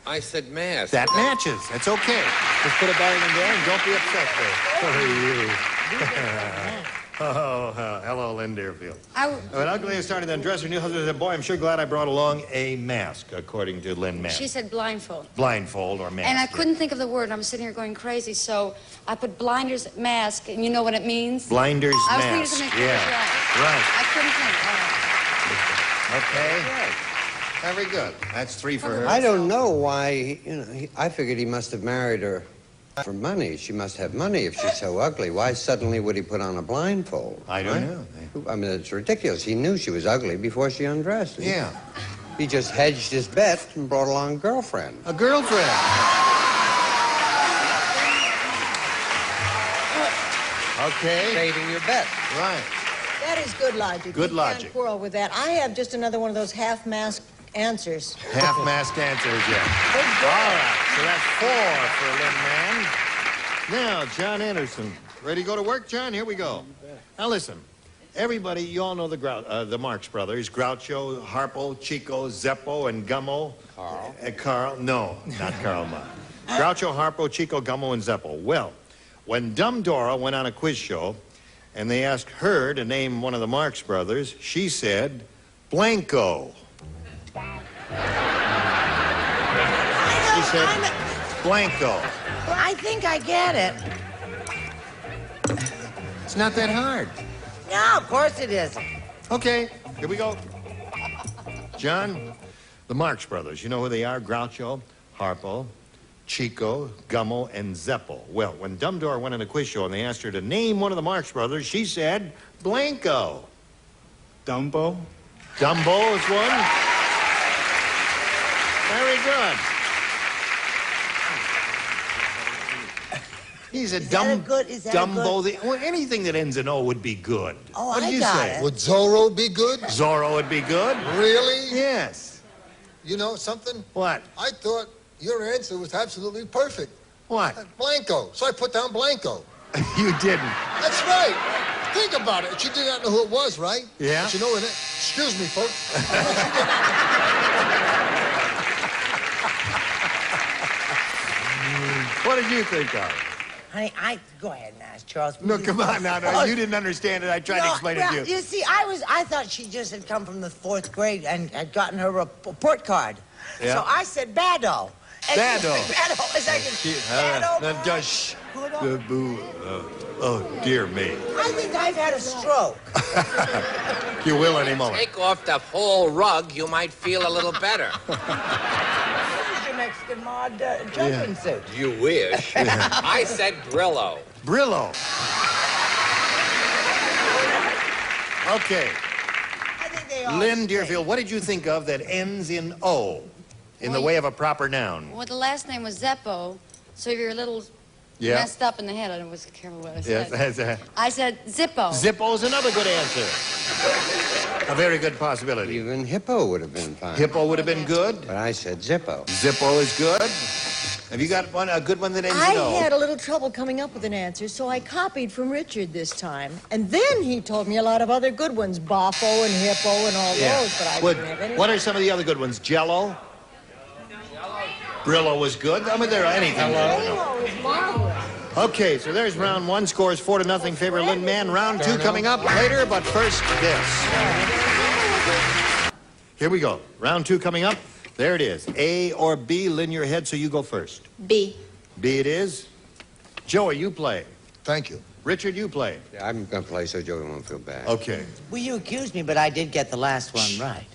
I said mask. That matches. That's okay. Just put a bang in there and don't be upset there. Oh, hello, Lynn Deerfield. When Ugly started to undress her new husband said, "Boy, I'm sure glad I brought along a mask," according to Lynn Mann. She said blindfold. Blindfold or mask. And I couldn't think of the word. I'm sitting here going crazy, so I put blinders mask, and you know what it means? Blinders I was mask. thinking to make sure it was right. Right. I couldn't think. Okay. Very good. That's 3 for her. I don't know why, I figured he must have married her for money. She must have money if she's so ugly. Why suddenly would he put on a blindfold? I don't know. I mean, it's ridiculous. He knew she was ugly before she undressed. Yeah. He just hedged his bet and brought along a girlfriend. A girlfriend. Okay. Saving your bet. Right. That is good logic. Good You logic. can't quarrel with that. I have just another one of those half-masked answers. Half-masked answers, yeah. All right. So that's 4 for Lynn Mann. Now, John Anderson. Ready to go to work, John? Here we go. Now, listen. Everybody, you all know the Marx Brothers. Groucho, Harpo, Chico, Zeppo, and Gummo. Carl. Carl? No, not Karl Marx. Groucho, Harpo, Chico, Gummo, and Zeppo. Well, when Dumb Dora went on a quiz show, and they asked her to name one of the Marx Brothers. She said, Blanco. She said, Blanco. Well, I think I get it. It's not that hard. No, of course it isn't. Okay, here we go. John, the Marx Brothers, you know who they are? Groucho, Harpo, Chico, Gummo, and Zeppo. Well, when Dumbledore went on a quiz show and they asked her to name one of the Marx Brothers, she said Blanco. Dumbo? Dumbo is one. Very good. He's a Dumbo. Well, anything that ends in O would be good. Oh, what did you got say? it. Would Zorro be good? Zorro would be good. Really? Yes. You know something? What? I thought your answer was absolutely perfect. What? Blanco. So I put down Blanco. You didn't. That's right. Think about it. You did not know who it was, right? Yeah. But you know it. Excuse me, folks. What did you think of? Honey, go ahead and ask Charles. No, come on now. No, you didn't understand it. I tried to explain it to you. You see, I thought she just had come from the 4th grade and had gotten her report card. Yeah. So I said Bado. Bado. Bado. As I can. Oh, dear me. I think I've had a stroke. You will any moment. Take off the whole rug, you might feel a little better. Here's your Mexican mod jumping suit. You wish. I said Brillo. Brillo. Okay. I think they all Lynn stink. Deerfield, what did you think of that ends in O in the way of a proper noun? Well, the last name was Zeppo, so if you're a little messed up in the head, I wasn't careful what I said. Yes, I said Zippo. Zippo's another good answer. A very good possibility. Even Hippo would have been fine. Hippo would have been good. But I said Zippo. Zippo is good. Have you got a good one that ends I in O? had a little trouble coming up with an answer, so I copied from Richard this time. And then he told me a lot of other good ones, Boffo and Hippo and all those, but I didn't have any. What are some of the other good ones? Jello? Brillo was good. I mean, there are anything. Brillo is marvelous. Okay, so there's round one. Scores 4-0 favor Lynn Mann. Round two coming up later, but first this. Here we go. Round two coming up. There it is. A or B. Lynn, your head, so you go first. B. B it is. Joey, you play. Thank you. Richard, you play. Yeah, I'm going to play so Joey won't feel bad. Okay. Well, you accused me, but I did get the last one right.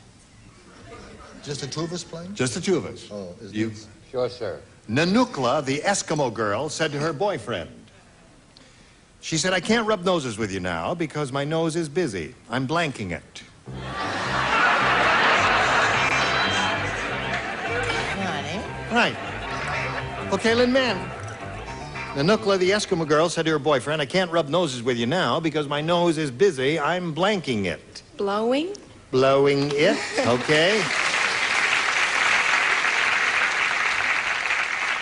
Just the two of us playing? Just the two of us. Oh, is You. this... Sure, sir. Nanukla, the Eskimo girl, said to her boyfriend, she said, I can't rub noses with you now because my nose is busy. I'm blanking it. Honey. Right. Okay, Lynn Mann. Nanukla, the Eskimo girl, said to her boyfriend, I can't rub noses with you now because my nose is busy. I'm blanking it. Blowing. Blowing it. Okay.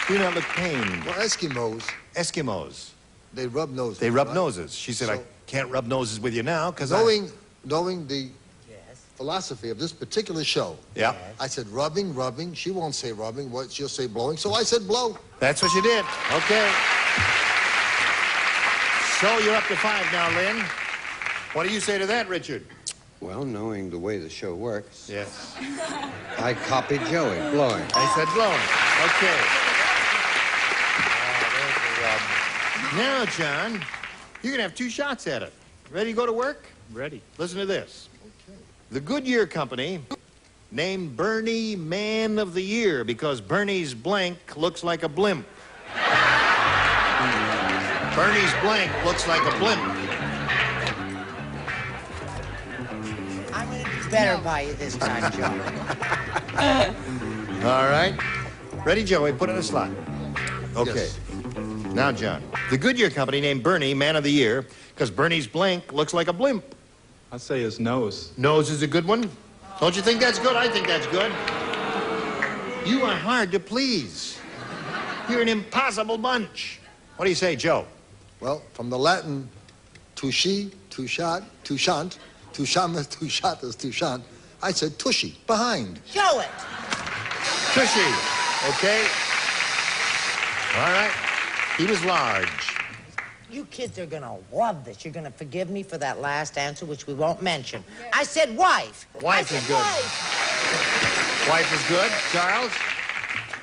Do not look pained. Well, Eskimos. they rub noses. They rub right? noses. She said, I can't rub noses with you now because Knowing the philosophy of this particular show, Yeah. I said rubbing. She won't say rubbing. What she'll say blowing. So I said blow. That's what you did. Okay. So you're up to 5 now, Lynn. What do you say to that, Richard? Well, knowing the way the show works, Yes. I copied Joey, blowing. I said blowing. Okay. Now, John, you're going to have 2 shots at it. Ready to go to work? Ready. Listen to this. The Goodyear Company named Bernie Man of the Year because Bernie's blank looks like a blimp. Bernie's blank looks like a blimp. I'm going to do better by you this time, Joe. All right. Ready, Joey? Put it in a slot. Okay. Yes. Now, John, the Goodyear Company named Bernie Man of the Year because Bernie's blank looks like a blimp. I'd say his nose. Nose is a good one. Don't you think that's good? I think that's good. You are hard to please. You're an impossible bunch. What do you say, Joe? Well, from the Latin, touchy, touchat, touchant, touchamus, touchatus, touchant, I said tushy, behind. Show it. Tushy. Okay. All right. He was large. You kids are gonna love this. You're gonna forgive me for that last answer, which we won't mention. I said wife. Wife is good. Wife is good. Charles?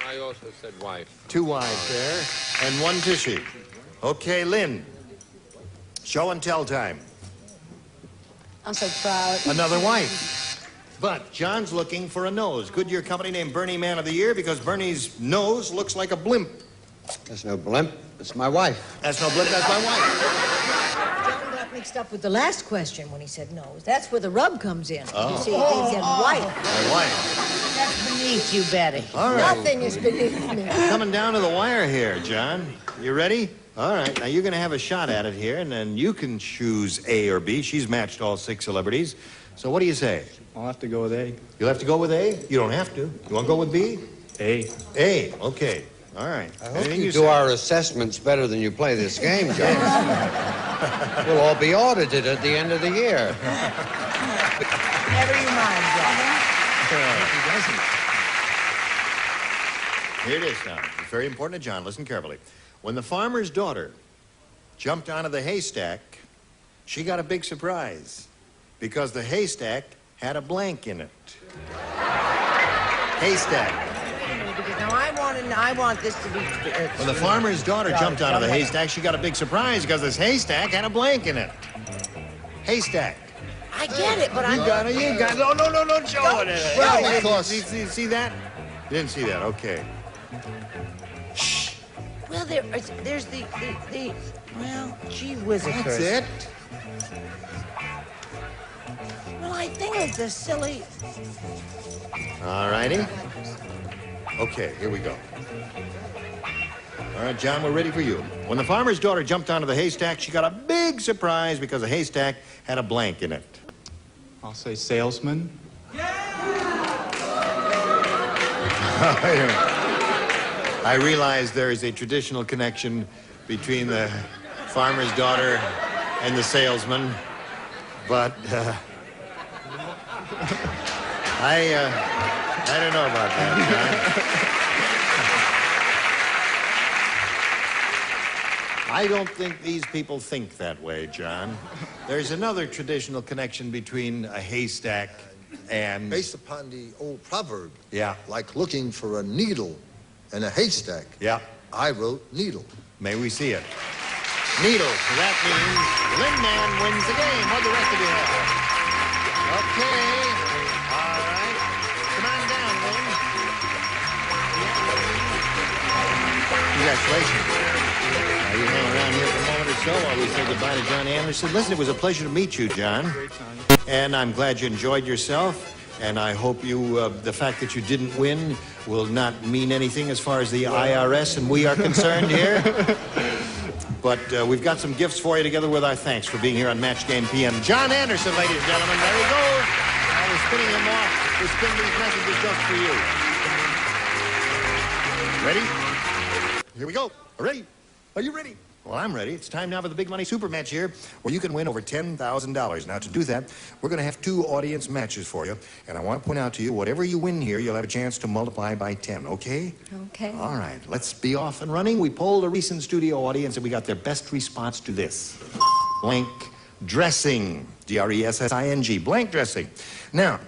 I also said wife. 2 wives there, and 1 Tushy. Okay, Lynn. Show and tell time. I'm so proud. Another wife. But John's looking for a nose. Goodyear Company named Bernie Man of the Year because Bernie's nose looks like a blimp. That's no blimp. It's my wife. That's no blimp. That's my wife. John got mixed up with the last question when he said nose. That's where the rub comes in. Oh. You see, he said wife. My wife. That's beneath you, Betty. All right. Nothing is beneath me. Coming down to the wire here, John. You ready? All right. Now, you're going to have a shot at it here, and then you can choose A or B. She's matched all 6 celebrities. So what do you say? I'll have to go with A. You'll have to go with A? You don't have to. You want to go with B? A. A. Okay. All right. I hope you do our assessments better than you play this game, John. We'll all be audited at the end of the year. Never you mind, John. Here it is now. It's very important to John. Listen carefully. When the farmer's daughter jumped onto the haystack, she got a big surprise because the haystack had a blank in it. Haystack. Now, I want this to be... When the farmer's daughter jumped onto the haystack, she got a big surprise because this haystack had a blank in it. Haystack. I get it, but You got it. You got it. No, don't show it. Well, because... See that? You didn't see that. Okay. Well, there's the well, gee whiz. That's it. Well, I think it's a silly... All righty. Okay, here we go. All right, John, we're ready for you. When the farmer's daughter jumped onto the haystack, she got a big surprise because the haystack had a blank in it. I'll say salesman. I realize there is a traditional connection between the farmer's daughter and the salesman, but I don't know about that, John. I don't think these people think that way, John. There's another traditional connection between a haystack and... Based upon the old proverb. Yeah. Like looking for a needle in a haystack. Yeah. I wrote needle. May we see it. Needle. So that means Lin Man wins the game. What do the rest of you have? Okay. All right. Come on down, Lin. Congratulations. Now, you hang around here for a moment or so while we say goodbye to John Anderson. Listen, it was a pleasure to meet you, John. And I'm glad you enjoyed yourself. And I hope you, the fact that you didn't win will not mean anything as far as the IRS and we are concerned here. But we've got some gifts for you together with our thanks for being here on Match Game PM. John Anderson, ladies and gentlemen, there he goes. Now we're spinning him off. We'll spin these messages just for you. Ready? Here we go. Ready? Are you ready? Well, I'm ready. It's time now for the Big Money Super Match here, where you can win over $10,000. Now, to do that, we're going to have 2 audience matches for you. And I want to point out to you, whatever you win here, you'll have a chance to multiply by 10, okay? Okay. All right. Let's be off and running. We polled a recent studio audience, and we got their best response to this. Blank dressing. D-R-E-S-S-I-N-G. Blank dressing. Now,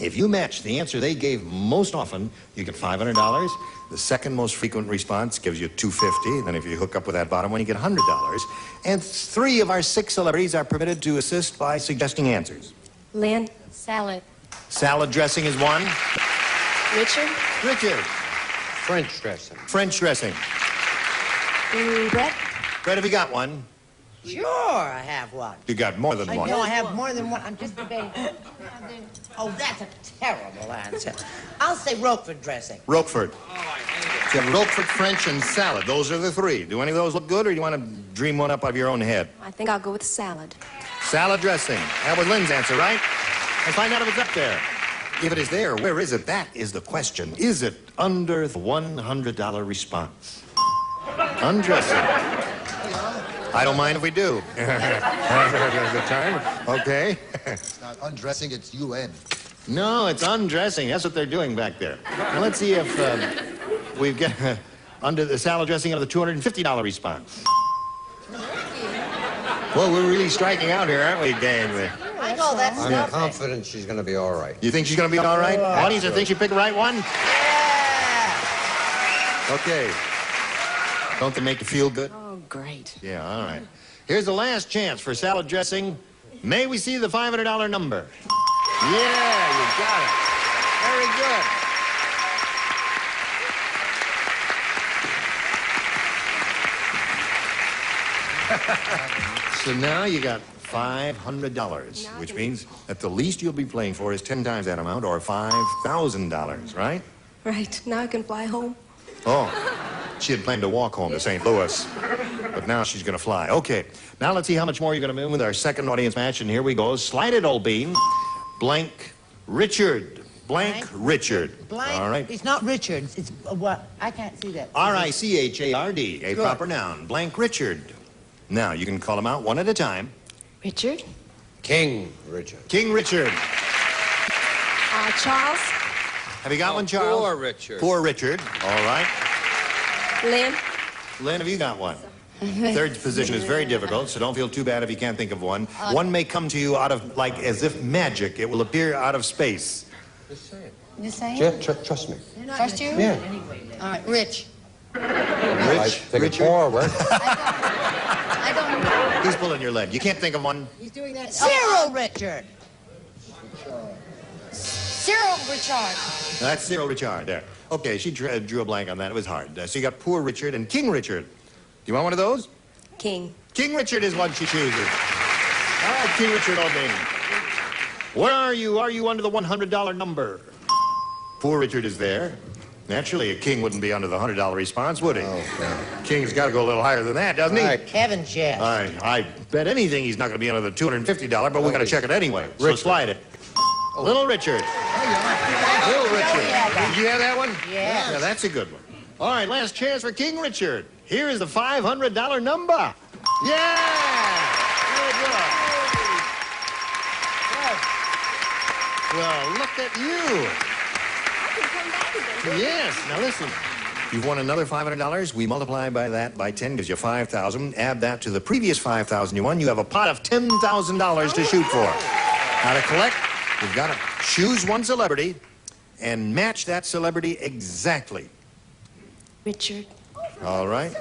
if you match the answer they gave most often, you get $500. The second most frequent response gives you $250. Then if you hook up with that bottom one, you get $100. And 3 of our 6 celebrities are permitted to assist by suggesting answers. Lynn? Salad. Salad dressing is 1. Richard? Richard. French dressing. French dressing. Brett? Brett, have you got one? Sure, I have one. You got more than one. No, I have more than one. I'm just debating. Oh, that's a terrible answer. I'll say Roquefort dressing. Roquefort. You have Roquefort, French, and salad. Those are the 3. Do any of those look good, or do you want to dream one up out of your own head? I think I'll go with salad. Salad dressing. That was Lynn's answer, right? Let's find out if it's up there. If it is there, where is it? That is the question. Is it under the $100 response? Undressing. I don't mind if we do. Good time. Okay. It's not undressing, it's UN. No, it's undressing. That's what they're doing back there. Now, let's see if we've got under the salad dressing of the $250 response. Well, we're really striking out here, aren't we, Dave? I know that's I'm nothing. confident she's going to be all right. You think she's going to be all right? Audience, you think she picked the right one? Yeah. Okay. Don't they make you feel good? Oh, great. Yeah, all right. Here's the last chance for salad dressing. May we see the $500 number? Yeah, you got it. Very good. So now you got $500, which means that the least you'll be playing for is 10 times that amount, or $5,000, right? Right. Now I can fly home. Oh, she had planned to walk home to St. Louis, but now she's going to fly. Okay, now let's see how much more you're going to win with our second audience match, and here we go. Slide it, old bean. Blank Richard. Blank Richard. Blank. All right. It's not Richard. It's what? I can't see that. R-I-C-H-A-R-D, a Good. proper noun. Blank Richard. Now, you can call them out one at a time. Richard? King Richard. King Richard. Charles? Have you got one, Charles? Poor Richard. Poor Richard. All right. Lynn? Lynn, have you got one? Third position is very difficult, so don't feel too bad if you can't think of one. One may come to you out of, like, as if magic. It will appear out of space. Just say it. You saying? Trust me. Trust you? Yeah. All right, Rich. I think it's poor, right? I don't know. He's pulling your leg. You can't think of one? He's doing that. Cyril Richard. Cyril Richard. That's Cyril Richard, there. Okay, she drew a blank on that. It was hard. So you got Poor Richard and King Richard. Do you want one of those? King. King Richard is one she chooses. All right, King Richard O'Bain. Where are you? Are you under the $100 number? Poor Richard is there. Naturally, a king wouldn't be under the $100 response, would he? Oh, yeah. King's got to go a little higher than that, doesn't he? Right. Heavens, yes. I bet anything he's not going to be under the $250, but we're going to check it anyway. So slide it. Little Richard. Little Richard. Did you have that one? Yes. Yeah, that's a good one. All right, last chance for King Richard. Here is the $500 number. Yeah! Very good. Well, look at you. Yes. Now listen. You've won another $500. We multiply by that by 10 gives you 5,000. Add that to the previous 5,000 you won. You have a pot of $10,000 to shoot for. Now to collect, you've got to choose one celebrity and match that celebrity exactly. Richard. All right.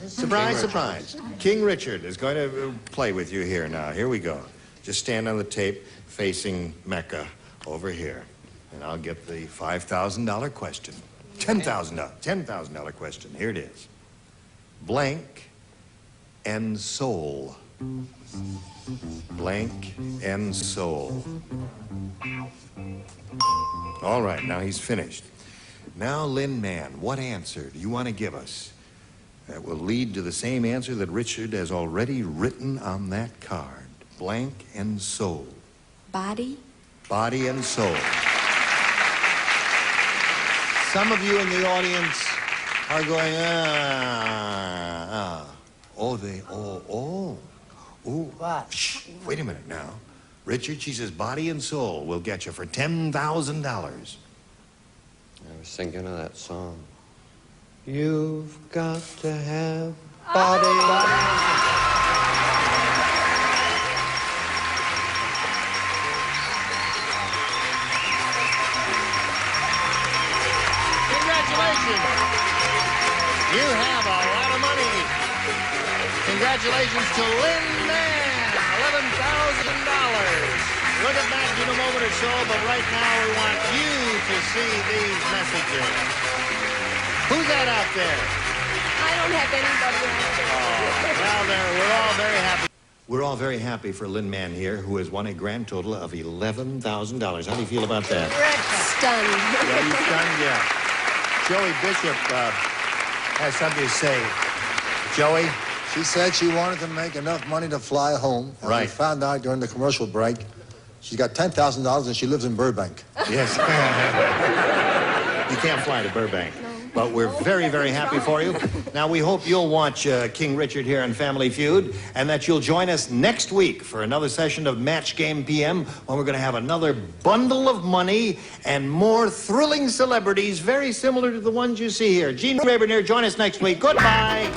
Surprise, surprise. King Richard is going to play with you here now. Here we go. Just stand on the tape facing Mecca over here. And I'll get the $5,000 question. $10,000 question. Here it is. Blank and soul. Blank and soul. All right, now he's finished. Now, Lin Man, what answer do you want to give us that will lead to the same answer that Richard has already written on that card? Blank and soul. Body? Body and soul. Some of you in the audience are going, What? Shh, wait a minute now. Richard, she says body and soul will get you for $10,000. I was thinking of that song. You've got to have body. You have a lot of money. Congratulations to Lin Man, $11,000. Look at that in a moment or so, but right now we want you to see these messages. Who's that out there? I don't have anybody else. Well, we're all very happy. We're all very happy for Lin Man here, who has won a grand total of $11,000. How do you feel about that? Stunned. Yeah, you stunned, yeah. Joey Bishop has something to say. Joey? She said she wanted to make enough money to fly home. And Right. we found out during the commercial break she's got $10,000 and she lives in Burbank. Yes. You can't fly to Burbank. But we're very, very happy for you. Now, we hope you'll watch King Richard here on Family Feud and that you'll join us next week for another session of Match Game PM when we're going to have another bundle of money and more thrilling celebrities very similar to the ones you see here. Gene Rayburn here. Join us next week. Goodbye.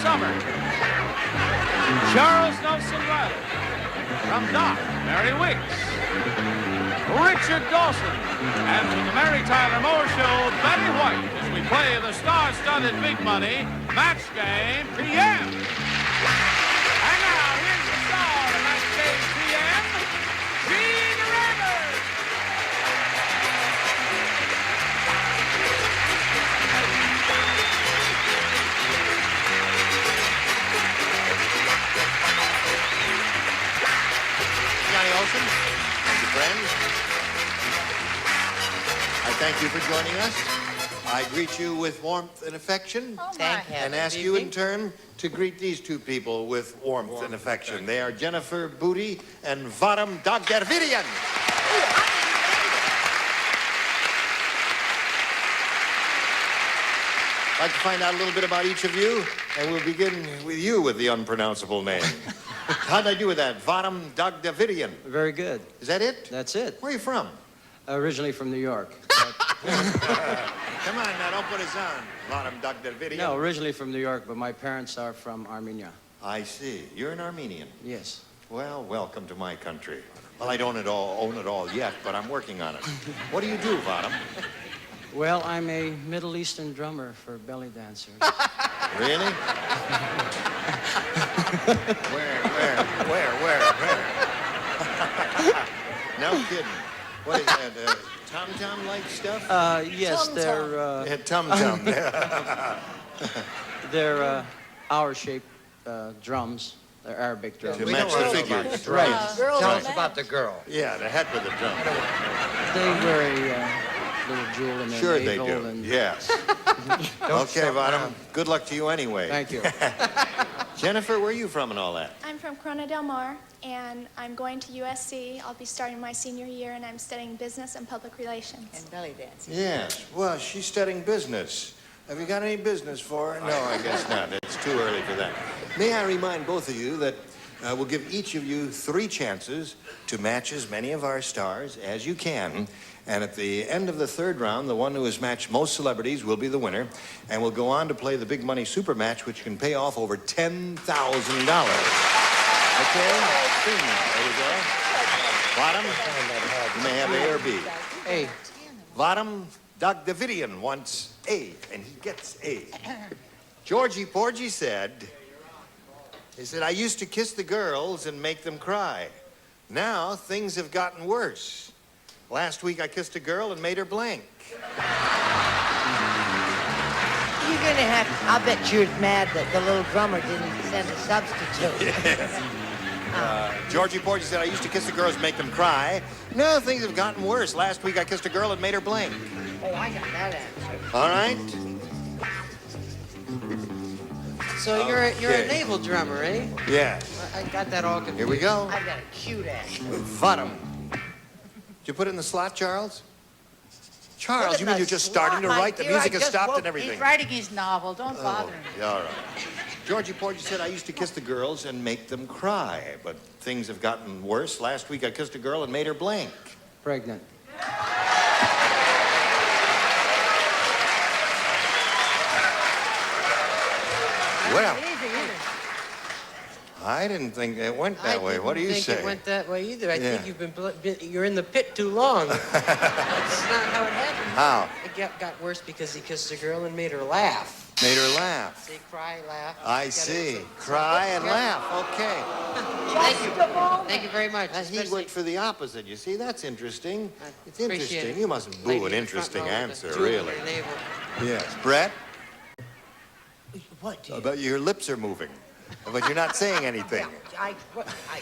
Summers. Charles Nelson Riley. From Doc, Mary Wicks. Richard Dawson. And from the Mary Tyler Moore Show, Betty White, as we play the star-studded Big Money Match Game PM. And now, here's the star of Match Game PM, Gene Rivers. Johnny Olson, thank you, friends. I thank you for joining us. I greet you with warmth and affection. And ask you in turn to greet these two people with warmth and affection. They are Jennifer Booty and Vadim Dagdarvidian. I'd like to find out a little bit about each of you, and we'll begin with you with the unpronounceable name. How'd I do with that? Vadim Dagdarvidian. Very good. Is that it? That's it. Where are you from? Originally from New York. Come on now, don't put us on. Vadim Dagdarvidian. No, originally from New York, but my parents are from Armenia. I see. You're an Armenian. Yes. Well, welcome to my country. Well, I don't own it all yet, but I'm working on it. What do you do, Vadim? Well, I'm a Middle Eastern drummer for belly dancers. Really? Where? No kidding. What is that, tom-tom-like stuff? Yes, they're... Yeah, tom-tom. They're hour-shaped drums. They're Arabic drums. To match the figures. Right. Tell us about the girl. Yeah, the head with the drum. They wear a little jewel in their Sure they navel do, and... yes. Okay, Vadim, good luck to you anyway. Thank you. Jennifer, where are you from and all that? I'm from Corona Del Mar, and I'm going to USC. I'll be starting my senior year, and I'm studying business and public relations. And belly dancing. Yes, well, she's studying business. Have you got any business for her? No, I guess not. It's too early for that. May I remind both of you that we'll give each of you 3 chances to match as many of our stars as you can. And at the end of the 3rd round, the one who has matched most celebrities will be the winner. And we'll go on to play the Big Money Super Match, which can pay off over $10,000. Okay? There we go. Vadim, you may have A or B. A. Vadim Dagdarvidian wants A, and he gets A. Georgie Porgy said, I used to kiss the girls and make them cry. Now things have gotten worse. Last week I kissed a girl and made her blank. You're gonna have, I'll bet you're mad that the little drummer didn't send a substitute. Georgie Porgy said, I used to kiss the girls and make them cry. No, things have gotten worse. Last week I kissed a girl and made her blank. Oh, I got that answer. All right. So you're a naval drummer, eh? Yes. I got that all confused. Here we go. I got a cute answer. Vadim. Did you put it in the slot, Charles? Charles, you mean you're just starting to write? The music has stopped and everything. He's writing his novel. Don't bother him. Yeah, all right. Georgie Porgy said, I used to kiss the girls and make them cry, but things have gotten worse. Last week I kissed a girl and made her blank. Pregnant. Well, I didn't think it went that way. What do you say? I didn't think it went that way either. I think Yeah. you're in the pit too long. That's not how it happened. How? It got worse because he kissed a girl and made her laugh. Made her laugh. See, cry, laugh. I see. Cry and laugh. Okay. Thank you. Thank you very much. He went for the opposite. You see, that's interesting. It's appreciate interesting. it. You mustn't boo an interesting answer, really. Navel. Yes. Brett? What? But your lips are moving, but you're not saying anything.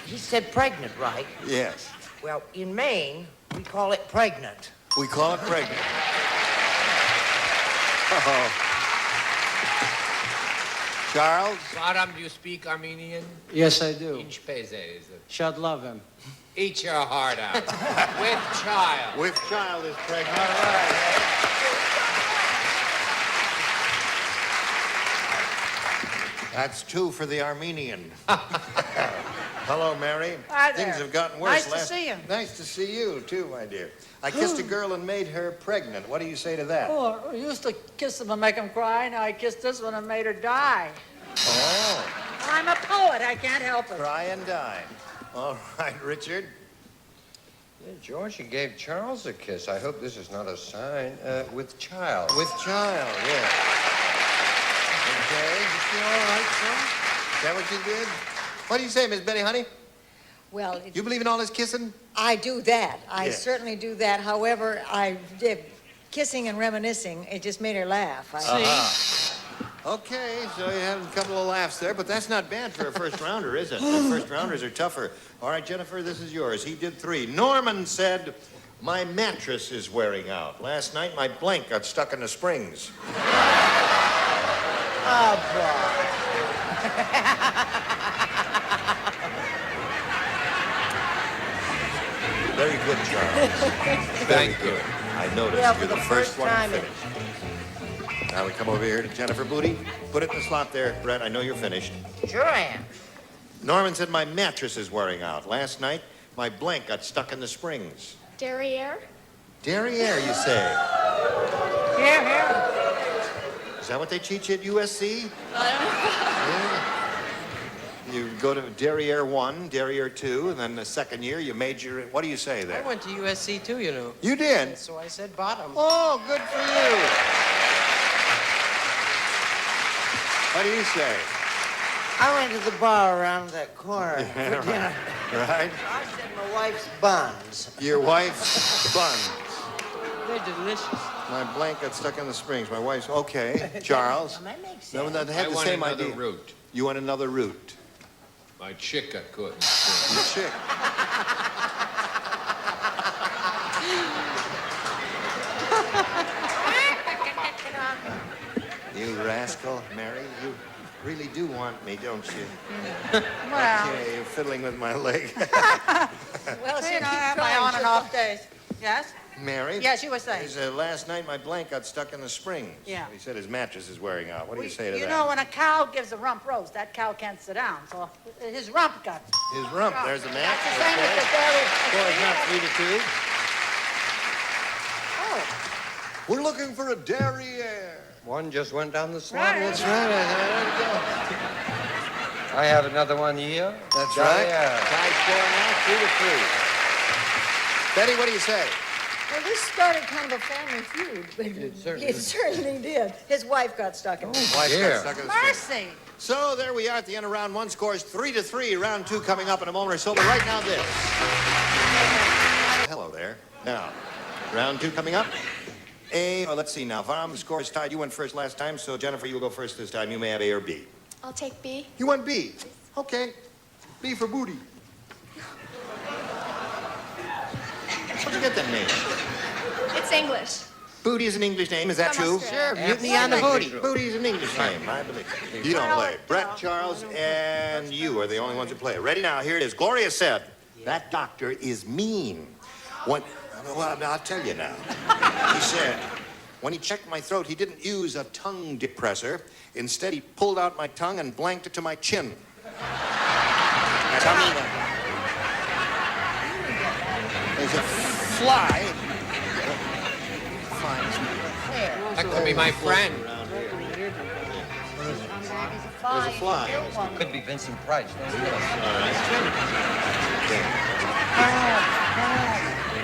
He said pregnant, right? Yes. Well, in Maine, we call it pregnant. We call it pregnant. Uh-oh. Charles? Vadim, do you speak Armenian? Yes, I do. Inch peze is it? Should love him. Eat your heart out. With child. With child is pregnant. All right. That's 2 for the Armenian. Hello, Mary. Hi there. Things have gotten worse. Nice to see you. Nice to see you, too, my dear. I kissed a girl and made her pregnant. What do you say to that? Oh, I used to kiss them and make them cry. Now I kissed this one and made her die. Oh. I'm a poet. I can't help it. Try and dine. All right, Richard. Yeah, George, you gave Charles a kiss. I hope this is not a sign. With child. With child, yeah. Okay. You feel all right, son? Is that what you did? What do you say, Miss Betty, honey? Well, You believe in all this kissing? I do that. I Yes. certainly do that. However, I did kissing and reminiscing. It just made her laugh. Okay, so you had a couple of laughs there, but that's not bad for a first rounder, is it? The first rounders are tougher. All right, Jennifer, this is yours. He did 3. Norman said, my mattress is wearing out. Last night, my blank got stuck in the springs. Oh, boy. Very good, Charles. Thank you. I noticed Yeah, you're for the the first first one time finished. Now we come over here to Jennifer Booty. Put it in the slot there, Brett. I know you're finished. Sure I am. Norman said my mattress is wearing out. Last night, my blank got stuck in the springs. Derriere? Derriere, you say? Here. Is that what they teach you at USC? I don't know. Yeah. You go to Derriere 1, Derriere 2, and then the second year you major in, what do you say I there? went to USC too, you know. You did? So I said bottom. Oh, good for you. What do you say? I went to the bar around that corner for Yeah, dinner. right. I said my wife's buns. Your wife's buns. They're delicious. My blank got stuck in the springs. My wife's, okay. Charles? That makes No, sense. they have I the want same another idea. route. You want another route? My chick got caught in the Your chick. You rascal, Mary. You really do want me, don't you? Well, Okay, you're fiddling with my leg. well, you know, I have my on and off days. Yes? Mary? Yes, you were saying. He said, last night my blank got stuck in the springs. Yeah. He said his mattress is wearing out. What do you say to You that? know, when a cow gives a rump roast, that cow can't sit down, so his rump got... His rump. There's the match. That's the same as the dairy. Score is not 3-2. Oh, We're looking for a derriere. One just went down the slot. Right. That's right. I have another one here. That's right. Yeah. Tie score now, 3-3. Betty, what do you say? Well, this started kind of a family feud, but it certainly did. His wife got stuck in it. Wife dear. got stuck in the springs. mercy. So there we are at the end of round 1. Scores 3-3. Round 2 coming up in a moment or so. But right now, this. Hello there. Now, round 2 coming up. Let's see now. Varam, score is tied. You went first last time, so Jennifer, you'll go first this time. You may have A or B. I'll take B. You want B? Okay. B for booty. How'd you get that name? It's English. Booty is an English name. Is that From true? Australia. Sure, mutiny on the booty. Booty is an English name. I believe. You don't play. Brett, Charles, and you are the only ones who play. Ready now? Here it is. Gloria said, that doctor is mean. Well, I'll tell you now. He said, when he checked my throat, he didn't use a tongue depressor. Instead, he pulled out my tongue and blanked it to my chin. Tell me that. There's a fly. That could be my friend. There's a fly. Could be Vincent Price.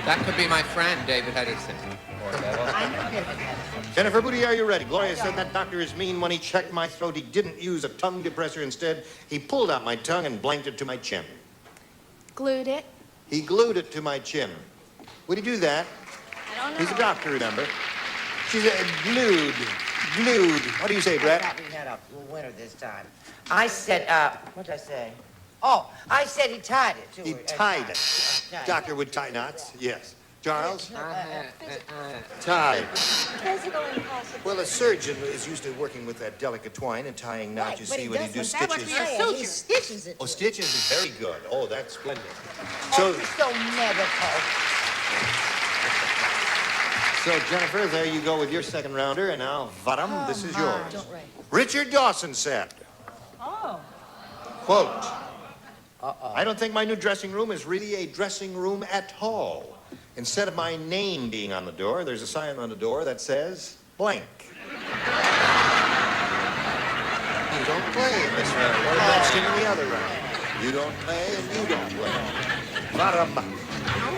That could be my friend, David Edison. Jennifer Booty, are you ready? Gloria said that doctor is mean. When he checked my throat, he didn't use a tongue depressor. Instead, he pulled out my tongue and blanked it to my chin. Glued it. He glued it to my chin. Would he do that? I don't know. He's a doctor, remember? She said glued. What do you say, I Brett? thought we had a winner this time. I said, what did I say? Oh, I said he tied it to He her. tied it. Doctor would tie knots, yes. Charles? Tied. Physical impossibility. Well, a surgeon is used to working with that delicate twine and tying knots. You see, when you do stitches. He stitches it. Oh, stitches is very good. Oh, that's splendid. So medical. So, Jennifer, there you go with your second rounder. And now, Varam, this is yours. Don't write. Richard Dawson said, Oh. quote, I don't think my new dressing room is really a dressing room at all. Instead of my name being on the door, there's a sign on the door that says blank. You don't play in this round. You're matched in the other round. You don't play and you don't play. Bottom.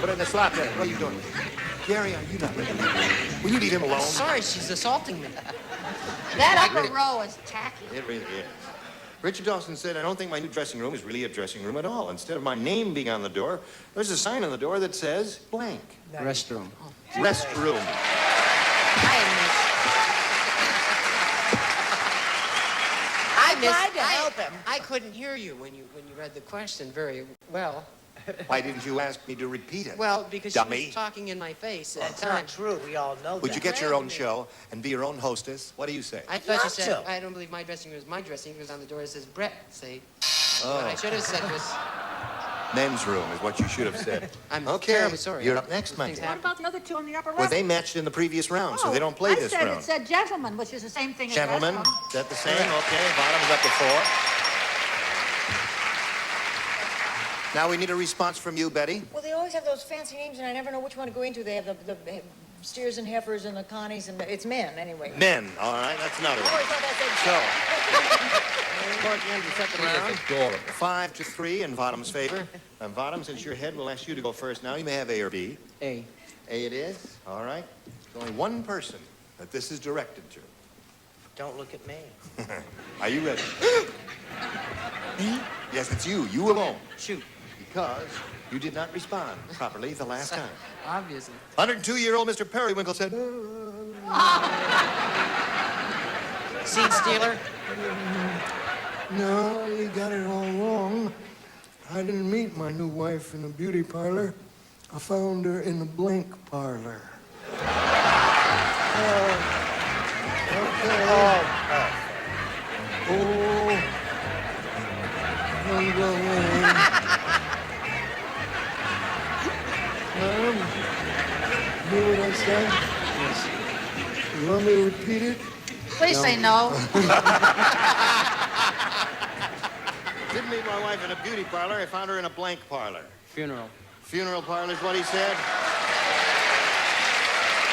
Put in the slot there. What are you doing? Gary, are you not ready? Will you leave him alone? Sorry, she's assaulting me. That upper row is tacky. It really is. Richard Dawson said, I don't think my new dressing room is really a dressing room at all. Instead of my name being on the door, there's a sign on the door that says blank. Restroom. Restroom. I tried to help him. I couldn't hear you when you read the question very well. Why didn't you ask me to repeat it? Well, because dummy. she was talking in my face at That's the time. not true. We all know Would that. you get your own show and be your own hostess? What do you say? I thought you Not said, to. I don't believe my dressing room is my dressing room, because on the door it says Brett. Say, Oh. what I should have said was, Men's room is what you should have said. I'm okay. terribly sorry. You're up next, Mikey. What about the other two on the upper row? Well, they matched in the previous round, so they don't play this I said round. it said gentlemen, which is the same thing Gentlemen, as is that the same? Okay, bottom's up to 4. Now we need a response from you, Betty. Well, they always have those fancy names, and I never know which one to go into. They have the steers and heifers and the connies, and it's men, anyway. Men, all right, that's another I always one. thought that said Toward the end of the second round, 5-3 in Bottom's favor. And Bottom, since you're ahead, we'll ask you to go first now. You may have A or B. A. A it is, all right. There's only one person that this is directed to. don't look at me. Are you ready? Me? Yes, it's you. You alone. Shoot. Because you did not respond properly the last time. Obviously. 102-year-old Mr. Periwinkle said, Seed stealer? No, you got it all wrong. I didn't meet my new wife in a beauty parlor. I found her in the blank parlor. Hear what I said? Yes. You want me to repeat it? Please say no. didn't meet my wife in a beauty parlor. I found her in a blank parlor. Funeral. Funeral parlor is what he said.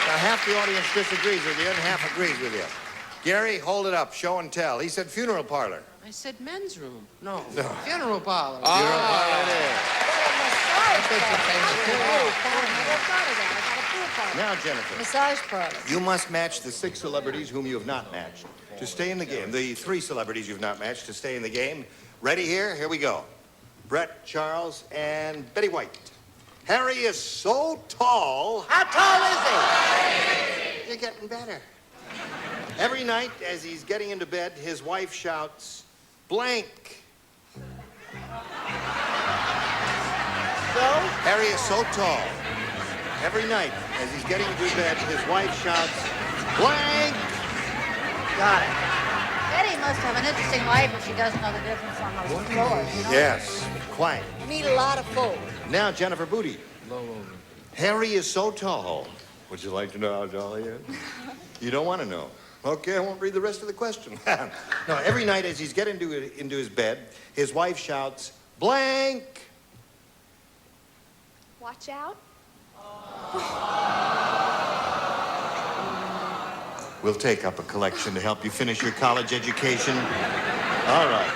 Now, half the audience disagrees with you and half agrees with you. Gary, hold it up. Show and tell. He said funeral parlor. I said men's room. No. Funeral parlor. Funeral parlor it is. Now, Jennifer. Massage parlor. You must match the 6 celebrities whom you have not matched to stay in the game. The 3 celebrities you've not matched to stay in the game. Ready here? Here we go. Brett, Charles, and Betty White. Harry is so tall. How tall is he? You're getting better. Every night as he's getting into bed, his wife shouts, blank. So? Harry is so tall. Every night as he's getting into bed, his wife shouts, blank. Got it. Betty must have an interesting life if she doesn't know the difference on those floors. You know? Yes, quite. Meet a lot of folk. Now, Jennifer Booty. Low over. Harry is so tall. Would you like to know how tall he is? You don't want to know. Okay, I won't read the rest of the question. No, every night as he's getting into his bed, his wife shouts, blank. Watch out. We'll take up a collection to help you finish your college education. All right.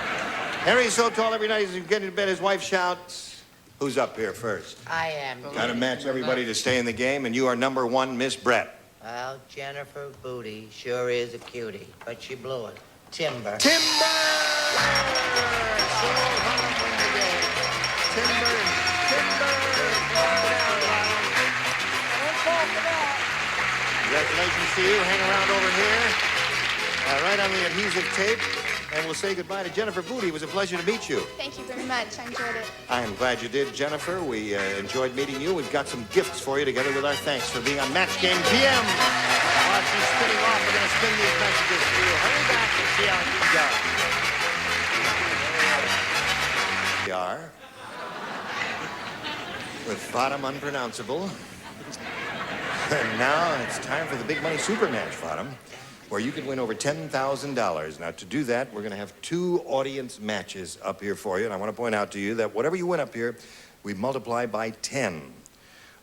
Harry's so tall every night as he's getting into bed, his wife shouts, who's up here first? I am. Got to match everybody to stay in the game, and you are number 1, Miss Brett. Well, Jennifer Booty sure is a cutie, but she blew it. Timber. Timber! So hung up in the game. Timber. Don't fall for that. Congratulations to you. Hang around over here. Right on the adhesive tape. And we'll say goodbye to Jennifer Booty. It was a pleasure to meet you. Thank you very much. I enjoyed it. I'm glad you did, Jennifer. We enjoyed meeting you. We've got some gifts for you together with our thanks for being on Match Game PM. While she's spinning off, we're going to spin these messages for you. Hurry back and see how things are. We are with Bottom Unpronounceable. And now it's time for the Big Money Super Match, Bottom, where you can win over $10,000. Now, to do that, we're going to have 2 audience matches up here for you. And I want to point out to you that whatever you win up here, we multiply by 10.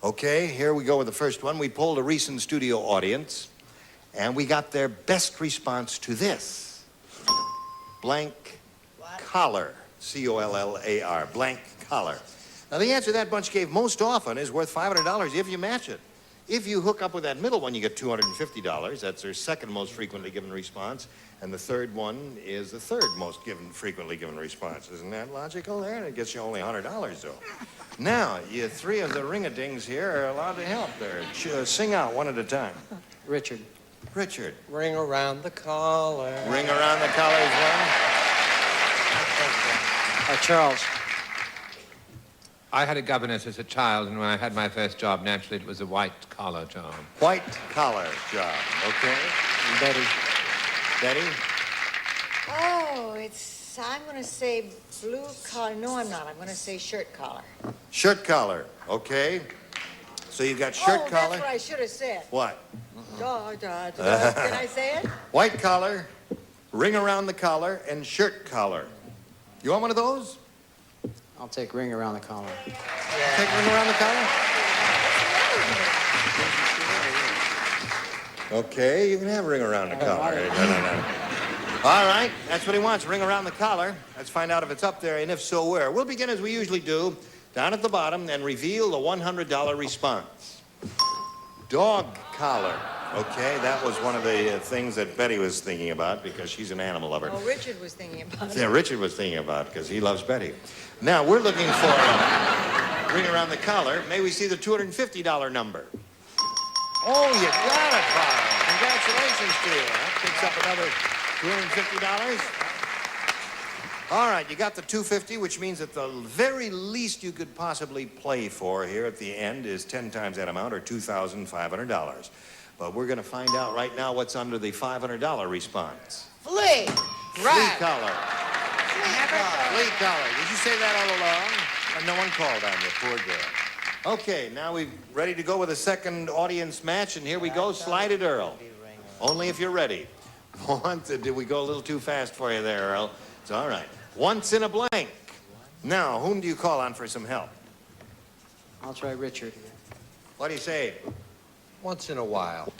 Okay, here we go with the first one. We polled a recent studio audience, and we got their best response to this. Blank collar. C-O-L-L-A-R. Blank collar. Now, the answer that bunch gave most often is worth $500 if you match it. If you hook up with that middle one, you get $250. That's their second most frequently given response. And the third one is the third most frequently given response. Isn't that logical there? And it gets you only $100, though. Now, you three of the ring-a-dings here are allowed to help there. Sing out one at a time. Richard. Richard. Ring around the collar. Ring around the collar is one. Charles. I had a governess as a child, and when I had my first job, naturally, it was a white-collar job. White-collar job, okay. And Betty. Betty? Oh, I'm going to say blue collar. No, I'm not. I'm going to say shirt collar. Shirt collar, okay. So you've got shirt collar. That's what I should have said. What? Did I say it? White collar, ring around the collar, and shirt collar. You want one of those? I'll take ring around the collar. Take ring around the collar? Okay, you can have ring around the collar. No. All right, that's what he wants, ring around the collar. Let's find out if it's up there, and if so, where. We'll begin as we usually do, down at the bottom, and reveal the $100 response. Dog collar. Okay, that was one of the things that Betty was thinking about because she's an animal lover. Oh, Richard was thinking about it. Yeah, Richard was thinking about it because he loves Betty. Now, we're looking for ring around the collar. May we see the $250 number? Oh, you got it, Bob. Congratulations to you. That picks up another $250. All right, you got the $250, which means that the very least you could possibly play for here at the end is 10 times that amount, or $2,500. But we're going to find out right now what's under the $500 response. Flea. Flea collar. Flea collar. Did you say that all along? And no one called on you, poor girl. Okay, now we're ready to go with a second audience match, and here we go. Slide it, Earl. Only if you're ready. Did we go a little too fast for you there, Earl? It's all right. Once in a blank. Now, whom do you call on for some help? I'll try Richard. What do you say? Once in a while.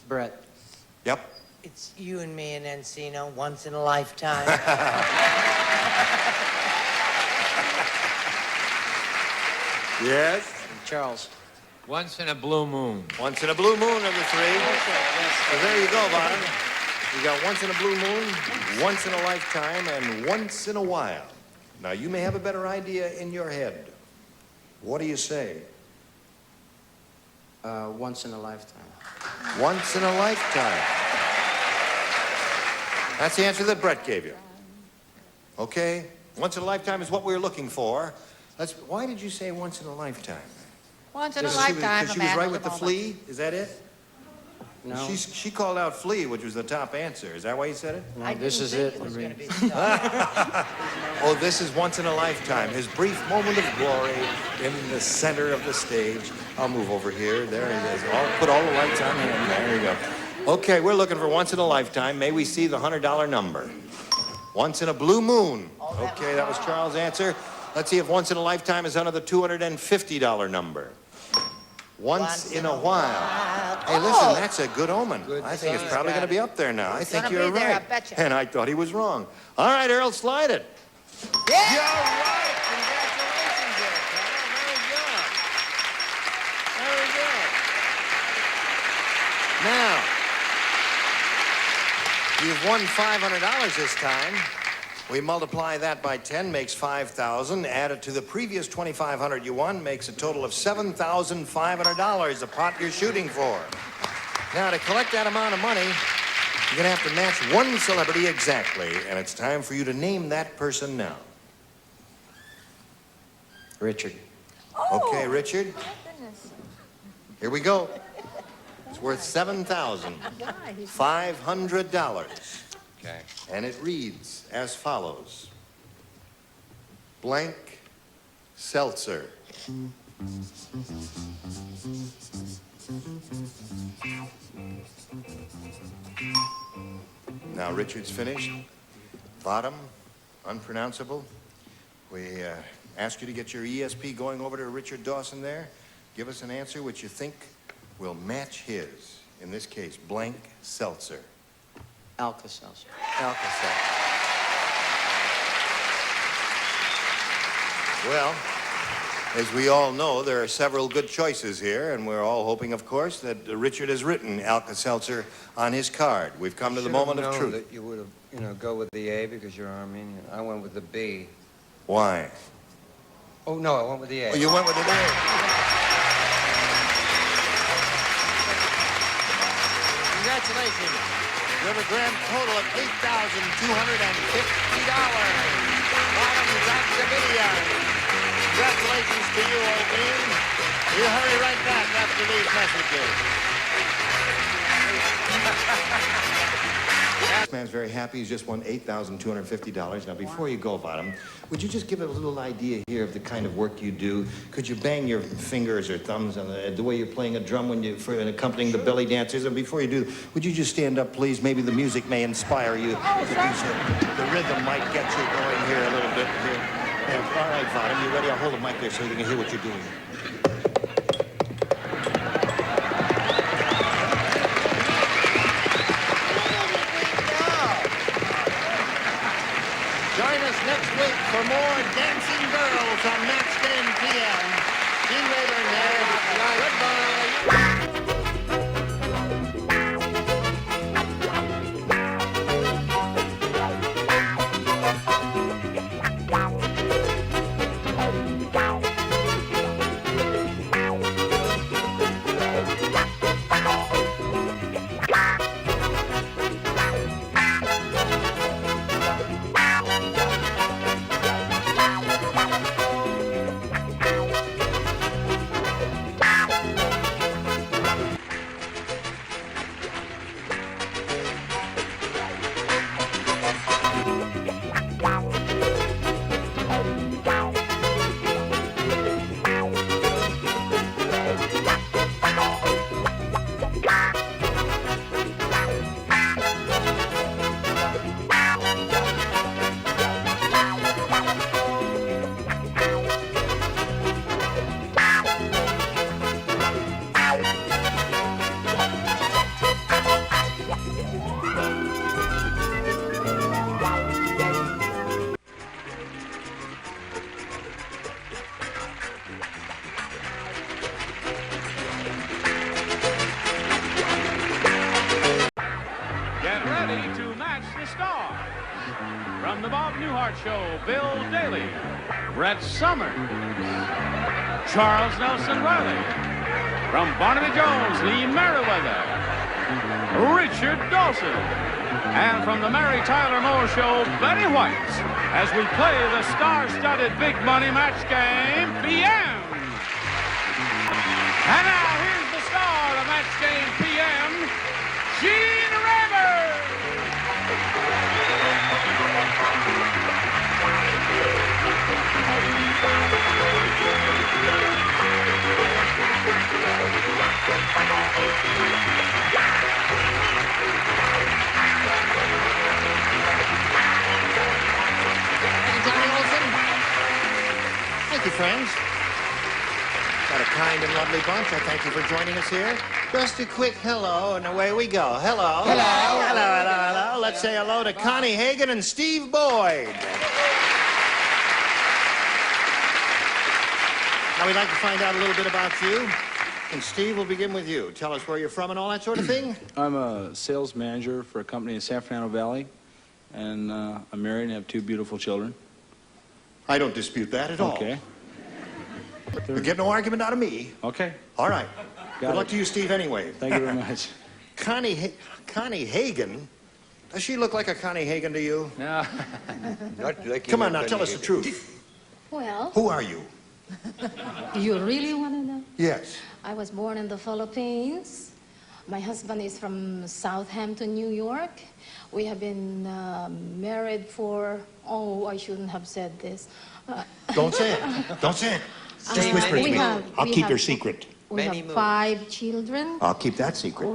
Brett. Yep. It's you and me and Encino, once in a lifetime. Yes? Charles. Once in a blue moon. Once in a blue moon of the three. So there you go, Bottom. You got once in a blue moon, once in a lifetime, and once in a while. Now, you may have a better idea in your head. What do you say? Once in a lifetime. Once in a lifetime. That's the answer that Brett gave you. Okay? Once in a lifetime is what we were looking for. Why did you say once in a lifetime? Once in a lifetime, because she was right with the flea? Is that it? No. She called out flea, which was the top answer. Is that why you said it? No, this is it. Oh, this is once in a lifetime. His brief moment of glory in the center of the stage. I'll move over here. There he is. I'll put all the lights on him. There you go. Okay, we're looking for once in a lifetime. May we see the $100 number? Once in a blue moon. Okay, that was Charles' answer. Let's see if once in a lifetime is under the $250 number. Once in a while. Hey, listen, that's a good omen. I think it's probably going to be up there now. I think you're right. And I thought he was wrong. All right, Earl, slide it. Yeah! You're right. Congratulations there, pal. Very good. Very good. Now, you've won $500 this time. We multiply that by 10, makes 5,000. Add it to the previous 2,500 you won, makes a total of $7,500, the pot you're shooting for. Now, to collect that amount of money, you're going to have to match one celebrity exactly, and it's time for you to name that person now. Richard. Okay, Richard. Here we go. It's worth $7,500. Okay. And it reads as follows. Blank seltzer. Now Richard's finished. Bottom, unpronounceable. We ask you to get your ESP going over to Richard Dawson there. Give us an answer which you think will match his. In this case, blank seltzer. Alka-Seltzer. Alka-Seltzer. Well, as we all know, there are several good choices here, and we're all hoping, of course, that Richard has written Alka-Seltzer on his card. We've come to the moment of truth. That you would have, go with the A because you're Armenian. I went with the B. Why? Oh, no, I went with the A. Oh, you went with the A. Congratulations. You have a grand total of $8,250. Bottom Zaxavidia. Congratulations to you, old man. You hurry right back after these messages. This man's very happy. He's just won $8,250. Now, before you go, Bottom, would you just give a little idea here of the kind of work you do? Could you bang your fingers or thumbs on the way you're playing a drum when you for accompanying the belly dancers? And before you do, would you just stand up, please? Maybe the music may inspire you. The rhythm might get you going here a little bit. Here. Yeah, all right, Bottom, you ready? I'll hold the mic there so you can hear what you're doing. Join us next week for more Dancing Girls on Match Game PM. See you later, Ned. Goodbye. From the Bob Newhart Show, Bill Daly, Brett Summers, Charles Nelson Riley. From Barnaby Jones, Lee Merriweather, Richard Dawson. And from the Mary Tyler Moore Show, Betty White, as we play the star-studded Big Money Match Game PM. And now, here's the star of Match Game PM, Gene Rayburn. Thank you, friends. Got a kind and lovely bunch. I thank you for joining us here. Just a quick hello, and away we go. Hello. Hello. Hello, hello, hello. Let's say hello to Connie Hagen and Steve Boyd. Now, we'd like to find out a little bit about you. And Steve, we'll begin with you. Tell us where you're from and all that sort of thing. I'm a sales manager for a company in San Fernando Valley, and I'm married and have two beautiful children. I don't dispute that at all. Okay. You get no argument out of me. Okay. All right. Good luck to you, Steve, anyway. Thank you very much. Connie Hagen? Does she look like a Connie Hagen to you? No. Not like Come on now, tell us the truth. Well, Who are you? you really want to know? Yes. I was born in the Philippines. My husband is from Southampton, New York. We have been married for, oh, I shouldn't have said this. Don't say it. Don't say it. Just whisper it to me. I'll keep your secret. We have 5 children. I'll keep that secret.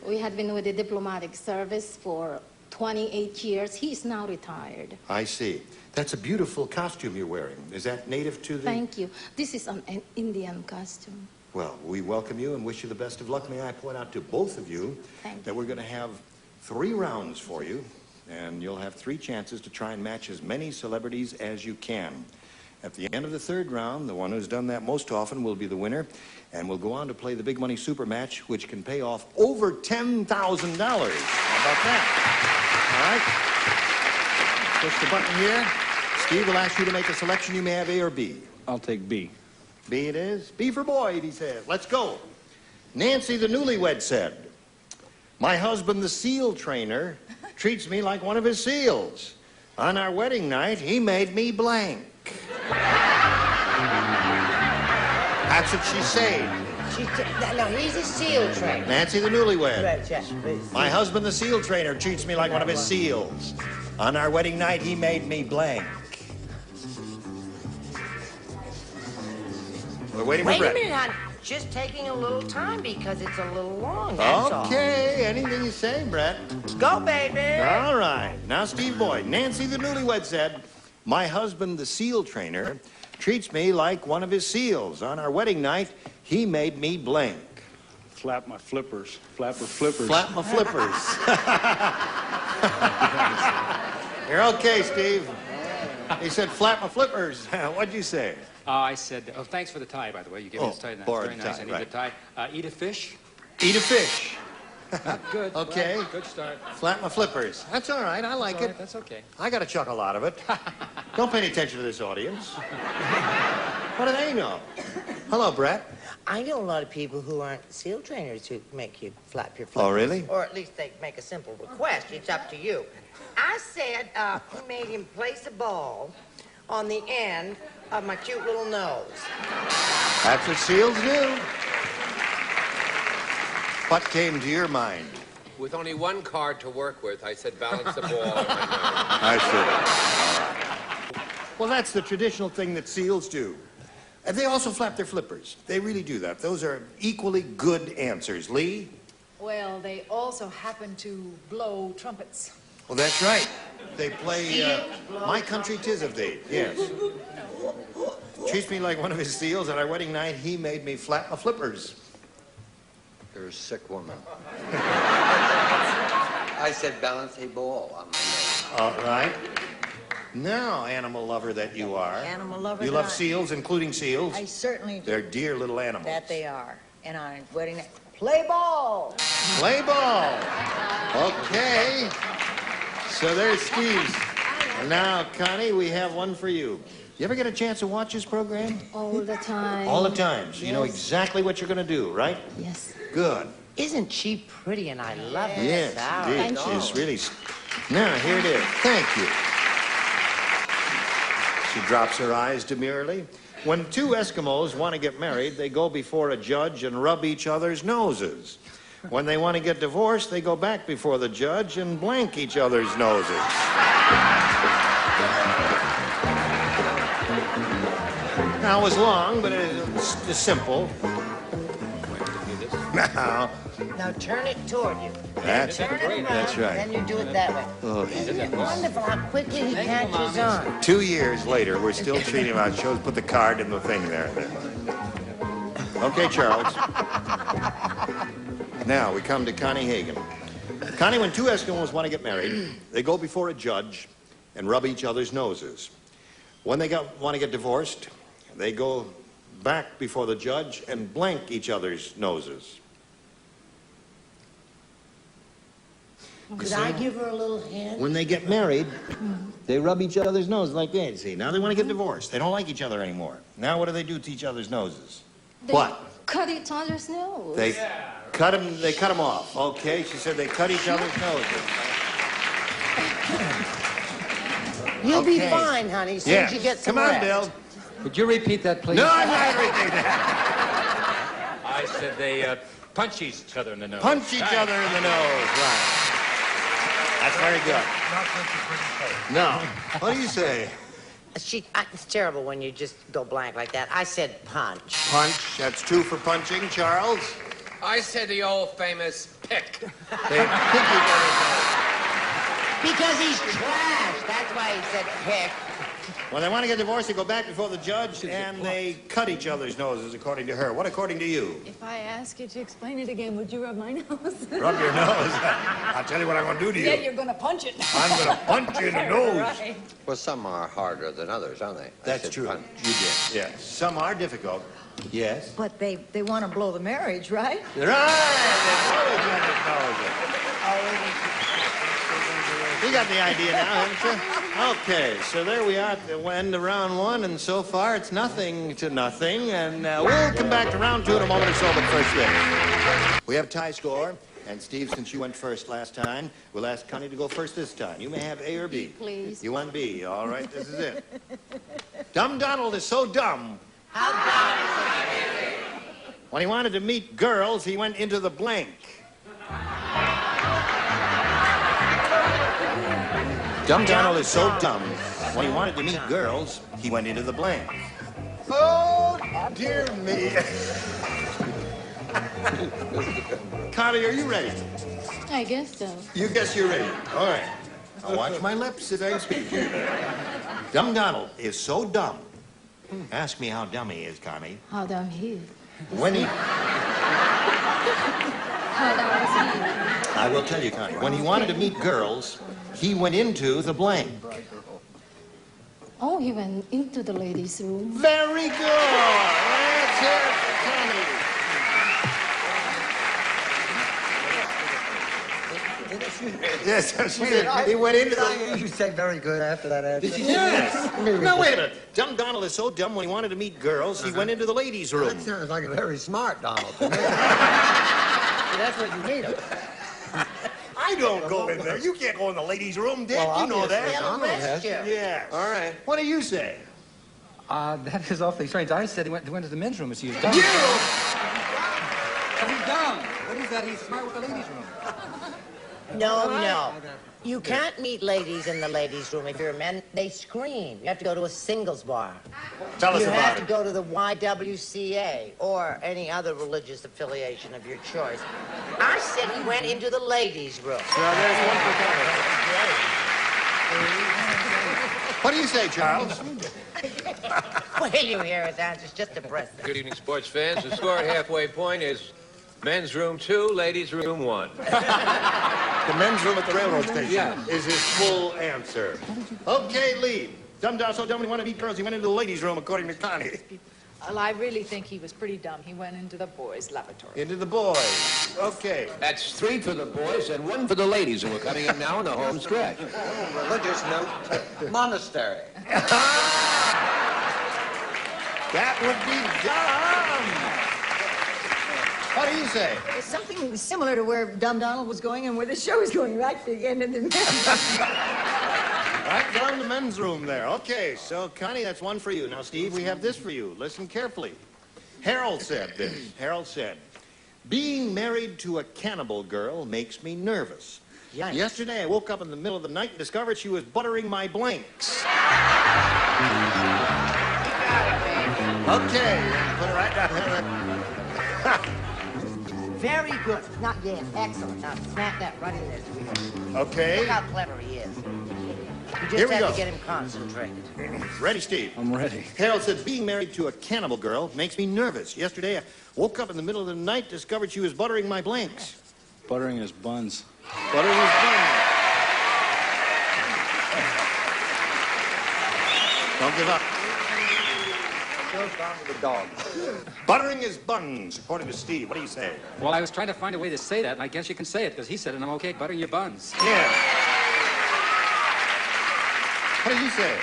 We had been with the diplomatic service for 28 years. He's now retired. I see. That's a beautiful costume you're wearing. Is that native to the... Thank you. This is an Indian costume. Well, we welcome you and wish you the best of luck. May I point out to both of you that we're going to have 3 rounds for you. And you'll have 3 chances to try and match as many celebrities as you can. At the end of the 3rd round, the one who's done that most often will be the winner, and we'll go on to play the Big Money Super Match, which can pay off over $10,000. How about that? All right. Push the button here. Steve will ask you to make a selection. You may have A or B. I'll take B. B it is. B for Boyd, he says. Let's go. Nancy the newlywed said, "My husband, the seal trainer, treats me like one of his seals. On our wedding night, he made me blank." That's what she's saying. No, he's a seal trainer. Nancy the newlywed. Right, yeah. "My husband, the seal trainer, treats me like one of his seals. On our wedding night, he made me blank." We're waiting for Brett. Wait a minute, hon. Just taking a little time because it's a little long, that's all. Okay, anything you say, Brett. Go, baby. All right. Now, Steve Boyd. Nancy the newlywed said, "My husband, the seal trainer, treats me like one of his seals. On our wedding night, he made me blank." Flap my flippers. Flapper flippers. Flap my flippers. You're okay, Steve. He said, "Flap my flippers." What'd you say? I said, oh, thanks for the tie, by the way. You gave me this tie. That's very nice. I need the tie. Eat a fish. Eat a fish. Good. Okay. Well, good start. Flap my flippers. That's all right. I like it. That's okay. I got a chuckle out of it. Don't pay any attention to this audience. What do they know? Hello, Brett. I know a lot of people who aren't seal trainers who make you flap your flippers. Oh, really? Or at least they make a simple request. It's up to you. I said he made him place a ball on the end of my cute little nose. That's what seals do. What came to your mind? With only one card to work with, I said balance the ball on my nose. I see. Well, that's the traditional thing that seals do. And they also flap their flippers. They really do that. Those are equally good answers. Lee? Well, they also happen to blow trumpets. Well, that's right. They play My Country 'Tis of Thee. Yes. Treats me like one of his seals. At our wedding night, he made me flap my flippers. You're a sick woman. I said balance a ball on my nose. All right. Now, animal lover that you are. Animal lover. You that love I- seals, including seals. I certainly do. They're dear little animals. That they are. And on wedding night, play ball. Play ball. Okay. So there's Steve's. And now, Connie, we have one for you. You ever get a chance to watch this program? All the time. All the time. So you know exactly what you're going to do, right? Yes. Good. Isn't she pretty? And I love her. Yes, style. indeed. She's really... Now, here it is. Thank you. She drops her eyes demurely. When 2 Eskimos want to get married, they go before a judge and rub each other's noses. When they want to get divorced, they go back before the judge and blank each other's noses. Now, it was long, but it's simple. Now turn it toward you. That's Turn it around, That's right. Then you do it that way. Oh. Isn't wonderful how quickly he catches on? 2 years later, we're still treating him out. Shows put the card in the thing there. Okay, Charles. Now we come to Connie Hagen. Connie, when 2 Eskimos want to get married, they go before a judge and rub each other's noses. When they want to get divorced, they go back before the judge and blank each other's noses. Could I give her a little hint? When they get married, they rub each other's noses like that. See, now they want to get divorced. They don't like each other anymore. Now what do to each other's noses? They What? cut each other's nose. They cut them. They cut them off. Okay, she said they cut each other's noses. You'll be Okay. fine, honey, as soon as you get some Come on, rest. Bill. Could you repeat that, please? No, I'm not repeating that. I said they punch each other in the nose. Punch each other in the nose. Right. That's very good. No. What do you say? It's terrible when you just go blank like that. I said punch. Punch. That's 2 for punching. Charles? I said the old famous pick. They pick each other's nose. Because he's trash. That's why he said pick. When they want to get divorced, they go back before the judge and they cut each other's noses, according to her. What according to you? If I ask you to explain it again, would you rub my nose? Rub your nose? I'll tell you what I'm going to do to you. Yeah, you're going to punch it. I'm going to punch you in the nose. Right. Well, some are harder than others, aren't they? That's true. Punch. You did. Yes. Some are difficult. Yes. But they want to blow the marriage, right? You got the idea now, haven't you? Okay, so there we are at the end of round one, and so far it's nothing to nothing, and we'll come back to round two in a moment or so, but first this. We have tie score, and Steve, since you went first last time, we'll ask Connie to go first this time. You may have A or B. Please. You want B. All right, this is it. Dumb Donald is so dumb. How dumb is he? When he wanted to meet girls, he went into the blank. Dumb Donald is so dumb. When he wanted to meet girls, he went into the blank. Oh, dear me. Connie, are you ready? I guess so. You guess you're ready. All right. I'll watch my lips as I speak here. Dumb Donald is so dumb. Ask me how dumb he is, Connie. How dumb he is. When he... How dumb is he? I will tell you, Connie. When he wanted to meet girls, he went into the blank. Oh, he went into the ladies' room. Very good. Let's hear it for Connie. Yes, she did. He went into the... You say very good after that answer. Yes. Now, wait a minute. Dumb Donald is so dumb when he wanted to meet girls, he went into the ladies' room. That sounds like a very smart Donald to me. That's what you need him. I don't go in there. You can't go in the ladies' room, Dick. Well, you know that. Donald has. Yeah. All right. What do you say? That is awfully strange. I said he went to the men's room as he was dumb. You! He's dumb. What is that? He's smart with the ladies' room. No. You can't meet ladies in the ladies' room if you're a man. They scream. You have to go to a singles bar. Tell us You about have it. to go to the YWCA or any other religious affiliation of your choice. I said he went into the ladies' room. Well, there's one for Connie. What do you say, Charles? Well, you hear his answers, just a breath. Good evening, sports fans. The score halfway point is men's room 2, ladies' room 1. The men's room at the railroad station is his full answer. Okay, Lee. Dumb Donald so dumb when he wanted to meet girls, he went into the ladies' room, according to Connie. Well, I really think he was pretty dumb. He went into the boys' lavatory. Into the boys. Okay. That's 3 for the boys and 1 for the ladies, and we're coming up now in the home stretch. Religious note, monastery. That would be dumb. What do you say? It's something similar to where Dumb Donald was going and where the show is going, right to the end of the Right down the men's room there. Okay, so, Connie, that's 1 for you. Now, Steve, we have this for you. Listen carefully. Harold said this. Harold said, being married to a cannibal girl makes me nervous. Yikes. Yesterday, I woke up in the middle of the night and discovered she was buttering my blanks. Okay, put it right down there. Very good. Not yet. Excellent. Now, snap that right in there, sweetheart. Okay. Look how clever he is. You Here just we have go. to get him concentrated. Ready, Steve? I'm ready. Harold said, being married to a cannibal girl makes me nervous. Yesterday, I woke up in the middle of the night, discovered she was buttering my blanks. Buttering his buns. Buttering his buns. Don't give up. Goes down to the dog. Buttering his buns, according to Steve. What do you say? Well, I was trying to find a way to say that, and I guess you can say it, because he said it, and I'm okay buttering your buns. Yeah. What did you say?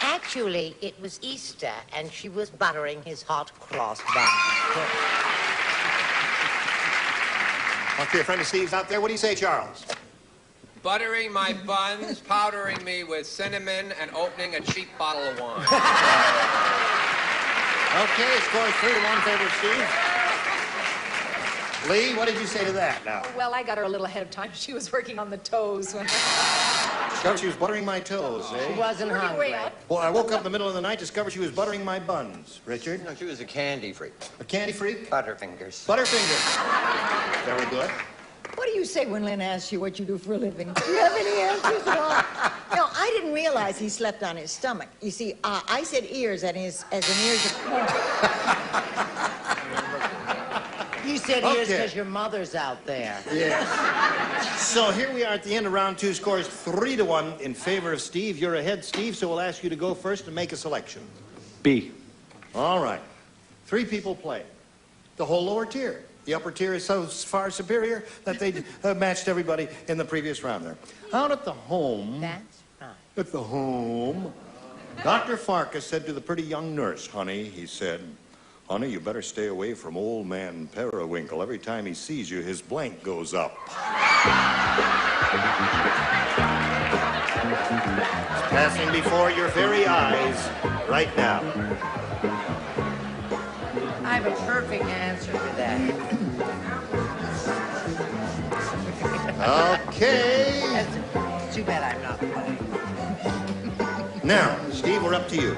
Actually, it was Easter, and she was buttering his hot cross bun. Okay, a friend of Steve's out there. What do you say, Charles? Buttering my buns, powdering me with cinnamon, and opening a cheap bottle of wine. Okay, score is 3-1 in favor of Steve. Lee, what did you say to that now? Well, I got her a little ahead of time. She was working on the toes when... She was buttering my toes, eh? She wasn't hungry. Well, I woke up in the middle of the night, discovered she was buttering my buns. Richard? No, she was a candy freak. A candy freak? Butterfingers. Butterfingers. Very good. What do you say when Lynn asks you what you do for a living? Do you have any answers at all? No, I didn't realize realize he slept on his stomach. You see, I said ears as in ears of corn. You said ears Okay. because your mother's out there. Yes. So here we are at the end of round two. Scores 3-1 in favor of Steve. You're ahead, Steve, so we'll ask you to go first and make a selection. B. All right. 3 people play. The whole lower tier. The upper tier is so far superior that they matched everybody in the previous round there. Out at the home. That's right. At the home. Dr. Farkas said to the pretty young nurse, honey, he said, honey, you better stay away from old man Periwinkle. Every time he sees you, his blank goes up. It's passing before your very eyes right now. I have a perfect answer for that. Okay. That's too bad I'm not playing. Now, Steve, we're up to you.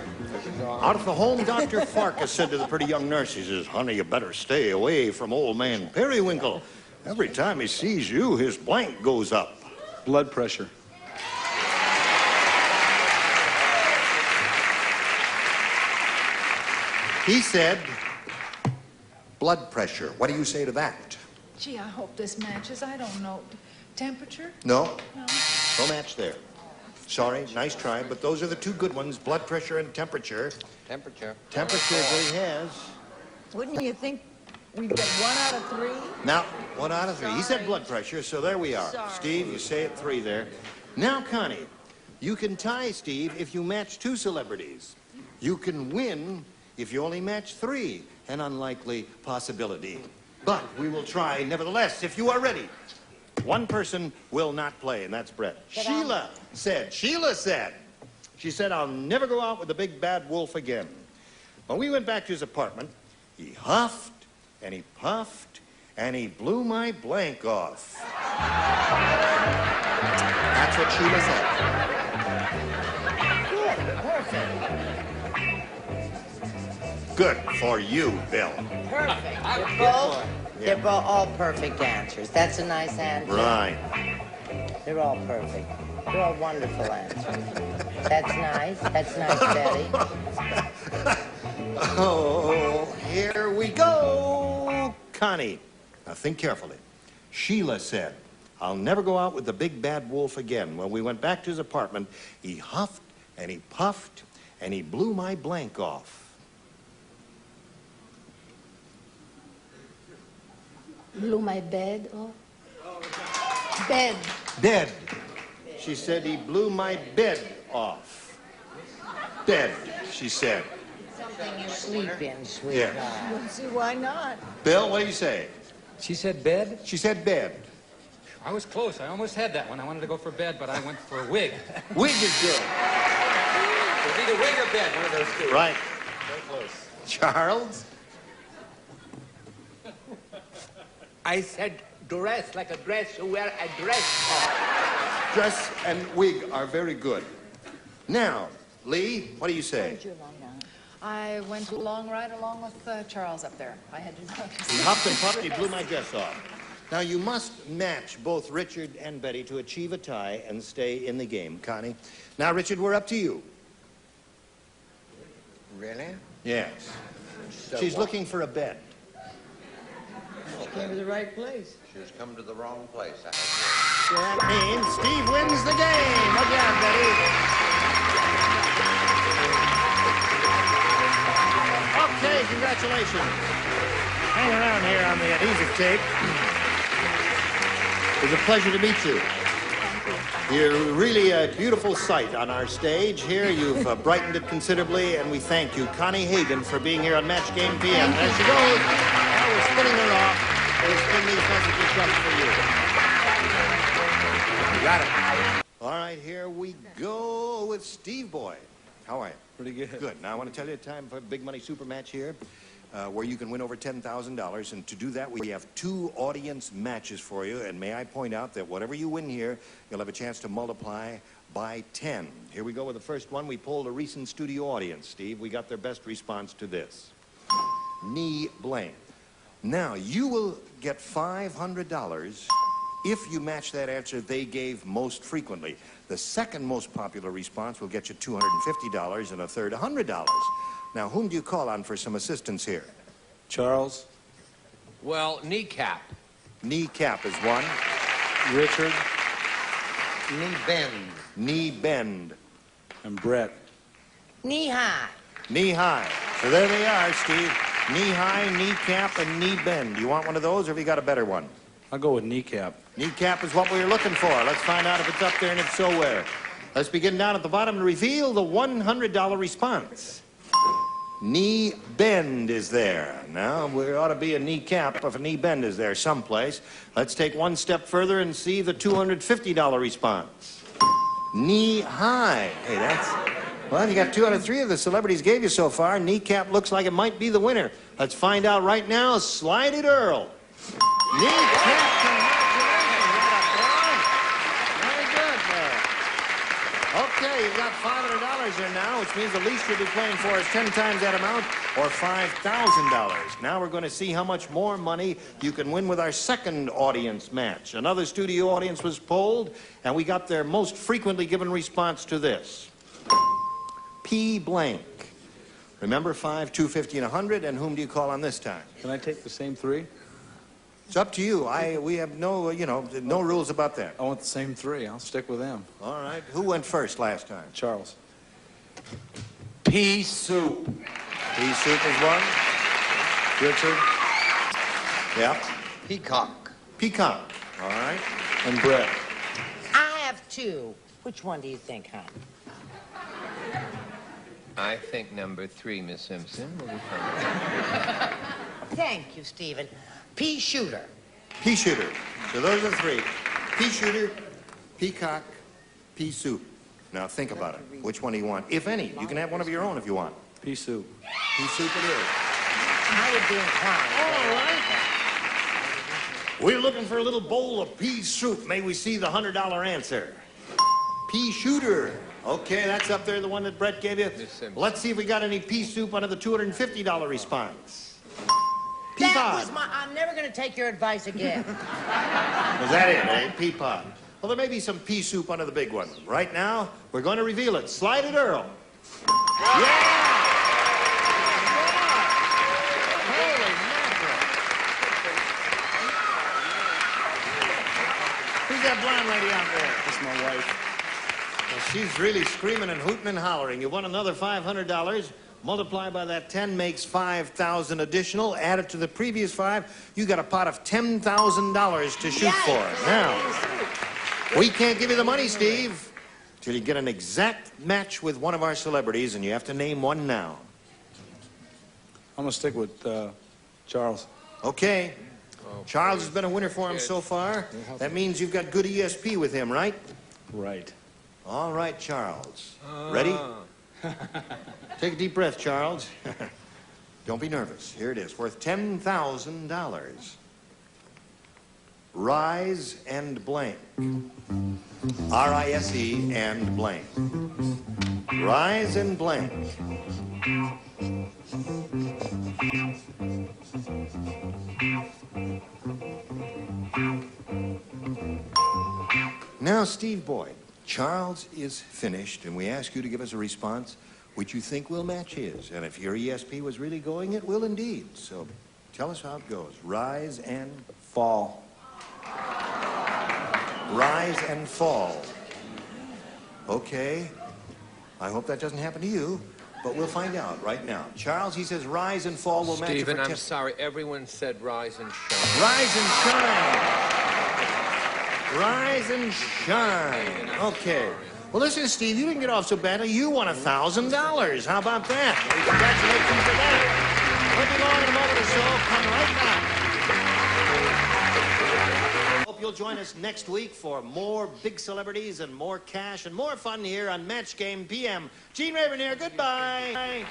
Out of the home, Dr. Farkas said to the pretty young nurse, he says, honey, you better stay away from old man Periwinkle. Every time he sees you, his blank goes up. Blood pressure. He said, blood pressure. What do you say to that? Gee, I hope this matches. I don't know. Temperature? No? No. No match there. Sorry, nice try, but those are the 2 good ones, blood pressure and temperature. Temperature. Temperature is what he has. Wouldn't you think we'd get 1 out of 3? Now, 1 out of 3. He said blood pressure, so there we are. Sorry. Steve, you say it 3 there. Now, Connie, you can tie Steve if you match 2 celebrities. You can win if you only match 3, an unlikely possibility. But we will try nevertheless, if you are ready. 1 person will not play, and that's Brett. Sheila said, she said, I'll never go out with the big bad wolf again. When we went back to his apartment, he huffed, and he puffed, and he blew my blank off. That's what Sheila said. Good, Good perfect. for you, Bill. Perfect. They're both all perfect answers. That's a nice answer. Right. They're all perfect. They're all wonderful answers. That's nice. That's nice, Betty. Oh, here we go. Connie, now think carefully. Sheila said, I'll never go out with the big bad wolf again. When we went back to his apartment, he huffed and he puffed and he blew my blank off. Blew my bed off. Bed. Bed. She said he blew my bed off. Bed, she said. Something you sleep in, sweetheart. Yeah. Don't see why not. Bill, what do you say? She said bed? She said bed. I was close. I almost had that one. I wanted to go for bed, but I went for a wig. Wig is good. It was either wig or bed, one of those 2. Right. Very close. Charles? I said dress, like a dress, you wear a dress. Dress and wig are very good. Now, Lee, what do you say? I went along right along with Charles up there. I had to notice. He huffed and puffed, he blew my dress off. Now, you must match both Richard and Betty to achieve a tie and stay in the game. Connie? Now, Richard, we're up to you. Really? Yes. So She's what? looking for a bed. She came to the right place. She's come to the wrong place. So that means Steve wins the game. Good job, Betty. Okay, congratulations. Hang around here on the adhesive tape. It was a pleasure to meet you. You're really a beautiful sight on our stage here. You've brightened it considerably, and we thank you. Connie Hagen for being here on Match Game PM. There she goes. Now we're spinning her off. We'll spin these messages just for you. You got it. All right, here we go with Steve Boy. How are you? Pretty good. Good. Now, I want to tell you it's time for a big money super match here, where you can win over $10,000. And to do that, we have 2 audience matches for you. And may I point out that whatever you win here, you'll have a chance to multiply by 10. Here we go with the first one. We polled a recent studio audience, Steve. We got their best response to this. Knee blank. Now, you will get $500 if you match that answer they gave most frequently. The second most popular response will get you $250 and a third $100. Now, whom do you call on for some assistance here? Charles. Well, kneecap. Kneecap is one. Richard. Knee bend. Knee bend. And Brett. Knee high. Knee high. So there they are, Steve. Knee high, kneecap, and knee bend. Do you want one of those, or have you got a better one? I'll go with kneecap. Kneecap is what we were looking for. Let's find out if it's up there, and if so, where. Let's begin down at the bottom and reveal the $100 response. Knee bend is there. Now, there ought to be a kneecap if a knee bend is there someplace. Let's take one step further and see the $250 response. Knee high. Hey, that's... Well, you got 2 out of 3 of the celebrities gave you so far. Kneecap looks like it might be the winner. Let's find out right now. Slide it, Earl. Kneecap. Very good. Okay, you've got $500 there now, which means the least you'll be playing for is 10 times that amount, or $5,000. Now we're going to see how much more money you can win with our second audience match. Another studio audience was polled, and we got their most frequently given response to this. P blank. Remember 5, 250, and 100, and whom do you call on this time? Can I take the same 3? It's up to you. We have no, no rules about that. I want the same 3. I'll stick with them. All right. Who went first last time? Charles. Pea soup. Pea soup is one. Richard. Yep. Peacock. Peacock. All right. And Brett. I have 2. Which one do you think, hon? I think number 3, Miss Simpson, will be fine. Thank you, Stephen. Pea shooter. Pea shooter. So those are the 3. Pea shooter, peacock, pea soup. Now think about it. Which one do you want? If any. You can have one of your own if you want. Pea soup. Pea soup it is. I would be inclined. All right. We're looking for a little bowl of pea soup. May we see the $100 answer? Pea shooter. Okay, that's up there, the one that Brett gave you. Let's see if we got any pea soup under the $250 response. Pea That pod. was my... I'm never going to take your advice again. Was that it, eh? Pea pod. Well, there may be some pea soup under the big one. Right now, we're going to reveal it. Slide it, Earl. Yeah! Holy mackerel. Who's that blonde lady out there? That's my wife. Well, she's really screaming and hooting and hollering. You won another $500. Multiply by that 10 makes 5,000 additional. Add it to the previous 5. You got a pot of $10,000 to shoot for. Now, we can't give you the money, Steve, till you get an exact match with one of our celebrities, and you have to name one now. I'm going to stick with Charles. Okay. Charles has been a winner for him so far. That means you've got good ESP with him, right? Right. All right, Charles. Ready? Take a deep breath, Charles. Don't be nervous. Here it is, worth $10,000. Rise and blank. R-I-S-E and blank. Rise and blank. Now, Steve Boyd, Charles is finished, and we ask you to give us a response which you think will match his. And if your ESP was really going, it will indeed. So tell us how it goes. Rise and fall. Rise and fall. Okay. I hope that doesn't happen to you, but we'll find out right now. Charles, he says rise and fall will match you for Stephen, I'm 10. sorry. Everyone said rise and shine. Rise and shine. Rise and shine. Okay. Well, listen, Steve, you didn't get off so badly. You won $1,000. How about that? Congratulations for that. We'll be long in a moment or so. Come right back. Hope you'll join us next week for more big celebrities and more cash and more fun here on Match Game PM. Gene Rayburn here. Goodbye.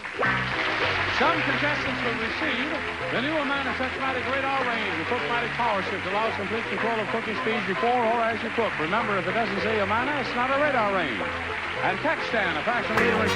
Some contestants will receive the new Amana Centramatic Radar Range. The Cookmatic Power Shift allows complete control of cooking speeds before or as you cook. Remember, if it doesn't say Amana, it's not a radar range. And Textan, a fashion leader.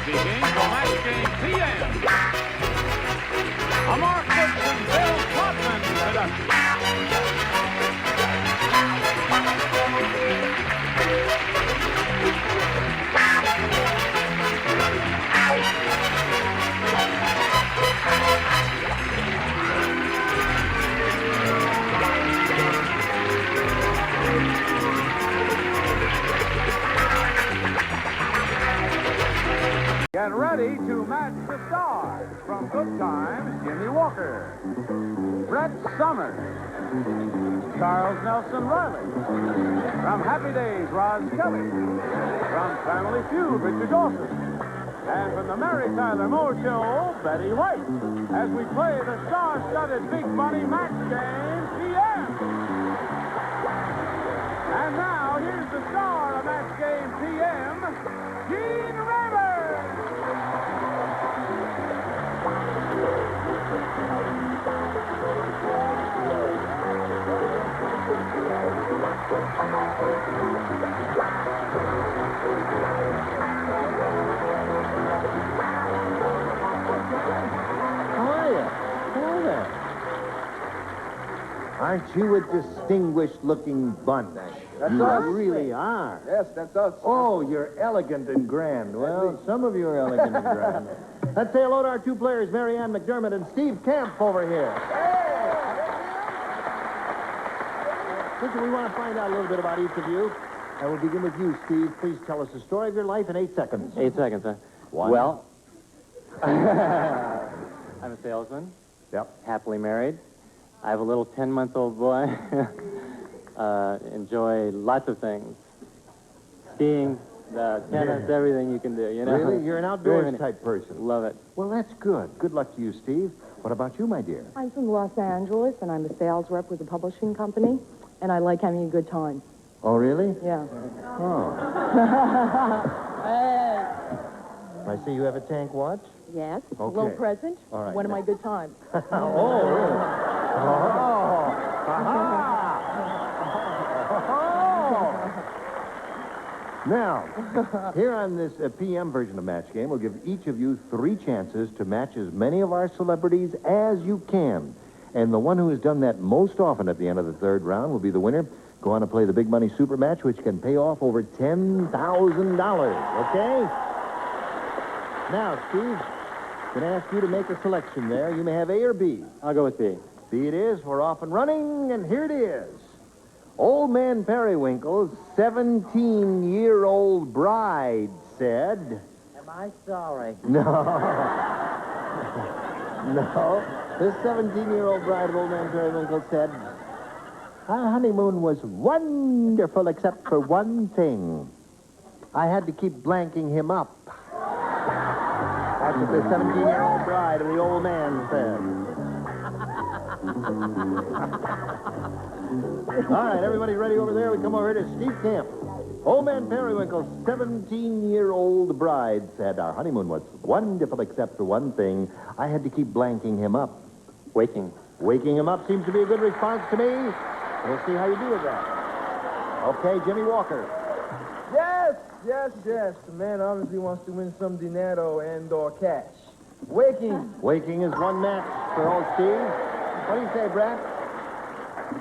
speaking for Match Game PM. A Mark Brooks and Bill Trotman production. Get ready to match the stars. From Good Times, Jimmy Walker, Brett Summers, Charles Nelson Riley. From Happy Days, Roz Kelly. From Family Feud, Richard Dawson. And from the Mary Tyler Moore Show, Betty White. As we play the star-studded Big Money Match Game PM. And now, here's the star of Match Game PM, Gene Raymer. How are you? Hello there. Aren't you a distinguished-looking bunch? That's you us. really are. Yes, that's us. Oh, you're elegant and grand. Well, some of you are elegant and grand. Let's say hello to our two players, Mary Ann McDermott and Steve Camp over here. Listen, we want to find out a little bit about each of you. And we'll begin with you, Steve. Please tell us the story of your life in 8 seconds. 8 seconds, huh? One. Well, I'm a salesman. Yep. Happily married. I have a little 10-month-old boy. Enjoy lots of things. Skiing, tennis, everything you can do, you know? Really? You're an outdoors type person. Love it. Well, that's good. Good luck to you, Steve. What about you, my dear? I'm from Los Angeles, and I'm a sales rep with a publishing company, and I like having a good time. Oh, really? Yeah. Oh. Hey. I see you have a tank watch? Yes. Okay. A little present. All right. One of my good times. Oh, really? Now, here on this PM version of Match Game, we'll give each of you 3 chances to match as many of our celebrities as you can. And the one who has done that most often at the end of the 3rd round will be the winner. Go on to play the Big Money Super Match, which can pay off over $10,000, okay? Now, Steve, I'm going to ask you to make a selection there. You may have A or B. I'll go with B. B it is. We're off and running, and here it is. Old Man Periwinkle's 17-year-old bride said... Am I sorry? No. No. This 17-year-old bride of Old Man Periwinkle said, our honeymoon was wonderful except for one thing. I had to keep blanking him up. That's what the 17-year-old bride of the old man said. All right, everybody ready over there? We come over here to Steve Camp. Old Man Periwinkle's 17-year-old bride said, our honeymoon was wonderful except for one thing. I had to keep blanking him up. Waking. Waking him up seems to be a good response to me. We'll see how you do with that. Okay, Jimmy Walker. Yes, yes, yes. The man obviously wants to win some dinero and/or cash. Waking. Waking is one match for old Steve. What do you say, Brad?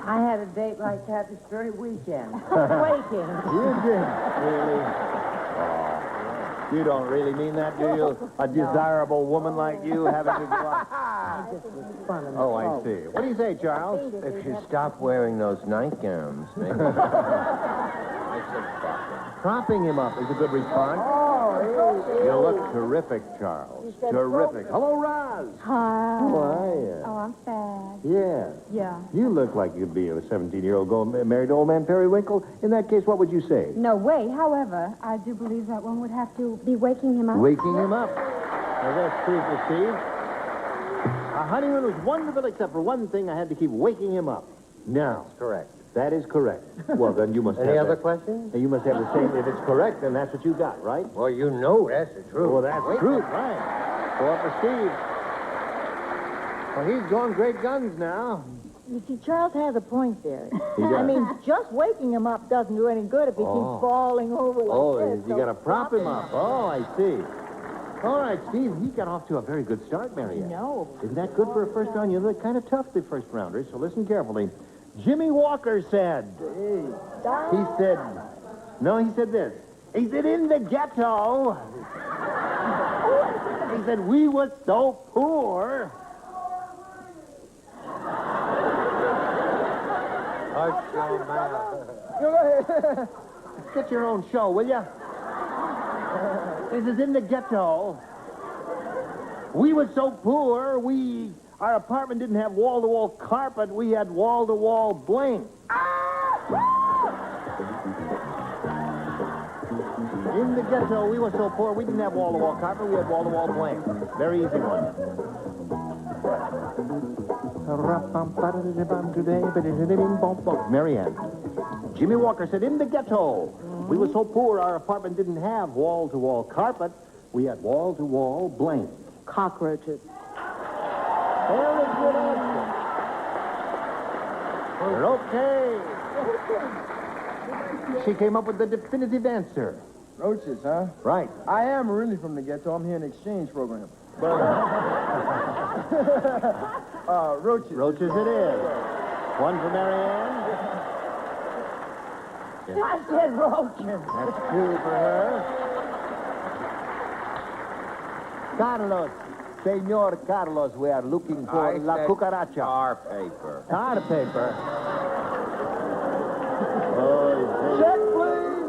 I had a date like that this very weekend. Waking. You did? Really? Oh, you don't really mean that, do you? A desirable woman like you having to go out. Oh, I see. What do you say, Charles? If you stop wearing those nightgowns, maybe. Propping him up is a good response. Oh, You look terrific, Charles. Terrific. Hello, Roz. Hi. How are you? Oh, I'm sad. Yeah. Yeah. You look like you'd be a 17-year-old married to Old Man Periwinkle. In that case, what would you say? No way. However, I do believe that one would have to be waking him up. Waking him up. Well, that's true for Steve. Our honeymoon was wonderful except for one thing. I had to keep waking him up. No. That's correct. That is correct. Well, then you must have Any other that. questions? You must have the same. If it's correct, then that's what you got, right? Well, you know that's the truth. Well, that's Wait. the truth, right. Go up for Steve. Well, he's going great guns now. You see, Charles has a point there. He does. I mean, just waking him up doesn't do any good if he keeps falling over like this. You got to prop him up. Oh, I see. All right, Steve, he got off to a very good start, Marianne. No. Isn't that good for a first round? You know, they're kind of tough, the first rounders, so listen carefully. Jimmy Walker said, he said this. He said, in the ghetto, he said, we was so poor. Get your own show, will ya? This is in the ghetto. We were so poor, our apartment didn't have wall-to-wall carpet, we had wall-to-wall bling. In the ghetto, we were so poor, we didn't have wall-to-wall carpet, we had wall-to-wall bling. Very easy one. Marianne. Jimmy Walker said, in the ghetto, we were so poor, our apartment didn't have wall-to-wall carpet, we had wall-to-wall bling. Cockroaches. Very good answer. Okay. She came up with the definitive answer. Roaches, huh? Right. I am really from the ghetto. I'm here in an exchange program. But, roaches. Roaches it is. One for Marianne. I said roaches. That's two for her. Carlos. Senor Carlos, we are looking for La Cucaracha. Tar paper. Tar paper. Check, please.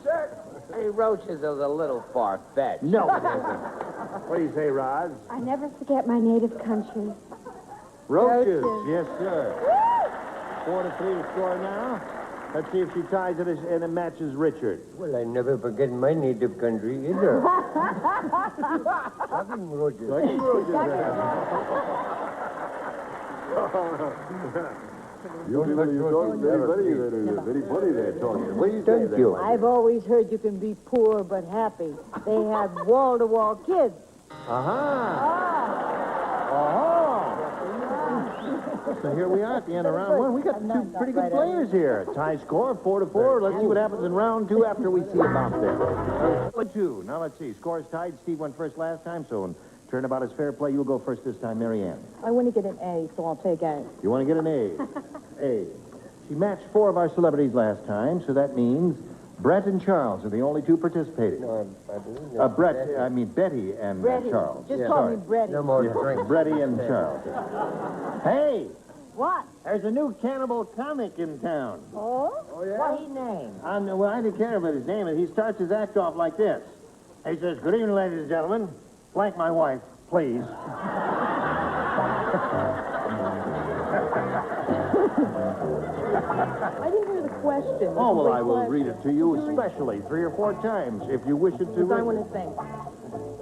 Check. Hey, roaches is a little far-fetched. No, it isn't. What do you say, Roz? I never forget my native country. Roaches. Yes, sir. 4-3 to score now. Let's see if she ties it and it matches Richard. Well, I never forget my native country either. Talking roaches. Talking roaches. Very funny there, talking. What do you think? Thank you. I've always heard you can be poor but happy. They have wall-to-wall kids. So here we are at the end of round one. We got two pretty good players here. Tie score, 4-4. Let's see what happens in round two after we see about this. 4-2. Now let's see. Scores tied. Steve went first last time, so in turnabout is fair play. You'll go first this time, Marianne. I want to get an A, so I'll take A. You want to get an A? A. She matched 4 of our celebrities last time, so that means Brett and Charles are the only two participating. Betty and Charles. Just call me Bretty. No more drink. Bretty and Charles. Hey! What? There's a new cannibal comic in town. Oh? Yeah? What he name? I didn't care about his name. He starts his act off like this. He says, good evening, ladies and gentlemen. Blank my wife, please. I didn't hear the question. Oh, well, I will read it to you especially 3 or 4 times if you wish it to. I want to think.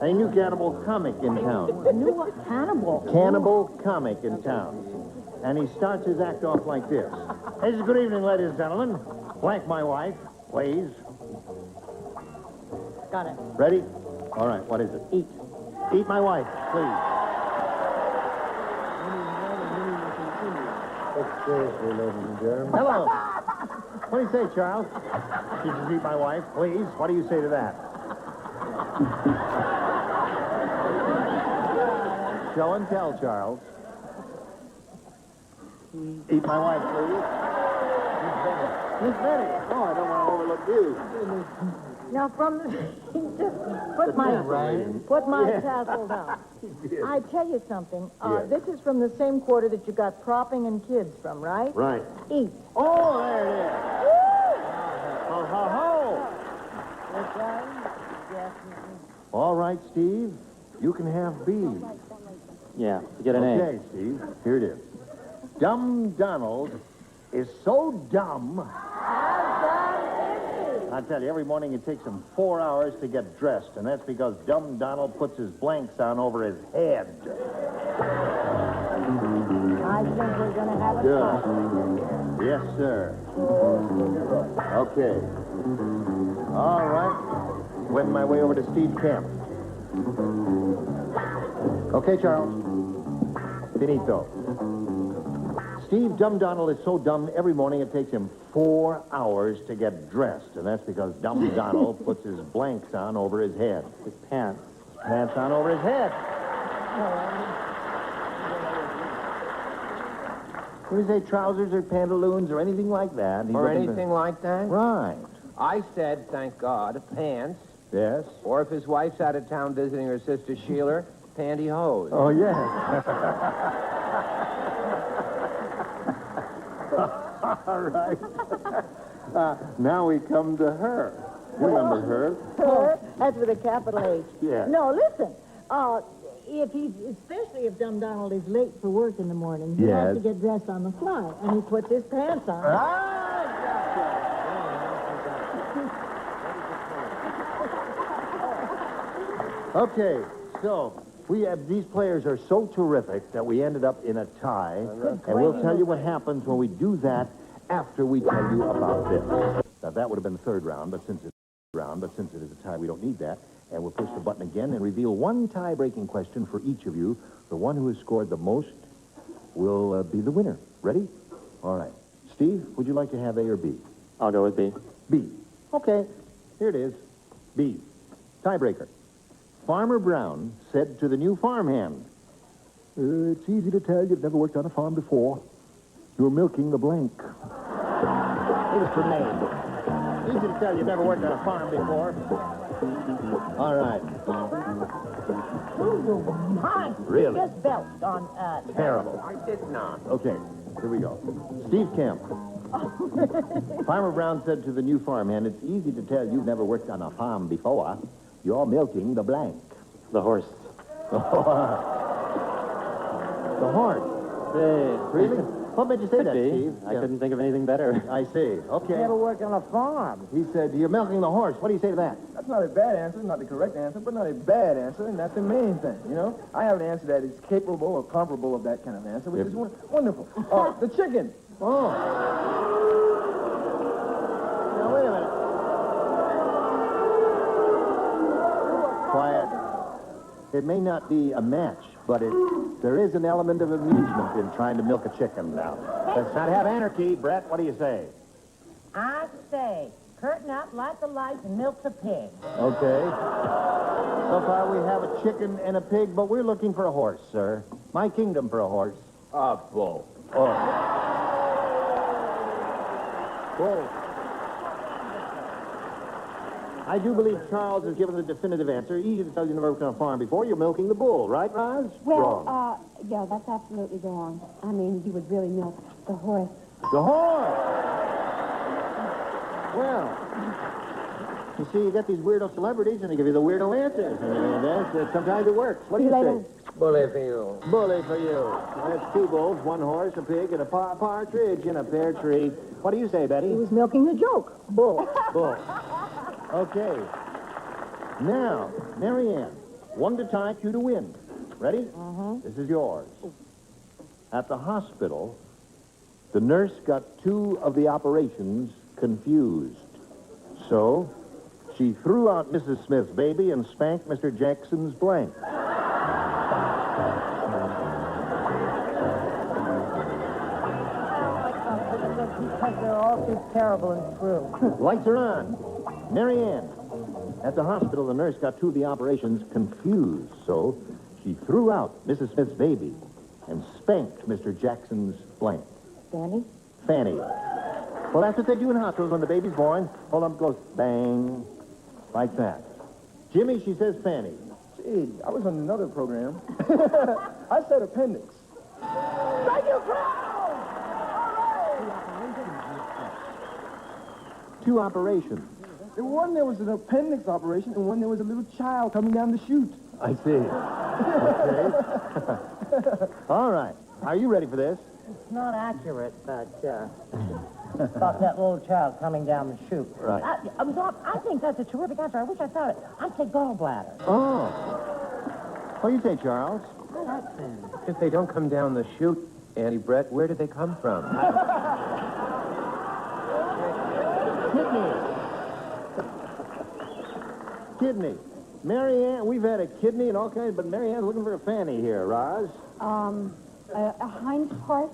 A new cannibal comic in town. A new what? Cannibal? Cannibal comic in town. And he starts his act off like this. He says, good evening, ladies and gentlemen. Blank my wife, please. Got it. Ready? All right, what is it? Eat. Eat my wife, please. Seriously, ladies and gentlemen. Hello. What do you say, Charles? She says, eat my wife, please. What do you say to that? Show and tell, Charles. Eat my wife, please. Miss Betty. Oh, I don't want to overlook you. Now, from the... just put my tassel down. I tell you something. This is from the same quarter that you got propping and kids from, right? Right. Eat. Oh, there it is. Ho, ho, ho. All right, Steve. You can have B. Yeah, you get an A. Okay, Steve. Here it is. Dumb Donald is so dumb. I tell you, every morning it takes him 4 hours to get dressed, and that's because Dumb Donald puts his blanks on over his head. I think we're going to have a Good. Yes, sir. Okay. All right. Went my way over to Steve Camp. Okay, Charles. Finito. Steve, Dumb Donald is so dumb, every morning it takes him 4 hours to get dressed. And that's because Dumb Donald puts his blanks on over his head. His pants. His pants on over his head. What do you say, trousers or pantaloons or anything like that? Or anything like that? Right. I said, thank God, pants. Yes. Or if his wife's out of town visiting her sister Sheila, pantyhose. Oh, yes. All right. Now we come to her. You remember her? Her? That's with a capital H. Yeah. No, listen. Especially if Dumb Donald is late for work in the morning, he has to get dressed on the fly, and he puts his pants on. Okay, so these players are so terrific that we ended up in a tie, and we'll tell you what happens when we do that after we tell you about this. Now, that would have been the third round, but since it is a tie, we don't need that. And we'll push the button again and reveal one tie-breaking question for each of you. The one who has scored the most will be the winner. Ready? All right. Steve, would you like to have A or B? I'll go with B. B. Okay. Here it is. B. Tiebreaker. Farmer Brown said to the new farmhand, it's easy to tell you've never worked on a farm before. You're milking the blank. It was for me. Easy to tell you've never worked on a farm before. All right. My, Really? just belched on, Terrible. I did not. Okay, here we go. Steve Kemp. Farmer Brown said to the new farmhand, it's easy to tell you've never worked on a farm before. You're milking the blank. The horse. The horse. Really? What made you say that, Steve? I couldn't think of anything better. I see. Okay. never worked on a farm. He said, you're milking the horse. What do you say to that? That's not a bad answer, not the correct answer, but not a bad answer, and that's the main thing, you know? I have an answer that is capable or comparable of that kind of answer, which is wonderful. The chicken. Oh. Now, wait a minute. Quiet. It may not be a match, but there is an element of amusement in trying to milk a chicken now. Let's not have anarchy. Brett, what do you say? I say, curtain up, light the lights, and milk the pig. Okay. So far we have a chicken and a pig, but we're looking for a horse, sir. My kingdom for a horse. A bull. Oh. Bull. I do believe Charles has given the definitive answer. Easy to tell you never worked on a farm before. You're milking the bull, right, Roz? Well, Wrong. yeah, that's absolutely wrong. I mean, you would really milk the horse. The horse! Well, you see, you get these weirdo celebrities, and they give you the weirdo answers. And sometimes it works. What do you say? Bully for you. Bully for you. That's two bulls, one horse, a pig, and a partridge in a pear tree. What do you say, Betty? He was milking the joke. Bull. Bull. Okay. Now, Marianne, 1 to tie, 2 to win. Ready? This is yours. At the hospital, the nurse got 2 of the operations confused. So, she threw out Mrs. Smith's baby and spanked Mr. Jackson's blank. Because they're all too terrible and true. Lights are on. Marianne, at the hospital, the nurse got 2 of the operations confused. So, she threw out Mrs. Smith's baby and spanked Mr. Jackson's blank. Fanny? Fanny. Well, that's what they do in hospitals when the baby's born. Hold up, goes bang, like that. Jimmy, she says Fanny. Gee, I was on another program. I said appendix. Thank you, Crow! 2 operations. In one, there was an appendix operation, and one, there was a little child coming down the chute. I see. Okay. All right. Are you ready for this? It's not accurate, but, about that little child coming down the chute. Right. I think that's a terrific answer. I wish I thought it. I'd say gallbladder. Oh. What do you say, Charles? I like that. If they don't come down the chute, Annie Brett, where do they come from? Kidney. Marianne, we've had a kidney and all kinds, but Marianne's looking for a fanny here, Roz. A hind part?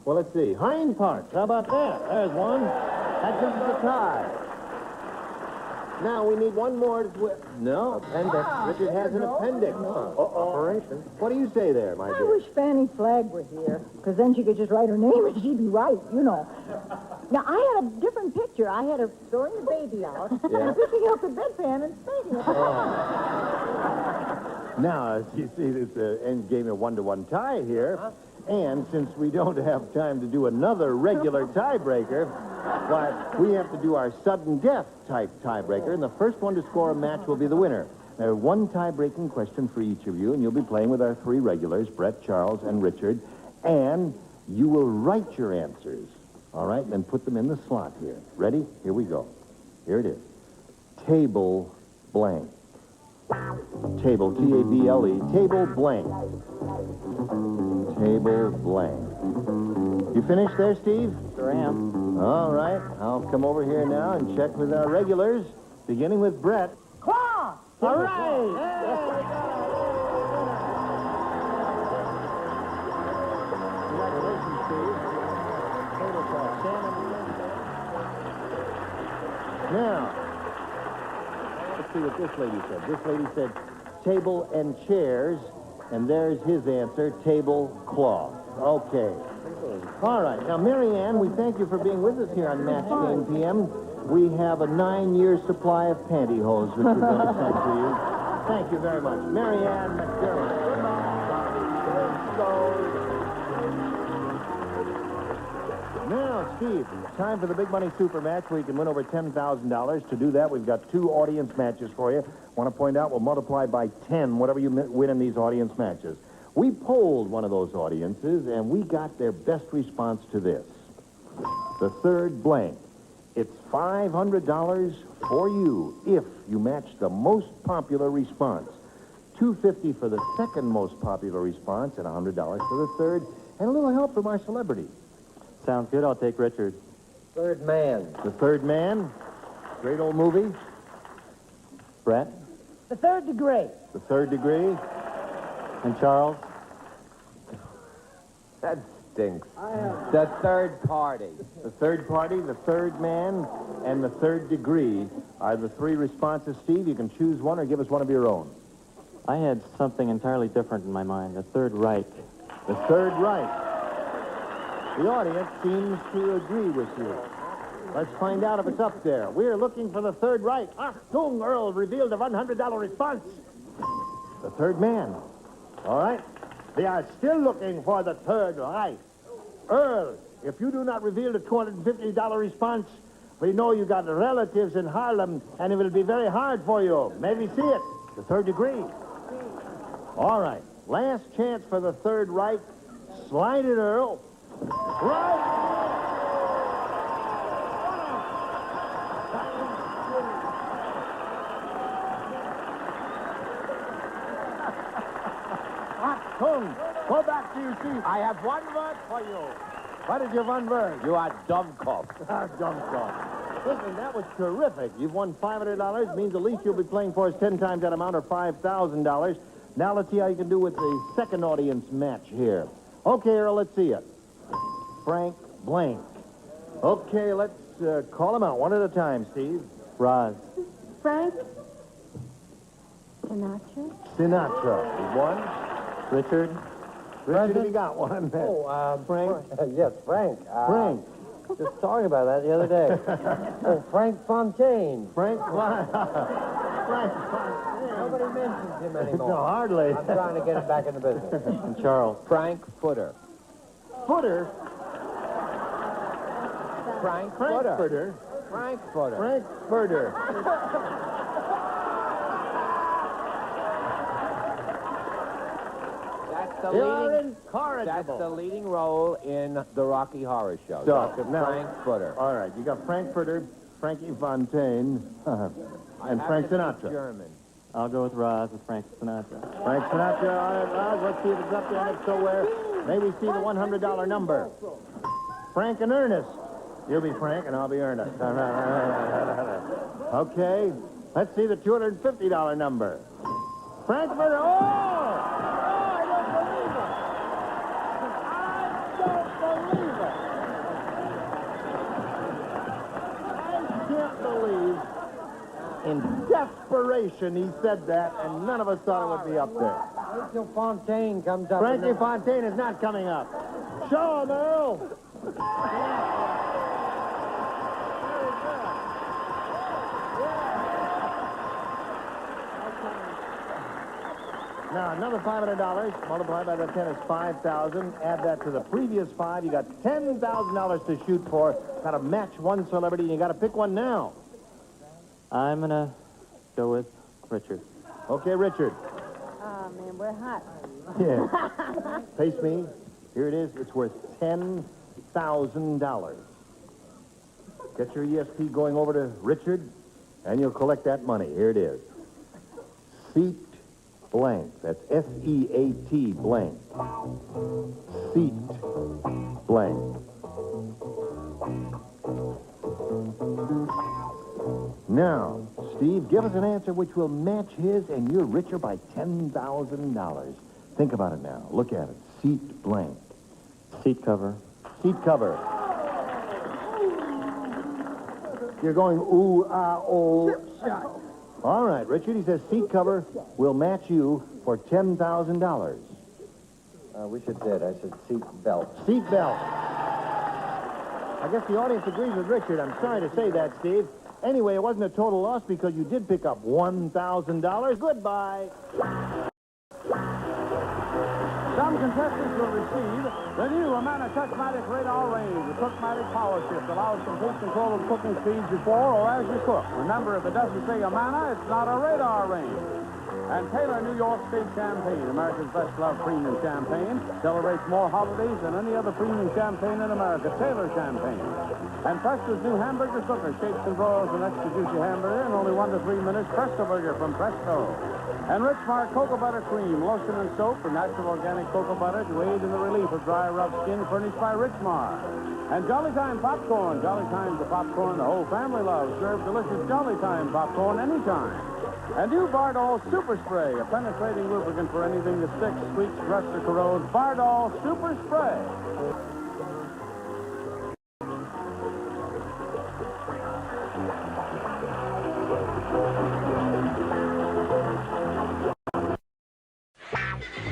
Well, let's see. Hind parts. How about that? There's one. That gives us a tie. Now, we need one more to... No. Appendix. Richard has an appendix. Operation. What do you say there, my I dear? wish Fanny Flagg were here, because then she could just write her name and she'd be right, you know. Now, I had a different picture. I had her throwing the baby out, and picking up the bedpan and spanking it. Now, as you see, this end game a 1-to-1 tie here. And since we don't have time to do another regular tiebreaker, why, we have to do our sudden death type tiebreaker, and the first one to score a match will be the winner. Now, one tie-breaking question for each of you, and you'll be playing with our three regulars, Brett, Charles, and Richard, and you will write your answers, all right, and then put them in the slot here. Ready? Here we go. Here it is. Table blank. Table, T-A-B-L-E, table blank. Table blank. You finished there, Steve? Sure am. All right. I'll come over here now and check with our regulars, beginning with Brett. Claw! All right! Congratulations, Steve. Tablecloth. Now, let's see what this lady said. This lady said table and chairs, and there's his answer, tablecloth. Okay. All right. Now, Mary Ann, we thank you for being with us here on Match Game PM. We have a 9-year supply of pantyhose, which we're going to send to you. Thank you very much. Mary Ann McDermott. Now, Steve, time for the Big Money Super Match where you can win over $10,000. To do that, we've got 2 audience matches for you. Want to point out, we'll multiply by 10 whatever you win in these audience matches. We polled one of those audiences, and we got their best response to this. The third blank. It's $500 for you if you match the most popular response. $250 for the second most popular response, and $100 for the third, and a little help from our celebrity. Sounds good. I'll take Richard. Third Man. The Third Man. Great old movie. Brett. The Third Degree. The Third Degree. And Charles? That stinks. The Third Party. The Third Party, The Third Man, and The Third Degree are the 3 responses. Steve, you can choose one or give us one of your own. I had something entirely different in my mind. The Third Reich. The Third Reich. The audience seems to agree with you. Let's find out if it's up there. We're looking for the Third Reich. Achtung, Earl revealed a $100 response. The Third Man. All right. They are still looking for the Third Reich. Earl, if you do not reveal the $250 response, we know you got relatives in Harlem, and it will be very hard for you. Maybe see it. The Third Degree. All right. Last chance for the Third Reich. Slide it, Earl. Right. Achtung! Go back to your seat. I have one word for you. What is your one word? You are dumbcock. Dumbcock. Listen, that was terrific. You've won $500. Means the least you'll be playing for is 10 times that amount, or $5,000. Now let's see how you can do with the second audience match here. Okay, Earl, let's see it. Frank Blank. Okay, let's call him out one at a time, Steve. Roz. Frank Sinatra. Sinatra is one. Richard. Richard, you got one. Frank. Yes, Frank. Frank. Just talking about that the other day. Frank Fontaine. Frank Fontaine. Nobody mentions him anymore. No, hardly. I'm trying to get him back in the business. And Charles. Frank Footer. Footer. Frank Footer. Frank Footer. Frank Footer. That's the leading role in the Rocky Horror Show. So, Dr. now, Frank Footer. All right, you got Frank Footer, Frankie Fontaine, and Frank Sinatra. German. I'll go with Roz with Frank Sinatra. Frank Sinatra, all right, Roz, let's see if it's up there, and if so, where? May we see the $100 number? Frank and Ernest. You'll be Frank, and I'll be Ernest. Okay, let's see the $250 number. Frank Footer, I don't believe it. believe in desperation he said that, and none of us thought it would be up there. Wait till Fontaine comes up. Frankie Fontaine is not coming up. Show him, Earl. Now, another $500 multiplied by the 10 is $5,000. Add that to the previous 5. You got $10,000 to shoot for. Got to match one celebrity, and you got to pick one now. I'm going to go with Richard. Okay, Richard. Oh, man, we're hot. Yeah. Face me. Here it is. It's worth $10,000. Get your ESP going over to Richard, and you'll collect that money. Here it is. Seat blank. That's S-E-A-T blank. Seat blank. Now, Steve, give us an answer which will match his, and you're richer by $10,000. Think about it now. Look at it. Seat blank. Seat cover. Seat cover. You're going ooh, ah, oh. All right, Richard, he says seat cover will match you for $10,000. We should say it. I said seat belt. Seat belt. I guess the audience agrees with Richard. I'm sorry to say that, Steve. Anyway, it wasn't a total loss because you did pick up $1,000. Goodbye. Some contestants will receive the new Amana Cookmatic Radar Range. The Cookmatic Power Shift allows complete control of cooking speeds before or as you cook. Remember, if it doesn't say Amana, it's not a radar range. And Taylor New York State Champagne, America's best-loved premium champagne, celebrates more holidays than any other premium champagne in America, Taylor Champagne. And Presto's new hamburger cooker shapes and broils an extra juicy hamburger in only 1 to 3 minutes. Presto Burger from Presto. And Richmark Cocoa Butter Cream, lotion and soap for natural organic cocoa butter to aid in the relief of dry, rough skin, furnished by Richmark. And Jolly Time Popcorn. Jolly Time's the popcorn the whole family loves. Serve delicious Jolly Time popcorn anytime. And new Bardol Super Spray, a penetrating lubricant for anything that sticks, squeaks, rusts, or corrodes. Bardol Super Spray.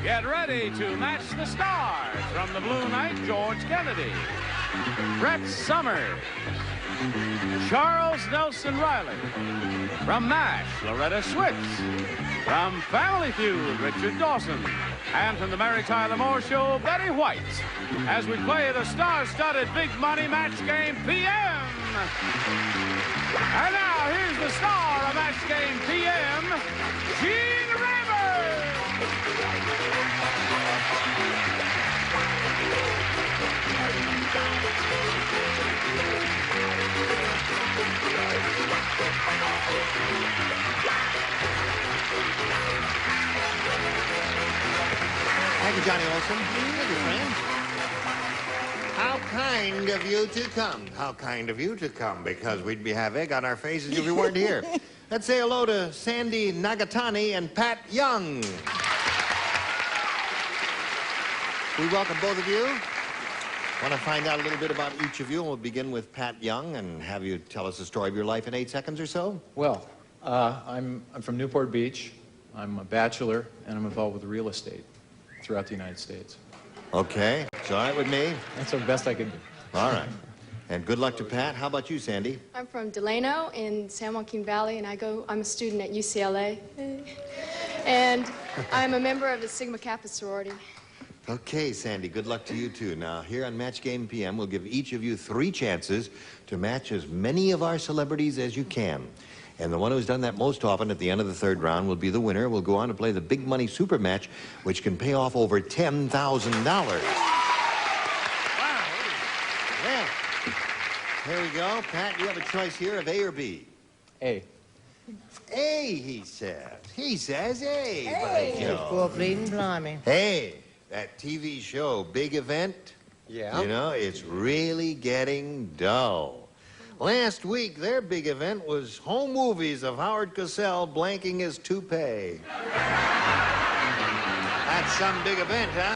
Get ready to match the stars from the Blue Knight, George Kennedy, Brett Summers, Charles Nelson Riley, from MASH, Loretta Switz, from Family Feud, Richard Dawson, and from the Mary Tyler Moore Show, Betty White, as we play the star-studded Big Money Match Game PM. And now, here's the star of Match Game PM, Gene Rivers. Thank you, Johnny Olson. Thank you, friend. How kind of you to come. How kind of you to come, because we'd have egg on our faces if you weren't here. Let's say hello to Sandy Nagatani and Pat Young. We welcome both of you. Want to find out a little bit about each of you, and we'll begin with Pat Young and have you tell us the story of your life in 8 seconds or so. Well, I'm from Newport Beach. I'm a bachelor, and I'm involved with real estate throughout the United States. Okay, it's all right with me. That's the best I could do. All right. And good luck to Pat. How about you, Sandy? I'm from Delano in San Joaquin Valley, and I'm a student at UCLA. And I'm a member of the Sigma Kappa sorority. Okay, Sandy, good luck to you, too. Now, here on Match Game PM, we'll give each of you 3 chances to match as many of our celebrities as you can. And the one who's done that most often at the end of the 3rd round will be the winner. We'll go on to play the Big Money Super Match, which can pay off over $10,000. Wow. Well, here we go. Pat, you have a choice here of A or B. A. A, he says. He says A. Hey, poor bleeding blimey. Hey, that TV show, Big Event? Yeah. You know, it's really getting dull. Last week, their big event was home movies of Howard Cosell blanking his toupee. That's some big event, huh?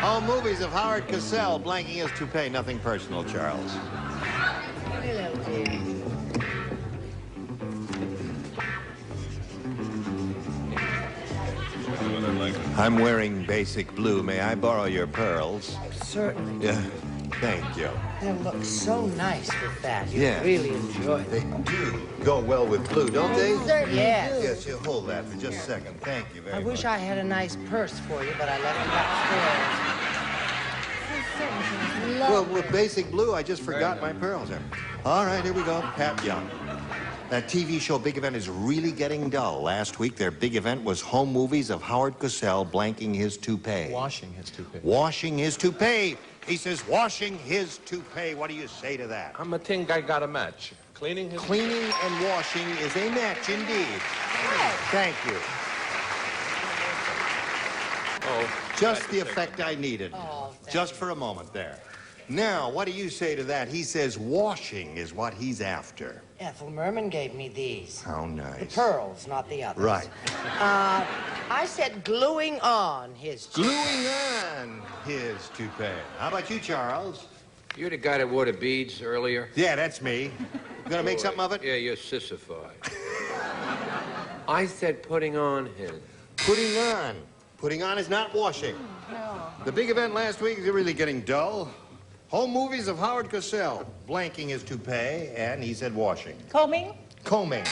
Home movies of Howard Cosell blanking his toupee. Nothing personal, Charles. I'm wearing basic blue. May I borrow your pearls? Certainly. Yeah. Thank you. They look so nice with that. You Yeah. really enjoy They them. do go well with blue, don't they? Certainly Yes. do. Yes, you hold that for just a second. Thank you very I much. wish I had a nice purse for you, but I left it upstairs. Well, with basic blue, I just forgot my pearls there. All right, here we go. Pat Young. That TV show Big Event is really getting dull. Last week, their big event was home movies of Howard Cosell blanking his toupee. Washing his toupee. Washing his toupee. He says, washing his toupee. What do you say to that? I'm a think I got a match. Cleaning and washing is a match indeed. Thank you. Oh, Just the effect I needed. Just for a moment there. Now, what do you say to that? He says washing is what he's after. Ethel Merman gave me these. How nice. The pearls, not the others. Right. I said gluing on his toupee. Gluing on his toupee. How about you, Charles? You're the guy that wore the beads earlier? Yeah, that's me. You gonna make something of it? Yeah, you're sissified. I said putting on his. Putting on. Putting on is not washing. No. The big event last week is really getting dull. Home movies of Howard Cosell, blanking his toupee, and he said washing. Combing? Combing,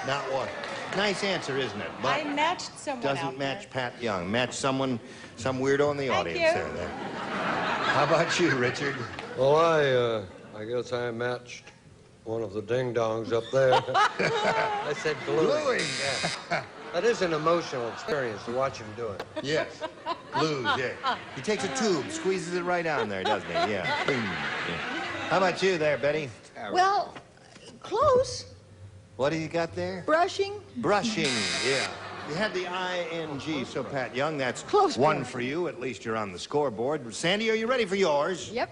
not washing. Nice answer, isn't it? But I matched someone doesn't out match Pat Young. Match some weirdo in the audience you. there. How about you, Richard? Well, I guess I matched one of the ding-dongs up there. I said gluing. Gluing. Yeah. That is an emotional experience to watch him do it. Yes. Glues, yeah. He takes a tube, squeezes it right on there, doesn't he? Yeah. Boom. Yeah. How about you there, Betty? Well, close. What do you got there? Brushing. Brushing, yeah. You had the I-N-G, so Pat Young, that's one for you. At least you're on the scoreboard. Sandy, are you ready for yours? Yep.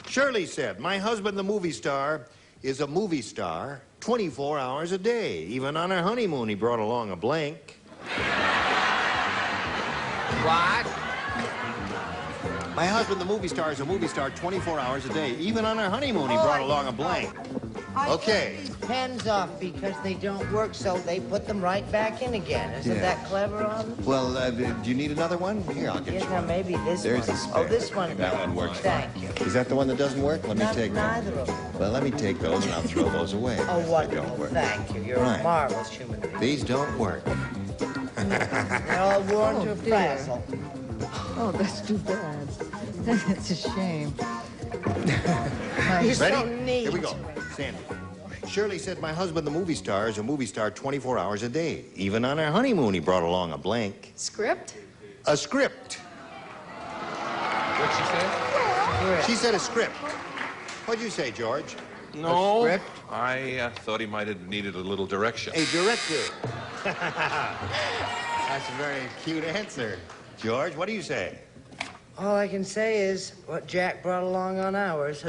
Shirley said, my husband, the movie star, is a movie star 24 hours a day. Even on our honeymoon, he brought along a blank. What? My husband, the movie star, is a movie star 24 hours a day. Even on our honeymoon, he brought along a blank. Okay. I took these pens off because they don't work, so they put them right back in again. Isn't Yeah. that clever on them? Well, do you need another one? Here, I'll get Yes, you now one. maybe this There's one. the spare. Oh, this one. That one works fine. Thank you. Is that the one that doesn't work? Let me take one. Neither of them. Well, let me take those and I'll throw those away. Oh, if they wonderful. don't work. Thank you. You're Right. a marvelous human being. These don't work. They're all worn to a frazzle. Oh, that's too bad. That's a shame. You're so Ready? neat. Here we go. Sandy. Shirley said, my husband, the movie star, is a movie star 24 hours a day. Even on our honeymoon, he brought along a blank. Script? A script. What'd she say? She said a script. What'd you say, George? No, A script? I thought he might have needed a little direction. A director. That's a very cute answer. George, what do you say? All I can say is what Jack brought along on ours.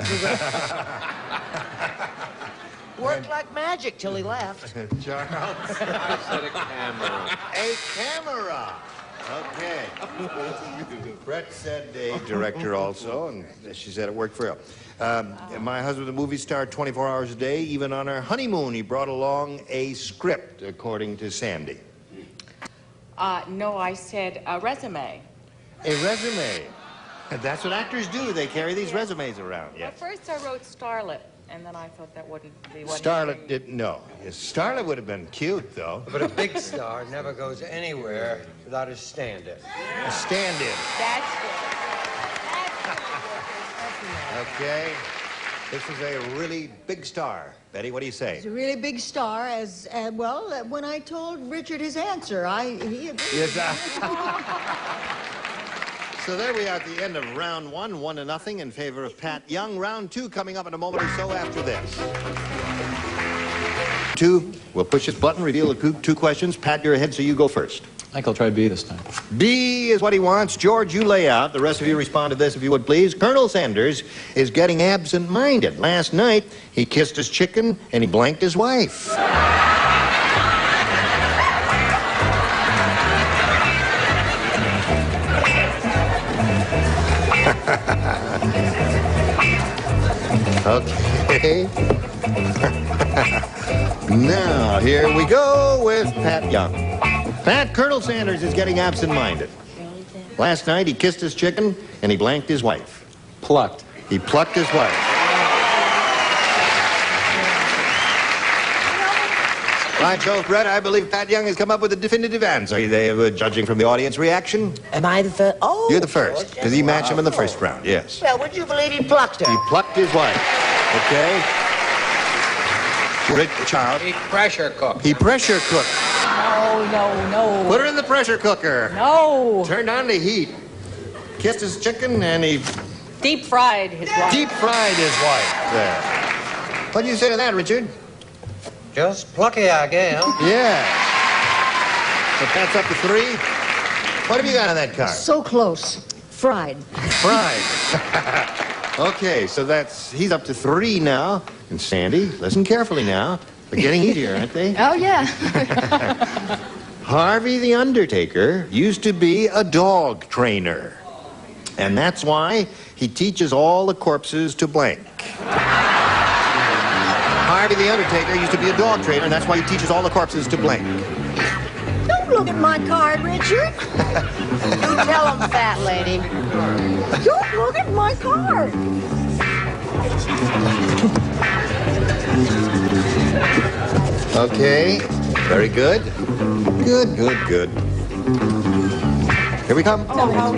Worked like magic till he left. Charles? I said a camera. A camera. Okay. Brett said a director also, and she said it worked for her. My husband, a movie star, 24 hours a day. Even on our honeymoon, he brought along a script, according to Sandy. No, I said a resume. A resume. That's what actors do. They carry these resumes around. Well, Yes. first I wrote starlet, and then I thought that wouldn't be what Starlet didn't know. Starlet would have been cute, though. But a big star never goes anywhere without a stand-in. A stand-in. That's Okay. This is a really big star. Betty, what do you say? He's a really big star. When I told Richard his answer, he agreed. Yes, So there we are at the end of round one, 1-0 in favor of Pat Young. Round two coming up in a moment or so after this. Two, we'll push this button, reveal the two questions. Pat, you're ahead, so you go first. I think I'll try B this time. B is what he wants. George, you lay out. The rest of you respond to this, if you would, please. Colonel Sanders is getting absent-minded. Last night, he kissed his chicken, and he blanked his wife. Okay. Now, here we go with Pat Young. Pat, Colonel Sanders is getting absent-minded. Last night, he kissed his chicken, and he blanked his wife. Plucked. He plucked his wife. All right, so, Brett, I believe Pat Young has come up with a definitive answer. They were judging from the audience reaction. Am I the first? Oh. You're the first, because he matched him in the first round, yes. Well, would you believe he plucked her? He plucked his wife, okay? Charles. He pressure cooked. He pressure cooked. No. Put her in the pressure cooker. No. Turned on the heat. Kissed his chicken, and he Deep fried his wife. deep fried his wife. There. What do you say to that, Richard? Just plucky, I guess. Yeah. So that's up to 3. What have you got on that card? So close. Fried. Fried. Okay, so he's up to 3 now. And Sandy, listen carefully now. They're getting easier, aren't they? Oh, yeah. Harvey the Undertaker used to be a dog trainer. And that's why he teaches all the corpses to blank. Harvey the Undertaker used to be a dog trainer, and that's why he teaches all the corpses to blank. Don't look at my card, Richard. You tell him, fat lady. Don't look at my card. Okay, very good. Good. Here we come. I'll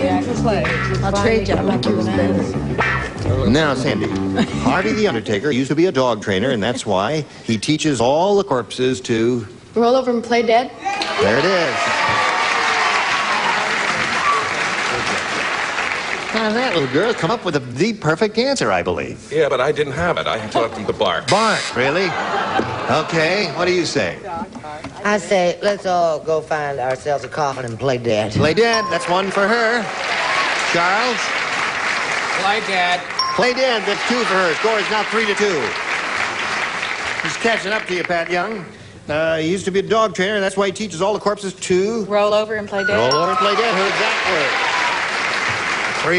trade you. I like yours better. Now, Sandy, Harvey the Undertaker used to be a dog trainer, and that's why he teaches all the corpses to... Roll over and play dead. There it is. Now, that little girl come up with the perfect answer, I believe. Yeah, but I didn't have it. I taught them to bark. Bark, really? Okay, what do you say? I say, let's all go find ourselves a coffin and play dead. Play dead, that's 1 for her. Charles? Play dead. Play dead, that's 2 for her. Score is now 3-2. He's catching up to you, Pat Young. He used to be a dog trainer, and that's why he teaches all the corpses to... Roll over and play dead. Roll over and play dead. Heard that word.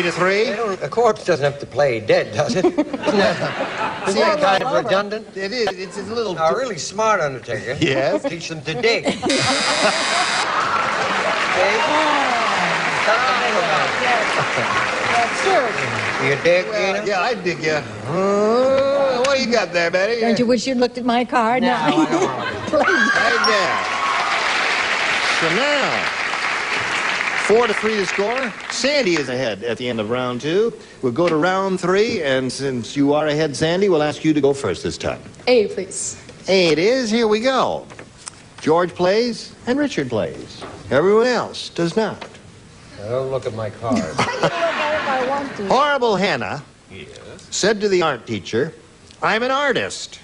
3-3. A corpse doesn't have to play dead, does it? Isn't that kind of redundant? It is. It's a little... A really smart Undertaker. Yes. Teach them to dig. You dig, Gina? Yeah, I dig you. What do you got there, Betty? Don't you wish you'd looked at my card? No, I don't want to. Right there. So now, 4-3 to score. Sandy is ahead at the end of round 2. We'll go to round 3, and since you are ahead, Sandy, we'll ask you to go first this time. A, please. A it is. Here we go. George plays, and Richard plays. Everyone else does not. Don't look at my card. I want to. Horrible Hannah said to the art teacher, "I'm an artist."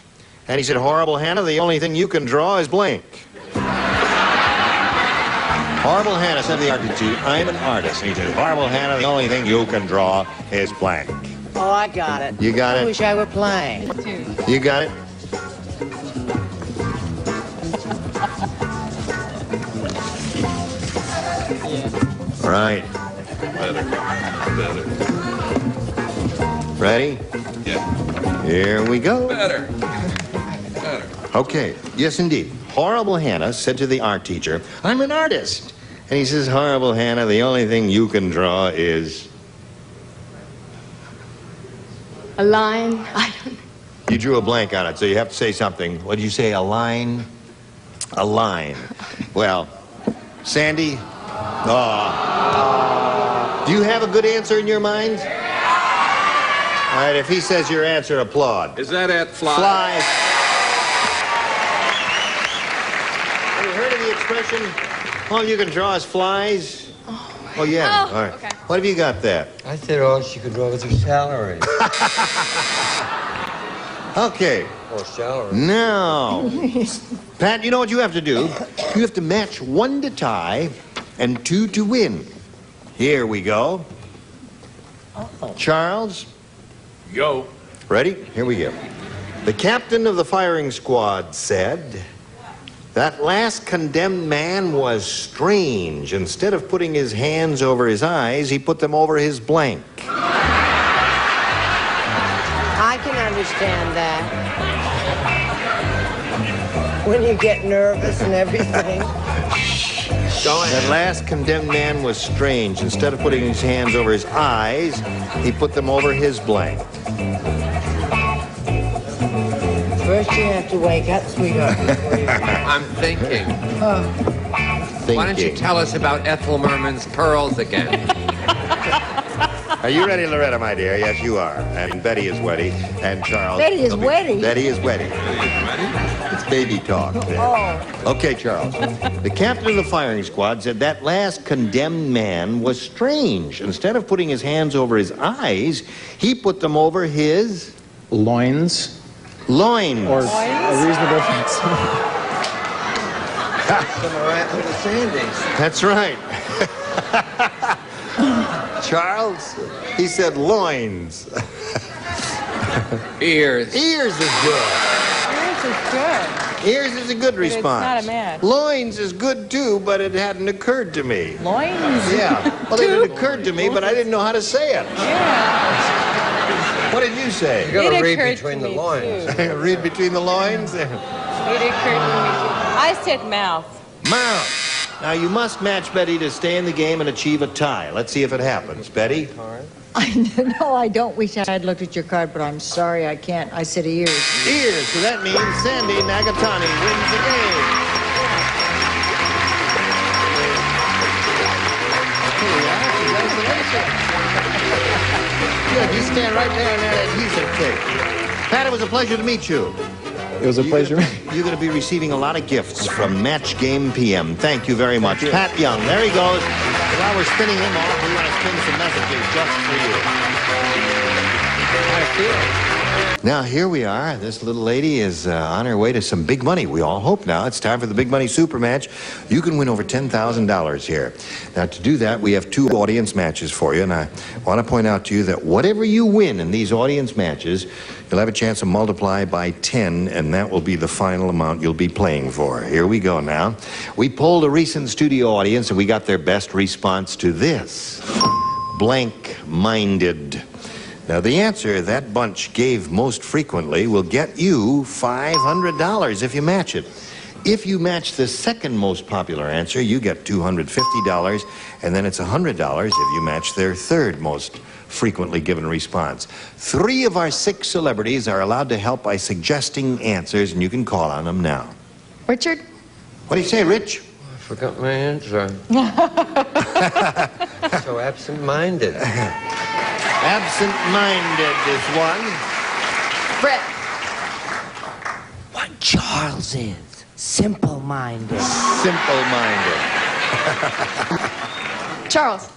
And he said, "Horrible Hannah, the only thing you can draw is blank." Horrible Hannah said to the art teacher, "I'm an artist." And he said, "Horrible Hannah, the only thing you can draw is blank." Oh, I got it. You got I it? wish I were playing. You got it? Right. Better. Ready? Yeah. Here we go. Better. Okay. Yes, indeed. Horrible Hannah said to the art teacher, "I'm an artist." And he says, "Horrible Hannah, the only thing you can draw is..." A line. I don't know. You drew a blank on it, so you have to say something. What did you say? A line? A line. Well, Sandy? Do you have a good answer in your mind? All right, if he says your answer, applaud. Is that it? Fly? Fly. Have you heard of the expression, all you can draw is flies? Oh, yeah. Oh, all right. okay. What have you got there? I said all she could draw was her salary. Okay. Or salary. Now, Pat, you know what you have to do? You have to match 1 to tie and 2 to win. Here we go. Charles? Yo. Ready? Here we go. The captain of the firing squad said, "That last condemned man was strange. Instead of putting his hands over his eyes, he put them over his blank." I can understand that. When you get nervous and everything. That last condemned man was strange. Instead of putting his hands over his eyes, he put them over his blank. First you have to wake up, sweetheart, before you... I'm thinking. Why don't you tell us about Ethel Merman's pearls again? Are you ready, Loretta, my dear? Yes, you are. And Betty is ready. And Charles... Betty is ready? Betty is ready. It's baby talk. Oh. Okay, Charles. The captain of the firing squad said that last condemned man was strange. Instead of putting his hands over his eyes, he put them over his... Loins. Loins. Or a reasonable fence. That's right. Charles, he said loins. Ears. Ears is good. Yours is good. Ears is a good But it's response. not a match. Loins is good too, but it hadn't occurred to me. Loins? Yeah. Well, it had occurred to me, but I didn't know how to say it. Yeah. What did you say? You gotta It read occurred between to the me, loins. too. Read between the loins? It occurred to me too. I said mouth. Mouth. Now, you must match Betty to stay in the game and achieve a tie. Let's see if it happens. Betty? No, I don't wish I had looked at your card, but I'm sorry I can't. I said ears. Ears. So that means Sandy Nagatani wins the game. Good. You stand right there on that adhesive tape. Pat, it was a pleasure to meet you. It was a pleasure. You're going to be receiving a lot of gifts from Match Game PM. Thank you very much. Pat Young, there he goes. While we're spinning him off, we want to spin some messages just for you. Now, here we are. This little lady is on her way to some big money. We all hope now. It's time for the Big Money Super Match. You can win over $10,000 here. Now, to do that, we have 2 audience matches for you, and I want to point out to you that whatever you win in these audience matches, you'll have a chance to multiply by 10, and that will be the final amount you'll be playing for. Here we go now. We polled a recent studio audience, and we got their best response to this. Blank-minded. Now, the answer that bunch gave most frequently will get you $500 if you match it. If you match the second most popular answer, you get $250, and then it's $100 if you match their third most frequently given response. 3 of our 6 celebrities are allowed to help by suggesting answers, and you can call on them now. Richard? What do you say, Rich? I forgot my answer. So absent-minded. Absent-minded is one. Brett? What Charles is. Simple-minded. Simple-minded. Charles?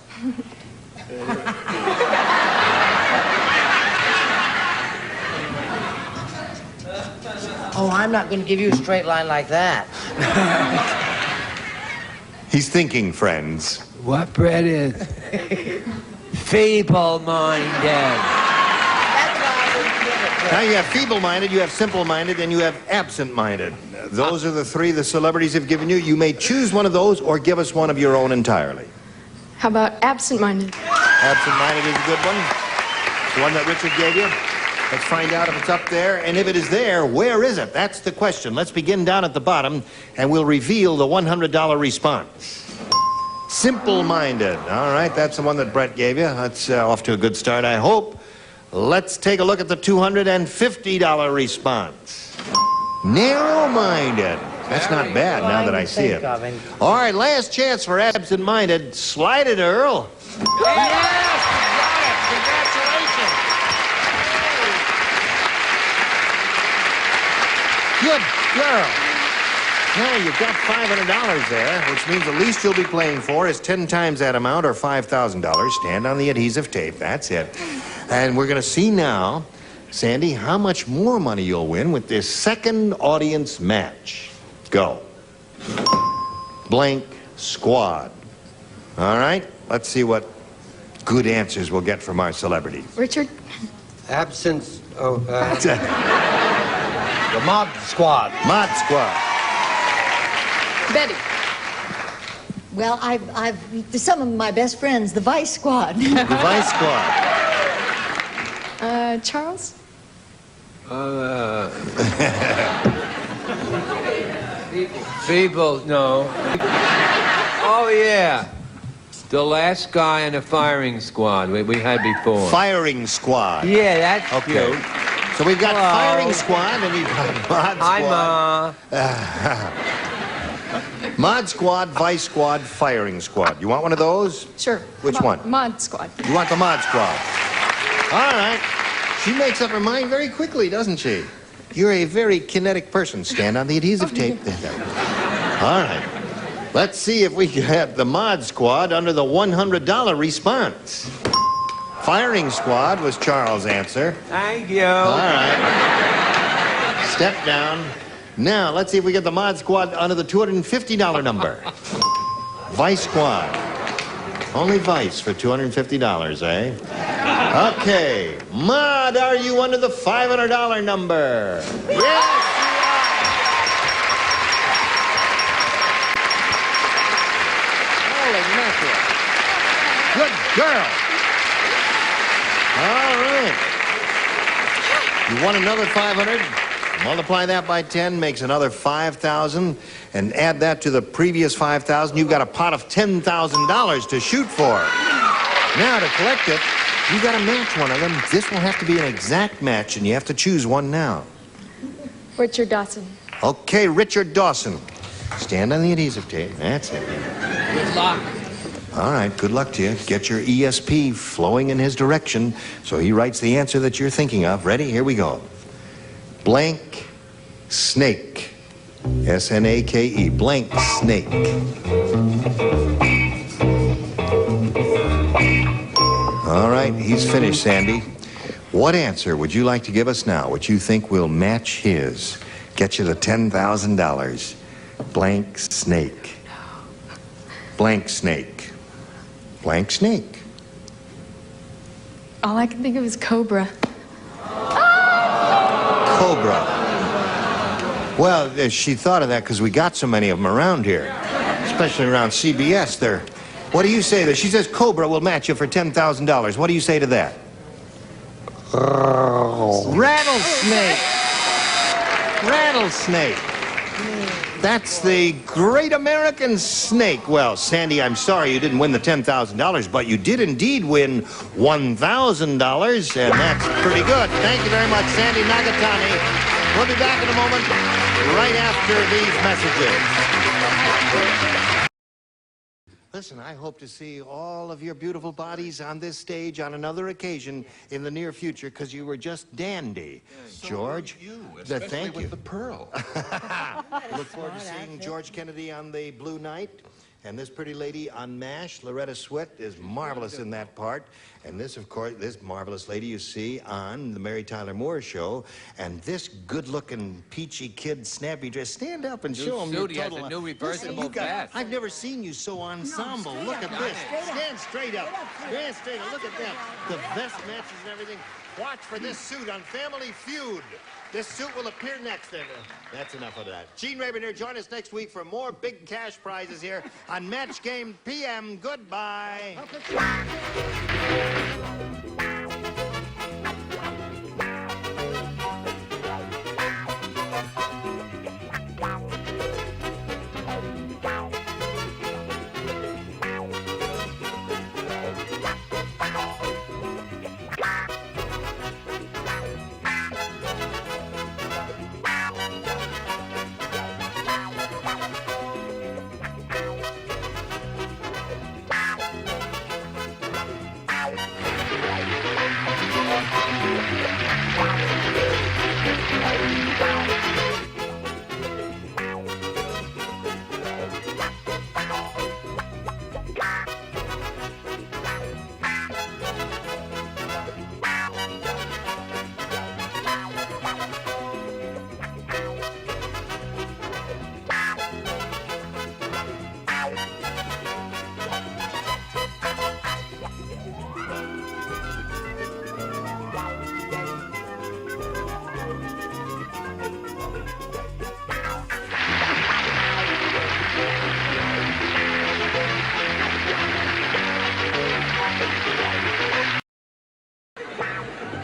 Oh, I'm not going to give you a straight line like that. He's thinking, friends. What Brett is? Feeble-minded. Now you have feeble-minded, you have simple-minded, and you have absent-minded. Those are the 3 the celebrities have given you. You may choose one of those or give us one of your own entirely. How about absent-minded? Absent-minded is a good one. The one that Richard gave you. Let's find out if it's up there. And if it is there, where is it? That's the question. Let's begin down at the bottom, and we'll reveal the $100 response. Simple-minded. All right, that's the one that Brett gave you. That's off to a good start, I hope. Let's take a look at the $250 response. Narrow-minded. That's not bad now that I see it. All right, last chance for absent-minded. Slide it, Earl. Yes! Congratulations! Good girl. Now you've got $500 there, which means the least you'll be playing for is 10 times that amount, or $5,000. Stand on the adhesive tape. That's it. And we're going to see now, Sandy, how much more money you'll win with this second audience match. Go. Blank Squad. All right? Let's see what good answers we'll get from our celebrity. Richard? Absence. Oh, the Mod Squad. Mod Squad. Betty? Well, I've some of my best friends, the Vice Squad. The Vice Squad. Charles? Feeble, no. Oh, yeah. The last guy in the firing squad we had before. Firing squad. Yeah, that's okay. cute. So we've got Hello. firing squad and we've got mod squad. Hi, Ma. Mod squad, vice squad, firing squad. You want one of those? Sure. Which one? Mod Squad. You want the mod squad? All right. She makes up her mind very quickly, doesn't she? You're a very kinetic person. Stand on the adhesive tape. All right. Let's see if we can have the mod squad under the $100 response. Firing squad was Charles' answer. Thank you. All right. Step down. Now, let's see if we get the mod squad under the $250 number. Vice squad. Only Vice for $250, eh? Okay. Mod, are you under the $500 number? Yes! Holy mackerel. Good girl. All right. You want another 500? Multiply that by 10 makes another 5,000, and add that to the previous 5,000. You've got a pot of $10,000 to shoot for. Now, to collect it, you've got to match one of them. This will have to be an exact match, and you have to choose one now. Richard Dawson. Okay, Richard Dawson. Stand on the adhesive tape. That's it. Good luck. All right, good luck to you. Get your ESP flowing in his direction so he writes the answer that you're thinking of. Ready? Here we go. Blank snake. S-N-A-K-E. Blank snake. All right, he's finished, Sandy. What answer would you like to give us now, which you think will match his? Get you the $10,000. Blank snake. Blank snake. Blank snake. All I can think of is Cobra. Cobra. Well, she thought of that because we got so many of them around here, especially around CBS. There. What do you say to that? She says Cobra will match you for $10,000. What do you say to that? Rattlesnake. Rattlesnake. That's the great American snake. Well, Sandy, I'm sorry you didn't win the $10,000, but you did indeed win $1,000, and that's pretty good. Thank you very much, Sandy Nagatani. We'll be back in a moment, right after these messages. Listen, I hope to see all of your beautiful bodies on this stage on another occasion in the near future, because you were just dandy. So George, you, especially thank you. with the pearl. Look forward to seeing George Kennedy on the Blue Knight, and this pretty lady on MASH. Loretta Swit is marvelous in that part. And this, of course, this marvelous lady you see on the Mary Tyler Moore Show. And this good-looking, peachy kid, snappy dress. Stand up and show him your total. Has a new reversible vest. I've never seen you so ensemble. Look at this. Stand straight up. Stand straight up. Look at that. The vest matches and everything. Watch for this suit on Family Feud. This suit will appear next. That's enough of that. Gene Rayburn, join us next week for more big cash prizes here on Match Game PM. Goodbye.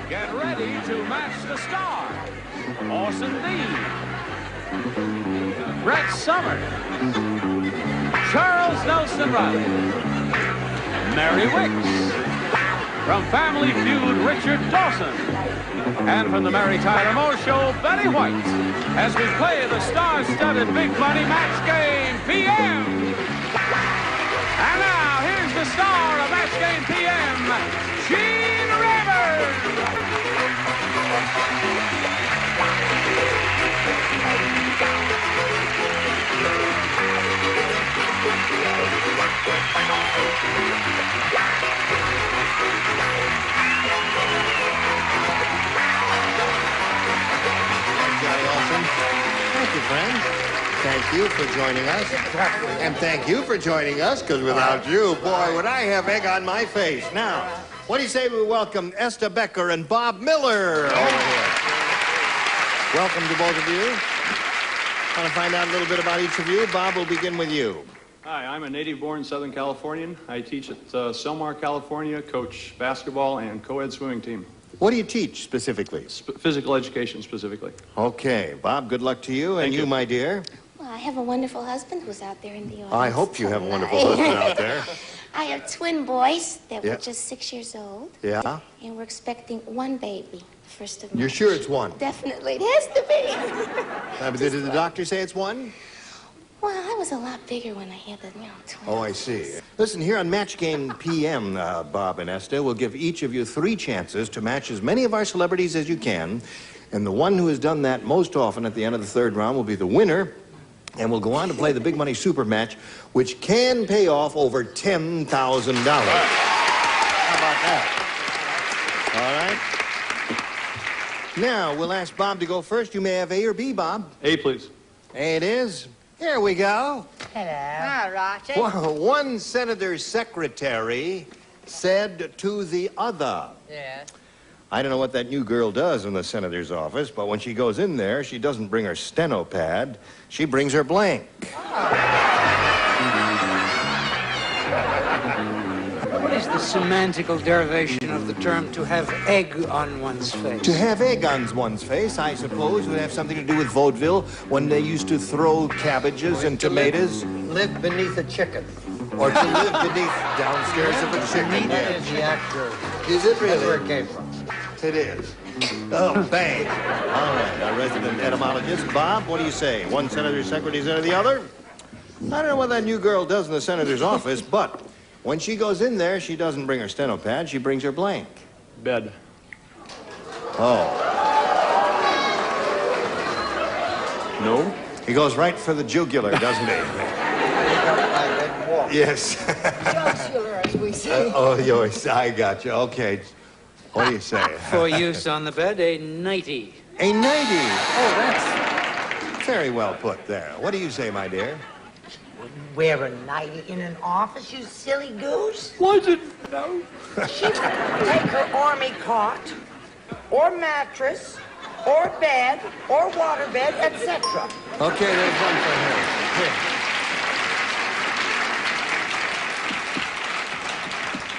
Get ready to match the star. Orson Lee. Brett Summers. Charles Nelson Riley. Mary Wicks. From Family Feud, Richard Dawson. And from the Mary Tyler Moore Show, Betty White, as we play the star-studded Big Money Match Game PM. And now, here's the star of Match Game PM, Gene Rivers. Johnny Olson. Thank you, friend. Thank you for joining us. And thank you for joining us, because without you, boy, would I have egg on my face. Now, what do you say we welcome Esther Becker and Bob Miller over here? Welcome to both of you. Want to find out a little bit about each of you? Bob, we'll begin with you. Hi, I'm a native-born Southern Californian. I teach at Selmar, California, coach basketball and co-ed swimming team. What do you teach specifically? Physical education specifically. Okay, Bob, good luck to you. And you, my dear? Well, I have a wonderful husband who's out there in the audience. I hope you have a wonderful husband out there. I have twin boys that Yeah. were just 6 years old. Yeah? And we're expecting one baby, first of March. You're sure it's one? Definitely, it has to be. Did the doctor say it's one? Well, I was a lot bigger when I had the, twins. Oh, I see. Listen, here on Match Game PM, Bob and Esther, we'll give each of you 3 chances to match as many of our celebrities as you can. And the one who has done that most often at the end of the 3rd round will be the winner. And we'll go on to play the Big Money Super Match, which can pay off over $10,000. How about that? All right. Now, we'll ask Bob to go first. You may have A or B, Bob. A, please. A it is. Here we go. Hello. Hi, Roger. Well, one senator's secretary said to the other. Yes. I don't know what that new girl does in the senator's office, but when she goes in there, she doesn't bring her steno pad. She brings her blank. What is the semantical derivation of the term to have egg on one's face? To have egg on one's face, I suppose, would have something to do with vaudeville when they used to throw cabbages and tomatoes. Live beneath a chicken. Or to live beneath downstairs of a chicken. That is the actual. Is it really? That's where it came from. It is. Oh, bang. All right, our resident etymologist, Bob, what do you say? One senator's secretary said to the other? I don't know what that new girl does in the senator's office, but when she goes in there, she doesn't bring her steno pad, she brings her blank. Bed. Oh. No? He goes right for the jugular, doesn't he? Yes. Jugular, as we say. Oh, yours. I got you. Okay. What do you say? For use on the bed, a nightie. A nightie. Oh, that's very well put there. What do you say, my dear? Wear a nightie in an office, you silly goose. Was it? No. She would take her army cot, or mattress, or bed, or waterbed, etc. Okay, there's one for her. Here.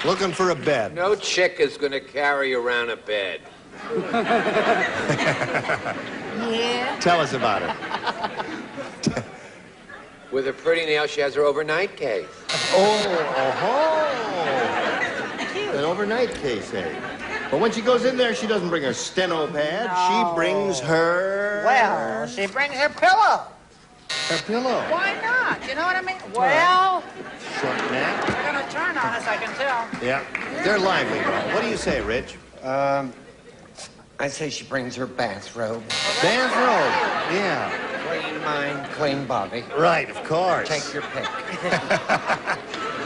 Looking for a bed. No chick is going to carry around a bed. Yeah? Tell us about it. With her pretty nails, she has her overnight case. Oh. An overnight case, eh? But when she goes in there, she doesn't bring her steno pad. No. She brings her... Well, she brings her pillow. Her pillow. Why not? You know what I mean? Well, Short nap. you're gonna turn on us, I can tell. Yeah. They're lively, though. What do you say, Rich? I say she brings her bathrobe. Bathrobe. Yeah. Clean mind, clean body. Right, of course. Take your pick.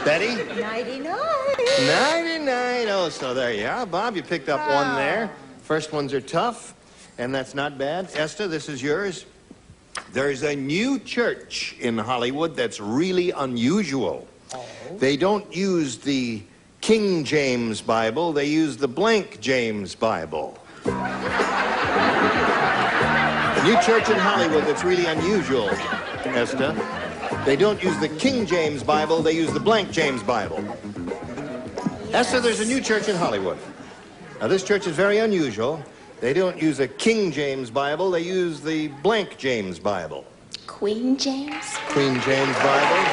Betty? Nighty-night. Nighty-night. Oh, so there you are. Bob, you picked up one there. First ones are tough, and that's not bad. Esther, this is yours. There's a new church in Hollywood that's really unusual. Oh. They don't use the King James Bible. They use the blank James Bible. A new church in Hollywood that's really unusual, Esther. They don't use the King James Bible. They use the blank James Bible. Esther, there's a new church in Hollywood. Now, this church is very unusual. They don't use a King James Bible. They use the blank James Bible. Queen James? Queen James Bible.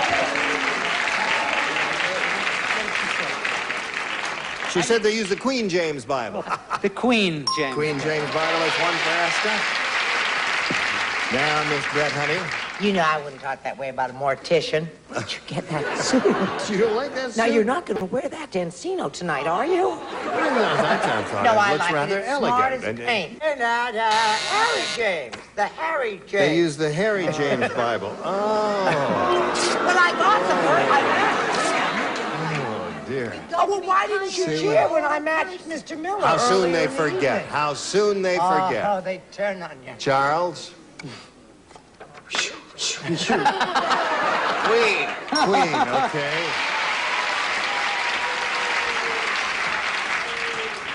She said they use the Queen James Bible. The Queen James. Queen James Bible is one for Esther. Now, Miss Brett, honey. You know I wouldn't talk that way about a mortician. Where'd you get that suit? You don't like that suit? Now, you're not going to wear that to Encino tonight, are you? That sounds fine. No, It I looks like rather it. It's elegant. smart as paint. And Harry James. The Harry James. They use the Harry James Bible. Oh. Well, I got the Oh, dear. Oh, well, why didn't you See? cheer when I matched Mr. Miller? How soon earlier they in the forget. evening? How soon they forget. Oh, they turn on you. Charles? Queen. Queen, okay.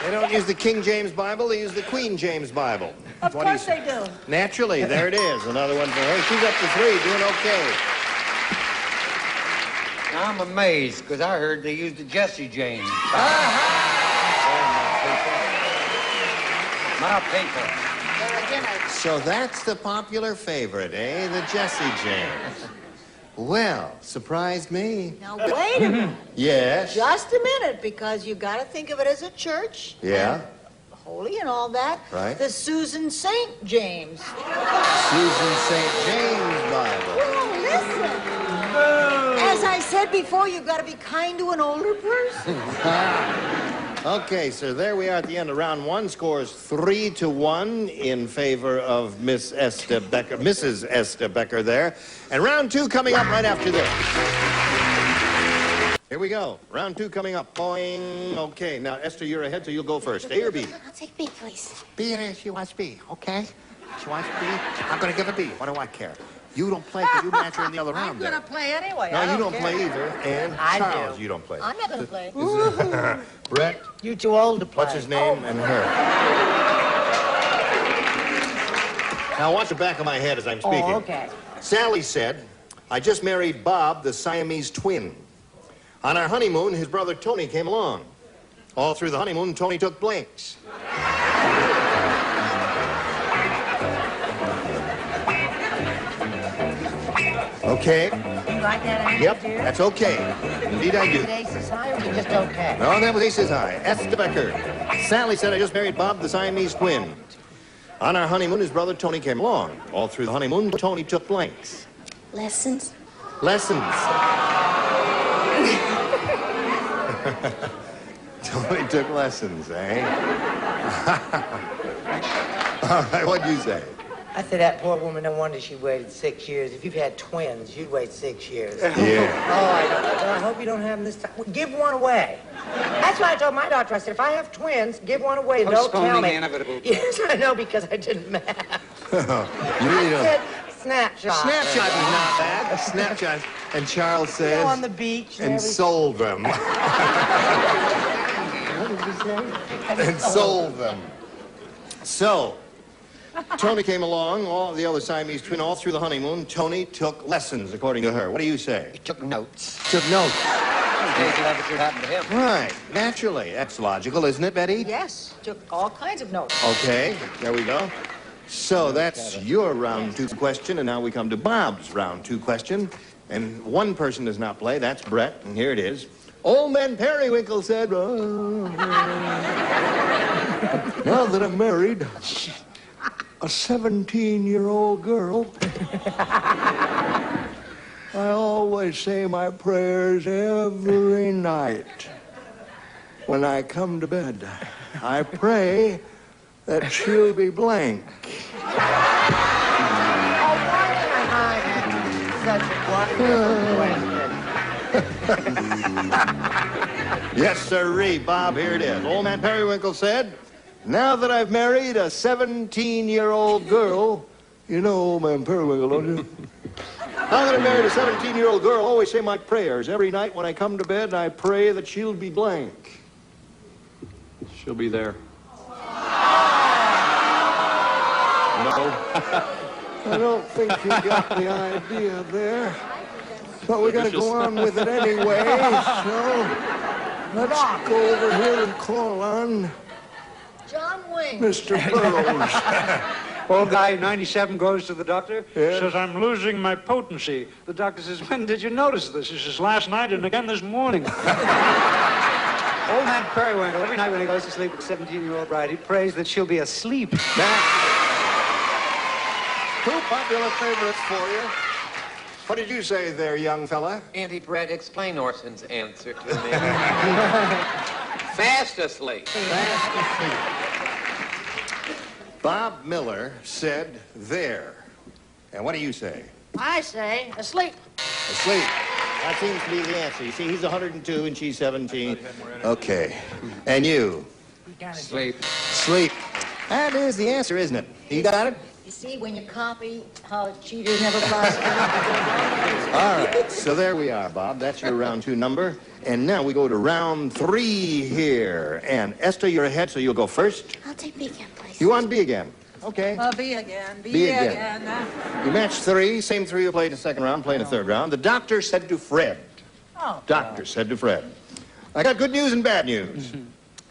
They don't use the King James Bible, they use the Queen James Bible. Of What do you course say? they do. Naturally, there it is. Another one for her. She's up to 3, doing okay. Now, I'm amazed, because I heard they used the Jesse James. My people. So that's the popular favorite, eh? The Jesse James. Well, surprised me. Now, wait a minute. Yes? Just a minute, because you got to think of it as a church. Yeah? and Holy and all that. Right. The Susan St. James. Susan St. James Bible. Oh, listen. As I said before, you've got to be kind to an older person. Okay, so there we are at the end of round 1. Scores 3-1 in favor of Miss Esther Becker, Mrs. Esther Becker there. And round 2 coming up right after this. Here we go. Round 2 coming up. Boing. Okay, now Esther, you're ahead, so you'll go first. A or B? I'll take B, please. B it is. She wants B. Okay. She wants B. I'm going to give her B. What do I care? You don't play because you match her in the other round. I'm going to play anyway. No, I you don't care. play either. And I Charles, do. you don't play. I'm not going to play. Brett? You're too old to play. What's his name and her? Now watch the back of my head as I'm speaking. Oh, okay. Sally said, I just married Bob, the Siamese twin. On our honeymoon, his brother Tony came along. All through the honeymoon, Tony took blinks. Okay. You like that answer, Yep, dear? that's okay. Indeed I do. Is it Aces High or is it just okay? No, that was Aces High. Esther Becker. Sally said, I just married Bob, the Siamese twin. On our honeymoon, his brother Tony came along. All through the honeymoon, Tony took blanks. Lessons? Lessons. Tony took lessons, eh? All right, what'd you say? I said that poor woman, no wonder she waited 6 years. If you've had twins, you'd wait 6 years. Yeah. Oh, I hope you don't have them this time. Well, give one away. That's why I told my doctor. I said, if I have twins, give one away. Don't tell Postponing me. the inevitable. Yes, I know, because I didn't math. You really I don't. said snapshot. Snapshot is not bad. Snapshot. And Charles says... Go on the beach. And everything. sold them. What did you say? And sold them. So, Tony came along, all the other Siamese twin, all through the honeymoon. Tony took lessons, according to her. What do you say? He took notes. Took notes. In case it should happen to him. Right. Naturally. That's logical, isn't it, Betty? Yes, took all kinds of notes. Okay. There we go. So that's your round 2 question, and now we come to Bob's round 2 question. And one person does not play. That's Brett, and here it is. Old man Periwinkle said, oh, now that I'm married, a 17-year-old girl, I always say my prayers every night. When I come to bed, I pray that she'll be blank. Such a wonderful question. Yes, sirree, Bob, here it is. Old man Periwinkle said, now that I've married a 17-year-old girl, you know Old man Periwinkle, don't you? Now that I've married a 17-year-old girl, I always say my prayers. Every night when I come to bed, I pray that she'll be blank. She'll be there. No. I don't think you got the idea there. But we're going to go on with it anyway, so let's go over here and call on John Wayne. Mr. Burroughs. Old guy, 97, goes to the doctor, Yes. says, I'm losing my potency. The doctor says, when did you notice this? He says, last night and again this morning. Old man Periwinkle, every night when he goes to sleep with a 17-year-old bride, he prays that she'll be asleep. Two popular favorites for you. What did you say there, young fella? Auntie Brett, explain Orson's answer to me. Fast asleep. Bob Miller said there. And what do you say? I say asleep. Asleep. That seems to be the answer. You see, he's 102 and she's 17. Okay. And you? Sleep. Sleep. That is the answer, isn't it? You got it? You see, when you copy how cheaters never prosper. All right. So there we are, Bob. That's your round 2 number. And now we go to round 3 here. And Esther, you're ahead, so you'll go first. I'll take B again, please. You want B again? Okay. B again. B again. You match 3, same 3 you played in the second round, played in the third round. The doctor said to Fred. Doctor said to Fred, I got good news and bad news.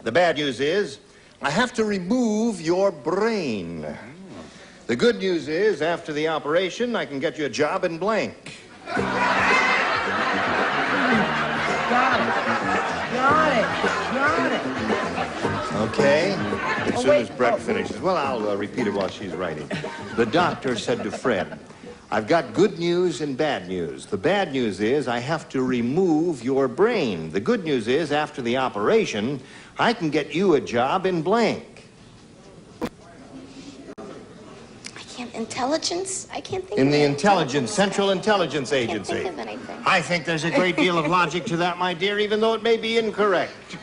The bad news is, I have to remove your brain. The good news is, after the operation, I can get you a job in blank. Got it. Okay. As soon as Brett finishes. Well, I'll repeat it while she's writing. The doctor said to Fred, I've got good news and bad news. The bad news is I have to remove your brain. The good news is after the operation, I can get you a job in blank. Intelligence? I can't think In of the it. Intelligence, Central Intelligence Can't Agency. think of anything. I think there's a great deal of logic to that, my dear, even though it may be incorrect.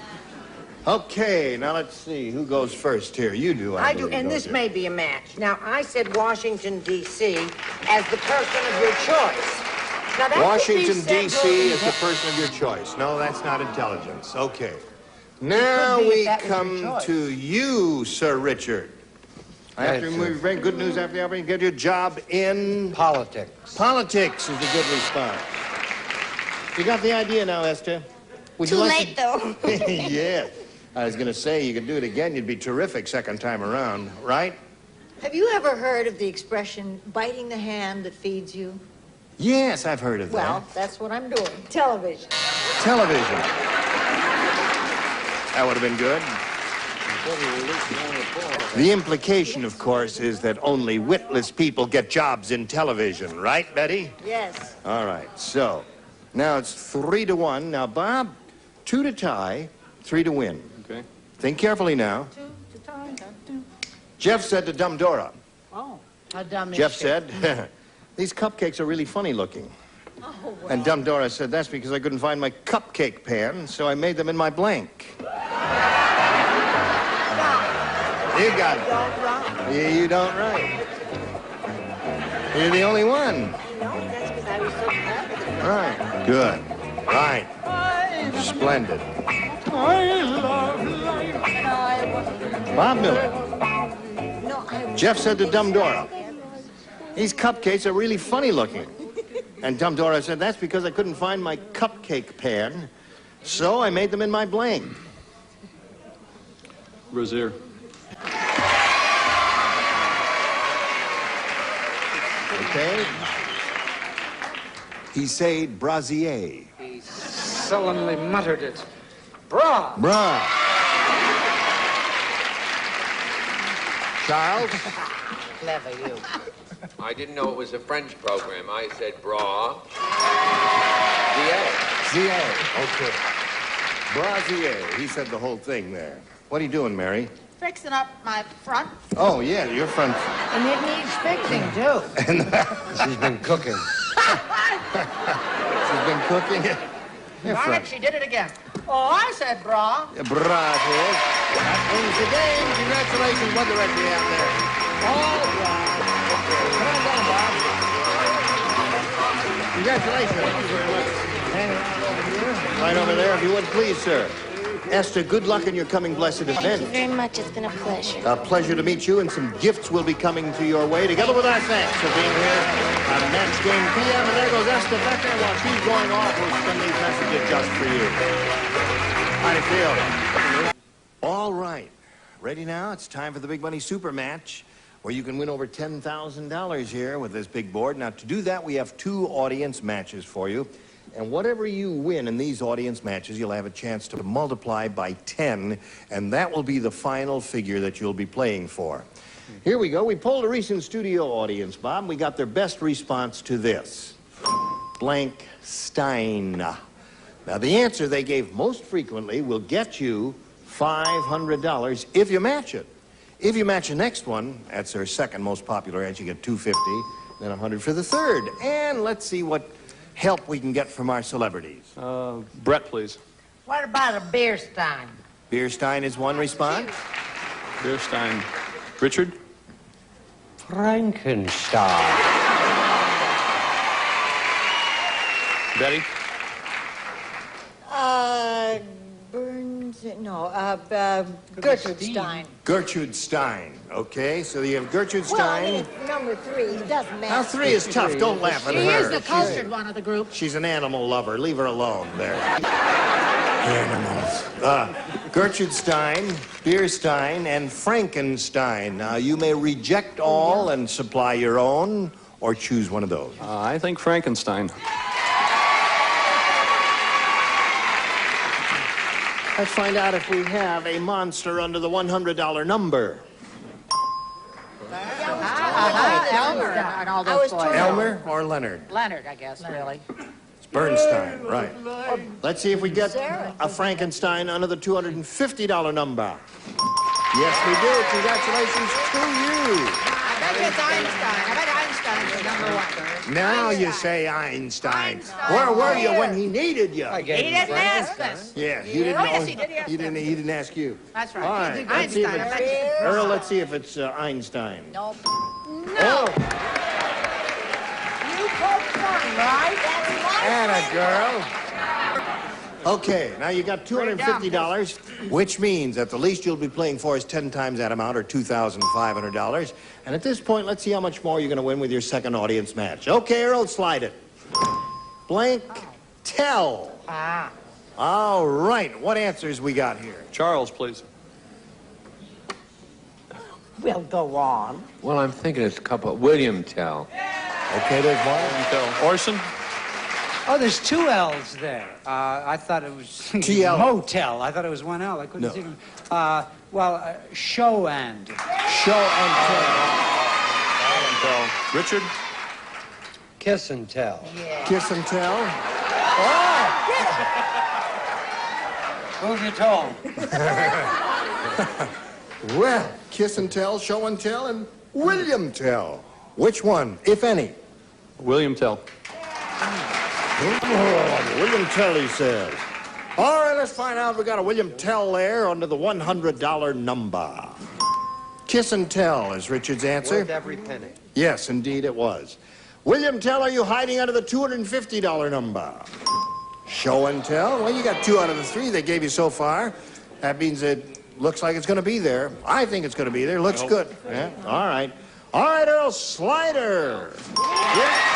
Okay, now let's see. Who goes first here? You do, I do, believe, and don't this you? may be a match. Now, I said Washington, D.C. as the person of your choice. Now, that Washington, could be D.C. central is the person of your choice. No, that's not intelligence. Okay. Now be if we that was your come choice. to you, Sir Richard. I have to remove your brain. Good news after the operation. Get your job in... Politics. Politics is a good response. You got the idea now, Esther? Too late, though. Yeah. I was going to say, you could do it again. You'd be terrific second time around, right? Have you ever heard of the expression, biting the hand that feeds you? Yes, I've heard of Well, that. that's what I'm doing. Television. Television. That would have been good. The implication, of course, is that only witless people get jobs in television, right, Betty? Yes. All right, so now it's 3-1. Now, Bob, 2 to tie, 3 to win. Okay. Think carefully now. Jeff said to Dumb Dora. Oh, how dumb Jeff is she? said, these cupcakes are really funny looking. Oh, well. And Dumb Dora said, that's because I couldn't find my cupcake pan, so I made them in my blank. You got it. Yeah, you don't right. You're the only one. No, that's because I was so happy. All right. Good. Right. Splendid. Bob Miller. Jeff said to Dumb Dora, these cupcakes are really funny looking. And Dumb Dora said, that's because I couldn't find my cupcake pan, so I made them in my blank. Brazier. Okay? He said brasier. He sullenly muttered it. Bra! Bra. Charles? Clever, you. I didn't know it was a French program. I said bra. ZA. Okay. Brasier. He said the whole thing there. What are you doing, Mary? Fixing up my front. Oh, yeah, your front. And it needs fixing, too. She's been cooking. She's been cooking. Your Darn front. it, she did it again. Oh, I said bra. Brasier. That wins the game. Congratulations. What director you out there? All right. Come on down, Bob. Congratulations. Thank you very much. Hang around over here. Right over there, if you would, please, sir. Esther, good luck in your coming blessed event. Thank you very much. It's been a pleasure. A pleasure to meet you, and some gifts will be coming to your way, together with our thanks for being here on Match Game PM. And there goes Esther Becker. While she's going off, we'll send these messages just for you. How do you feel? All right. Ready now? It's time for the Big Money Super Match, where you can win over $10,000 here with this big board. Now, to do that, we have 2 audience matches for you. And whatever you win in these audience matches, you'll have a chance to multiply by 10, and that will be the final figure that you'll be playing for. Here we go. We polled a recent studio audience, Bob. We got their best response to this. Blank Stein. Now, the answer they gave most frequently will get you $500 if you match it. If you match the next one, that's their second most popular answer, you get $250, then $100 for the third. And let's see what help we can get from our celebrities. Brett, please. What about a beer stein? Beer Stein is one response. Beer Stein. Richard? Frankenstein. Betty? Burns, no, Gertrude Stein. Gertrude Stein. Okay, so you have Gertrude Well, I Stein. mean, it's number 3. It doesn't matter. Now, 3 is tough. Don't laugh at her. She is the cultured one of the group. She's an animal lover. Leave her alone there. Animals. Gertrude Stein, Beer Stein, and Frankenstein. Now, you may reject all and supply your own, or choose one of those. I think Frankenstein. Let's find out if we have a monster under the $100 number. Elmer and all those boys. Elmer or Leonard? Leonard, I guess, really. It's Bernstein, right. Let's see if we get a Frankenstein under the $250 number. Yes, we do. Congratulations to you. I bet it's Einstein. I bet Einstein's the number 1. Now you say Einstein. Where were you when he needed you? He didn't ask us. Yeah, you didn't Oh, know. yes, he did. He didn't ask you. That's right. All right. Let's see if it's, Earl, let's see if it's Einstein. Nope. Oh, You poked fun, right? That's my atta girl. Okay, now you got $250, which means that the least you'll be playing for is 10 times that amount, or $2,500. And at this point, let's see how much more you're going to win with your second audience match. Okay, Earl, slide it. Blank tell. All right, what answers we got here? Charles, please. We'll go on. Well, I'm thinking it's a couple. William Tell. Okay, there's one. Orson? Oh, there's 2 L's there. I thought it was TL. motel. I thought it was 1 L. I couldn't see them. Show and. Show and Tell. Richard? Kiss and tell. Kiss and tell. Who've you told? Well, kiss and tell, show and tell, and William Tell. Which one, if any? William Tell. Oh, William Tell, he says. All right, let's find out. We got a William Tell there under the $100 number. Kiss and tell is Richard's answer. Worth every penny. Yes, indeed it was. William Tell, are you hiding under the $250 number? Show and tell? Well, you got 2 out of the 3 they gave you so far. That means it looks like it's going to be there. I think it's going to be there. Looks good. Yeah. All right. All right, Earl, slider. Yeah.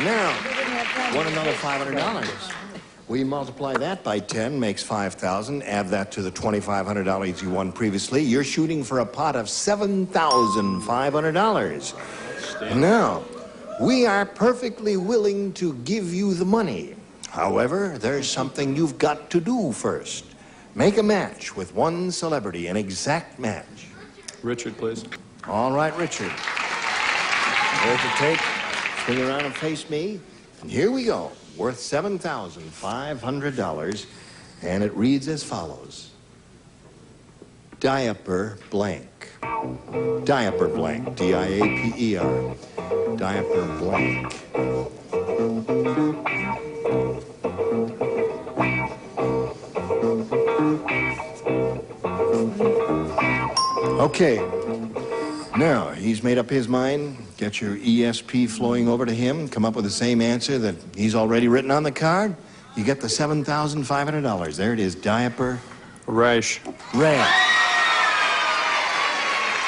Now, want another $500. We multiply that by 10, makes 5,000. Add that to the $2,500 you won previously. You're shooting for a pot of $7,500. Now, we are perfectly willing to give you the money. However, there's something you've got to do first. Make a match with one celebrity, an exact match. Richard, please. All right, Richard. There's the tape. Swing around and face me. And here we go. Worth $7,500. And it reads as follows. Diaper blank. Diaper blank. D-I-A-P-E-R. Diaper blank. Okay. Now, he's made up his mind. Get your ESP flowing over to him. Come up with the same answer that he's already written on the card. You get the $7,500. There it is. Diaper. Rash. Rash.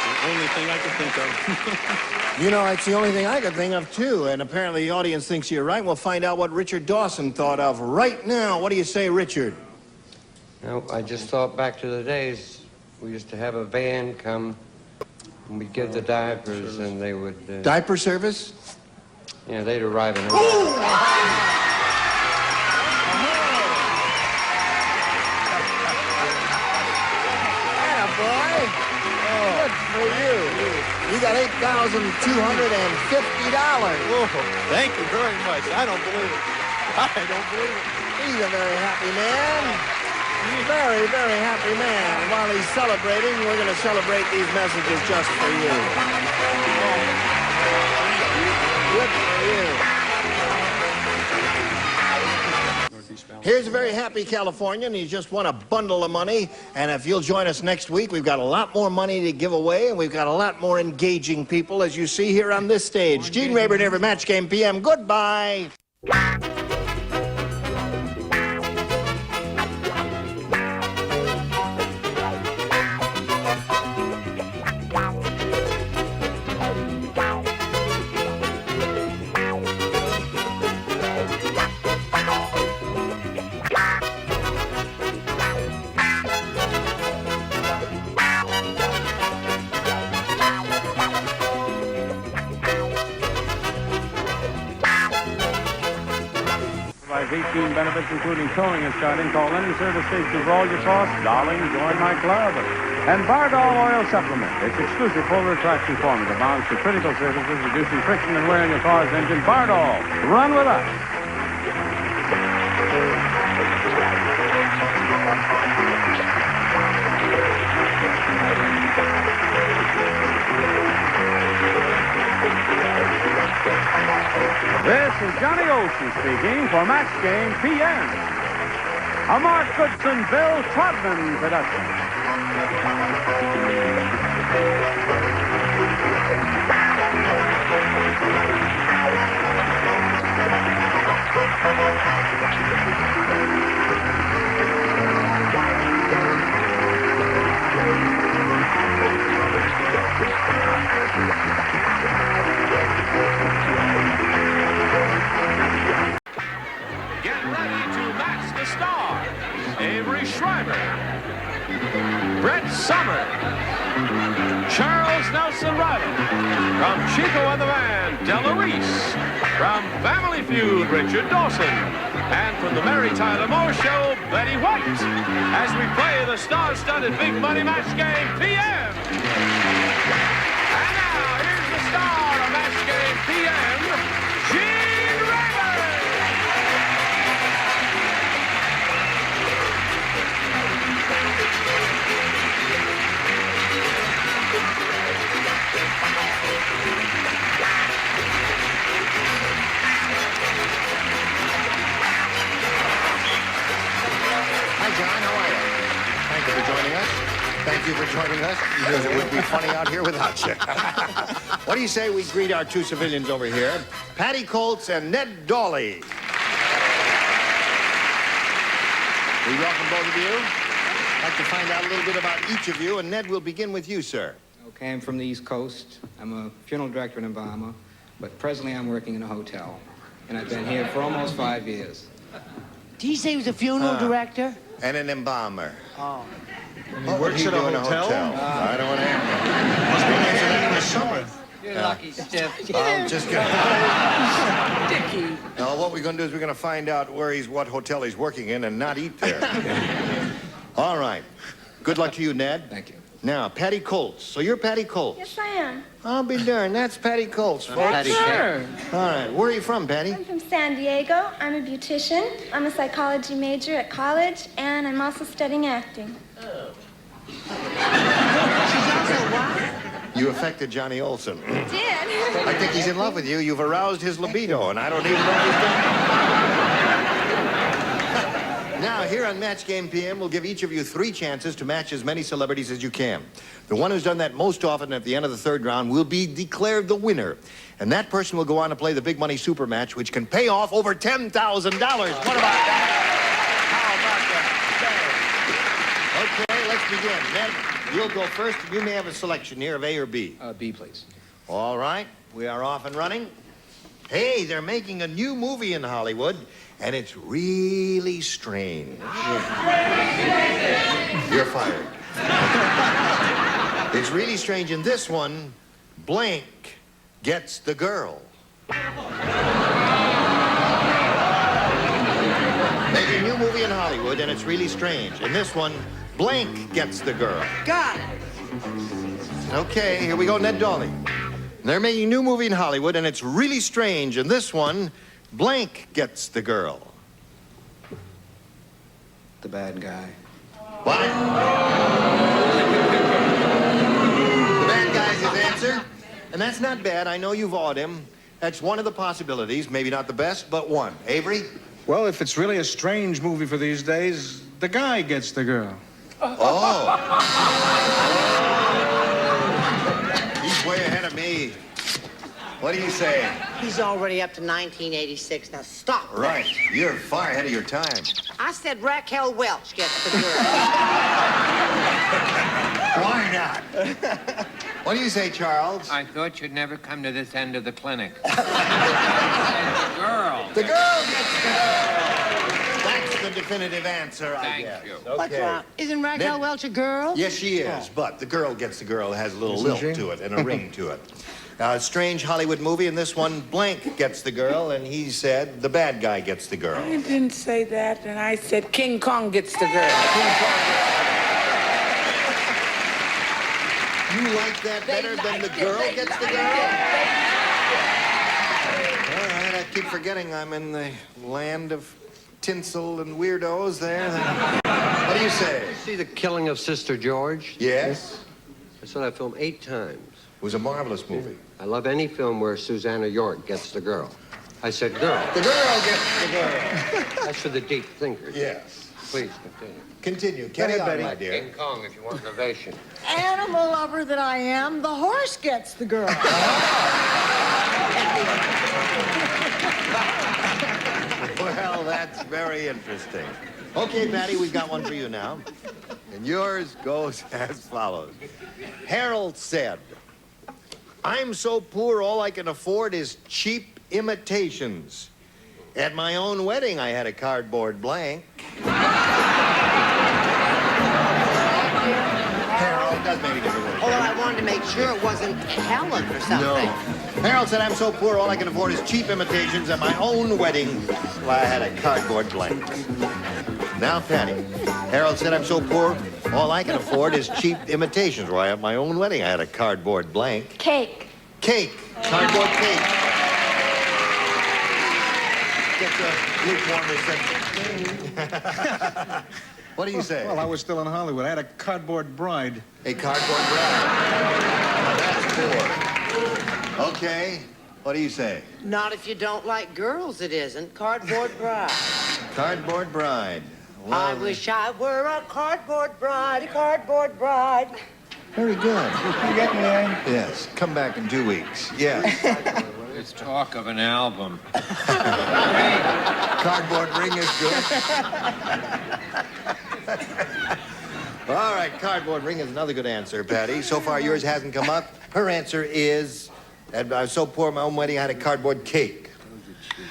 The only thing I could think of. You know, it's the only thing I could think of, too. And apparently the audience thinks you're right. We'll find out what Richard Dawson thought of right now. What do you say, Richard? No, I just thought back to the days we used to have a band come And we'd give the diapers, and they would... Diaper service? Yeah, they'd arrive in... Atta boy. Good for you. You got $8,250. Thank you very much. I don't believe it. I don't believe it. He's a very happy man. Very, very happy man. While he's celebrating, we're going to celebrate these messages just for you. Good for you. Here's a very happy Californian. He's just won a bundle of money. And if you'll join us next week, we've got a lot more money to give away, and we've got a lot more engaging people, as you see here on this stage. Gene Rayburn, every Match Game PM. Goodbye. Provides 18 benefits, including towing and starting. Call any service station for all your costs. Darling, join my club. And Bardol Oil Supplement. Its exclusive full retraction formula bound for critical surfaces, reducing friction and wear in your car's engine. Bardol, run with us. This is Johnny Olson speaking for Match Game PM. A Mark Goodson, Bill Trotman production. Get ready to match the stars. Avery Schreiber, Brett Somers, Charles Nelson Riley, from Chico and the Band, Della Reese, from Family Feud, Richard Dawson, and from the Mary Tyler Moore Show, Betty White, as we play the star-studded Big Money Match Game PM. And now, here's the star of Match Game PM, Gene Rayburn. Hi, John. How are you? Thank you for joining us. Thank you for joining us, because it would be funny out here without you. What do you say we greet our two civilians over here, Patty Colts and Ned Dawley? We welcome both of you. I'd like to find out a little bit about each of you, and Ned, we'll begin with you, sir. Okay, I'm from the East Coast. I'm a funeral director in Obama, but presently I'm working in a hotel. And I've been here for almost 5 years. Did he say he was a funeral director? And an embalmer. Oh. What would he do in a hotel? I don't want to answer. You're lucky, Stiff. I'm just gonna... Dickie. Now, what we're going to do is we're going to find out what hotel he's working in and not eat there. All right. Good luck to you, Ned. Thank you. Now, Patty Colts. So you're Patty Colts? Yes, I am. I'll be darned. That's Patty Colts, folks. Patty All right. Where are you from, Patty? I'm from San Diego. I'm a beautician. I'm a psychology major at college, and I'm also studying acting. You affected Johnny Olson. I did. I think he's in love with you. You've aroused his libido, and I don't even know if he's done. Now, here on Match Game PM, we'll give each of you 3 chances to match as many celebrities as you can. The one who's done that most often at the end of the 3rd round will be declared the winner. And that person will go on to play the Big Money Super Match, which can pay off over $10,000. What about that? How about that? Okay, let's begin. Ned, you'll go first. You may have a selection here of A or B. B, please. All right, we are off and running. Hey, they're making a new movie in Hollywood, and it's really strange. You're fired. It's really strange. In this one, blank gets the girl. There's a new movie in Hollywood, and it's really strange. In this one, blank gets the girl. Got it. Okay, here we go, Ned Dolly. They're making a new movie in Hollywood, and it's really strange. In this one, blank gets the girl. The bad guy. What? The bad guy's his answer. And that's not bad. I know you've awed him. That's one of the possibilities. Maybe not the best, but one. Avery? Well, if it's really a strange movie for these days, the guy gets the girl. Oh. He's way ahead of me. What do you say? He's already up to 1986. Now stop. Right. You're far ahead of your time. I said Raquel Welch gets the girl. Why not? What do you say, Charles? I thought you'd never come to this end of the clinic. The girl. The girl gets the girl. That's the definitive answer, I guess. Thank you. Okay. What's wrong? Isn't Raquel Welch a girl? Yes, she is. But the girl gets the girl. It has a little lilt to it and a ring to it. A strange Hollywood movie, and this one, blank gets the girl, and he said the bad guy gets the girl. I didn't say that, and I said King Kong gets the girl. King Kong. You like that better than the girl gets the girl? All right, I keep forgetting I'm in the land of tinsel and weirdos there. What do you say? See The Killing of Sister George? Yes. I saw that film 8 times. It was a marvelous movie. I love any film where Susanna York gets the girl. I said girl. The girl gets the girl. That's for the deep thinkers. Yes. Please continue. Continue. Carry on, my dear. King Kong, if you want an ovation. Animal lover that I am, the horse gets the girl. Well, that's very interesting. Okay, Patty, we've got one for you now. And yours goes as follows. Harold said, I'm so poor, all I can afford is cheap imitations. At my own wedding, I had a cardboard blank. Harold, doesn't make any difference. Oh, well, I wanted to make sure it wasn't Helen or something. No. Harold said, I'm so poor, all I can afford is cheap imitations. At my own wedding, well, I had a cardboard blank. Now, Patty. Harold said, I'm so poor, all I can afford is cheap imitations. Why, at my own wedding, I had a cardboard blank. Cake. Cake. Cardboard cake. Get the lukewarmness. What do you say? Well, I was still in Hollywood. I had a cardboard bride. A cardboard bride. That's poor. Okay. What do you say? Not if you don't like girls, it isn't. Cardboard bride. Cardboard bride. Well, I wish I were a cardboard bride, a cardboard bride. Very good. You getting there? Yes. Come back in 2 weeks. Yes. There's talk of an album. Cardboard ring is good. All right, cardboard ring is another good answer, Patty. So far, yours hasn't come up. Her answer is, I was so poor, my own wedding, I had a cardboard cake.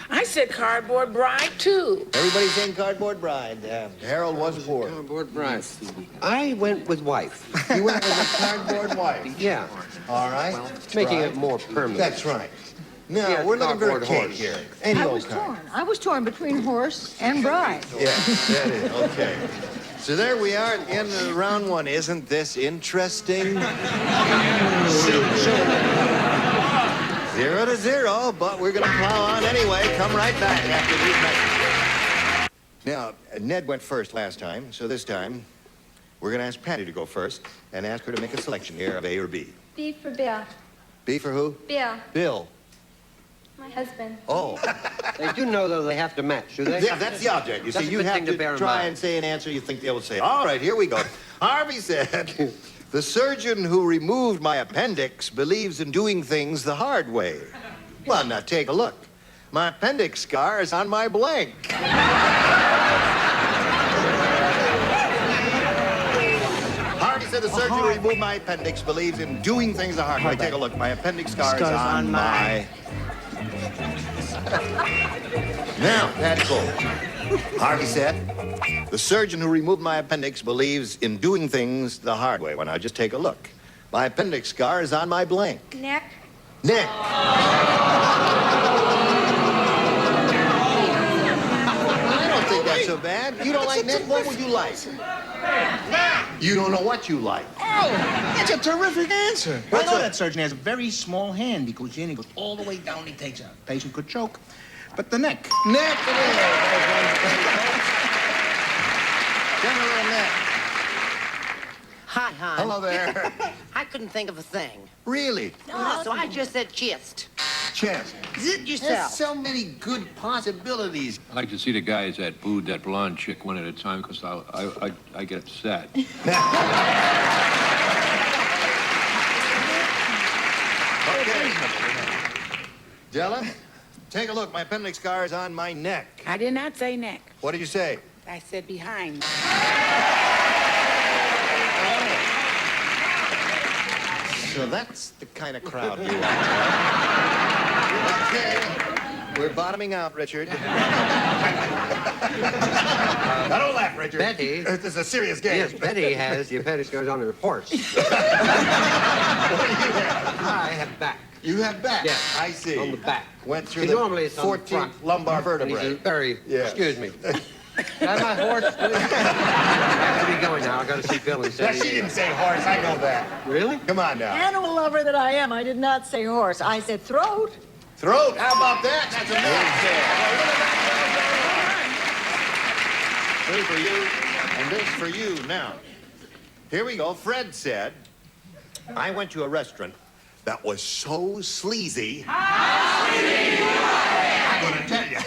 I said cardboard bride, too. Everybody's saying cardboard bride. Harold was poor. Cardboard bride. I went with wife. You went with a cardboard wife? Yeah. All right. Well, making it more permanent. That's right. No, Yeah, we're looking for a cardboard cake horse. here. Any I old was kind. torn. I was torn between horse and bride. Yes, that is. Okay. So there we are at the end of round one. Isn't this interesting? 0-0, but we're going to plow on anyway. Come right back after these messages. Now, Ned went first last time, so this time we're going to ask Patty to go first and ask her to make a selection here of A or B. B for Bill. B for who? Bill, Bill. my husband. Oh. They do know, though, they have to match, do they? Yeah, that's the object. You That's see, a you good have thing to bear to in try mind. and say an answer you think they will say. All right, here we go. Harvey said, the surgeon who removed my appendix believes in doing things the hard way. Well, now take a look. My appendix scar is on my blank. Harvey said the surgeon who removed my appendix believes in doing things the hard way. Take a look. My appendix scar is on my... Now, that's all. Harvey said, the surgeon who removed my appendix believes in doing things the hard way. Well, now, just take a look. My appendix scar is on my blank. Neck. Neck. I don't think that's so bad. You don't like neck? What would you like? You don't know what you like. Oh, that's a terrific answer. I What's know that? that surgeon has a very small hand. He goes in, he goes all the way down, he takes out. The patient could choke. But the neck. Neck it is. General Neck. Hi, hon. Hello there. I couldn't think of a thing. Really? No, so I just said chest. Chest. Zit There's yourself. so many good possibilities. I like to see the guys that booed that blonde chick one at a time because I get upset. Okay. Della, take a look. My appendix scar is on my neck. I did not say neck. What did you say? I said behind. So that's the kind of crowd you want. Okay. We're bottoming out, Richard. Now don't laugh, Richard. Betty. This is a serious game. Yes, Betty has the appendix goes on her horse. What do you have? I have back. You have back? Yes. I see. On the back. Went through See, the normally it's on the 14th front. lumbar And vertebrae. he's very, Yeah. excuse me. Can I have my horse, please? I have to be going now. I've got to see Bill and Now, say. she didn't say horse. I know that. Really? Come on now. Animal lover that I am, I did not say horse. I said throat. Throat. How about that? That's a million. Three for you, and this for you. Now, here we go. Fred said, I went to a restaurant that was so sleazy. I'm going to tell you.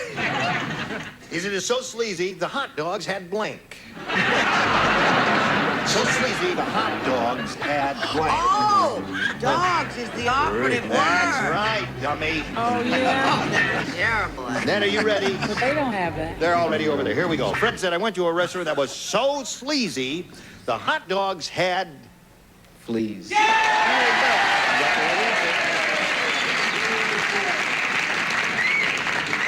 It is so sleazy, the hot dogs had blank. So sleazy, the hot dogs had blank. Oh, dogs is the operative word. That's right, dummy. Oh, yeah. That's terrible. Ned, are you ready? But they don't have that. They're already over there. Here we go. Fred said, I went to a restaurant that was so sleazy, the hot dogs had Fleas.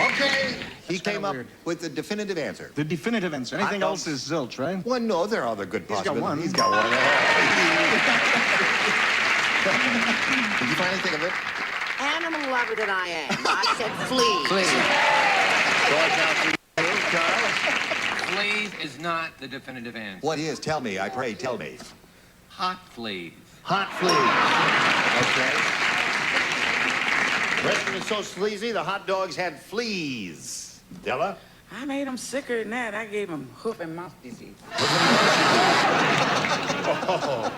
Okay. He came up with the definitive answer. The definitive answer. Anything Hot else dogs. is zilch, right? Well, no, there are other good He's got possibilities. one. He's got one. Did you finally think of it? Animal lover that I am. I said flea. Charles? Fleas is not the definitive answer. What is? Tell me, I pray, tell me. Hot fleas. Hot fleas. Okay. Restaurant is so sleazy, the hot dogs had fleas. Della? I made them sicker than that. I gave them hoof and mouth disease. Oh,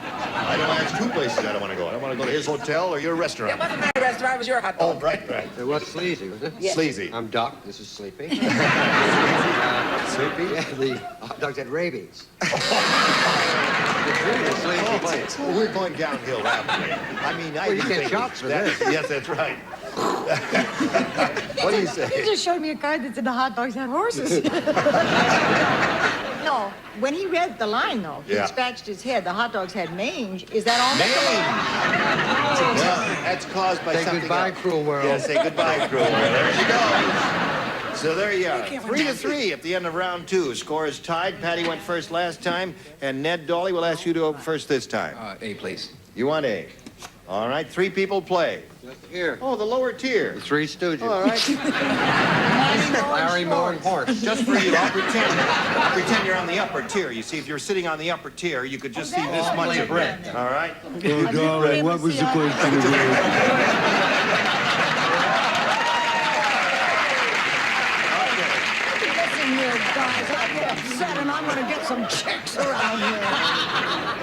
I don't have two places I don't want to go. I don't want to go to his hotel or your restaurant. It wasn't my restaurant. It was your hot Oh, dog. right. It was sleazy, was it? Yes. Sleazy. I'm Doc. This is Sleepy. Sleepy? Yeah, the hot dogs had rabies. It's really a sleazy place. Oh, we're going downhill rapidly. I mean, I Well, you do get think shots for that- this. Yes, that's right. What do you say? You just showed me a card that said the hot dogs had horses. No, when he read the line, though, he Yeah. scratched his head. The hot dogs had mange. Is that all? Well, that's caused by Say something goodbye, else. cruel world. Yeah, say goodbye, cruel world. There you go. So there you are. can't 3-3 at the end of round two. Score is tied. Patty went first last time, and Ned Dolly will ask you to go first this time. A, please. You want A? All right, three people play. Here. Oh, the lower tier. The Three Stooges. All right. Larry Moore and Horse. Just for you, I'll pretend you're on the upper tier. You see, if you're sitting on the upper tier, you could just see this much of bread. All right? Oh, darling, what was the question Listen here, guys. I get upset and I'm going to get some chicks around here.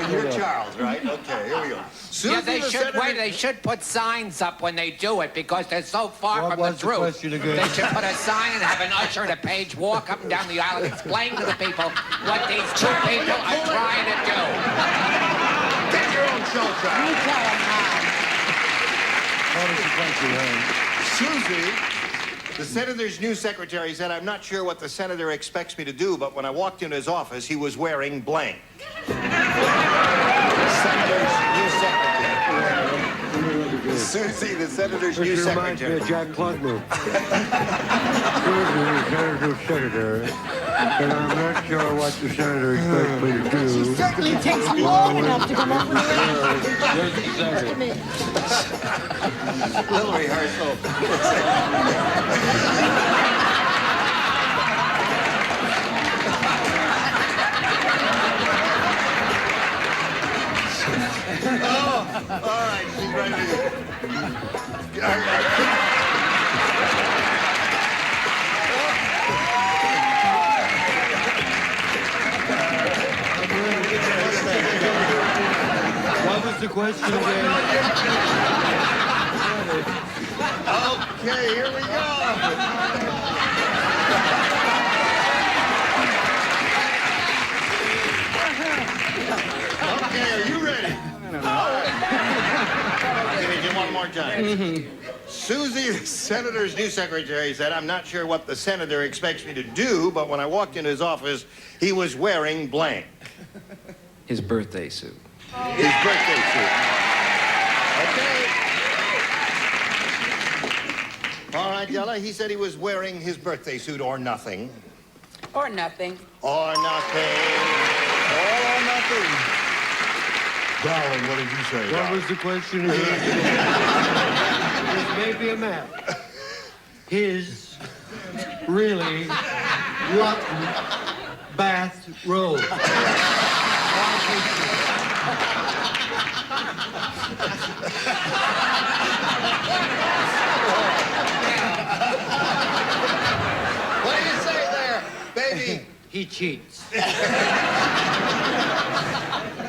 And you're Charles, right? Okay, here we go. Yeah, they should wait. They should put signs up when they do it because they're so far What from the was the truth. question again? They should put a sign and have an usher at a page walk up and down the aisle and explain to the people what these two people are trying to do. Get your own show, Charles. You tell them how. Susie, the senator's new secretary, said, I'm not sure what the senator expects me to do, but when I walked into his office, he was wearing blank. Senator's new secretary. Susie, the senator's new This reminds me secretary. of Jack Klugman. Senator. And I'm not sure what the senator expects me to do. She certainly takes long enough to come up with a Little rehearsal. Oh, all right, she's ready What was the question again? Okay, here we go. Okay, are you ready? All right. Give me one more time. Susie, the senator's new secretary, said, I'm not sure what the senator expects me to do, but when I walked into his office, he was wearing blank. His birthday suit. His birthday suit. Okay. All right, Della, he said he was wearing his birthday suit or nothing. Or nothing. Or nothing. All or nothing. Darling, what did you say? What was the question again? This may be a map. His really rotten bath robe. What do you say there, baby? He cheats.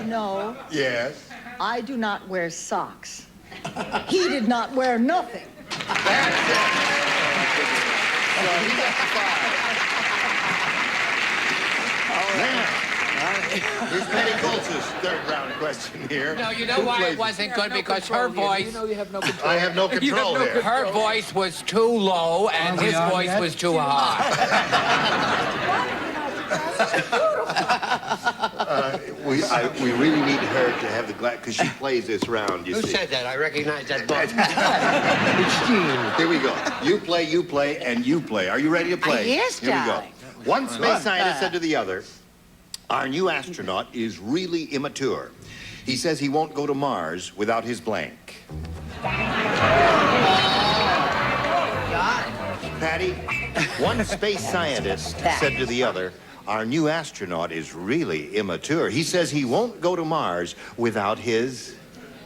No, Yes. I do not wear socks. He did not wear nothing. Here's Patty Colts' third round question here. No, you know why it wasn't good? Because her voice... You know you have no control. I have no control here. Her voice was too low and his voice was too high. We really need her to have the glass, because she plays this round, you Who see. said that? I recognize that book. It's Gene. Here we go. You play, and you play. Are you ready to play? Yes, Here we go. darling. One space scientist said to the other, our new astronaut is really immature. He says he won't go to Mars without his blank. Patty, one space scientist said to the other, our new astronaut is really immature. He says he won't go to Mars without his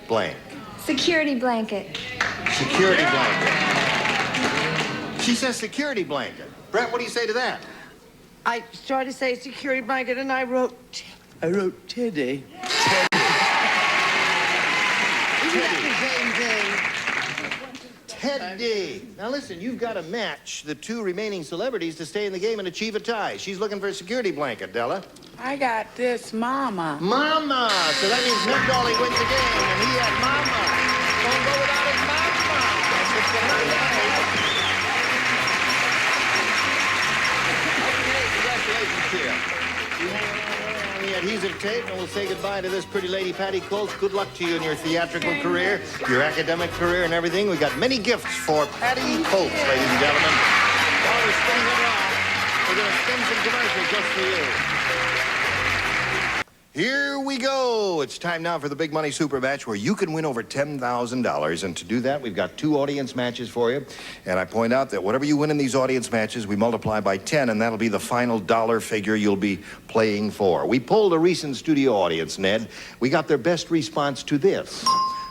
blank. Security blanket. Security blanket. She says security blanket. Brett, what do you say to that? I started to say security blanket, and I wrote Teddy. Isn't that the same thing? Teddy. Now listen, you've got to match the two remaining celebrities to stay in the game and achieve a tie. She's looking for a security blanket, Della. I got this, Mama. Mama. So that means Ned Dolly wins the game, and he had Mama. Don't go without his Mama. It's the night. Congratulations to you. The adhesive tape, and we'll say goodbye to this pretty lady, Patty Colts. Good luck to you in your theatrical career, your academic career, and everything. We've got many gifts for Patty Colts, ladies and gentlemen. While we're spinning it around, we're going to spin some commercials just for you. Here we go. It's time now for the Big Money Super Match, where you can win over $10,000. And to do that, we've got two audience matches for you. And I point out that whatever you win in these audience matches, we multiply by 10, and that'll be the final dollar figure you'll be playing for. We polled a recent studio audience, Ned. We got their best response to this.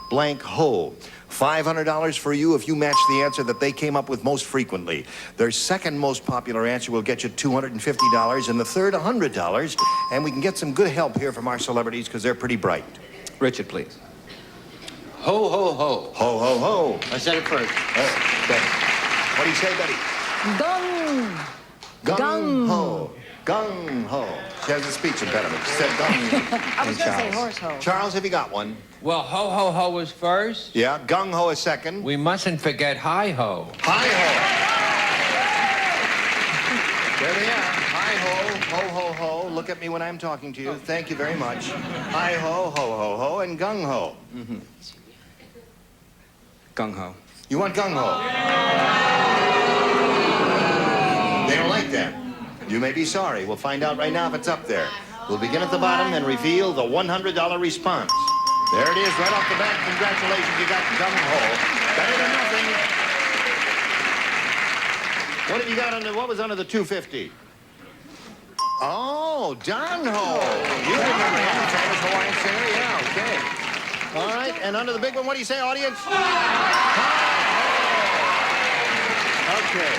Blank Ho. $500 for you if you match the answer that they came up with most frequently. Their second most popular answer will get you $250, and the third, $100. And we can get some good help here from our celebrities because they're pretty bright. Richard, please. Ho, ho, ho. Ho, ho, ho. I said it first. Oh, Betty. What do you say, Betty? Gung. Gung ho. Gung ho. She has a speech impediment. She said gung. I was going to say horse ho. Charles, have you got one? Well, ho ho ho was first. Yeah, gung ho is second. We mustn't forget hi ho. Hi ho. There they are. Hi ho, ho ho ho. Look at me when I'm talking to you. Thank you very much. Hi ho, ho ho ho, and gung ho. Mm-hmm. Gung ho. You want gung ho? They don't like that. You may be sorry. We'll find out right now if it's up there. We'll begin at the bottom and reveal the $100 response. There it is, right off the bat. Congratulations, you got Gung Ho. Better than nothing. What have you got under, what was under the 250? Oh, Don Ho. You remember him, the famous Hawaiian singer? Yeah, okay. All right, and under the big one, what do you say, audience? Okay.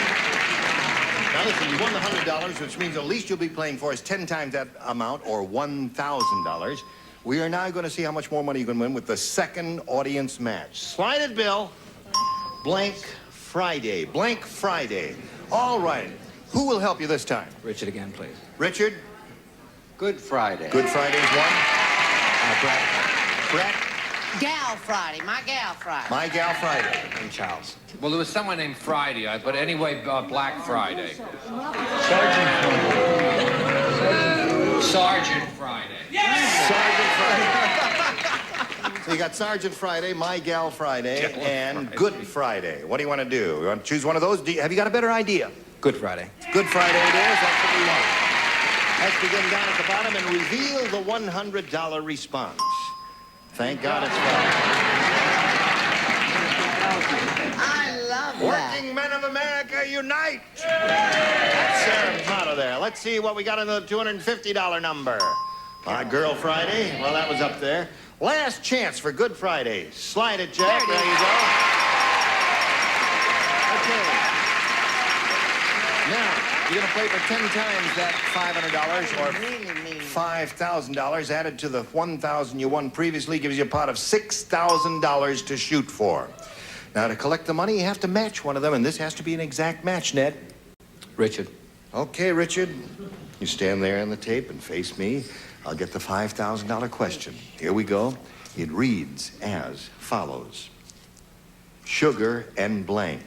Now listen, you won the $100, which means the least you'll be playing for is 10 times that amount, or $1,000. We are now going to see how much more money you can win with the second audience match. Slide it, Bill. Blank Friday. Blank Friday. All right. Who will help you this time? Richard again, please. Richard? Good Friday. Good Friday's one. Brett. Brett? Gal Friday, my Gal Friday. My Gal Friday. And Charles. Well, there was someone named Friday, but anyway, Black Friday. Sergeant Friday. Sergeant Friday. So you got Sergeant Friday, My Gal Friday, and Good Friday. What do you want to do? You want to choose one of those? Have you got a better idea? Good Friday. Good Friday it is. That's what we want. Let's begin down at the bottom and reveal the $100 response. Thank God it's Friday. I love that. Working men of America, unite! That's Sarah's motto there. Let's see what we got in the $250 number. My Girl Friday. Well, that was up there. Last chance for Good Friday. Slide it, Jack. There you go. Okay. Now, you're going to play for 10 times that $500 or $5,000 added to the $1,000 you won previously gives you a pot of $6,000 to shoot for. Now, to collect the money, you have to match one of them, and this has to be an exact match, Ned. Richard. Okay, Richard. You stand there on the tape and face me. I'll get the $5,000 question. Here we go. It reads as follows. Sugar and blank.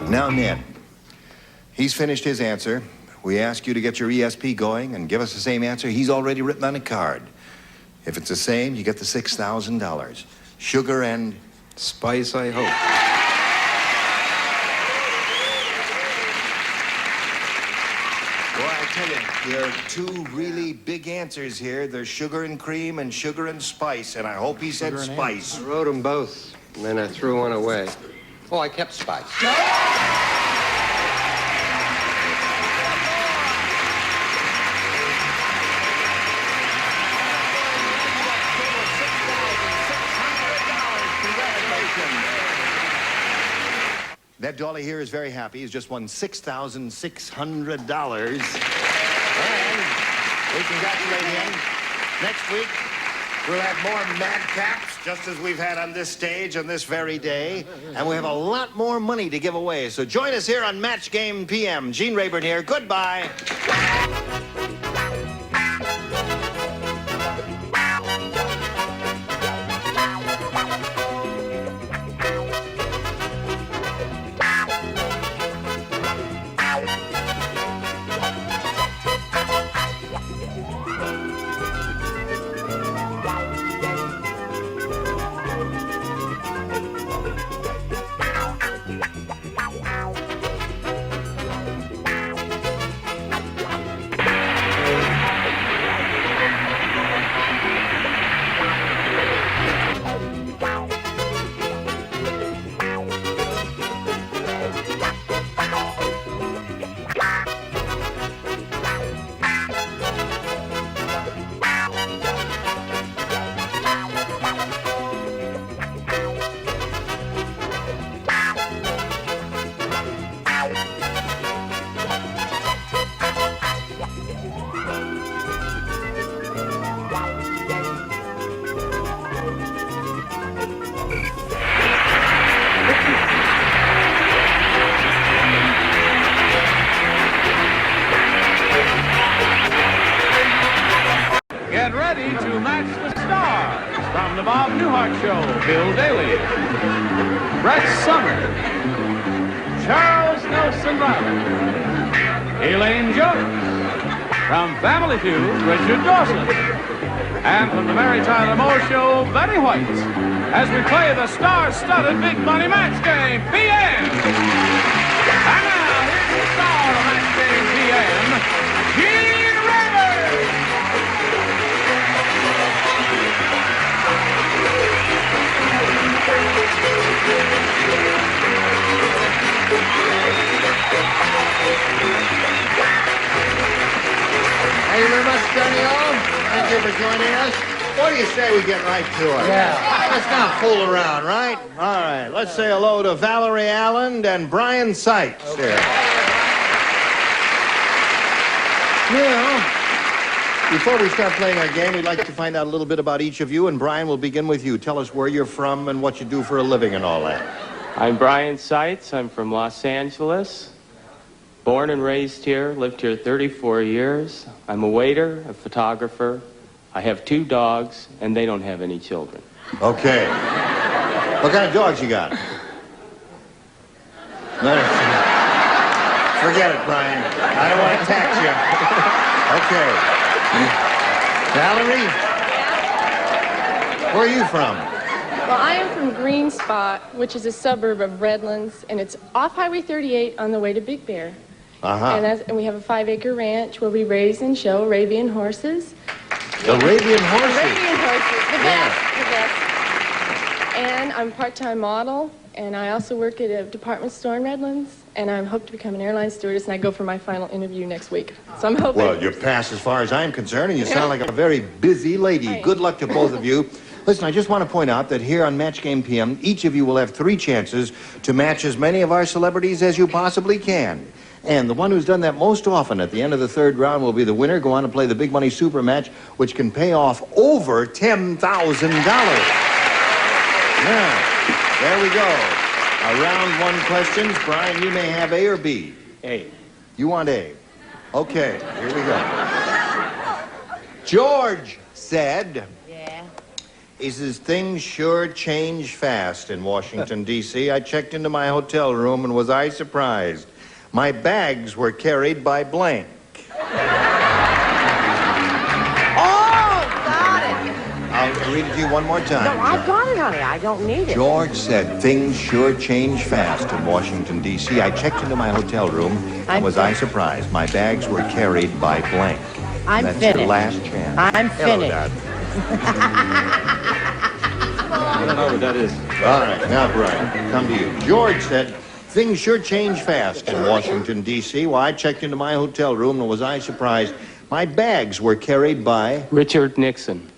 Now, Ned, he's finished his answer. We ask you to get your ESP going and give us the same answer he's already written on a card. If it's the same, you get the $6,000. Sugar and... Spice, I hope. Boy, I tell you, there are two really big answers here. There's sugar and cream and sugar and spice, and I hope he said spice. I wrote them both, and then I threw one away. Oh, I kept spice. Ned Dawley here is very happy. He's just won $6,600. And we congratulate him. Next week, we'll have more madcaps, just as we've had on this stage on this very day. And we have a lot more money to give away. So join us here on Match Game PM. Gene Rayburn here. Goodbye. Get ready to match the stars from the Bob Newhart Show. Bill Daly, Brett Somers, Charles Nelson Riley. Elaine Jones. From Family Feud, Richard Dawson. And from the Mary Tyler Moore Show, Betty White. As we play the star-studded Big Money Match Game, PM. And now, here's the star of Match Game PM, Gene Rivers. Thank you very much, Danielle. Thank you for joining us. What do you say we get right to it? Yeah. Let's not fool around, right? All right. Let's say hello to Valerie Allen and Brian Sykes here. Now, before we start playing our game, we'd like to find out a little bit about each of you. And Brian, we'll begin with you. Tell us where you're from and what you do for a living and all that. I'm Brian Seitz. I'm from Los Angeles. Born and raised here, lived here 34 years. I'm a waiter, a photographer. I have 2 dogs, and they don't have any children. Okay. What kind of dogs you got? Forget it, Brian. I don't want to tax you. Okay. Valerie? Where are you from? Well, I am from Green Spot, which is a suburb of Redlands, and it's off Highway 38 on the way to Big Bear. Uh-huh. And we have a 5-acre ranch where we raise and show Arabian horses. Arabian horses? Arabian horses, the best. And I'm a part-time model, and I also work at a department store in Redlands, and I hope to become an airline stewardess, and I go for my final interview next week. So I'm hoping... Well, you're passed as far as I'm concerned, and you sound like a very busy lady. Good luck to both of you. Listen, I just want to point out that here on Match Game PM, each of you will have 3 chances to match as many of our celebrities as you possibly can. And the one who's done that most often at the end of the 3rd round will be the winner. Go on to play the Big Money Super Match, which can pay off over $10,000. Yeah, there we go. Round 1 questions. Brian, you may have A or B. A. You want A? Okay, here we go. George said... He says, things sure change fast in Washington, D.C. I checked into my hotel room and was I surprised. My bags were carried by blank. Oh, got it. I'll read it to you one more time. No, I've got it, honey. I don't need it. George said, things sure change fast in Washington, D.C. I checked into my hotel room and was I surprised. My bags were carried by blank. I'm That's finished. your last chance. I'm Hello, finished. Dad. I don't know what that is. All right, now, Brian, come to you. George said, things sure change fast in Washington, D.C. Well, I checked into my hotel room and was I surprised. My bags were carried by... Richard Nixon.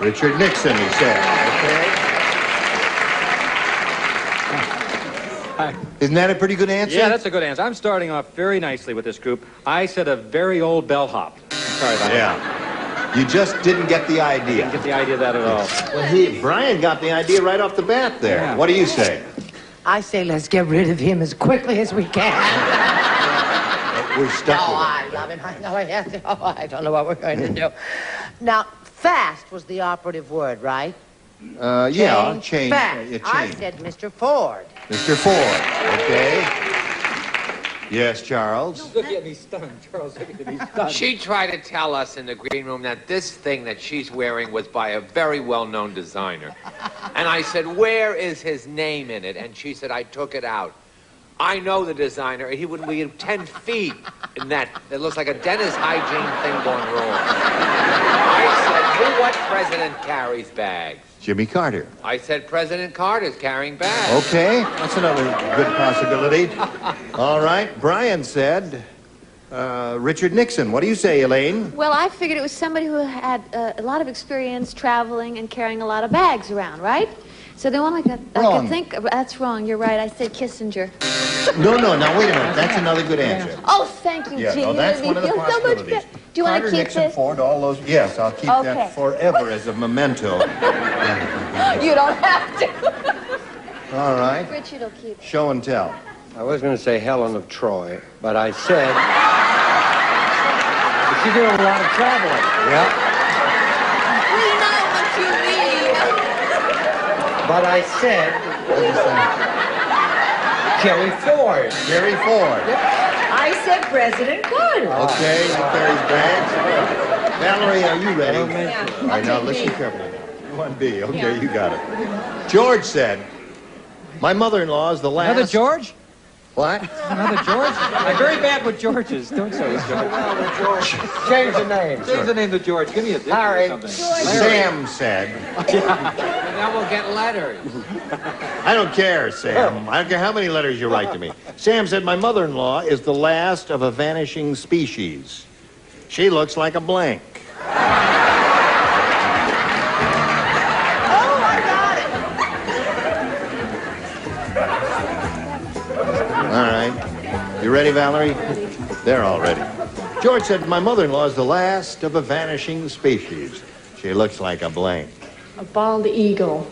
Richard Nixon, he said. Okay. Isn't that a pretty good answer? Yeah, that's a good answer. I'm starting off very nicely with this group. I said a very old bellhop. Sorry about that. Yeah. You just didn't get the idea. Didn't get the idea of that at all. Well, Brian got the idea right off the bat there. Yeah. What do you say? I say let's get rid of him as quickly as we can. We're stuck with him. I love him. I know I have to. Oh, I don't know what we're going to do. Now, fast was the operative word, right? Yeah, change. Fast. I said Mr. Ford. Mr. Ford, okay. Yes, Charles? Look at me stunned, Charles. Look at me stunned. She tried to tell us in the green room that this thing that she's wearing was by a very well-known designer. And I said, where is his name in it? And she said, I took it out. I know the designer. He would be 10 feet in that. It looks like a dentist hygiene thing going wrong. I said, what president carries bags? Jimmy Carter. I said, President Carter's carrying bags. Okay, that's another good possibility. All right, Brian said Richard Nixon. What do you say, Elaine? Well, I figured it was somebody who had a lot of experience traveling and carrying a lot of bags around, right? So the one I could think of, that's wrong, you're right, I said Kissinger. No, now wait a minute. That's another good answer. Oh, thank you, Yeah, Gene. no, that's You one of the feel so much possibilities. better. Do you want to Carter, keep Nixon, this? Ford, all those. Yes, I'll keep Okay. that forever as a memento. You don't have to. All right. Richard will keep it. Show and tell. I was going to say Helen of Troy, but I said... She's doing a lot of traveling. Yeah. We know what you mean. But I said... Jerry Ford. Jerry Ford. I said President Carter. Okay, he carries bags. Valerie, are you ready? Yeah. All right, now listen carefully. You want B. Okay, you got it. George said, my mother-in-law is the last... Another George? What? Another George? I'm very bad with Georges. Don't say it's George. Change the name. Change the name to George. Give me a different Larry. something. Sam said, Now we'll get letters. I don't care, Sam. I don't care how many letters you write to me. Sam said, my mother-in-law is the last of a vanishing species. She looks like a blank. All right. You ready, Valerie? They're all ready. George said, my mother-in-law is the last of a vanishing species. She looks like a blank. A bald eagle.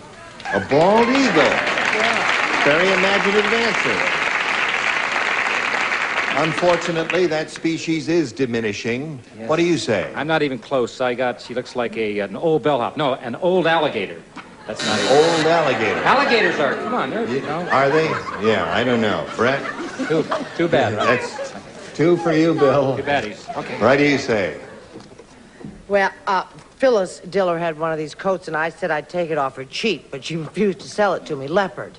A bald eagle. Very imaginative answer. Unfortunately, that species is diminishing. Yes. What do you say? I'm not even close. She looks like an old bellhop. No, an old alligator. That's not even. Old alligator. Alligators are, come on, they're, Are they? Yeah, I don't know. Brett? Too bad. That's 2 for you, Bill. Too baddies. Okay. What do you say? Well, Phyllis Diller had one of these coats, and I said I'd take it off her cheap, but she refused to sell it to me. Leopard.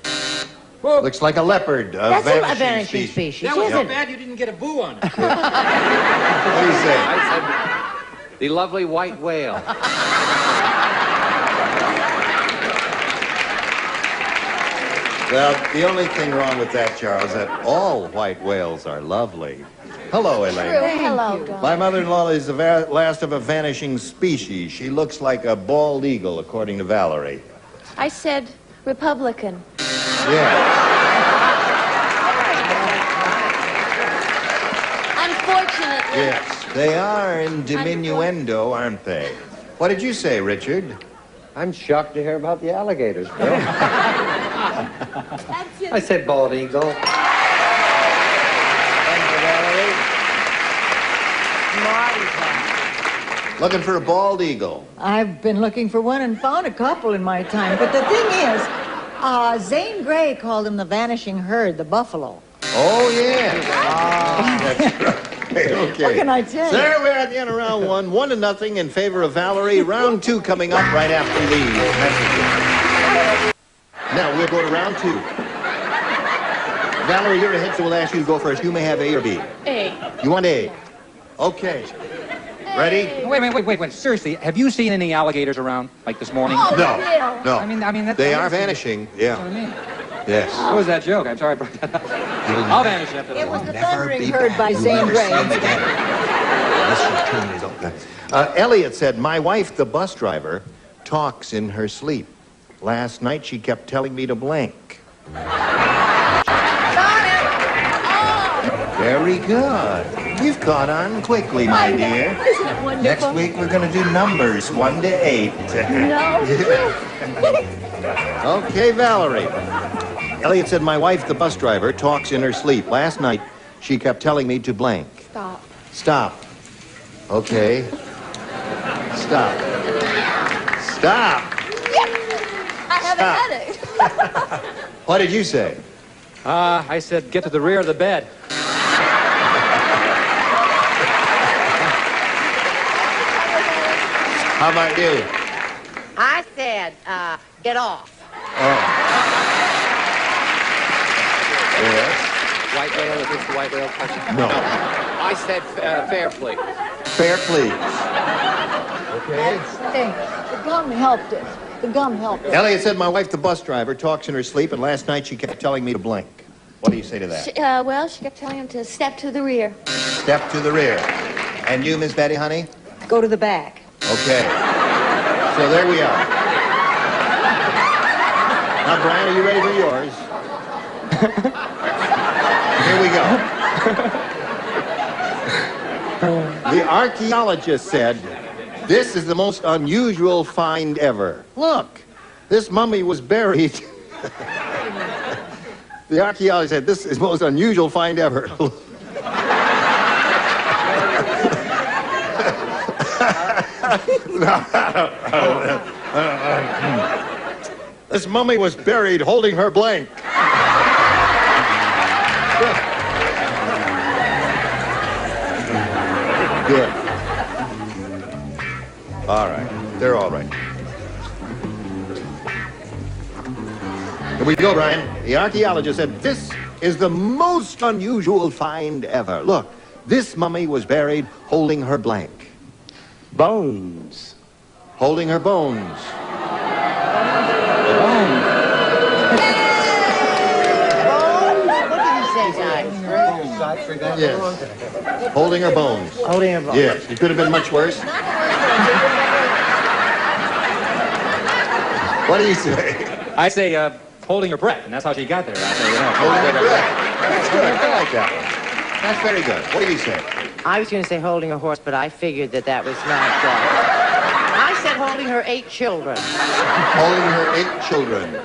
Looks like a leopard. That's a vanishing species, That was so isn't it? bad you didn't get a boo on it. What do you say? I said, the lovely white whale. Well, the only thing wrong with that, Charles, that all white whales are lovely. Hello, Elaine. Hello, Don. My mother-in-law is the last of a vanishing species. She looks like a bald eagle, according to Valerie. I said Republican. Yeah. Unfortunately. Yes. They are in diminuendo, aren't they? What did you say, Richard? I'm shocked to hear about the alligators, Bill. That's it. I said bald eagle. Looking for a bald eagle. I've been looking for one and found a couple in my time. But the thing is, Zane Grey called him the vanishing herd, the buffalo. Oh, yeah. That's right. Okay. What can I tell you? There, we're at the end of round 1. 1-0 in favor of Valerie. Round 2 coming up right after these messages. Now, we'll go to round 2. Valerie, you're ahead, so we'll ask you to go first. You may have A or B. A. You want A? Okay. Ready? Wait. Seriously, have you seen any alligators around, like this morning? Oh, No. Bill. No. I mean, They are vanishing. Yeah. That's what I mean. Yes. What was that joke? I'm sorry I brought that up. I'll vanish after It this. was the thundering herd by Zane Grey. Elliot said, my wife, the bus driver, talks in her sleep. Last night she kept telling me to blank. Very good. You've caught on quickly, my dear. Isn't it wonderful? Next week we're going to do numbers 1 to 8. No. Okay, Valerie. Elliot said, my wife, the bus driver, talks in her sleep. Last night she kept telling me to blank. Stop. Stop. Okay. Stop. Stop. I have Stop. a headache. What did you say? I said get to the rear of the bed. How about you? I said, get off. Yes. White whale, is this the white whale question? No. I said fair plea. Fair, please. Okay. Hey, the gum helped it. The gum helped it. Elliot said, my wife, the bus driver, talks in her sleep, and last night she kept telling me to blink. What do you say to that? She kept telling him to step to the rear. Step to the rear. And you, Miss Betty, honey? Go to the back. Okay. So there we are. Now, Brian, are you ready for yours? Here we go. The archaeologist said, this is the most unusual find ever. Look, this mummy was buried. The archaeologist said, this is the most unusual find ever. This mummy was buried holding her blank. Good. All right. They're all right. Here we go, Brian. The archaeologist said, this is the most unusual find ever. Look, this mummy was buried holding her blank. Bones. Holding her bones. Yes. Holding her bones. Holding her bones. Yes. It could have been much worse. What do you say? I say holding her breath, and that's how she got there. I say, Holding her breath. That's good. I like that one. That's very good. What do you say? I was going to say holding a horse, but I figured that was not. I said holding her 8 children. Holding her 8 children.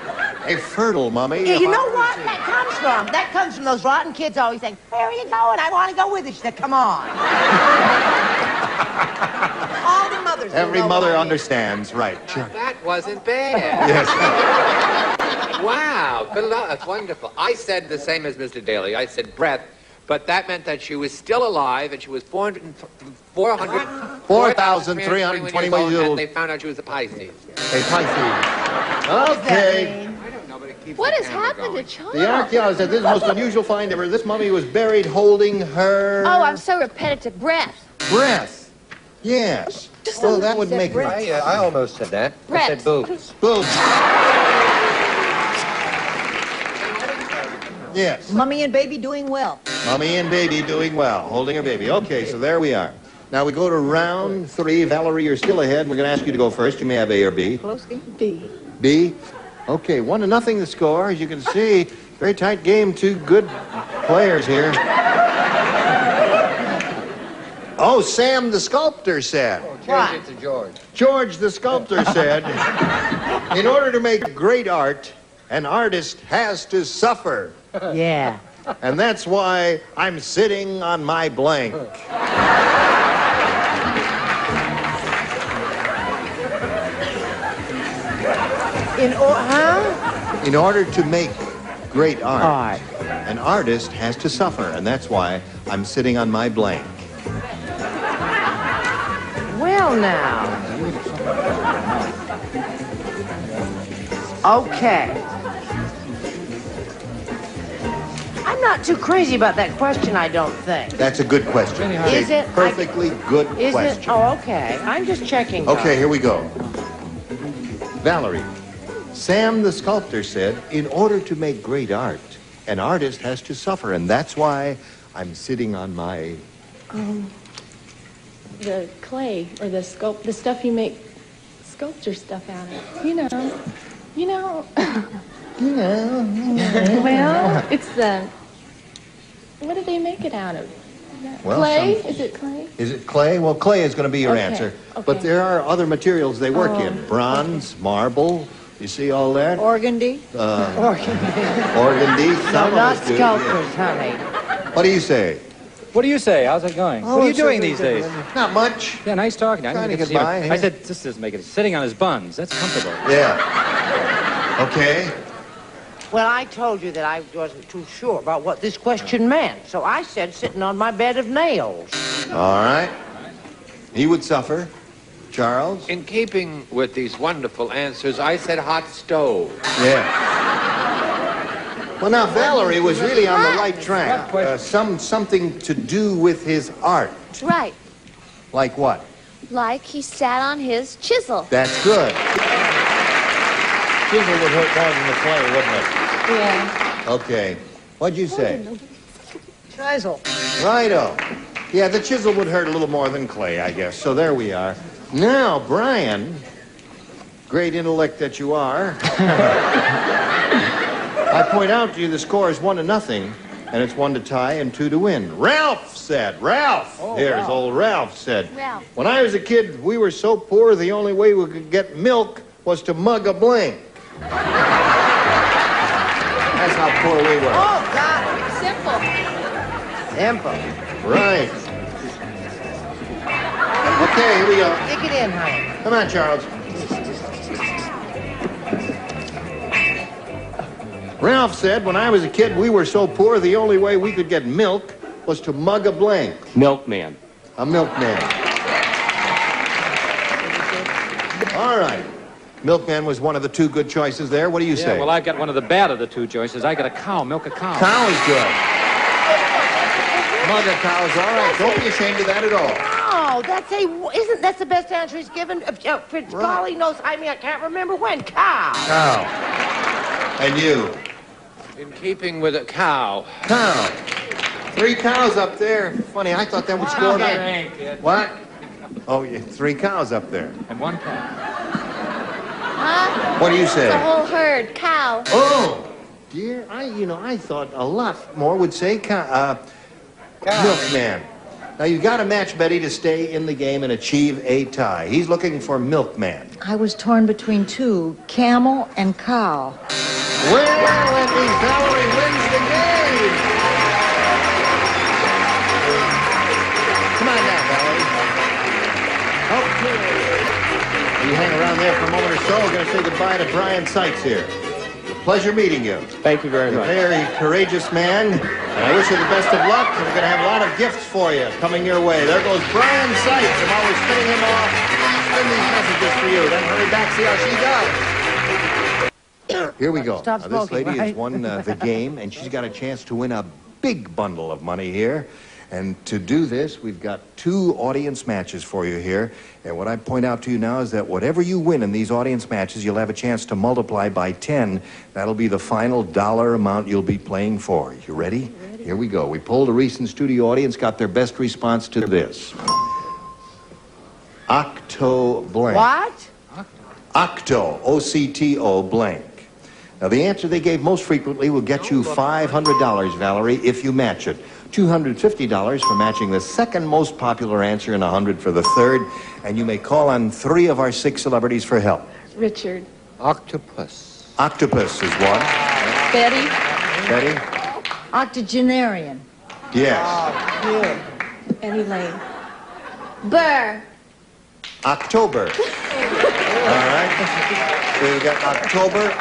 A fertile mummy. Yeah, you know what that comes from? That comes from those rotten kids always saying, "Where are you going? I want to go with you." She said, "Come on." All the mothers. Every mother understands, right? Sure. That wasn't bad. Yes. Wow, good luck. That's wonderful. I said the same as Mr. Daly. I said breath, but that meant that she was still alive and she was 4,321 years old. And they found out she was a Pisces. A Pisces. Okay. What has happened to Charles? The archaeologist said this is the most unusual find ever. This mummy was buried holding her... Oh, I'm so repetitive. Breath. Breath. Yes. Well, that would make... I almost said that. Breath. I said boobs. Boobs. Yes. Mummy and baby doing well. Mummy and baby doing well, holding her baby. Okay, so there we are. Now we go to round 3. Valerie, you're still ahead. We're going to ask you to go first. You may have A or B. Close game. B. B. Okay, 1-0 the score. As you can see, very tight game. 2 good players here. Oh, Sam the sculptor said. Change it to George. George the sculptor said, in order to make great art, an artist has to suffer. Yeah. And that's why I'm sitting on my blank. In order to make great art, an artist has to suffer, and that's why I'm sitting on my blank. Well, now. Okay. I'm not too crazy about that question, I don't think. That's a good question. Is it? Perfectly good Is question. it? Oh, okay. I'm just checking. though. Okay, here we go. Valerie, Sam the sculptor said, in order to make great art, an artist has to suffer, and that's why I'm sitting on my... The clay or the stuff you make sculpture stuff out of. You know. Well, it's the. What do they make it out of? Well, Clay? Is it clay? Is it clay? Well, clay is going to be your Okay, answer. okay. But there are other materials they work in. Bronze, marble. You see all that? Organdy. Organdy. No, Some not of us do, sculptors, honey. yeah. What do you say? What do you say? How's it going? Oh, what are you it's doing so these good. days? Not much. Yeah, nice talking. I Trying to didn't get by, I yeah. said, this doesn't make it. Sitting on his buns. That's comfortable. Yeah. Okay. Well, I told you that I wasn't too sure about what this question meant, so I said sitting on my bed of nails. All right. He would suffer. Charles? In keeping with these wonderful answers, I said hot stove. Yeah. Well, now, Valerie was really on the right track. Something to do with his art. Right. Like what? Like he sat on his chisel. That's good. Chisel would hurt more than the clay, wouldn't it? Yeah. Okay. What'd you say? Chisel. Righto. Yeah, the chisel would hurt a little more than clay, I guess. So there we are. Now, Brian, great intellect that you are, I point out to you the score is 1-0, and it's 1 to tie and 2 to win. Ralph said, Here's old Ralph said, Ralph. when I was a kid, we were so poor the only way we could get milk was to mug a blank. That's how poor we were. Oh, God. Simple. Simple. Right. Okay, here we go. Stick it in, honey. Come on, Charles. Ralph said, when I was a kid, we were so poor, the only way we could get milk was to mug a blank. Milkman. A milkman. All right. Milkman was one of the two good choices there. What do you say? Well, I've got one of the bad of the two choices. I got a cow. Milk a cow. Cow is good. Mug a cow is all right. Don't be ashamed of that at all. Oh, that's the best answer he's given? Fritz Golly knows, I can't remember when. Cow. Cow. And you? In keeping with a cow. Cow. 3 cows up there. Funny, I thought that would score me. What? Oh, yeah, 3 cows up there. And 1 cow. Huh? What do you say? The whole herd, cow. Oh, dear, I thought a lot more would say milkman. Now, you got to match Betty to stay in the game and achieve a tie. He's looking for milkman. I was torn between 2, camel and cow. Well, that means Valerie wins the game. Come on now, Valerie. Okay. You hang around there for a moment or so. We're going to say goodbye to Brian Sykes here. Pleasure meeting you. Thank you very much. You're a very courageous man, and I wish you the best of luck, and we're going to have a lot of gifts for you coming your way. There goes Brian Sykes, and while we're spinning him off, spin these messages for you. Then hurry back, see how she does. Here we go. Stop Now, this smoking, lady right? has won the game, and she's got a chance to win a big bundle of money here. And to do this, we've got 2 audience matches for you here. And what I point out to you now is that whatever you win in these audience matches, you'll have a chance to multiply by 10. That'll be the final dollar amount you'll be playing for. You ready? Here we go. We polled a recent studio audience, got their best response to this. Octo blank. What? Octo, O-C-T-O blank. Now, the answer they gave most frequently will get you $500, Valerie, if you match it. $250 for matching the second most popular answer and $100 for the third. And you may call on 3 of our 6 celebrities for help. Richard. Octopus. Octopus is one. Betty. Betty? Octogenarian. Yes. And Elaine. Burr. October. All right. So you've got October,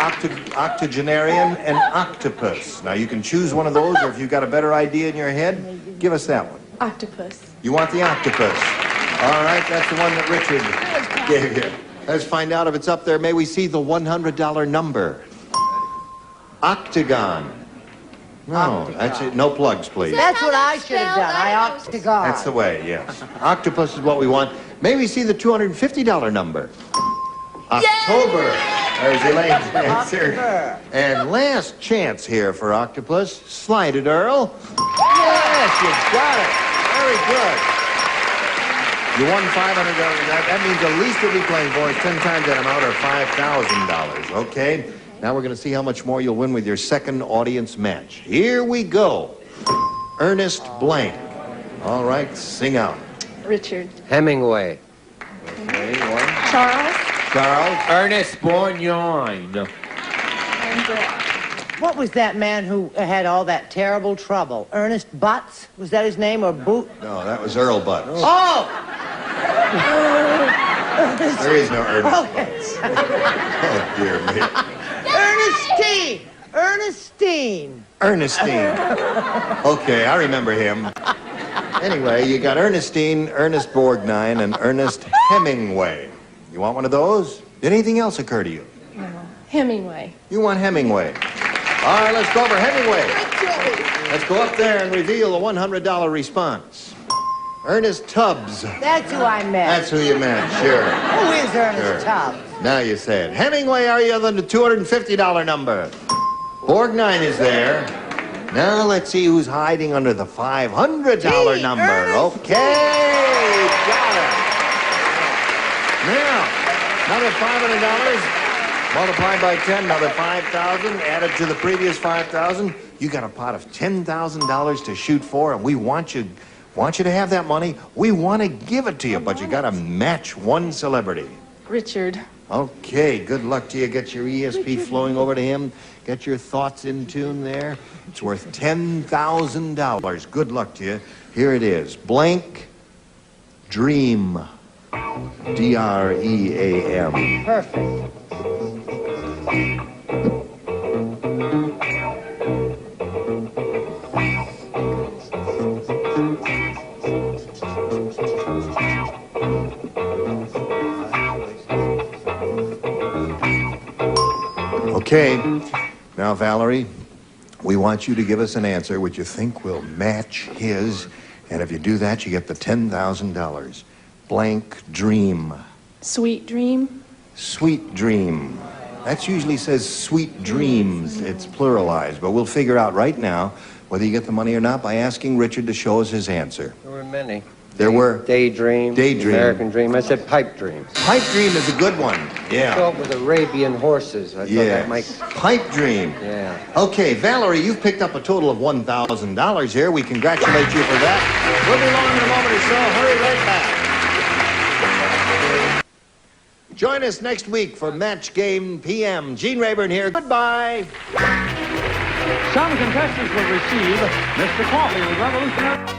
octogenarian, and octopus. Now, you can choose one of those, or if you've got a better idea in your head, give us that one. Octopus. You want the octopus. All right, that's the one that Richard gave you. Let's find out if it's up there. May we see the $100 number? Octagon. No, that's it. No plugs, please. That's what I should have done. I octagon. That's the way, yes. Octopus is what we want. May we see the $250 number? October. There's Elaine's answer. And last chance here for Octopus. Slide it, Earl. Yes, you got it. Very good. You won $500. That means the least you'll be playing for is 10 times that amount, or $5,000. Okay? Now we're going to see how much more you'll win with your second audience match. Here we go. Ernest Blank. All right, sing out. Richard. Hemingway. Okay, one. Charles. Charles. Ernest Borgnine. And Brett. What was that man who had all that terrible trouble? Ernest Butts? Was that his name, or Boot? No, that was Earl Butts. Oh! There is no Ernest Okay. Butts. Oh, dear me. Ernestine! Ernestine! Ernestine. Okay, I remember him. Anyway, you got Ernestine, Ernest Borgnine, and Ernest Hemingway. You want one of those? Did anything else occur to you? Hemingway. You want Hemingway. All right, let's go over Hemingway. Let's go up there and reveal the $100 response. Ernest Tubbs. That's who I met. That's who you meant, sure. Who is Ernest Sure. Tubbs? Now you say it. Hemingway, are you the $250 number? Borgnine is there. Now let's see who's hiding under the $500 number. Okay, got it. Now, another $500 multiplied by 10, another 5,000 added to the previous 5,000. You got a pot of $10,000 to shoot for, and we want you to have that money. We want to give it to you, but you got to match one celebrity. Richard. Okay, good luck to you. Get your ESP flowing over to him. Get your thoughts in tune there. It's worth $10,000. Good luck to you. Here it is. Blank Dream. D-R-E-A-M. Perfect. Okay. Now, Valerie, we want you to give us an answer which you think will match his. And if you do that, you get the $10,000. Blank dream. Sweet dream. Sweet dream. That usually says sweet dreams. It's pluralized, but we'll figure out right now whether you get the money or not by asking Richard to show us his answer. There were many. There were? Daydream. Daydream. American Dream. I said pipe dream. Pipe dream is a good one. Yeah. I thought with Arabian horses. I thought that might... Pipe dream. Yeah. Okay, Valerie, you've picked up a total of $1,000 here. We congratulate you for that. We'll be along in a moment or so. Hurry right back. Join us next week for Match Game PM. Gene Rayburn here. Goodbye. Some contestants will receive Mr. Coffee with Revolutionary...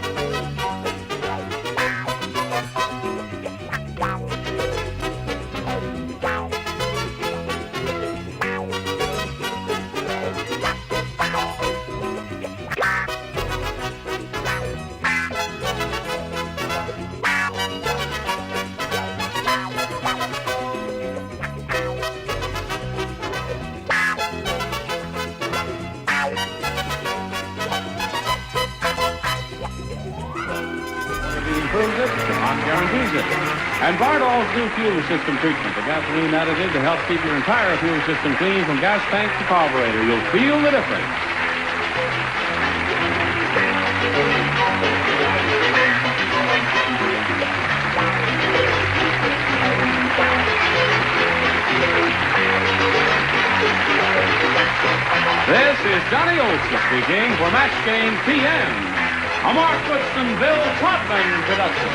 Improves it, DuPont guarantees it. And Bardol's new fuel system treatment, the gasoline additive to help keep your entire fuel system clean from gas tank to carburetor. You'll feel the difference. This is Johnny Olson speaking for Match Game PM. A Mark Woodson, Bill Trotman production.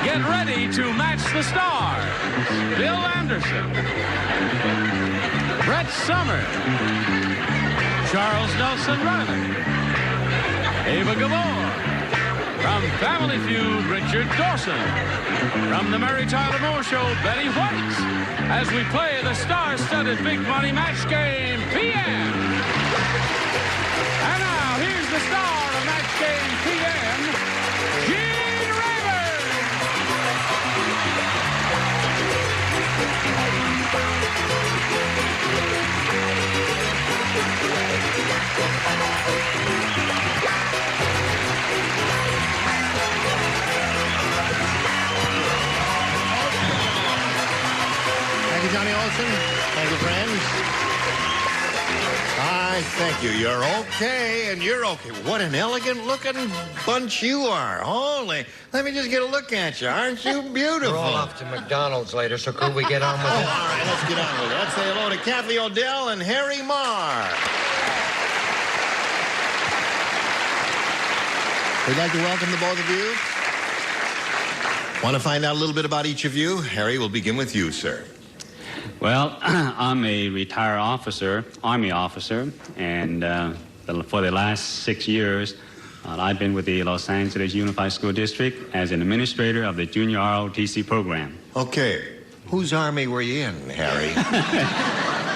Get ready to match the stars. Bill Anderson, Brett Somers, Charles Nelson Riley, Ava Gabor. From Family Feud, Richard Dawson. From the Mary Tyler Moore Show, Betty White. As we play the star-studded Big Money Match Game PM. And now, here's the star of Match Game PM, Gene Rayburn. Thank you, Johnny Olson. Thank you, friends. I thank you. You're okay, and you're okay. What an elegant-looking bunch you are. Holy, let me just get a look at you. Aren't you beautiful? We're all off to McDonald's later, so could we get on with it? All right, let's get on with it. Let's say hello to Kathy O'Dell and Harry Marr. We'd like to welcome the both of you. Want to find out a little bit about each of you? Harry, we'll begin with you, sir. Well, I'm a retired officer, Army officer, and for the last 6 years, I've been with the Los Angeles Unified School District as an administrator of the Junior ROTC program. Okay. Whose Army were you in, Harry?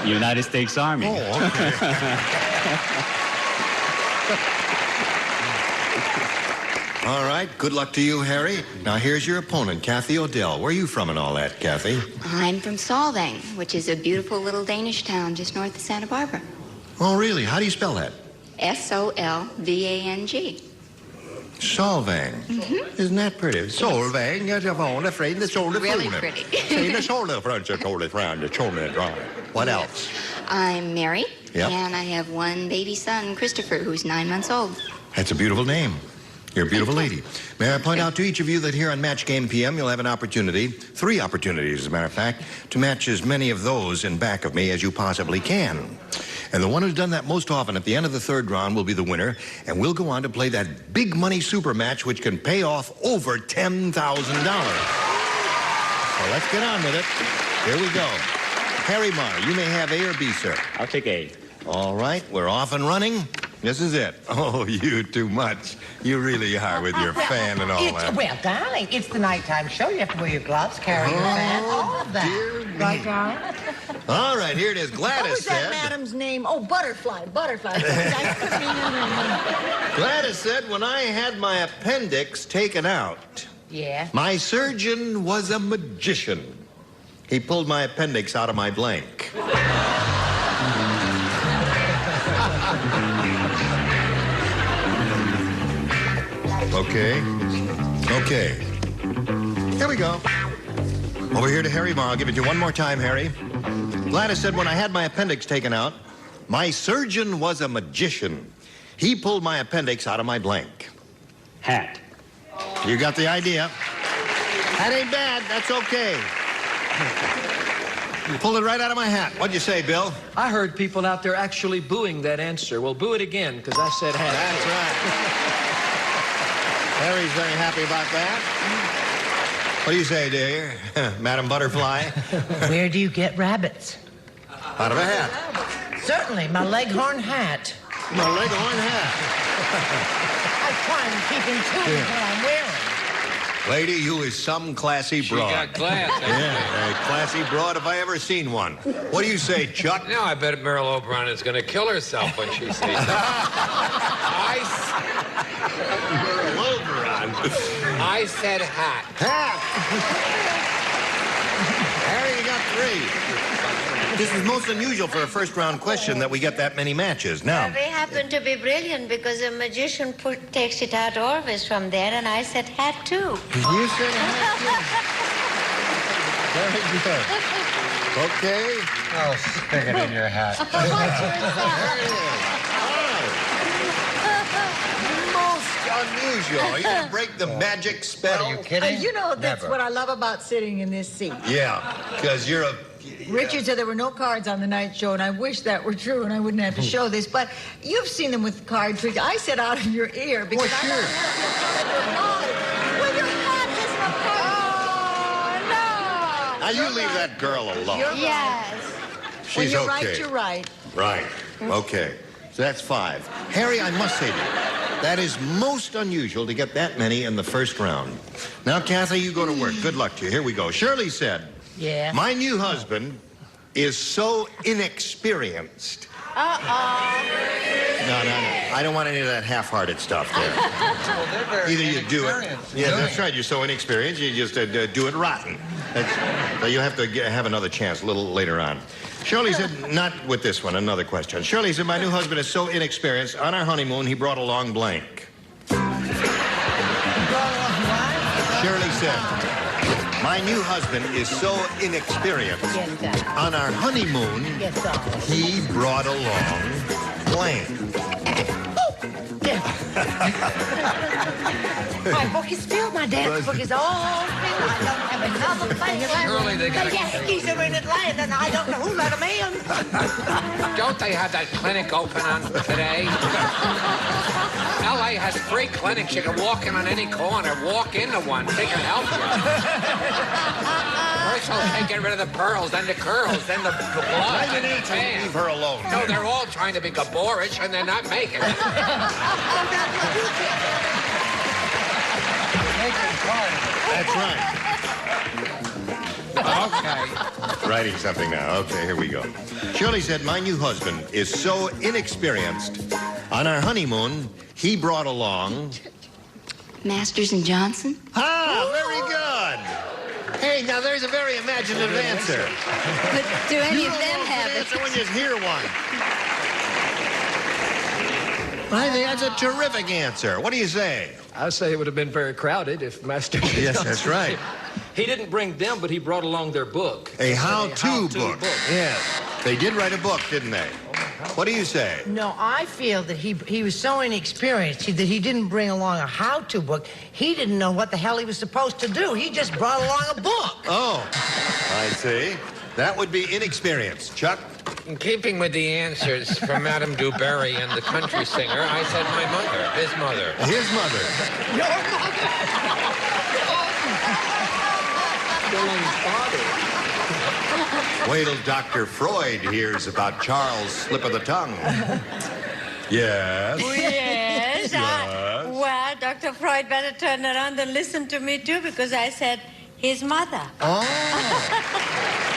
United States Army. Oh, okay. All right, good luck to you, Harry. Now, here's your opponent, Kathy O'Dell. Where are you from and all that, Kathy? I'm from Solvang, which is a beautiful little Danish town just north of Santa Barbara. Oh, really? How do you spell that? Solvang. Solvang. Mm-hmm. Isn't that pretty? Solvang, Really pretty. What else? I'm married, Yep. and I have one baby son, Christopher, who's 9 months old. That's a beautiful name. You're a beautiful lady. May I point out to each of you that here on Match Game PM, you'll have an opportunity, 3 opportunities, as a matter of fact, to match as many of those in back of me as you possibly can. And the one who's done that most often at the end of the 3rd round will be the winner, and we'll go on to play that big money super match, which can pay off over $10,000. So let's get on with it. Here we go. Harry Marr, you may have A or B, sir. I'll take A. All right, we're off and running. This is it. Oh, you too much. You really are with your fan and all that. Well, darling, it's the nighttime show. You have to wear your gloves, carry your fan, all of that. Dear me. Right, darling? All right, here it is. What Gladys was that said. madam's name? Oh, Butterfly. Butterfly. Gladys said when I had my appendix taken out, Yeah. my surgeon was a magician. He pulled my appendix out of my blank. Okay. Here we go. Over here to Harry Marr. I'll give it to you one more time, Harry. Gladys said when I had my appendix taken out, my surgeon was a magician. He pulled my appendix out of my blank. Hat. You got the idea. That ain't bad. That's okay. You pulled it right out of my hat. What'd you say, Bill? I heard people out there actually booing that answer. Well, boo it again, because I said hat. That's right. Harry's very happy about that. What do you say, dear? Madam Butterfly? Where do you get rabbits? Out of a hat. Certainly, my leghorn hat. My leghorn hat. I try and keep in tune with what I'm wearing. Lady, you is some classy broad. She got class. Yeah, a classy broad if I ever seen one. What do you say, Chuck? Now I bet Meryl O'Brien is going to kill herself when she sees that. I said hat. Hat. Harry, you got 3. This is most unusual for a first-round question that we get that many matches. Now, They happen to be brilliant because a magician takes it out always from there, and I said hat too. you said hat. Very good. Okay. Oh, stick it in your hat. There it is. Most unusual. Are you going to break the magic spell? Are you kidding? You know, that's Never. what I love about sitting in this seat. Yeah, because you're a... Richard said there were no cards on the night show, and I wish that were true, and I wouldn't have to show this. But you've seen them with card tricks. I said out of your ear because What's yours? Well, your hat isn't a Now, you leave that girl alone. Yes. She's when you're okay. right, you're right. Right. Okay. So that's 5. Harry, I must say to you, that is most unusual to get that many in the first round. Now, Kathy, you go to work. Good luck to you. Here we go. Shirley said, Yeah. my new husband is so inexperienced. No. I don't want any of that half-hearted stuff there. Either you do it. Yeah, that's right. You're so inexperienced, you just do it rotten. So you have to have another chance a little later on. Shirley said, not with this one, another question. Shirley said, my new husband is so inexperienced. On our honeymoon, he brought along blank. Shirley said, my new husband is so inexperienced. On our honeymoon, he brought along blank. My book is filled. My dance book is all filled. I don't have another thing. Surely they got The Yankees are in Atlanta, and I don't know who let them in. Don't they have that clinic open on today? LA has free clinics. You can walk in on any corner, walk into one. They can help you. First they'll get rid of the pearls, then the curls, then the blood, then the tan. Leave her alone. No, they're all trying to be Gaborish, and they're not making it. That's right. Okay. Writing something now. Okay, here we go. Shirley said, my new husband is so inexperienced. On our honeymoon, he brought along... Masters and Johnson? Ah, very good. Hey, now there's a very imaginative answer. But do any You of don't them know have the it? answer when you hear one. I think that's a terrific answer. What do you say? I say it would have been very crowded if Master. Yes, that's right. He didn't bring them, but he brought along their book. A how-to book. Yes. They did write a book, didn't they? What do you say? No, I feel that he was so inexperienced that he didn't bring along a how-to book. He didn't know what the hell he was supposed to do. He just brought along a book. Oh, I see. That would be inexperience. Chuck? In keeping with the answers from Madame Dubarry and the country singer, I said my mother, his mother. His mother. Your mother. Wait till Dr. Freud hears about Charles' slip of the tongue. Yes. Yes. Well, Dr. Freud better turn around and listen to me, too, because I said his mother. Oh.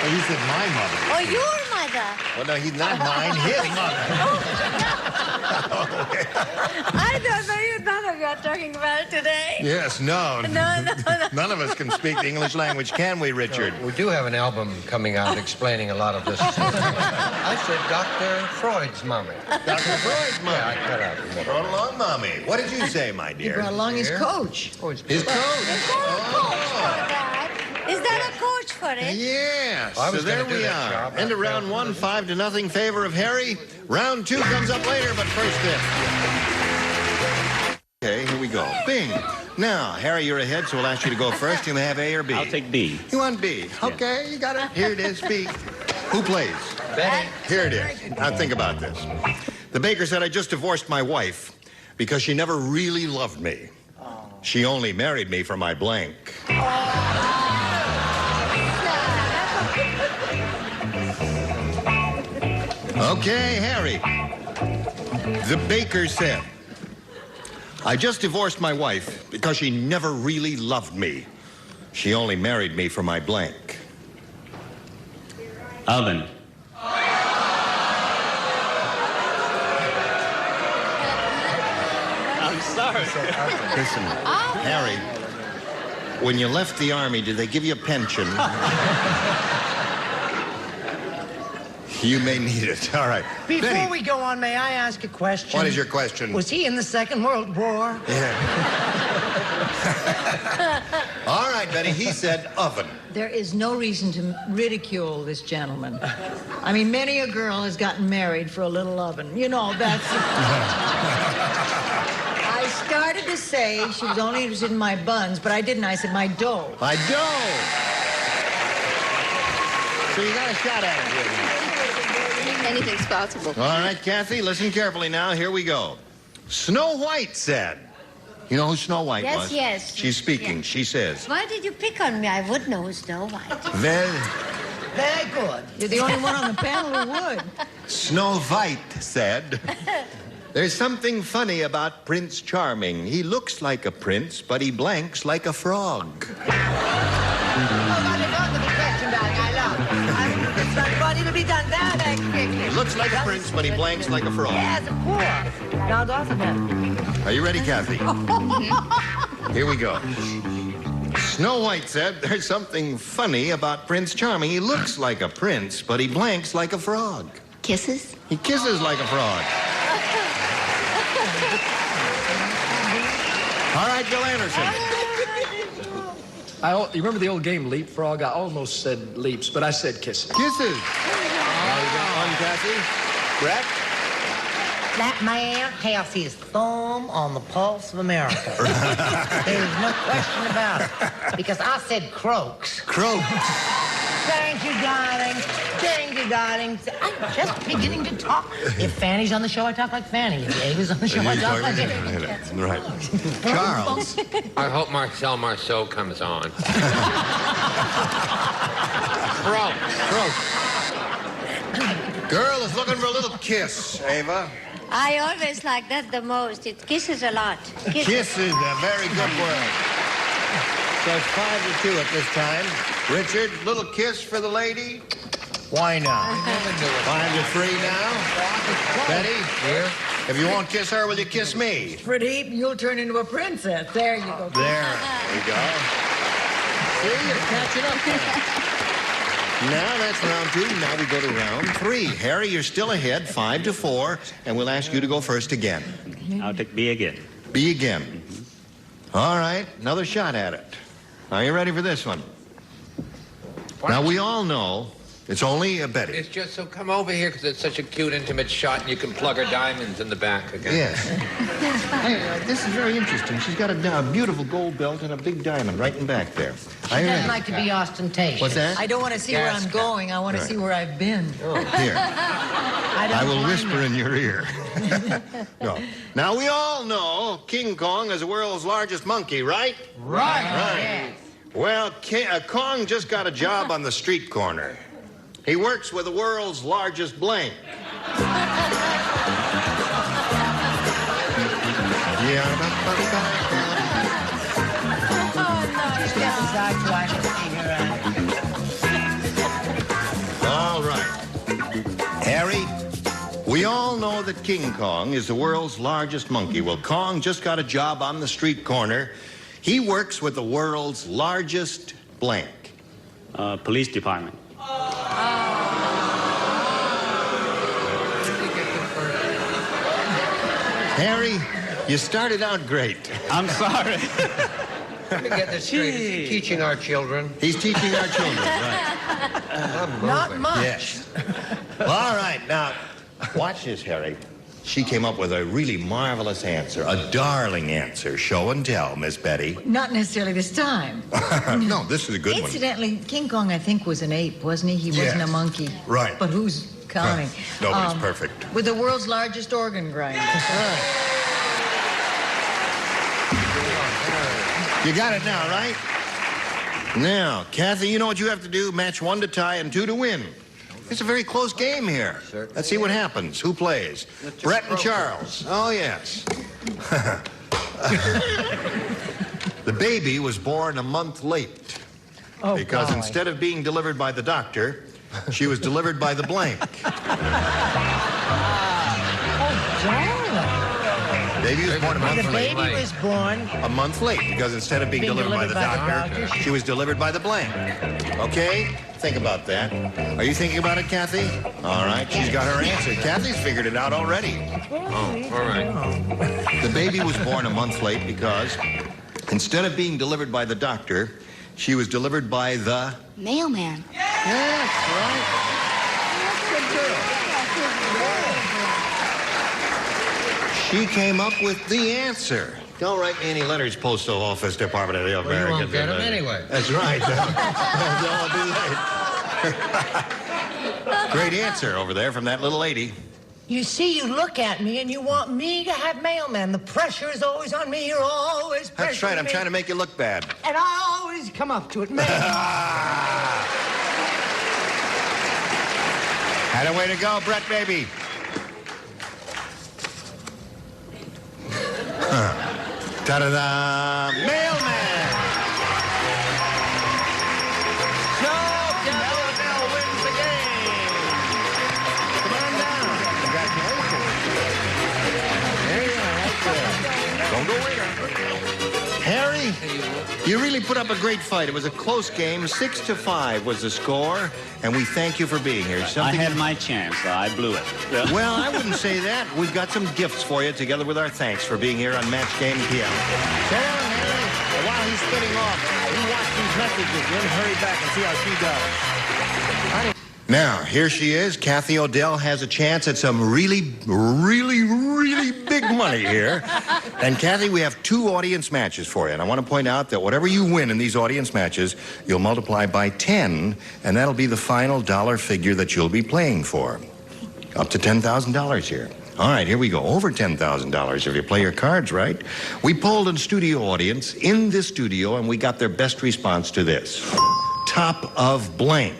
Well, you said my mother. Oh, your mother. Well, no, he's not mine. His mother. I don't know you. None of you are talking about it today. Yes, no. No. None of us can speak the English language, can we, Richard? We do have an album coming out explaining a lot of this. I said Dr. Freud's mommy. Dr. Freud's mommy. Yeah, I cut out. Brought along, mommy. What did you say, my He dear? brought along his coach. Oh, it's His coach. Is that a coach for it? Yes. I was So there gonna do we that are. job. End of round 1, 5-0 favor of Harry. Round 2 comes up later, but first this. Okay, here we go. Bing. Now, Harry, you're ahead, so we'll ask you to go first. You may have A or B. I'll take B. You want B? Okay, you got it. Here it is, B. Who plays? Betty. Here it is. Now think about this. The baker said, I just divorced my wife because she never really loved me. She only married me for my blank. Okay, Harry. The baker said, I just divorced my wife because she never really loved me. She only married me for my blank. Oven. I'm sorry. Listen, Harry, when you left the army, did they give you a pension? You may need it. All right. Before Betty. we go on, may I ask a question? What is your question? Was he in the Second World War? Yeah. All right, Betty, he said oven. There is no reason to ridicule this gentleman. I mean, many a girl has gotten married for a little oven. You know, that's... I started to say she was only interested in my buns, but I didn't. I said my dough. My dough. So you got a shot at it. Anything's possible. All right, Kathy, listen carefully now. Here we go. Snow White said. You know who Snow White Yes, was? yes. She's speaking. Yes. She says. Why did you pick on me? I would know who's Snow White. Very. Very good. You're the only one on the panel who would. Snow White said, there's something funny about Prince Charming. He looks like a prince, but he blanks like a frog. It's not funny to be done that quickly. He looks like a prince, but he blanks like a frog. Yes, of course. Now, doesn't it? Are you ready, Kathy? Here we go. Snow White said, there's something funny about Prince Charming. He looks like a prince, but he blanks like a frog. Kisses? He kisses like a frog. All right, Bill Anderson. You remember the old game Leapfrog? I almost said leaps, but I said kisses. Kisses. On, Kathy. Brett? That man has his thumb on the pulse of America. There's no question about it. Because I said croaks. Croaks. Thank you, darling. Thank you, darling. I'm just beginning to talk. If Fanny's on the show, I talk like Fanny. If Ava's on the show, I talk like Ava. Right. Charles. I hope Marcel Marceau comes on. Croak. Girl is looking for a little kiss, Ava. I always like that the most. It kisses a lot. Kiss is a very good word. So it's 5-2 at this time. Richard, little kiss for the lady? Why not? 5-3 now. Betty, here. If you won't kiss her, will you kiss me? Pretty, you'll turn into a princess. There you go. There we go. See, you're catching up there. Now that's round 2. Now we go to round 3. Harry, you're still ahead, 5-4, and we'll ask you to go first again. I'll take B again. B again. All right, another shot at it. Are you ready for this one? Now, we all know it's only a Betty. It's just so come over here because it's such a cute, intimate shot, and you can plug her diamonds in the back again. Yes. Hey, this is very interesting. She's got a beautiful gold belt and a big diamond right in back there. She doesn't like to be ostentatious. What's that? I don't want to see where I'm going. I want to see where I've been. Oh, here. I will whisper in your ear. No. Now, we all know King Kong is the world's largest monkey, right? Right. Right. Well, Kong just got a job on the street corner. He works with the world's largest blank. All right. Harry, we all know that King Kong is the world's largest monkey. Well, Kong just got a job on the street corner. He works with the world's largest blank. Police department. Harry, you started out great. I'm sorry. Let me get this straight. Is he teaching our children? He's teaching our children, right. Not much. Yes. All right, now, watch this, Harry. She came up with a really marvelous answer, a darling answer. Show and tell, Miss Betty. Not necessarily this time. No, this is a good one. Incidentally, King Kong, I think, was an ape, wasn't he? He wasn't Yes. a monkey. Right. But who's counting? Nobody's perfect. With the world's largest organ grinder. You got it now, right? Now, Kathy, you know what you have to do? Match 1 to tie and 2 to win. It's a very close game here. Let's see what happens. Who plays? Brett and Charles. Oh, yes. The baby was born a month late. Because golly. instead of being delivered by the doctor, she was delivered by the blank. Baby was born a month The late. baby was born. A month late, because instead of being delivered by the doctor, she was delivered by the blank. Okay? Think about that. Are you thinking about it, Kathy? All right, she's got her answer. Kathy's figured it out already. Oh, all right. The baby was born a month late because instead of being delivered by the doctor, she was delivered by the... Mailman. Yes, right. Good girl. She came up with the answer. Don't write me any letters, Postal Office Department of the American. You won't get them anyway. That's right. They'll be late. Great answer over there from that little lady. You see, you look at me and you want me to have mailman. The pressure is always on me. You're always pressuring That's right. I'm trying to make you look bad. And I always come up to it, man. Had a way to go, Brett, baby. Ta-da-da! Mailman! So, Bell wins the game. Come on down. Congratulations. There you are, right there. Don't go winner. Harry, you really put up a great fight. It was a close game. 6-5 was the score, and we thank you for being here. I had my chance. I blew it. Yeah. Well, I wouldn't say that. We've got some gifts for you, together with our thanks for being here on Match Game PM. Sarah, Harry, while he's spinning off, you watch these messages, then hurry back and see how she does. Now, here she is. Kathy Odell has a chance at some really, really, really big money here. And Kathy, we have 2 audience matches for you. And I want to point out that whatever you win in these audience matches, you'll multiply by 10, and that'll be the final dollar figure that you'll be playing for. Up to $10,000 here. All right, here we go. Over $10,000 if you play your cards right. We polled a studio audience in this studio, and we got their best response to this. Top of blank.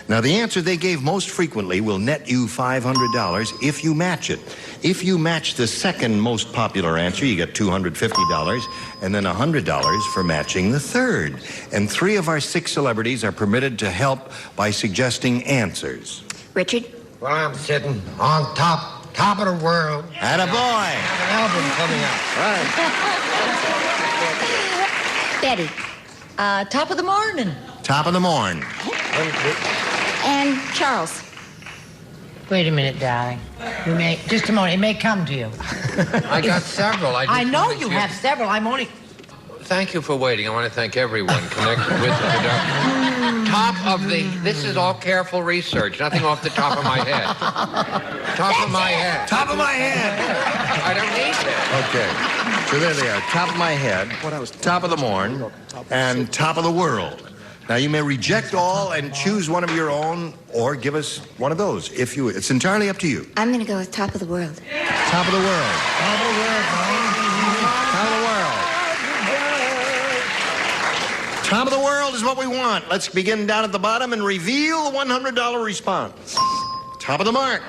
Now, the answer they gave most frequently will net you $500 if you match it. If you match the second most popular answer, you get $250, and then $100 for matching the third. And 3 of our 6 celebrities are permitted to help by suggesting answers. Richard? Well, I'm sitting on top of the world. Attaboy! Have an album coming out. Betty? Top of the morning. Top of the morn. And Charles? Wait a minute, darling. You may, just a moment, it may come to you. I got several. I know you have several. I'm only... Thank you for waiting. I want to thank everyone connected with the production. Top of the... This is all careful research. Nothing off the top of my head. Top of my head. Top of my head. I don't need that. Okay. So there they are. Top of my head, top of the morn, and top of the world. Now, you may reject all and choose one of your own, or give us one of those. If you, it's entirely up to you. I'm going to go with top of the world. Top of the world. Top of the world, Top of the world. Top of the world is what we want. Let's begin down at the bottom and reveal the $100 response. Top of the mark.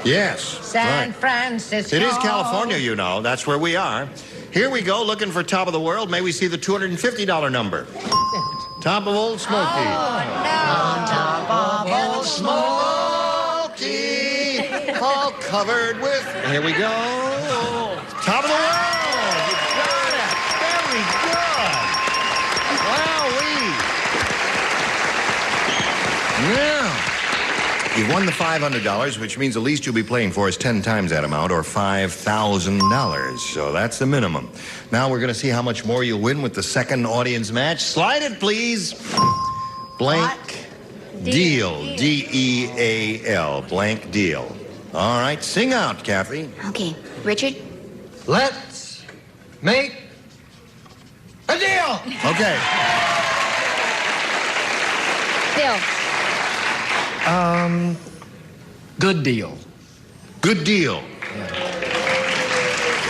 Yes. San right. Francisco. It is California, you know. That's where we are. Here we go, looking for top of the world. May we see the $250 number. Top of Old Smoky. Oh, no. Top of Old Smoky. All covered with... Here we go. Top of the world. You got it. Very good. Wowee. Now, you won the $500, which means the least you'll be playing for is 10 times that amount, or $5,000. So that's the minimum. Now we're going to see how much more you'll win with the second audience match. Slide it, please. Blank deal. D-E-A-L. Blank deal. All right, sing out, Kathy. Okay, Richard? Let's make a deal. Okay. Bill. Good deal. Good deal.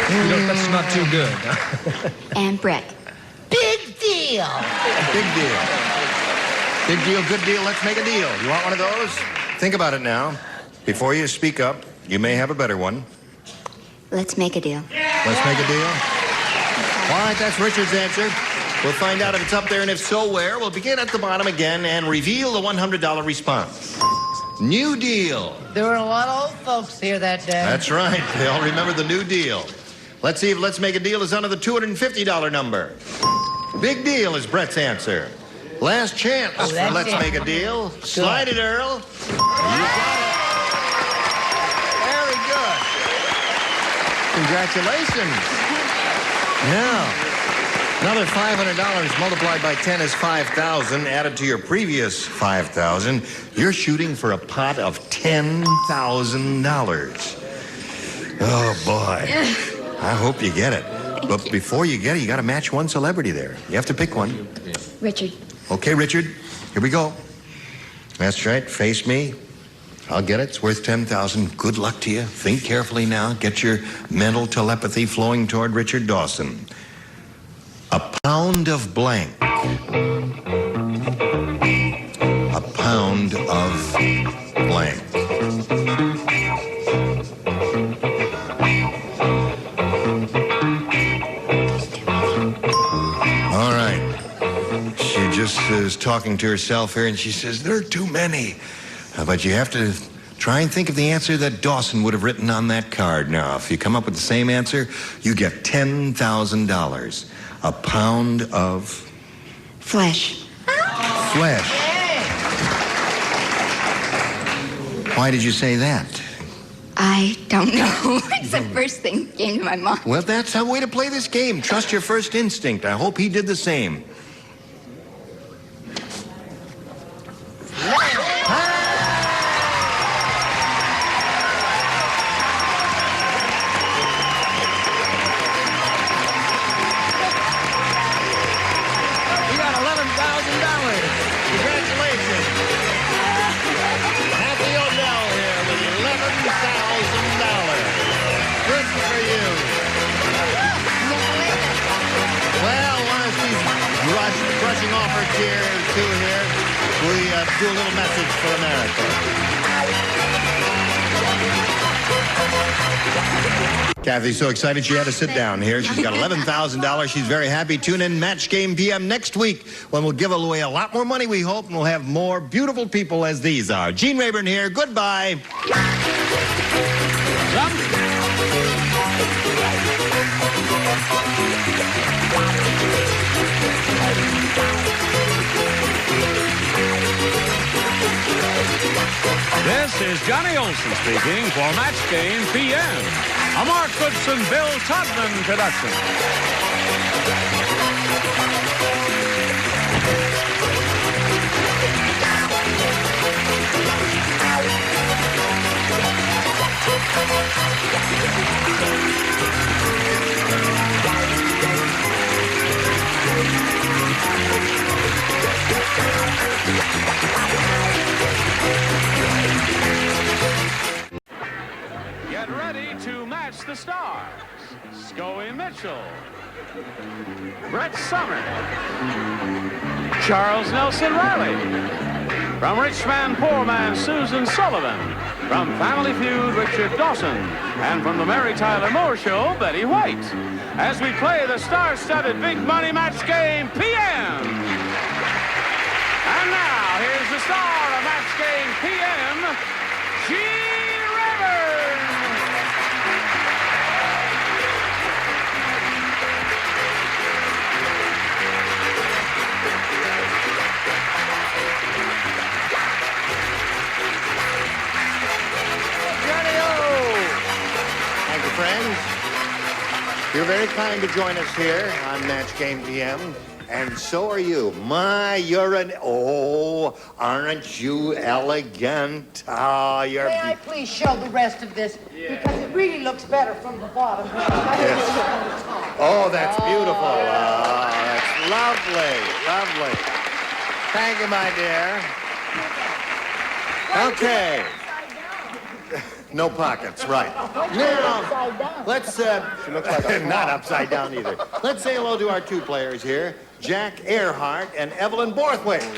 That's not too good. And Brett. Big deal. Big deal. Big deal, good deal, let's make a deal. You want one of those? Think about it now. Before you speak up, you may have a better one. Let's make a deal. Let's make a deal. All right, that's Richard's answer. We'll find out if it's up there, and if so, where. We'll begin at the bottom again and reveal the $100 response. New Deal. There were a lot of old folks here that day. That's right. They all remember the New Deal. Let's see if Let's Make a Deal is under the $250 number. Big Deal is Brett's answer. Last chance for Let's Make a Deal. Slide it, Earl. You got it. Very good. Congratulations. Now, another $500 multiplied by 10 is $5,000. Added to your previous $5,000, you're shooting for a pot of $10,000. Oh, boy. I hope you get it. But before you get it, you got to match one celebrity there. You have to pick one. Richard. Okay, Richard, here we go. That's right, face me. I'll get it, it's worth $10,000. Good luck to you. Think carefully now. Get your mental telepathy flowing toward Richard Dawson. A pound of blank. A pound of blank. All right. She just is talking to herself here, and she says, there are too many. But you have to try and think of the answer that Dawson would have written on that card. Now, if you come up with the same answer, you get $10,000. A pound of... Flesh. Flesh. Why did you say that? I don't know. It's the first thing that came to my mind. Well, that's a way to play this game. Trust your first instinct. I hope he did the same. Brushing off her tears, too, here. We do a little message for America. Kathy's so excited she had to sit down here. She's got $11,000. She's very happy. Tune in Match Game PM next week when we'll give away a lot more money, we hope, and we'll have more beautiful people as these are. Gene Rayburn here. Goodbye. This is Johnny Olson speaking for Match Game PM, a Mark Goodson, Bill Todman production. Get ready to match the stars. Scoey Mitchell, Brett Somers, Charles Nelson Riley, From Rich Man, Poor Man, Susan Sullivan. From Family Feud, Richard Dawson. And from the Mary Tyler Moore Show, Betty White. As we play the star-studded Big Money Match Game PM. And now, here's the star of Match Game PM, Gene Rivers. Thank you, friends. You're very kind to join us here on Match Game PM, and so are you. Aren't you elegant? You're... May I please show the rest of this? Because it really looks better from the bottom. Oh, that's beautiful. That's lovely, lovely. Thank you, my dear. Okay. No pockets, right. Now, let's, not upside down either. Let's say hello to our two players here, Jack Earhart and Evelyn Borthwick. We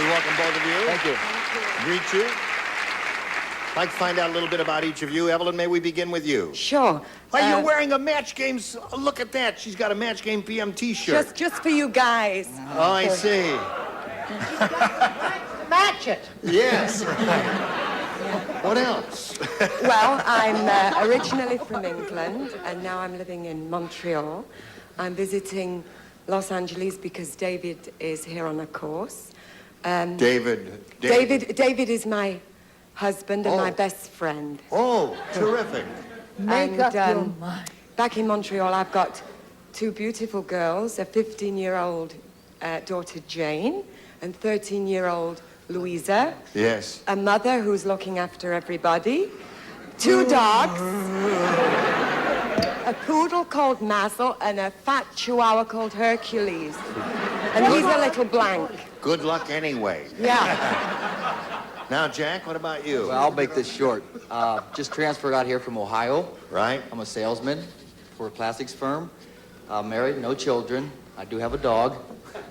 welcome both of you. Thank you. Greet you. I'd like to find out a little bit about each of you. Evelyn, may we begin with you? Sure. You're wearing a Match Game... Look at that. She's got a Match Game PM T-shirt. Just for you guys. Oh, I see. Match it. Yes. What else? Well, I'm originally from England, and now I'm living in Montreal. I'm visiting Los Angeles because David is here on a course. David is my husband and my best friend. Oh, terrific. Make up your mind. Back in Montreal, I've got two beautiful girls, a 15-year-old daughter, Jane, and 13-year-old Louisa. Yes. A mother who's looking after everybody. Two dogs. A poodle called Mazel and a fat chihuahua called Hercules. And he's a little blank. Good luck anyway. Yeah. Now, Jack, what about you? Well, I'll make this short. Just transferred out here from Ohio. Right. I'm a salesman for a plastics firm. Married, no children. I do have a dog.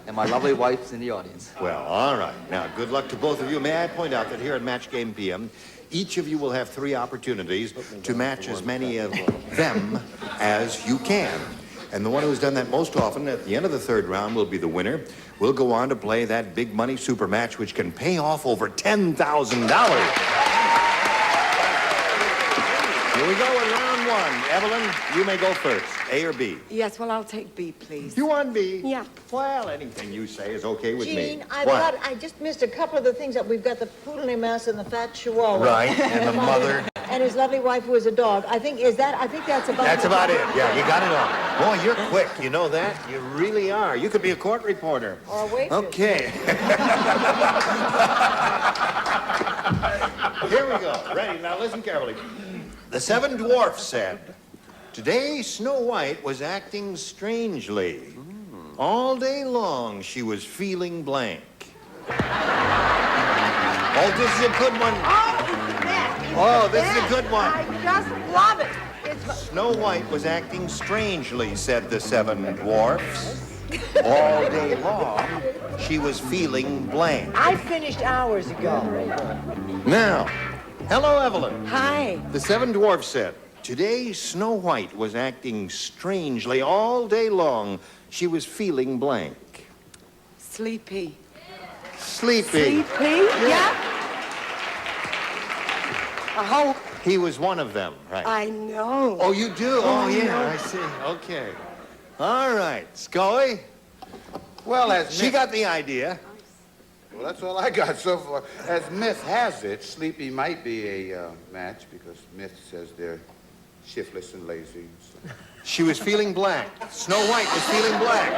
And my lovely wife's in the audience. Well, all right. Now, good luck to both of you. May I point out that here at Match Game PM, each of you will have 3 opportunities to match as many of them as you can. And the one who's done that most often at the end of the 3rd round will be the winner. We'll go on to play that big money super match, which can pay off over $10,000. Here we go in round 1. Evelyn, you may go first. A or B? Yes, well, I'll take B, please. You want B? Yeah. Well, anything you say is okay with Gene, me. I just missed a couple of the things that we've got: the poodle named Mass and the fat chihuahua. Right, and the mother. And his lovely wife who is a dog. I think that's about That's about it. Yeah, you got it all. Boy, you're quick. You know that? You really are. You could be a court reporter. Or a waitress. Okay. Here we go. Ready? Now listen carefully. The 7 dwarfs said, "Today Snow White was acting strangely. All day long she was feeling blank." Oh, this is a good one. Oh, this is a good one. I just love it. Snow White was acting strangely, said the 7 dwarfs. All day long, she was feeling blank. I finished hours ago. Now, hello, Evelyn. Hi. The 7 dwarfs said, "Today Snow White was acting strangely. All day long, she was feeling blank." Sleepy. Sleepy. Sleepy? Yeah. I hope. He was one of them, right? I know. Oh, you do? Oh, yeah, I see. Okay. All right. Scully? Well, She got the idea. Well, that's all I got so far. As myth has it, Sleepy might be a match because myth says they're shiftless and lazy. So. She was feeling black. Snow White was feeling black.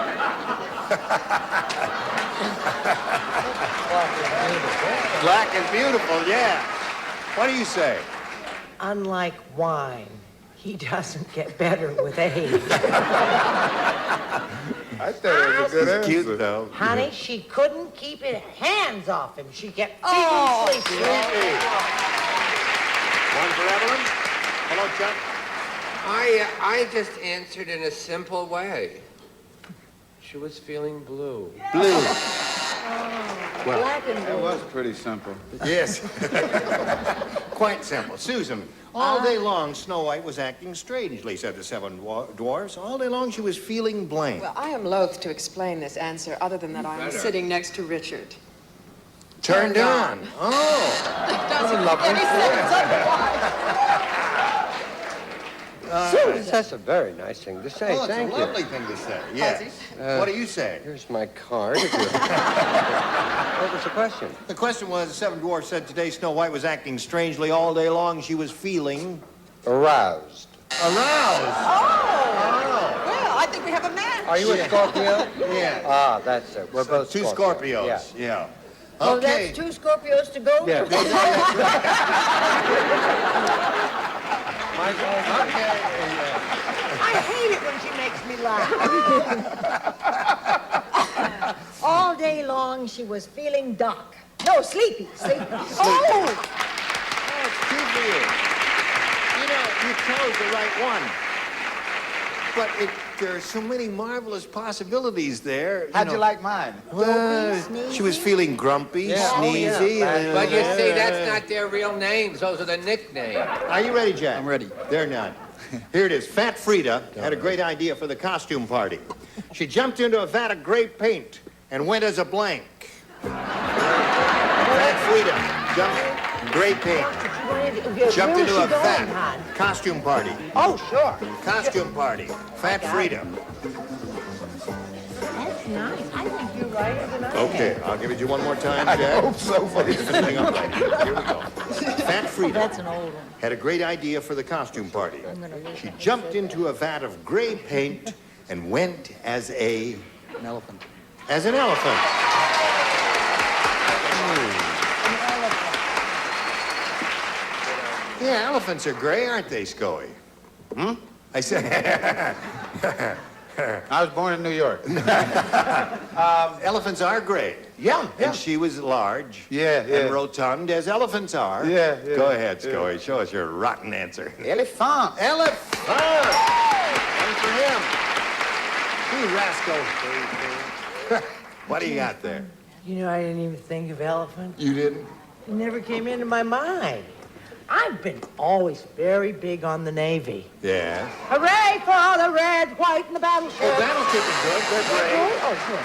Black is beautiful, yeah. What do you say? Unlike wine, he doesn't get better with age. I thought it was a good answer. Cute, though. Honey, she couldn't keep her hands off him. She kept feeling sleepy. One for Evelyn. Hello, Chuck. I just answered in a simple way. She was feeling blue. Blue. Well, Black and That blue. was pretty simple. yes. Quite simple. Susan, all day long, Snow White was acting strangely, said the seven dwarfs. All day long, she was feeling blank. Well, I am loath to explain this answer other than that I am better. sitting next to Richard. Turned on. Oh. Doesn't love any sense otherwise. That's a very nice thing to say. Oh, it's Thank a you. lovely thing to say. Yes. What do you say? Here's my card. What was the question? The question was, the seven dwarfs said today Snow White was acting strangely all day long. She was feeling... Aroused. Aroused. Well, I think we have a match. Are you a Scorpio? Yeah. Ah, that's it. We're both Two Scorpios. Scorpios. Yeah. Oh, Okay. that's 2 Scorpios to go? Yeah. I hate it when she makes me laugh. All day long, she was feeling dark. No, sleepy. Oh! That's two for you. You know, you chose the right one. But there are so many marvelous possibilities there. How'd you like mine? Well, she was feeling grumpy, sneezy. But you see, that's not their real names. Those are the nicknames. Are you ready, Jack? I'm ready. They're not. Here it is. Fat Frida had a great idea for the costume party. She jumped into a vat of gray paint and went as a blank. Fat Frida jumped gray paint. Jumped into a vat. Costume party. Oh, sure. Costume party. Fat Frida. That's nice. I think you're righter than I am. Okay, I'll give it to you one more time, Jack. I hope so. Finishing up right here. Here we go. Fat Frida That's an old one. had a great idea for the costume party. She jumped into a vat of gray paint and went as an elephant. As an elephant. Yeah, elephants are gray, aren't they, Scoey? Hmm? I said... I was born in New York. Elephants are gray. Yeah. And she was large. Yeah. And rotund, as elephants are. Yeah. Go ahead, Scoey. Show us your rotten answer. Elephant. Elephant! One for him. You rascal. What do you got there? You know, I didn't even think of elephant. You didn't? It never came into my mind. I've been always very big on the Navy. Yeah. Hooray for the red, white, and the battleship. Oh, battleship is good. They're gray. Oh, sure.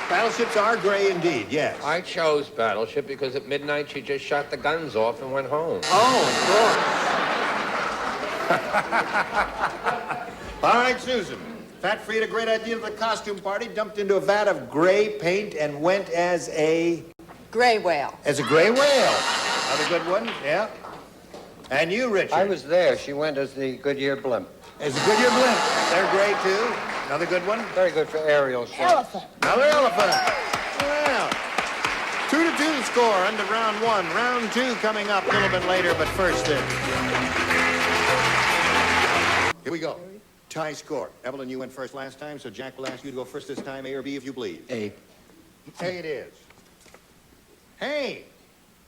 Battleships are gray indeed, yes. I chose Battleship because at midnight she just shot the guns off and went home. Oh, of course. All right, Susan. Fat Frida, great idea for the costume party, dumped into a vat of gray paint and went as a... Gray whale. As a gray whale. Another good one, yeah. And you, Richard? I was there. She went as the Goodyear blimp. As a Goodyear blimp. They're gray, too. Another good one? Very good for aerial shows. Elephant. Another elephant. Well, 2-2 the score under round one. Round two coming up a little bit later, but first this. Here we go. Tie score. Evelyn, you went first last time, so Jack will ask you to go first this time, A or B, if you please. A. A it is. Hey,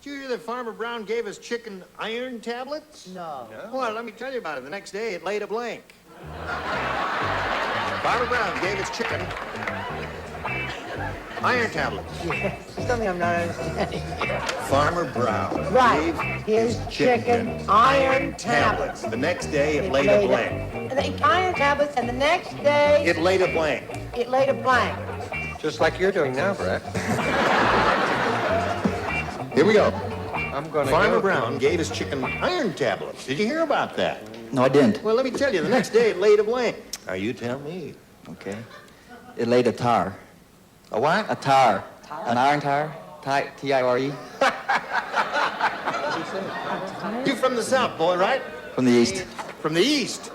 did you hear that Farmer Brown gave us chicken iron tablets? No. Well, let me tell you about it. The next day, it laid a blank. Farmer Brown gave us chicken iron tablets. Something I'm not understanding. Farmer Brown Right. gave His chicken iron tablets. The next day, it laid a blank. The iron tablets, and the next day, It laid a blank. it laid a blank. Just like you're doing now, Brett. Here we go. I'm going to Farmer Brown gave his chicken iron tablets. Did you hear about that? No, I didn't. Well, let me tell you, the next day it laid a blank. Now, you tell me. Okay. It laid a tire. A what? A tire. An iron tire. T-I-R-E. You from the South, boy, right? From the east. From the East.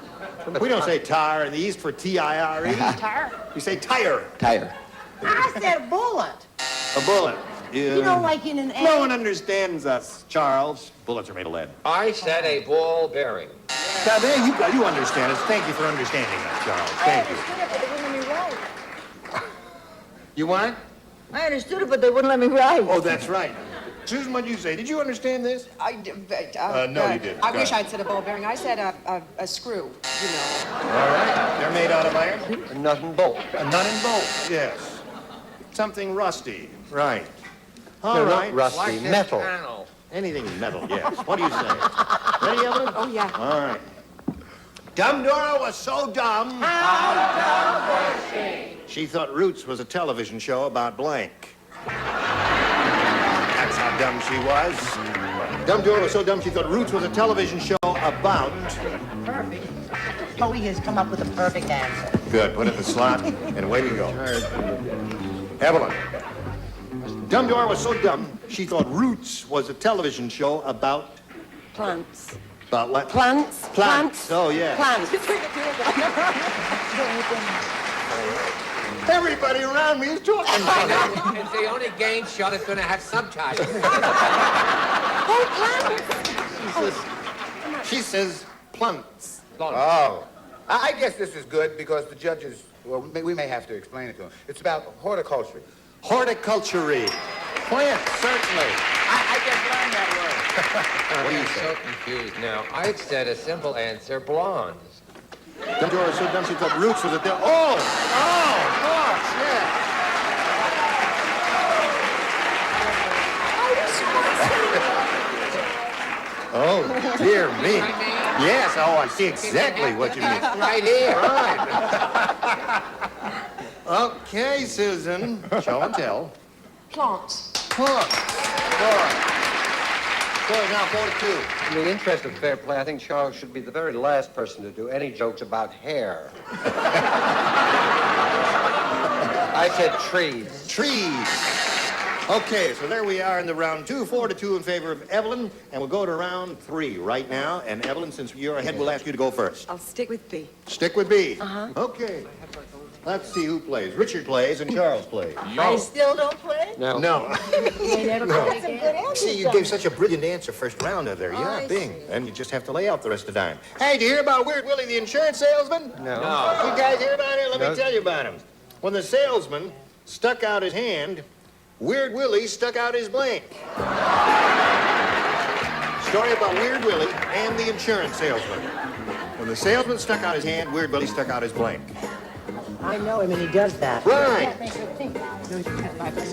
We don't say tire in the East for T-I-R-E. Tire? We say tire. Tire. I said bullet. A bullet. You know, like in an No one understands us, Charles. Bullets are made of lead. I said a ball bearing. Now, there you go. You understand us. Thank you for understanding us, Charles. Thank you. I understood it, but they wouldn't let me write. You what? I understood it, but they wouldn't let me write. Oh, that's right. Susan, what did you say? Did you understand this? No, you didn't. I wish I'd said a ball bearing. I said a screw, you know. All right. They're made out of iron? A nut and bolt. A nut and bolt, yes. something rusty. Right. All No, right. not rusty, Like this metal. panel. Anything metal, yes. What do you say? Ready, Evelyn? Oh, yeah. All right. Dumb Dora was so dumb. How dumb was she? She thought Roots was a television show about blank. That's how dumb she was. Dumb Dora was so dumb she thought Roots was a television show about... Perfect. Joey has come up with a perfect answer. Good, put it in the slot, and away we go. Evelyn. Dumb Dora was so dumb she thought Roots was a television show about... Plants. About what? Plants. Plants. Oh, yeah. Plants. Everybody around me is talking. I know. It's the only game show that's going to have subtitles. She says plants. Oh. I guess this is good because the judges, well, we may have to explain it to them. It's about horticulture. Horticulture. Plants, certainly. I just learned that word. What do you I'm say? so confused now. I said a simple answer, blondes. Dumb Dora was so dumb she thought Roots was a... Oh, of course, yeah. Oh, dear me. Yes, oh, I see exactly what you mean. Right here. Right. Okay, Susan. Show and tell. Plants. Plants. Good, now 4-2. In the interest of fair play, I think Charles should be the very last person to do any jokes about hair. I said trees. Trees. Okay, so there we are in the round 2, 4-2 in favor of Evelyn, and we'll go to round 3 right now. And Evelyn, since you're ahead, we'll ask you to go first. I'll stick with B. Stick with B. Uh-huh. Okay. Let's see who plays. Richard plays and Charles plays. I still don't play? No. They never No. some good answers. See, you gave such a brilliant answer first round of there. Yeah, I bing. And you just have to lay out the rest of the time. Hey, did you hear about Weird Willie the insurance salesman? No. You guys hear about it? Let No. me tell you about him. When the salesman stuck out his hand, Weird Willie stuck out his blank. Story about Weird Willie and the insurance salesman. When the salesman stuck out his hand, Weird Willie stuck out his blank. I know him and he does that. Right.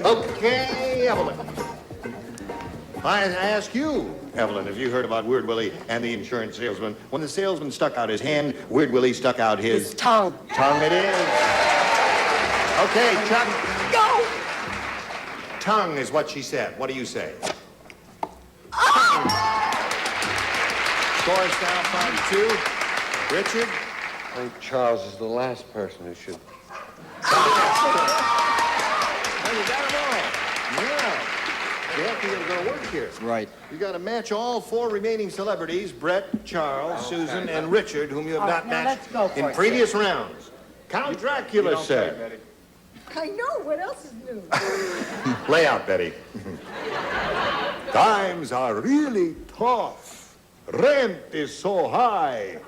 Okay, Evelyn. I ask you, Evelyn, have you heard about Weird Willie and the insurance salesman? When the salesman stuck out his hand, Weird Willie stuck out his tongue. Tongue it is. Okay, Chuck. Go! Tongue is what she said. What do you say? Score is now 5-2. Richard? I think Charles is the last person who should. Oh, you got them all. Yeah. Yeah, you're going to work here. Right. You got to match all 4 remaining celebrities, Brett, Charles, Susan, and Richard, whom you have All not right, now matched let's go for in it, previous rounds. Count Dracula said. I know. What else is new? Lay out, Betty. Times are really tough. Rent is so high.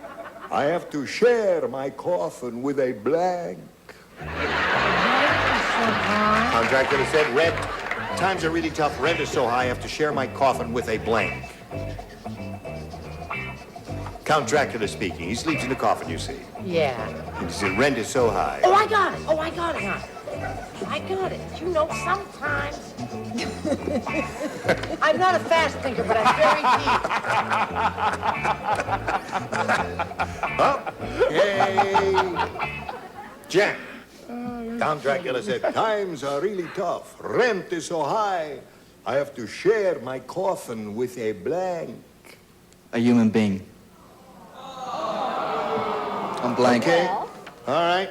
I have to share my coffin with a blank. Count Dracula said, rent. Times are really tough. Rent is so high. I have to share my coffin with a blank. Count Dracula speaking. He sleeps in the coffin, you see. Yeah. He said, rent is so high. Oh, I got it. I got it. You know, sometimes... I'm not a fast thinker, but I'm very deep. Okay. Jack. Count Dracula said, times are really tough. Rent is so high. I have to share my coffin with a blank. A human being. I'm blank. Okay. All right.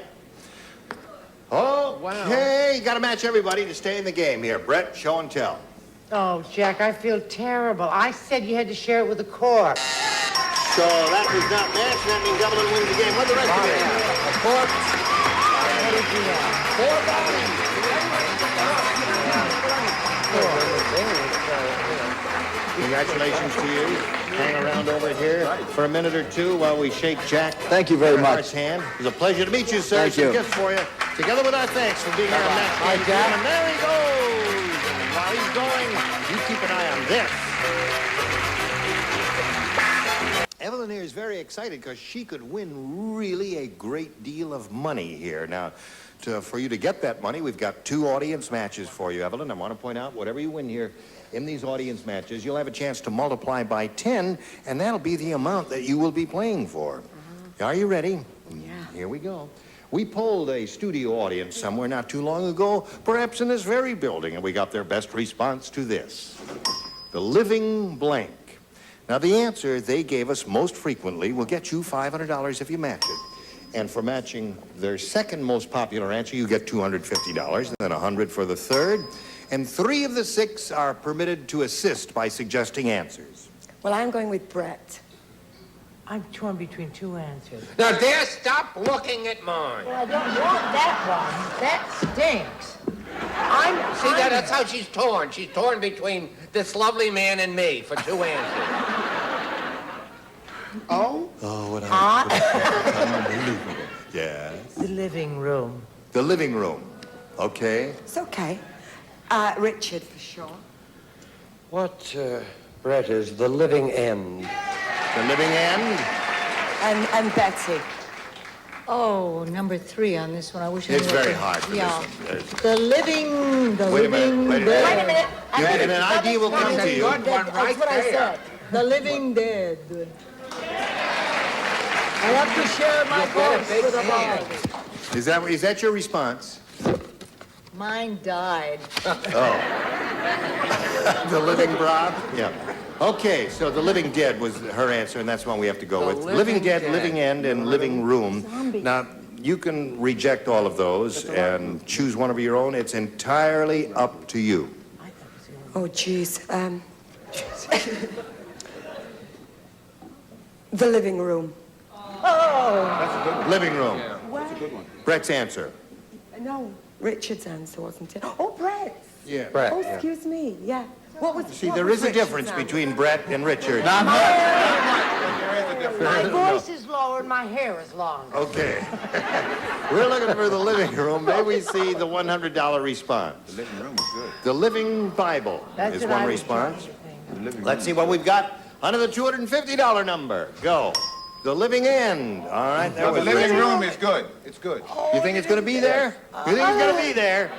Okay, you got to match everybody to stay in the game here. Brett, show and tell. Oh, Jack, I feel terrible. I said you had to share it with the corpse. So that was not matched. That means Evelyn wins the game. What the rest of it? A corpse. What did you have? 4 bodies. Congratulations to you. Hang around over here for a minute or two while we shake Jack. Thank you very much. Hand. It was a pleasure to meet you, sir. Thank Some you. gifts for you. Together with our thanks for being here on Match Game Jam. And there he goes. And while he's going, you keep an eye on this. Evelyn Helen here is very excited because she could win really a great deal of money here. Now, for you to get that money, we've got 2 audience matches for you, Evelyn. I want to point out, whatever you win here in these audience matches, you'll have a chance to multiply by 10, and that'll be the amount that you will be playing for. Are you ready? Yeah. Here we go. We polled a studio audience somewhere not too long ago, perhaps in this very building, and we got their best response to this. The living blank. Now, the answer they gave us most frequently will get you $500 if you match it. And for matching their second most popular answer, you get $250, and then $100 for the third. And 3 of the 6 are permitted to assist by suggesting answers. Well, I'm going with Brett. I'm torn between 2 answers. Now, dear, stop looking at mine. Well, I don't want that one. That stinks. That's how she's torn. She's torn between this lovely man and me for 2 answers. Oh? Oh, what unbelievable. Yes. The living room. The living room. Okay. It's okay. Richard, for sure. What, Brett, is the living end? The living end? And Betty. Oh, number 3 on this one. I wish I It's knew very it. hard for Yeah. this one. The living, the Wait a living minute, dead. Wait a minute. And an idea will come to you. Good one That's right what I there. said. The living dead. I have to share my voice with a ball. Is that your response? Mine died. Oh. The living Broad? Yeah. Okay, so the living dead was her answer, and that's one we have to go with. Living dead, living end, and living room. Now, you can reject all of those and choose one of your own. It's entirely up to you. Oh, jeez. The living room. Oh. That's a good one. Living room. That's a good one. Brett's answer. No, Richard's answer, wasn't it? Oh, Brett. Yeah. Brett. Oh, excuse me. Yeah. What was? See, what there was is a Richard's difference answer? between Brett and Richard. My voice is lower and my hair is longer. Okay. We're looking for the living room. May we see the $100 response? The living room is good. The Living Bible That's is what one I was response. trying to think. Let's see what we've got under the $250 number. Go. The living end. All right, there Well, the was living Richard. room is good. It's good. You think it's going to be there? You think it's going to be there?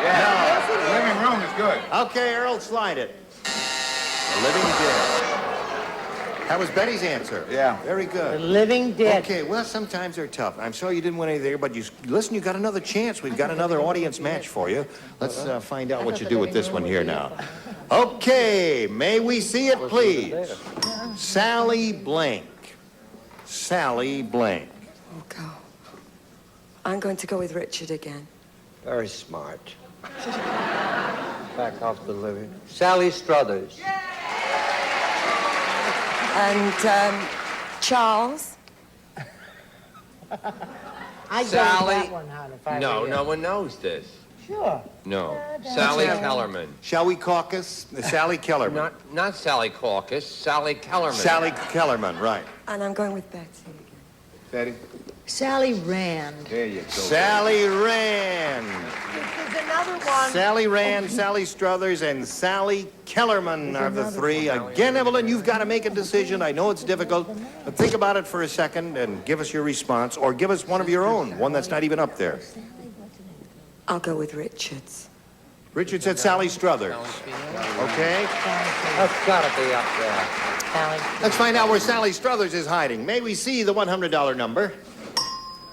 Yeah. The living room is good. Okay, Earl, slide it. The living dead. That was Betty's answer. Yeah. Very good. The living dead. Okay, well, sometimes they're tough. I'm sorry you didn't win anything there, but listen, you got another chance. We've got another audience match for you. Let's find out what you do with this one here now. Okay, may we see it, please? Sally Blank. Sally Blank. Okay. I'm going to go with Richard again. Very smart. Back off the living. Sally Struthers. And Charles. I Sally. got that one, hon, if I No, were you. no one knows this. Sure. No. Sally Kellerman. Shall we caucus? Sally Kellerman. Not Sally Caucus, Sally Kellerman. Sally Kellerman, right. And I'm going with Betty again. Betty? Sally Rand. There you go. Sally Rand. There's another one. Sally Rand, Sally Struthers, and Sally Kellerman are the 3. Again, Evelyn, you've got to make a decision. I know it's difficult, but think about it for a second and give us your response, or give us one of your own, one that's not even up there. I'll go with Richard's. Richard said Sally Struthers. Okay? That's got to be up there. Sally. Let's find out where Sally Struthers is hiding. May we see the $100 number?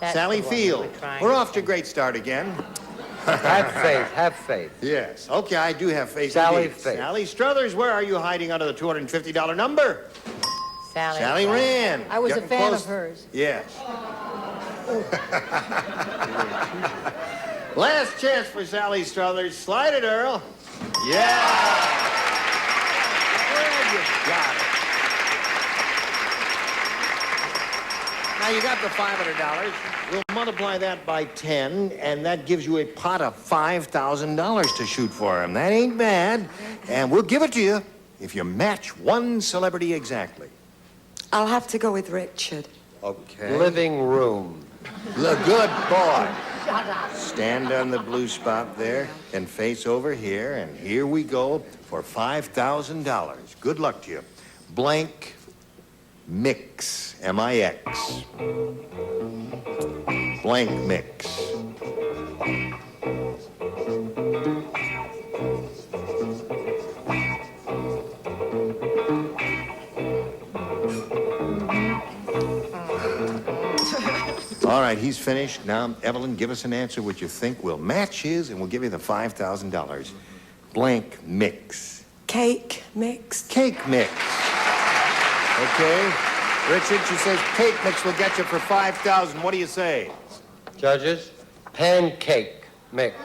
That's Sally the one Field. we're trying We're to off to a great start again. Have faith. Have faith. Yes. Okay, I do have faith. Sally indeed. Faith. Sally Struthers, where are you hiding under the $250 number? Sally. Sally Rand. I was a Getting fan close. of hers. Yes. Last chance for Sally Struthers. Slide it, Earl. Yeah. Well, you got it. Now you got the $500. We'll multiply that by 10, and that gives you a pot of $5,000 to shoot for him. That ain't bad. And we'll give it to you if you match one celebrity exactly. I'll have to go with Richard. Okay. Living room. Look, good boy. Shut up. Stand on the blue spot there and face over here, and here we go for $5,000. Good luck to you. Blank mix, M-I-X. Blank mix. All right, he's finished. Now, Evelyn, give us an answer what you think will match his, and we'll give you the $5,000. Blank mix. Cake mix. Cake mix. Okay. Richard, she says cake mix will get you for $5,000. What do you say? Judges, pancake mix.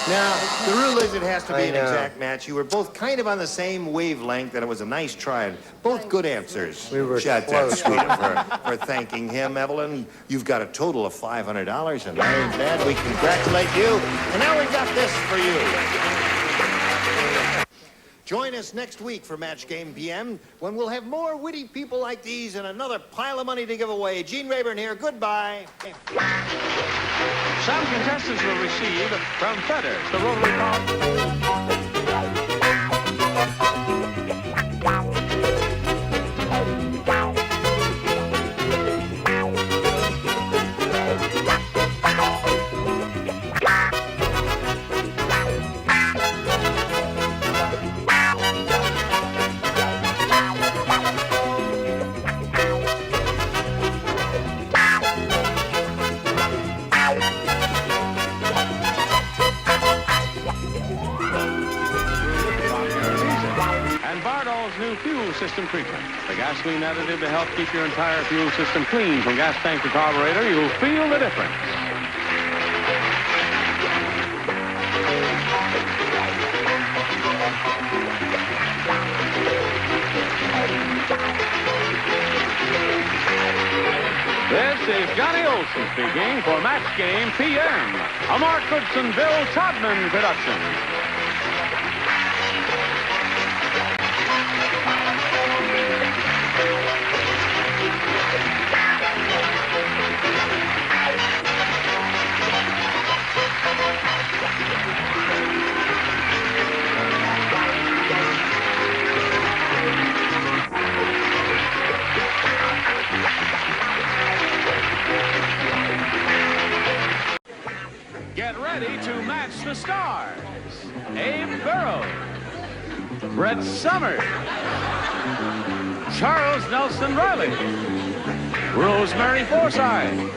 Now, the rule is it has to be an exact match. You were both kind of on the same wavelength, and it was a nice try. Both good answers. We were That's close. sweet of her for thanking him, Evelyn. You've got a total of $500, and that ain't bad. We congratulate you. And now we've got this for you. Join us next week for Match Game PM, when we'll have more witty people like these and another pile of money to give away. Gene Rayburn here. Goodbye. Some contestants will receive from FedEx the rotary phone. New fuel system treatment. The gasoline additive to help keep your entire fuel system clean from gas tank to carburetor. You'll feel the difference. This is Johnny Olson speaking for Match Game PM, a Mark Goodson, Bill Todman production. Get ready to match the stars. Abe Burrows, Brett Summers, Charles Nelson Riley, Rosemary Forsythe,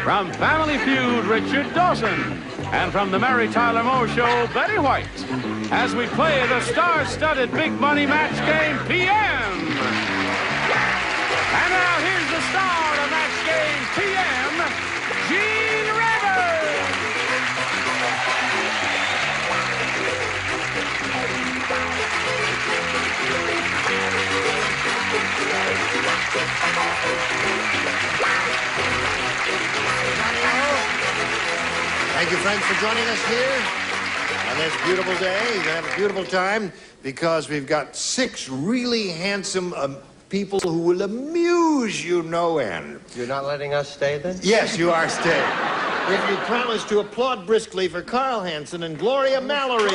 from Family Feud, Richard Dawson, and from the Mary Tyler Moe Show, Betty White, as we play the star-studded Big Money Match Game PM. And now here's the star of Match Game PM, Gene Rayburn. Thank you, friends, for joining us here on this beautiful day. You're going to have a beautiful time because we've got 6 really handsome people who will amuse you no end. You're not letting us stay then? Yes, you are staying. If you promise to applaud briskly for Carl Hansen and Gloria Mallory.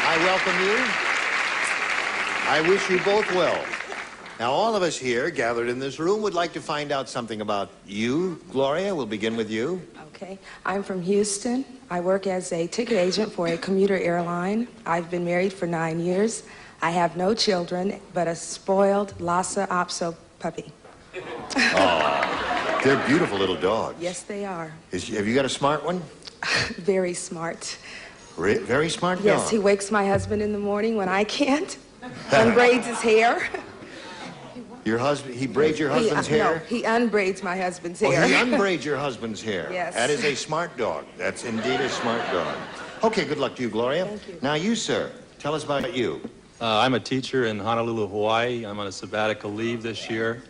I welcome you. I wish you both well. Now, all of us here gathered in this room would like to find out something about you. Gloria, we'll begin with you. Okay. I'm from Houston. I work as a ticket agent for a commuter airline. I've been married for 9 years. I have no children, but a spoiled Lhasa Apso puppy. Oh, they're beautiful little dogs. Yes, they are. Have you got a smart one? Very smart. Very smart dog? Yes, he wakes my husband in the morning when I can't. Unbraids his hair. Your husband, he braids your husband's hair? No, he unbraids my husband's hair. Oh, he unbraids your husband's hair. Yes. That is a smart dog. That's indeed a smart dog. Okay, good luck to you, Gloria. Thank you. Now you, sir, tell us about you. I'm a teacher in Honolulu, Hawaii. I'm on a sabbatical leave this year.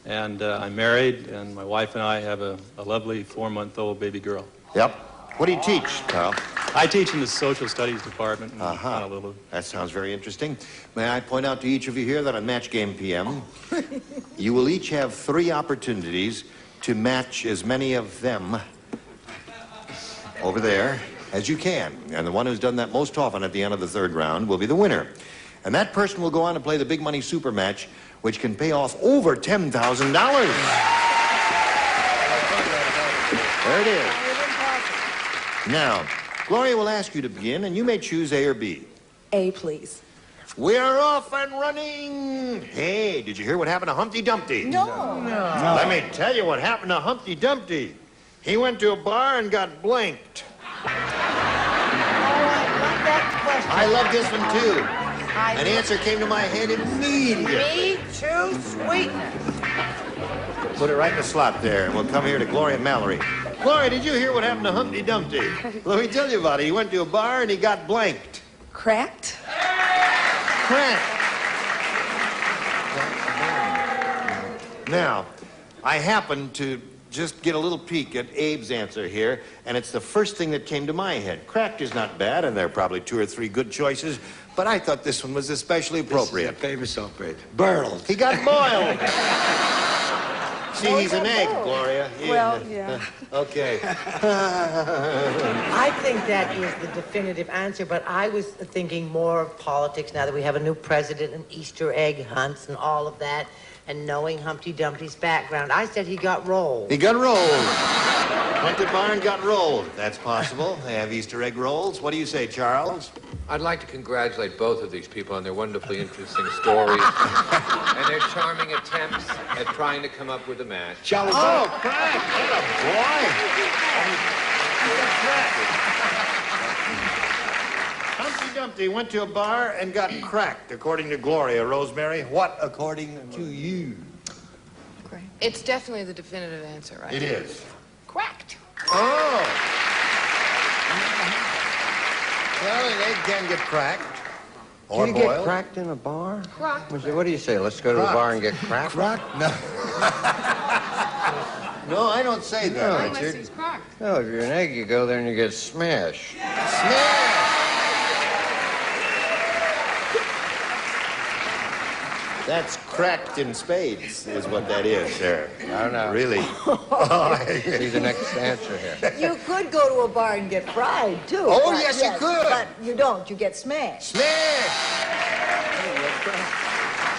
And I'm married, and my wife and I have a lovely 4-month-old baby girl. Yep. What do you teach, Carl? I teach in the social studies department in Honolulu. That sounds very interesting. May I point out to each of you here that on Match Game PM, you will each have 3 opportunities to match as many of them over there as you can. And the one who's done that most often at the end of the third round will be the winner. And that person will go on to play the big money super match, which can pay off over $10,000. There it is. Now, Gloria will ask you to begin, and you may choose A or B. A, please. We are off and running. Hey, did you hear what happened to Humpty Dumpty? No. Let me tell you what happened to Humpty Dumpty. He went to a bar and got blanked. I love this one, too. An answer came to my head immediately. Me too, sweetness. Put it right in the slot there, and we'll come here to Gloria Mallory. Gloria, did you hear what happened to Humpty Dumpty? Let me tell you about it. He went to a bar and he got blanked. Cracked? Cracked. Now, I happened to just get a little peek at Abe's answer here, and it's the first thing that came to my head. Cracked is not bad, and there are probably 2 or 3 good choices, but I thought this one was especially appropriate. Famous celebrate. Burled. He got boiled. See, he's an egg, Gloria. Well, yeah. Okay. I think that is the definitive answer, but I was thinking more of politics now that we have a new president and Easter egg hunts and all of that, and knowing Humpty Dumpty's background. I said he got rolled. He got rolled. Went to bar and got rolled. That's possible. They have Easter egg rolls. What do you say, Charles? I'd like to congratulate both of these people on their wonderfully interesting stories and their charming attempts at trying to come up with a match. Charlie. Oh, crack! What a boy! Humpty Dumpty went to a bar and got cracked, according to Gloria. Rosemary, what according to you? It's definitely the definitive answer, right? It is. Cracked. Oh! Well, an egg can get cracked. Or Can you boiled. get cracked in a bar? Cracked. What do you say? Let's go to the bar and get cracked? Cracked? No. No, I don't say that, No, Unless Richard. he's cracked. No, if you're an egg, you go there and you get smashed. Smash! That's cracked in spades, is what that is, sir. I don't know. Really? See the next answer here. You could go to a bar and get fried, too. Oh, but- yes, you could. But you don't. You get smashed. Smash!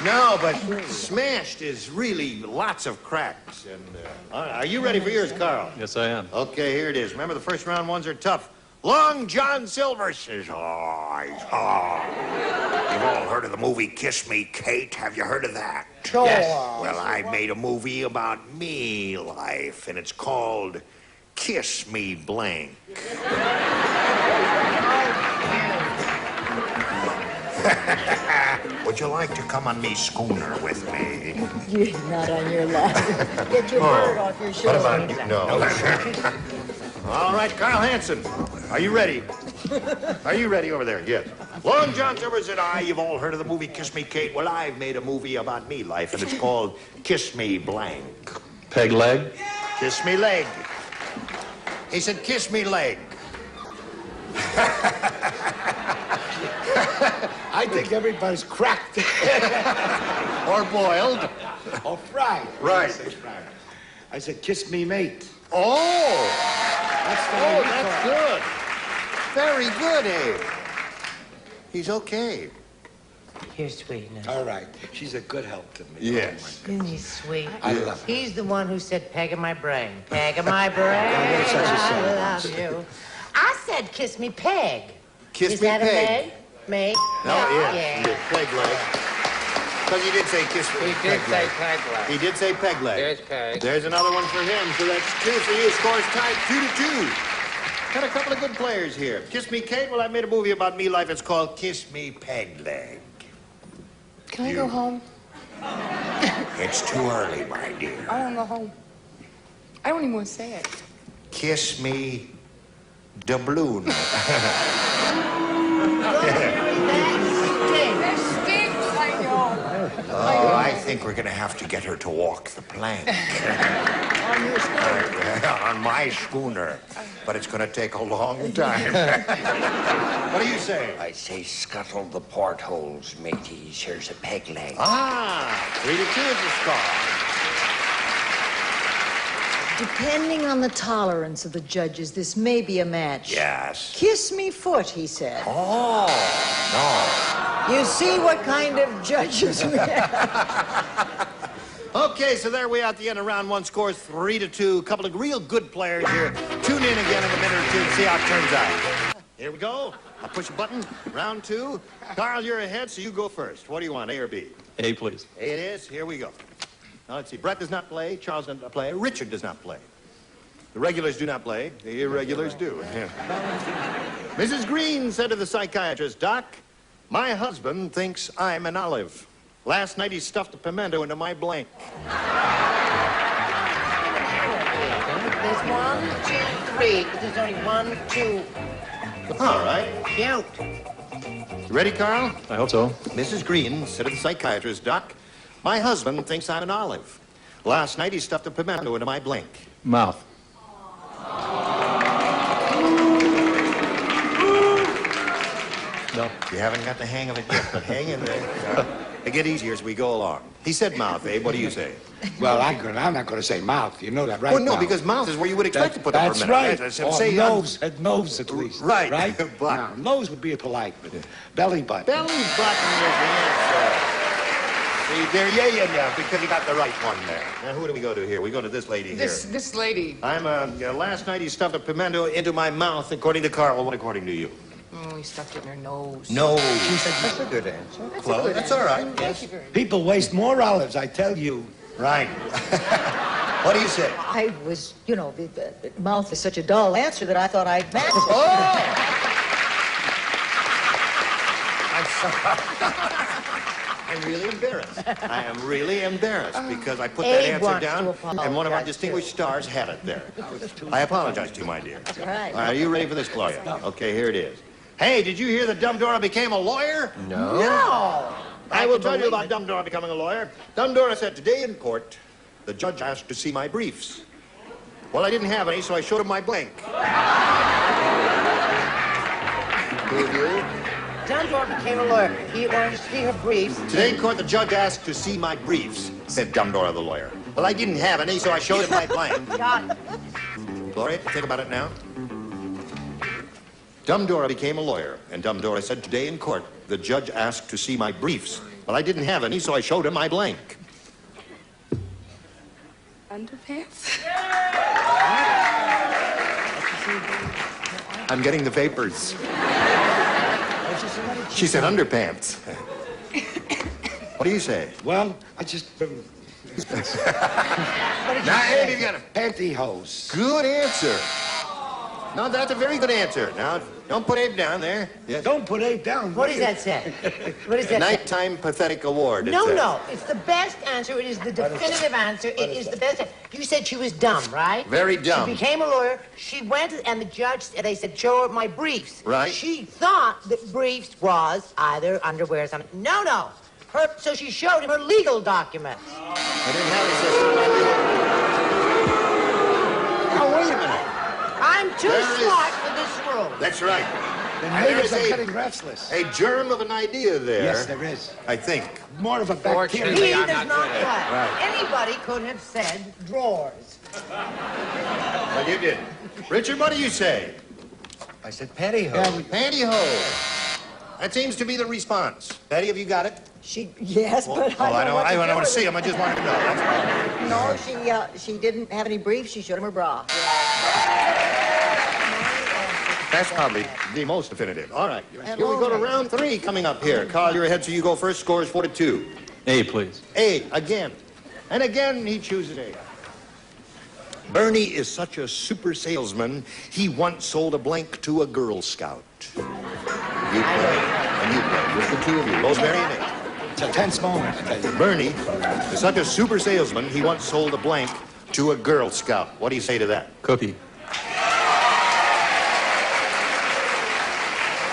No, but smashed is really lots of cracks. And are you ready for yours, Carl? Yes, I am. Okay, here it is. Remember, the first round ones are tough. Long John Silver says, You've all heard of the movie Kiss Me, Kate? Have you heard of that? Sure. Yes. Well, I made a movie about me life, and it's called Kiss Me Blank. Would you like to come on me schooner with me? You're not on your lap. Get your bird off your What shoulder. about you? No. All right, Carl Hansen, are you ready? Are you ready over there? Yes. Long John Silver and I, you've all heard of the movie Kiss Me, Kate. Well, I've made a movie about me life, and it's called Kiss Me Blank. Peg leg? Kiss me leg. He said, kiss me leg. I think everybody's cracked. Or boiled. Or fried. Right. I said fried. I said, kiss me, mate. Oh! That's the way we That's talk. good. Very good, Abe. He's okay. Here's sweetness. All right. She's a good help to me. Yes. Isn't he sweet? I love her. He's the one who said, peg in my brain. Peg in my brain. there's such a song. I love you. I said, kiss me, peg. Kiss Is me, that peg. a meg? Meg? No, yeah. Peg leg. Because he did say kiss me. He did say peg leg. He did say peg leg. There's peg. There's another one for him, so that's 2 for you. Scores tied 2-2. Got a couple of good players here. Kiss Me, Kate. Well, I made a movie about me life. It's called Kiss Me, Peg Leg. Can I go home? It's too early, my dear. I want to go home. I don't even want to say it. Kiss me, doubloon. That stinks, I know. Oh, I think we're going to have to get her to walk the plank. On your schooner. On my schooner. But it's going to take a long time. What do you say? I say scuttle the portholes, mateys. Here's a peg leg. Ah, 3-2 is the score. Depending on the tolerance of the judges, this may be a match. Yes. Kiss me foot, he said. Oh, no. You see what kind of judges we have. Okay, so there we are at the end of round one. Scores 3-2. A couple of real good players here. Tune in again in a minute or two and see how it turns out. Here we go. I'll push a button. Round two. Carl, you're ahead, so you go first. What do you want, A or B? A, please. A it is. Here we go. Now, let's see. Brett does not play. Charles does not play. Richard does not play. The regulars do not play. The irregulars do. Yeah. Mrs. Green said to the psychiatrist, Doc, my husband thinks I'm an olive. Last night he stuffed a pimento into my blank. There's 1, 2, 3. There's only 1, 2. All right. Cute. You ready, Carl? I hope so. Mrs. Green said to the psychiatrist, Doc, my husband thinks I'm an olive. Last night he stuffed a pimento into my blank. Mouth. No. You haven't got the hang of it yet, but hang in there. It get easier as we go along. He said mouth, Abe. What do you say? Well, I'm not going to say mouth. You know that, right? Well, no, Mouth. because mouth is where you would expect to put the That's pimento. right. That's Or say nose, at nose at least. Right. Right? But- Now, nose would be a polite, but belly button. Belly button is the answer. See, there, yeah, because you got the right one there. Now, who do we go to here? We go to this lady here. This lady. Last night he stuffed a pimento into my mouth, according to Carl. What according to you? Oh, he stuffed it in her nose. No. She said, that's a good answer. Close. That's all right. Thank you very much. People waste more olives, I tell you. Right. What do you say? I was, the mouth is such a dull answer that I thought I'd match. I'm really embarrassed. I am really embarrassed because I put Abe that answer wants down to apologize, and one of our too. distinguished stars had it there. I apologize to you, my dear. All right. Are you ready for this, Gloria? Okay, here it is. Hey, did you hear that Dumb Dora became a lawyer? No. I will tell you about Dumb Dora becoming a lawyer. Dumb Dora said, today in court, the judge asked to see my briefs. Well, I didn't have any, so I showed him my blank. John Dora became a lawyer. He wanted to see her briefs. Today in court, the judge asked to see my briefs, said Dumb Dora the lawyer. Well, I didn't have any, so I showed him my blank. Got it. Gloria, think about it now. Dumb Dora became a lawyer, and Dumb Dora said, today in court, the judge asked to see my briefs. Well, I didn't have any, so I showed him my blank. Underpants? I'm getting the vapors. She said underpants. What do you say? Well, I just... Now, Andy, you got a pantyhose. Good answer. No, that's a very good answer. Now, don't put Abe down there. Yes. Don't put Abe down. What does that say? What does that say? Nighttime Pathetic Award. it No, says. no. It's the best answer. It is the definitive answer. It is the best. You said she was dumb, right? Very dumb. She became a lawyer. She went, and the judge, they said, show her my briefs. Right. She thought that briefs was either underwear or something. No. So she showed him her legal documents. I didn't have this. Oh, wait a minute. I'm too There is- smart for this room. That's right. The There neighbors is are getting restless. a germ of an idea there. Yes, there is. I think. More of a Fortunately, bacteria. He I'm does not not good at it. play. Right. Anybody could have said drawers. Well, you did. Richard, what do you say? I said pantyhose. Pantyhose. That seems to be the response. Betty, have you got it? Yes, but I don't I know don't want to see him. I just want to know. That's all. No, she didn't have any briefs. She showed him her bra. That's probably the most definitive. All right. Here we go to round three coming up here. Carl, you're ahead, so you go first. Score is 4-2. A, please. A, again. And again, he chooses A. Bernie is such a super salesman, he once sold a blank to a Girl Scout. You play, and you play. Just the two of you, Rosemary and A. It's a tense moment, I tell you. Bernie is such a super salesman, he once sold a blank to a Girl Scout. What do you say to that? Cookie.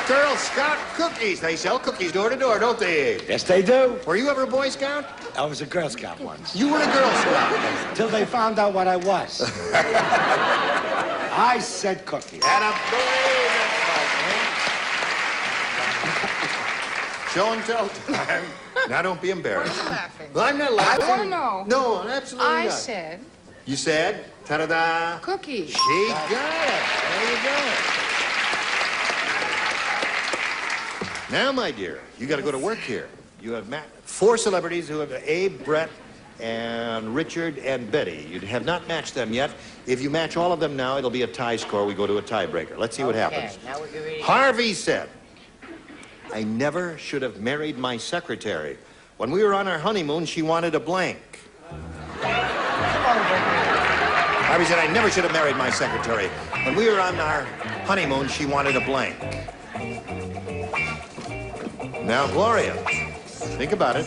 Girl Scout cookies. They sell cookies door to door, don't they? Yes, they do. Were you ever a Boy Scout? I was a Girl Scout once. You were a Girl Scout. Till they found out what I was. I said cookie. And a show and tell time. Now don't be embarrassed. Why are you laughing? Well, I'm not laughing. I want to know. No, absolutely I not. said You said? Ta-da-da. Cookie. She got it. There you go. Now, my dear, you got to go to work here. You have 4 celebrities who have Abe, Brett, and Richard and Betty. You have not matched them yet. If you match all of them now, it'll be a tie score. We go to a tiebreaker. Let's see what happens. Now we're reading. Harvey said, I never should have married my secretary. When we were on our honeymoon, she wanted a blank. Harvey said, I never should have married my secretary. When we were on our honeymoon, she wanted a blank. Now, Gloria, think about it.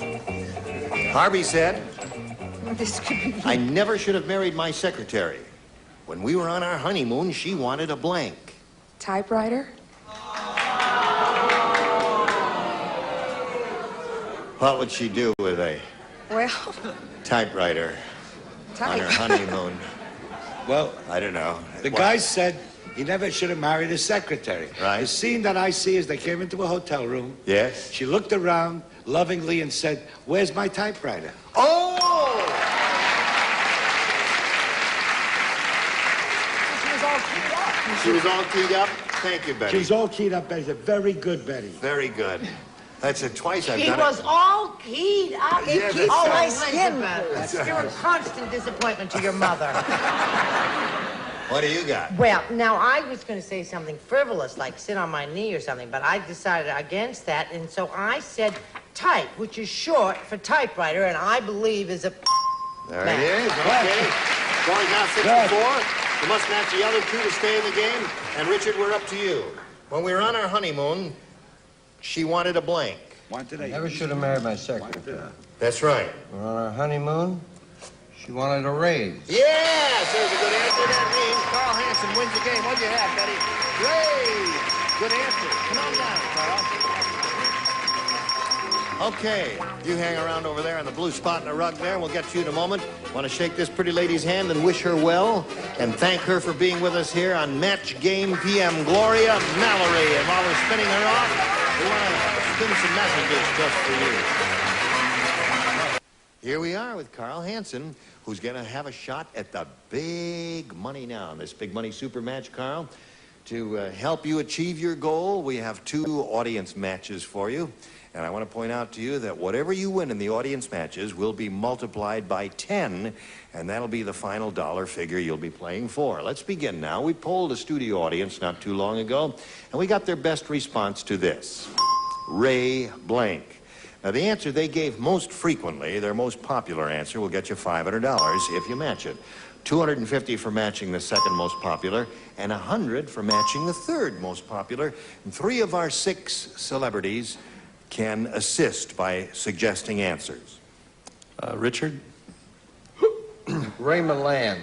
Harvey said, I never should have married my secretary. When we were on our honeymoon, she wanted a blank. Typewriter? What would she do with a Well, typewriter on her honeymoon? Well, I don't know. the What? guy said he never should have married his secretary. Right. The scene that I see is they came into a hotel room. Yes? She looked around lovingly and said, where's my typewriter? Oh! She was all keyed up. She was all keyed up? Thank you, Betty. She was all keyed up, Betty. Very good, Betty. Very good. That's it. Twice I've He done was it. all keyed up. Yeah, It that's all my right. skin. That's You're a right. constant disappointment to your mother. What do you got? Well, now I was going to say something frivolous, like sit on my knee or something, but I decided against that, and so I said type, which is short for typewriter, and I believe is a... There it is. Okay. Going now 64. You must match the other 2 to stay in the game. And Richard, we're up to you. When we were on our honeymoon, she wanted a blank. Never should have married my secretary. That's right. We're on our honeymoon. She wanted a raise. Yes, there's a good answer. That means Carl Hansen wins the game. What'd you have, Betty? Great. Good answer. Come on down, Carl. Okay, you hang around over there on the blue spot in the rug there. We'll get to you in a moment. Want to shake this pretty lady's hand and wish her well and thank her for being with us here on Match Game PM. Gloria Mallory. And while we're spinning her off, we want to spin some messages just for you. Here we are with Carl Hansen, who's going to have a shot at the big money now. This big money super match, Carl. To help you achieve your goal, we have 2 audience matches for you. And I want to point out to you that whatever you win in the audience matches will be multiplied by 10, and that'll be the final dollar figure you'll be playing for. Let's begin now. We polled a studio audience not too long ago, and we got their best response to this. Ray Blank. Now, the answer they gave most frequently, their most popular answer, will get you $500 if you match it. $250 for matching the second most popular, and $100 for matching the third most popular. And 3 of our 6 celebrities can assist by suggesting answers. Richard? Ray Milland.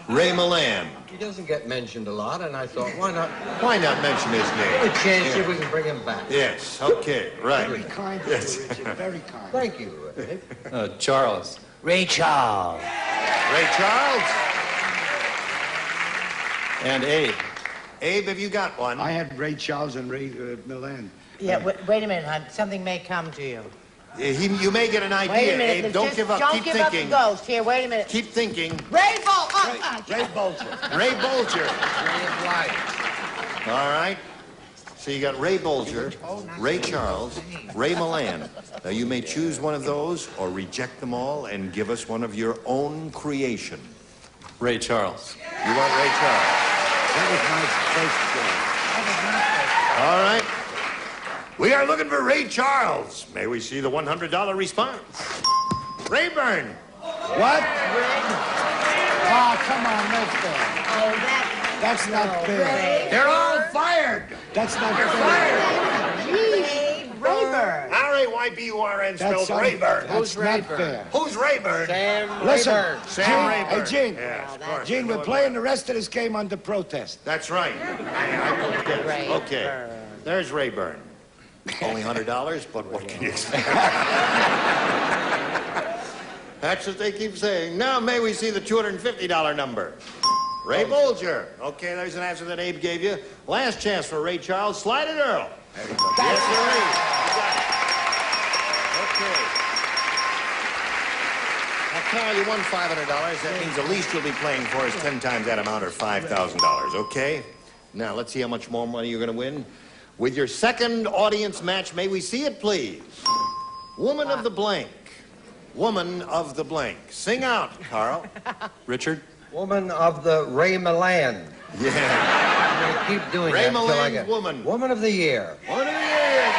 Ray Milland. He doesn't get mentioned a lot, and I thought, why not? Why not mention his name? Give a chance, see if we can bring him back. Yes, okay, right. Very kind of Yes. you, Richard. Very kind. Thank you, Ray. Charles. Ray Charles. Ray Charles. And Abe. Abe, have you got one? I had Ray Charles and Ray Milland. Yeah, wait a minute, hon. Something may come to you. You may get an idea, Wait a minute. Abe. Don't just give up. Don't Keep give thinking. up the ghost. Here, wait a minute. Keep thinking. Ray Bolger. Ray Bolger. Ray Bolger. Ray of light. All right. So you got Ray Bolger, Ray Charles, Ray Milland. Now you may choose one of those or reject them all and give us one of your own creation. Ray Charles. You want Ray Charles? That was my first choice. All right. We are looking for Ray Charles. May we see the $100 response? Rayburn. What? Oh, come on, no fair. Oh, That's not fair. They're all fired. That's not fair. Rayburn. R-A-Y-B-U-R-N spelled Rayburn. That's not fair. Who's Rayburn? Sam Listen, Rayburn. Sam Rayburn. Hey, Gene. Yes, of course. Gene, we're playing the rest of this game under protest. That's right. Okay. There's Rayburn. Only $100, but what can you expect? That's what they keep saying. Now may we see the $250 number. Ray Bolger. Okay, there's an answer that Abe gave you. Last chance for Ray Charles. Slide it, Earl. Yes, sir. You got it. Okay. Carl, you won $500. That means the least you'll be playing for is 10 times that amount, or $5,000, okay? Now, let's see how much more money you're going to win. With your second audience match, may we see it, please? Woman of the blank. Woman of the blank. Sing out, Carl. Richard? Woman of the Ray Milan. Yeah. I'm gonna keep doing Ray that until I Milan's get woman. Woman of the Year. Woman of the Year.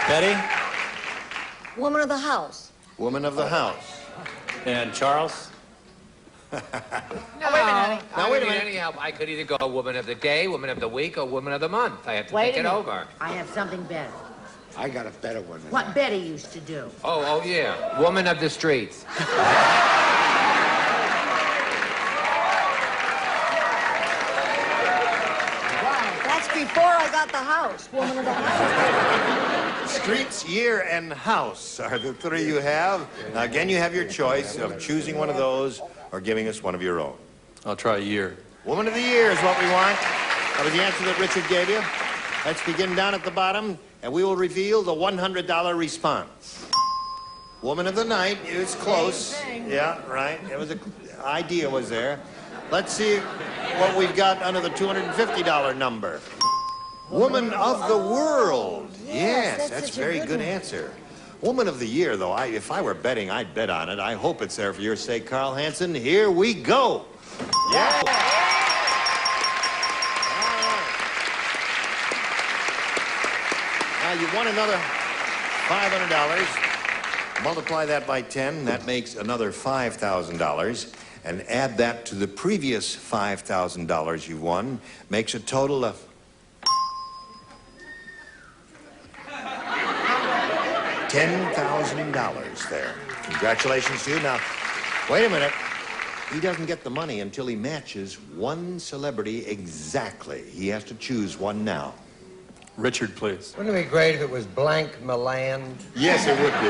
Betty? Woman of the house. Woman of the house. And Charles? No, Now, wait a minute. Anyhow, I could either go Woman of the Day, Woman of the Week, or Woman of the Month. I have to think it over. I have something better. I got a better one. What Betty used to do. Oh, yeah. Woman of the Streets. That's before I got the house. Woman of the house. Streets, year, and house are the three you have. Now, again, you have your choice of choosing one of those or giving us one of your own. I'll try a year. Woman of the Year is what we want. That was the answer that Richard gave you. Let's begin down at the bottom, and we will reveal the $100 response. Woman of the Night is close. Yeah, right. It was idea was there. Let's see what we've got under the $250 number. Woman of the World. Yes, that's a very good answer. Woman of the Year, though, if I were betting, I'd bet on it. I hope it's there for your sake, Carl Hansen. Here we go. Yeah. Now, you won another $500. Multiply that by 10. That makes another $5,000. And add that to the previous $5,000 you won. Makes a total of $10,000 there. Congratulations to you. Now, wait a minute. He doesn't get the money until he matches one celebrity exactly. He has to choose one now. Richard, please. Wouldn't it be great if it was blank Milan? Yes, it would be.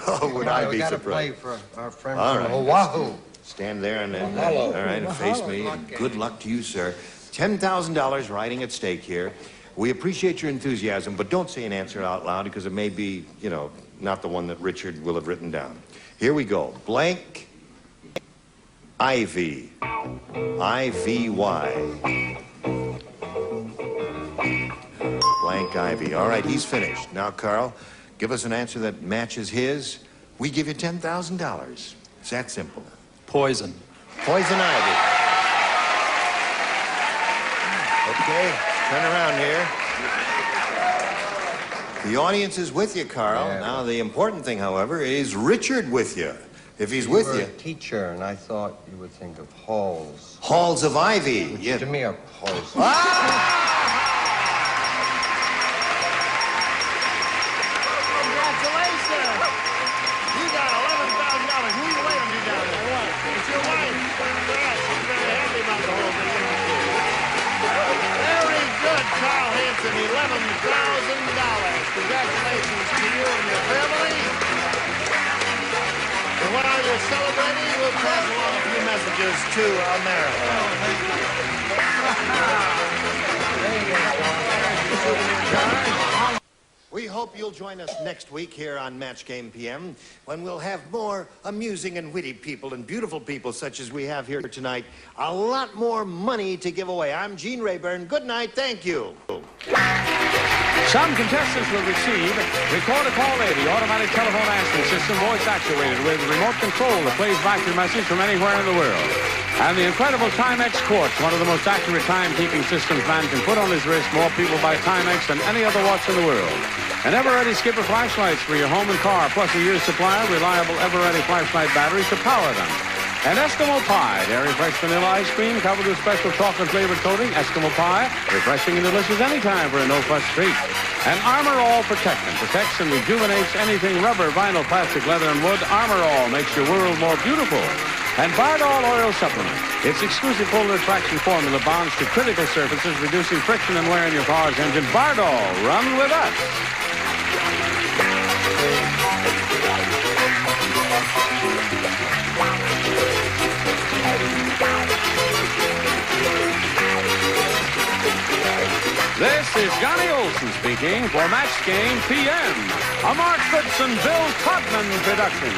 Oh, would I be we surprised? play for our friend All from right. Oahu. Stand there and then, Mahalo. all right, and face me. And good luck to you, sir. $10,000 riding at stake here. We appreciate your enthusiasm, but don't say an answer out loud because it may be, you know, not the one that Richard will have written down. Here we go. Blank Ivy. I-V-Y. Blank Ivy. All right, he's finished. Now, Carl, give us an answer that matches his. We give you $10,000. It's that simple. Poison. Poison Ivy. Okay, turn around here. The audience is with you, Carl. Yeah. Now, the important thing, however, is Richard with you. If he's with were you. a teacher, and I thought you would think of halls. Halls of Ivy. Which Yeah. to me are poison. Congratulations! You got $11,000. Who are you waiting to down there? It's your wife. Yeah, she's very happy about the whole thing. Very good, Carl Hansen. $11,000. Congratulations to you and your family. And while you're celebrating, we'll pass along a few messages to America. We hope you'll join us next week here on Match Game PM when we'll have more amusing and witty people and beautiful people such as we have here tonight. A lot more money to give away. I'm Gene Rayburn. Good night. Thank you. Some contestants will receive Record a Call Lady automatic telephone answering system, voice actuated with remote control that plays back your message from anywhere in the world. And the incredible Timex Quartz, one of the most accurate timekeeping systems man can put on his wrist, more people buy Timex than any other watch in the world. And Ever-Ready Skipper flashlights for your home and car, plus a year's supply of reliable Ever-Ready flashlight batteries to power them. And Eskimo Pie, dairy fresh vanilla ice cream covered with special chocolate-flavored coating. Eskimo Pie, refreshing and delicious anytime for a no-fuss treat. And Armor All Protectant protects and rejuvenates anything rubber, vinyl, plastic, leather, and wood. Armor All makes your world more beautiful. And Bardol Oil Supplement. Its exclusive polar traction formula bonds to critical surfaces, reducing friction and wear in your car's engine. Bardol, run with us. This is Johnny Olson speaking for Match Game PM, a Mark Goodson, Bill Todman production.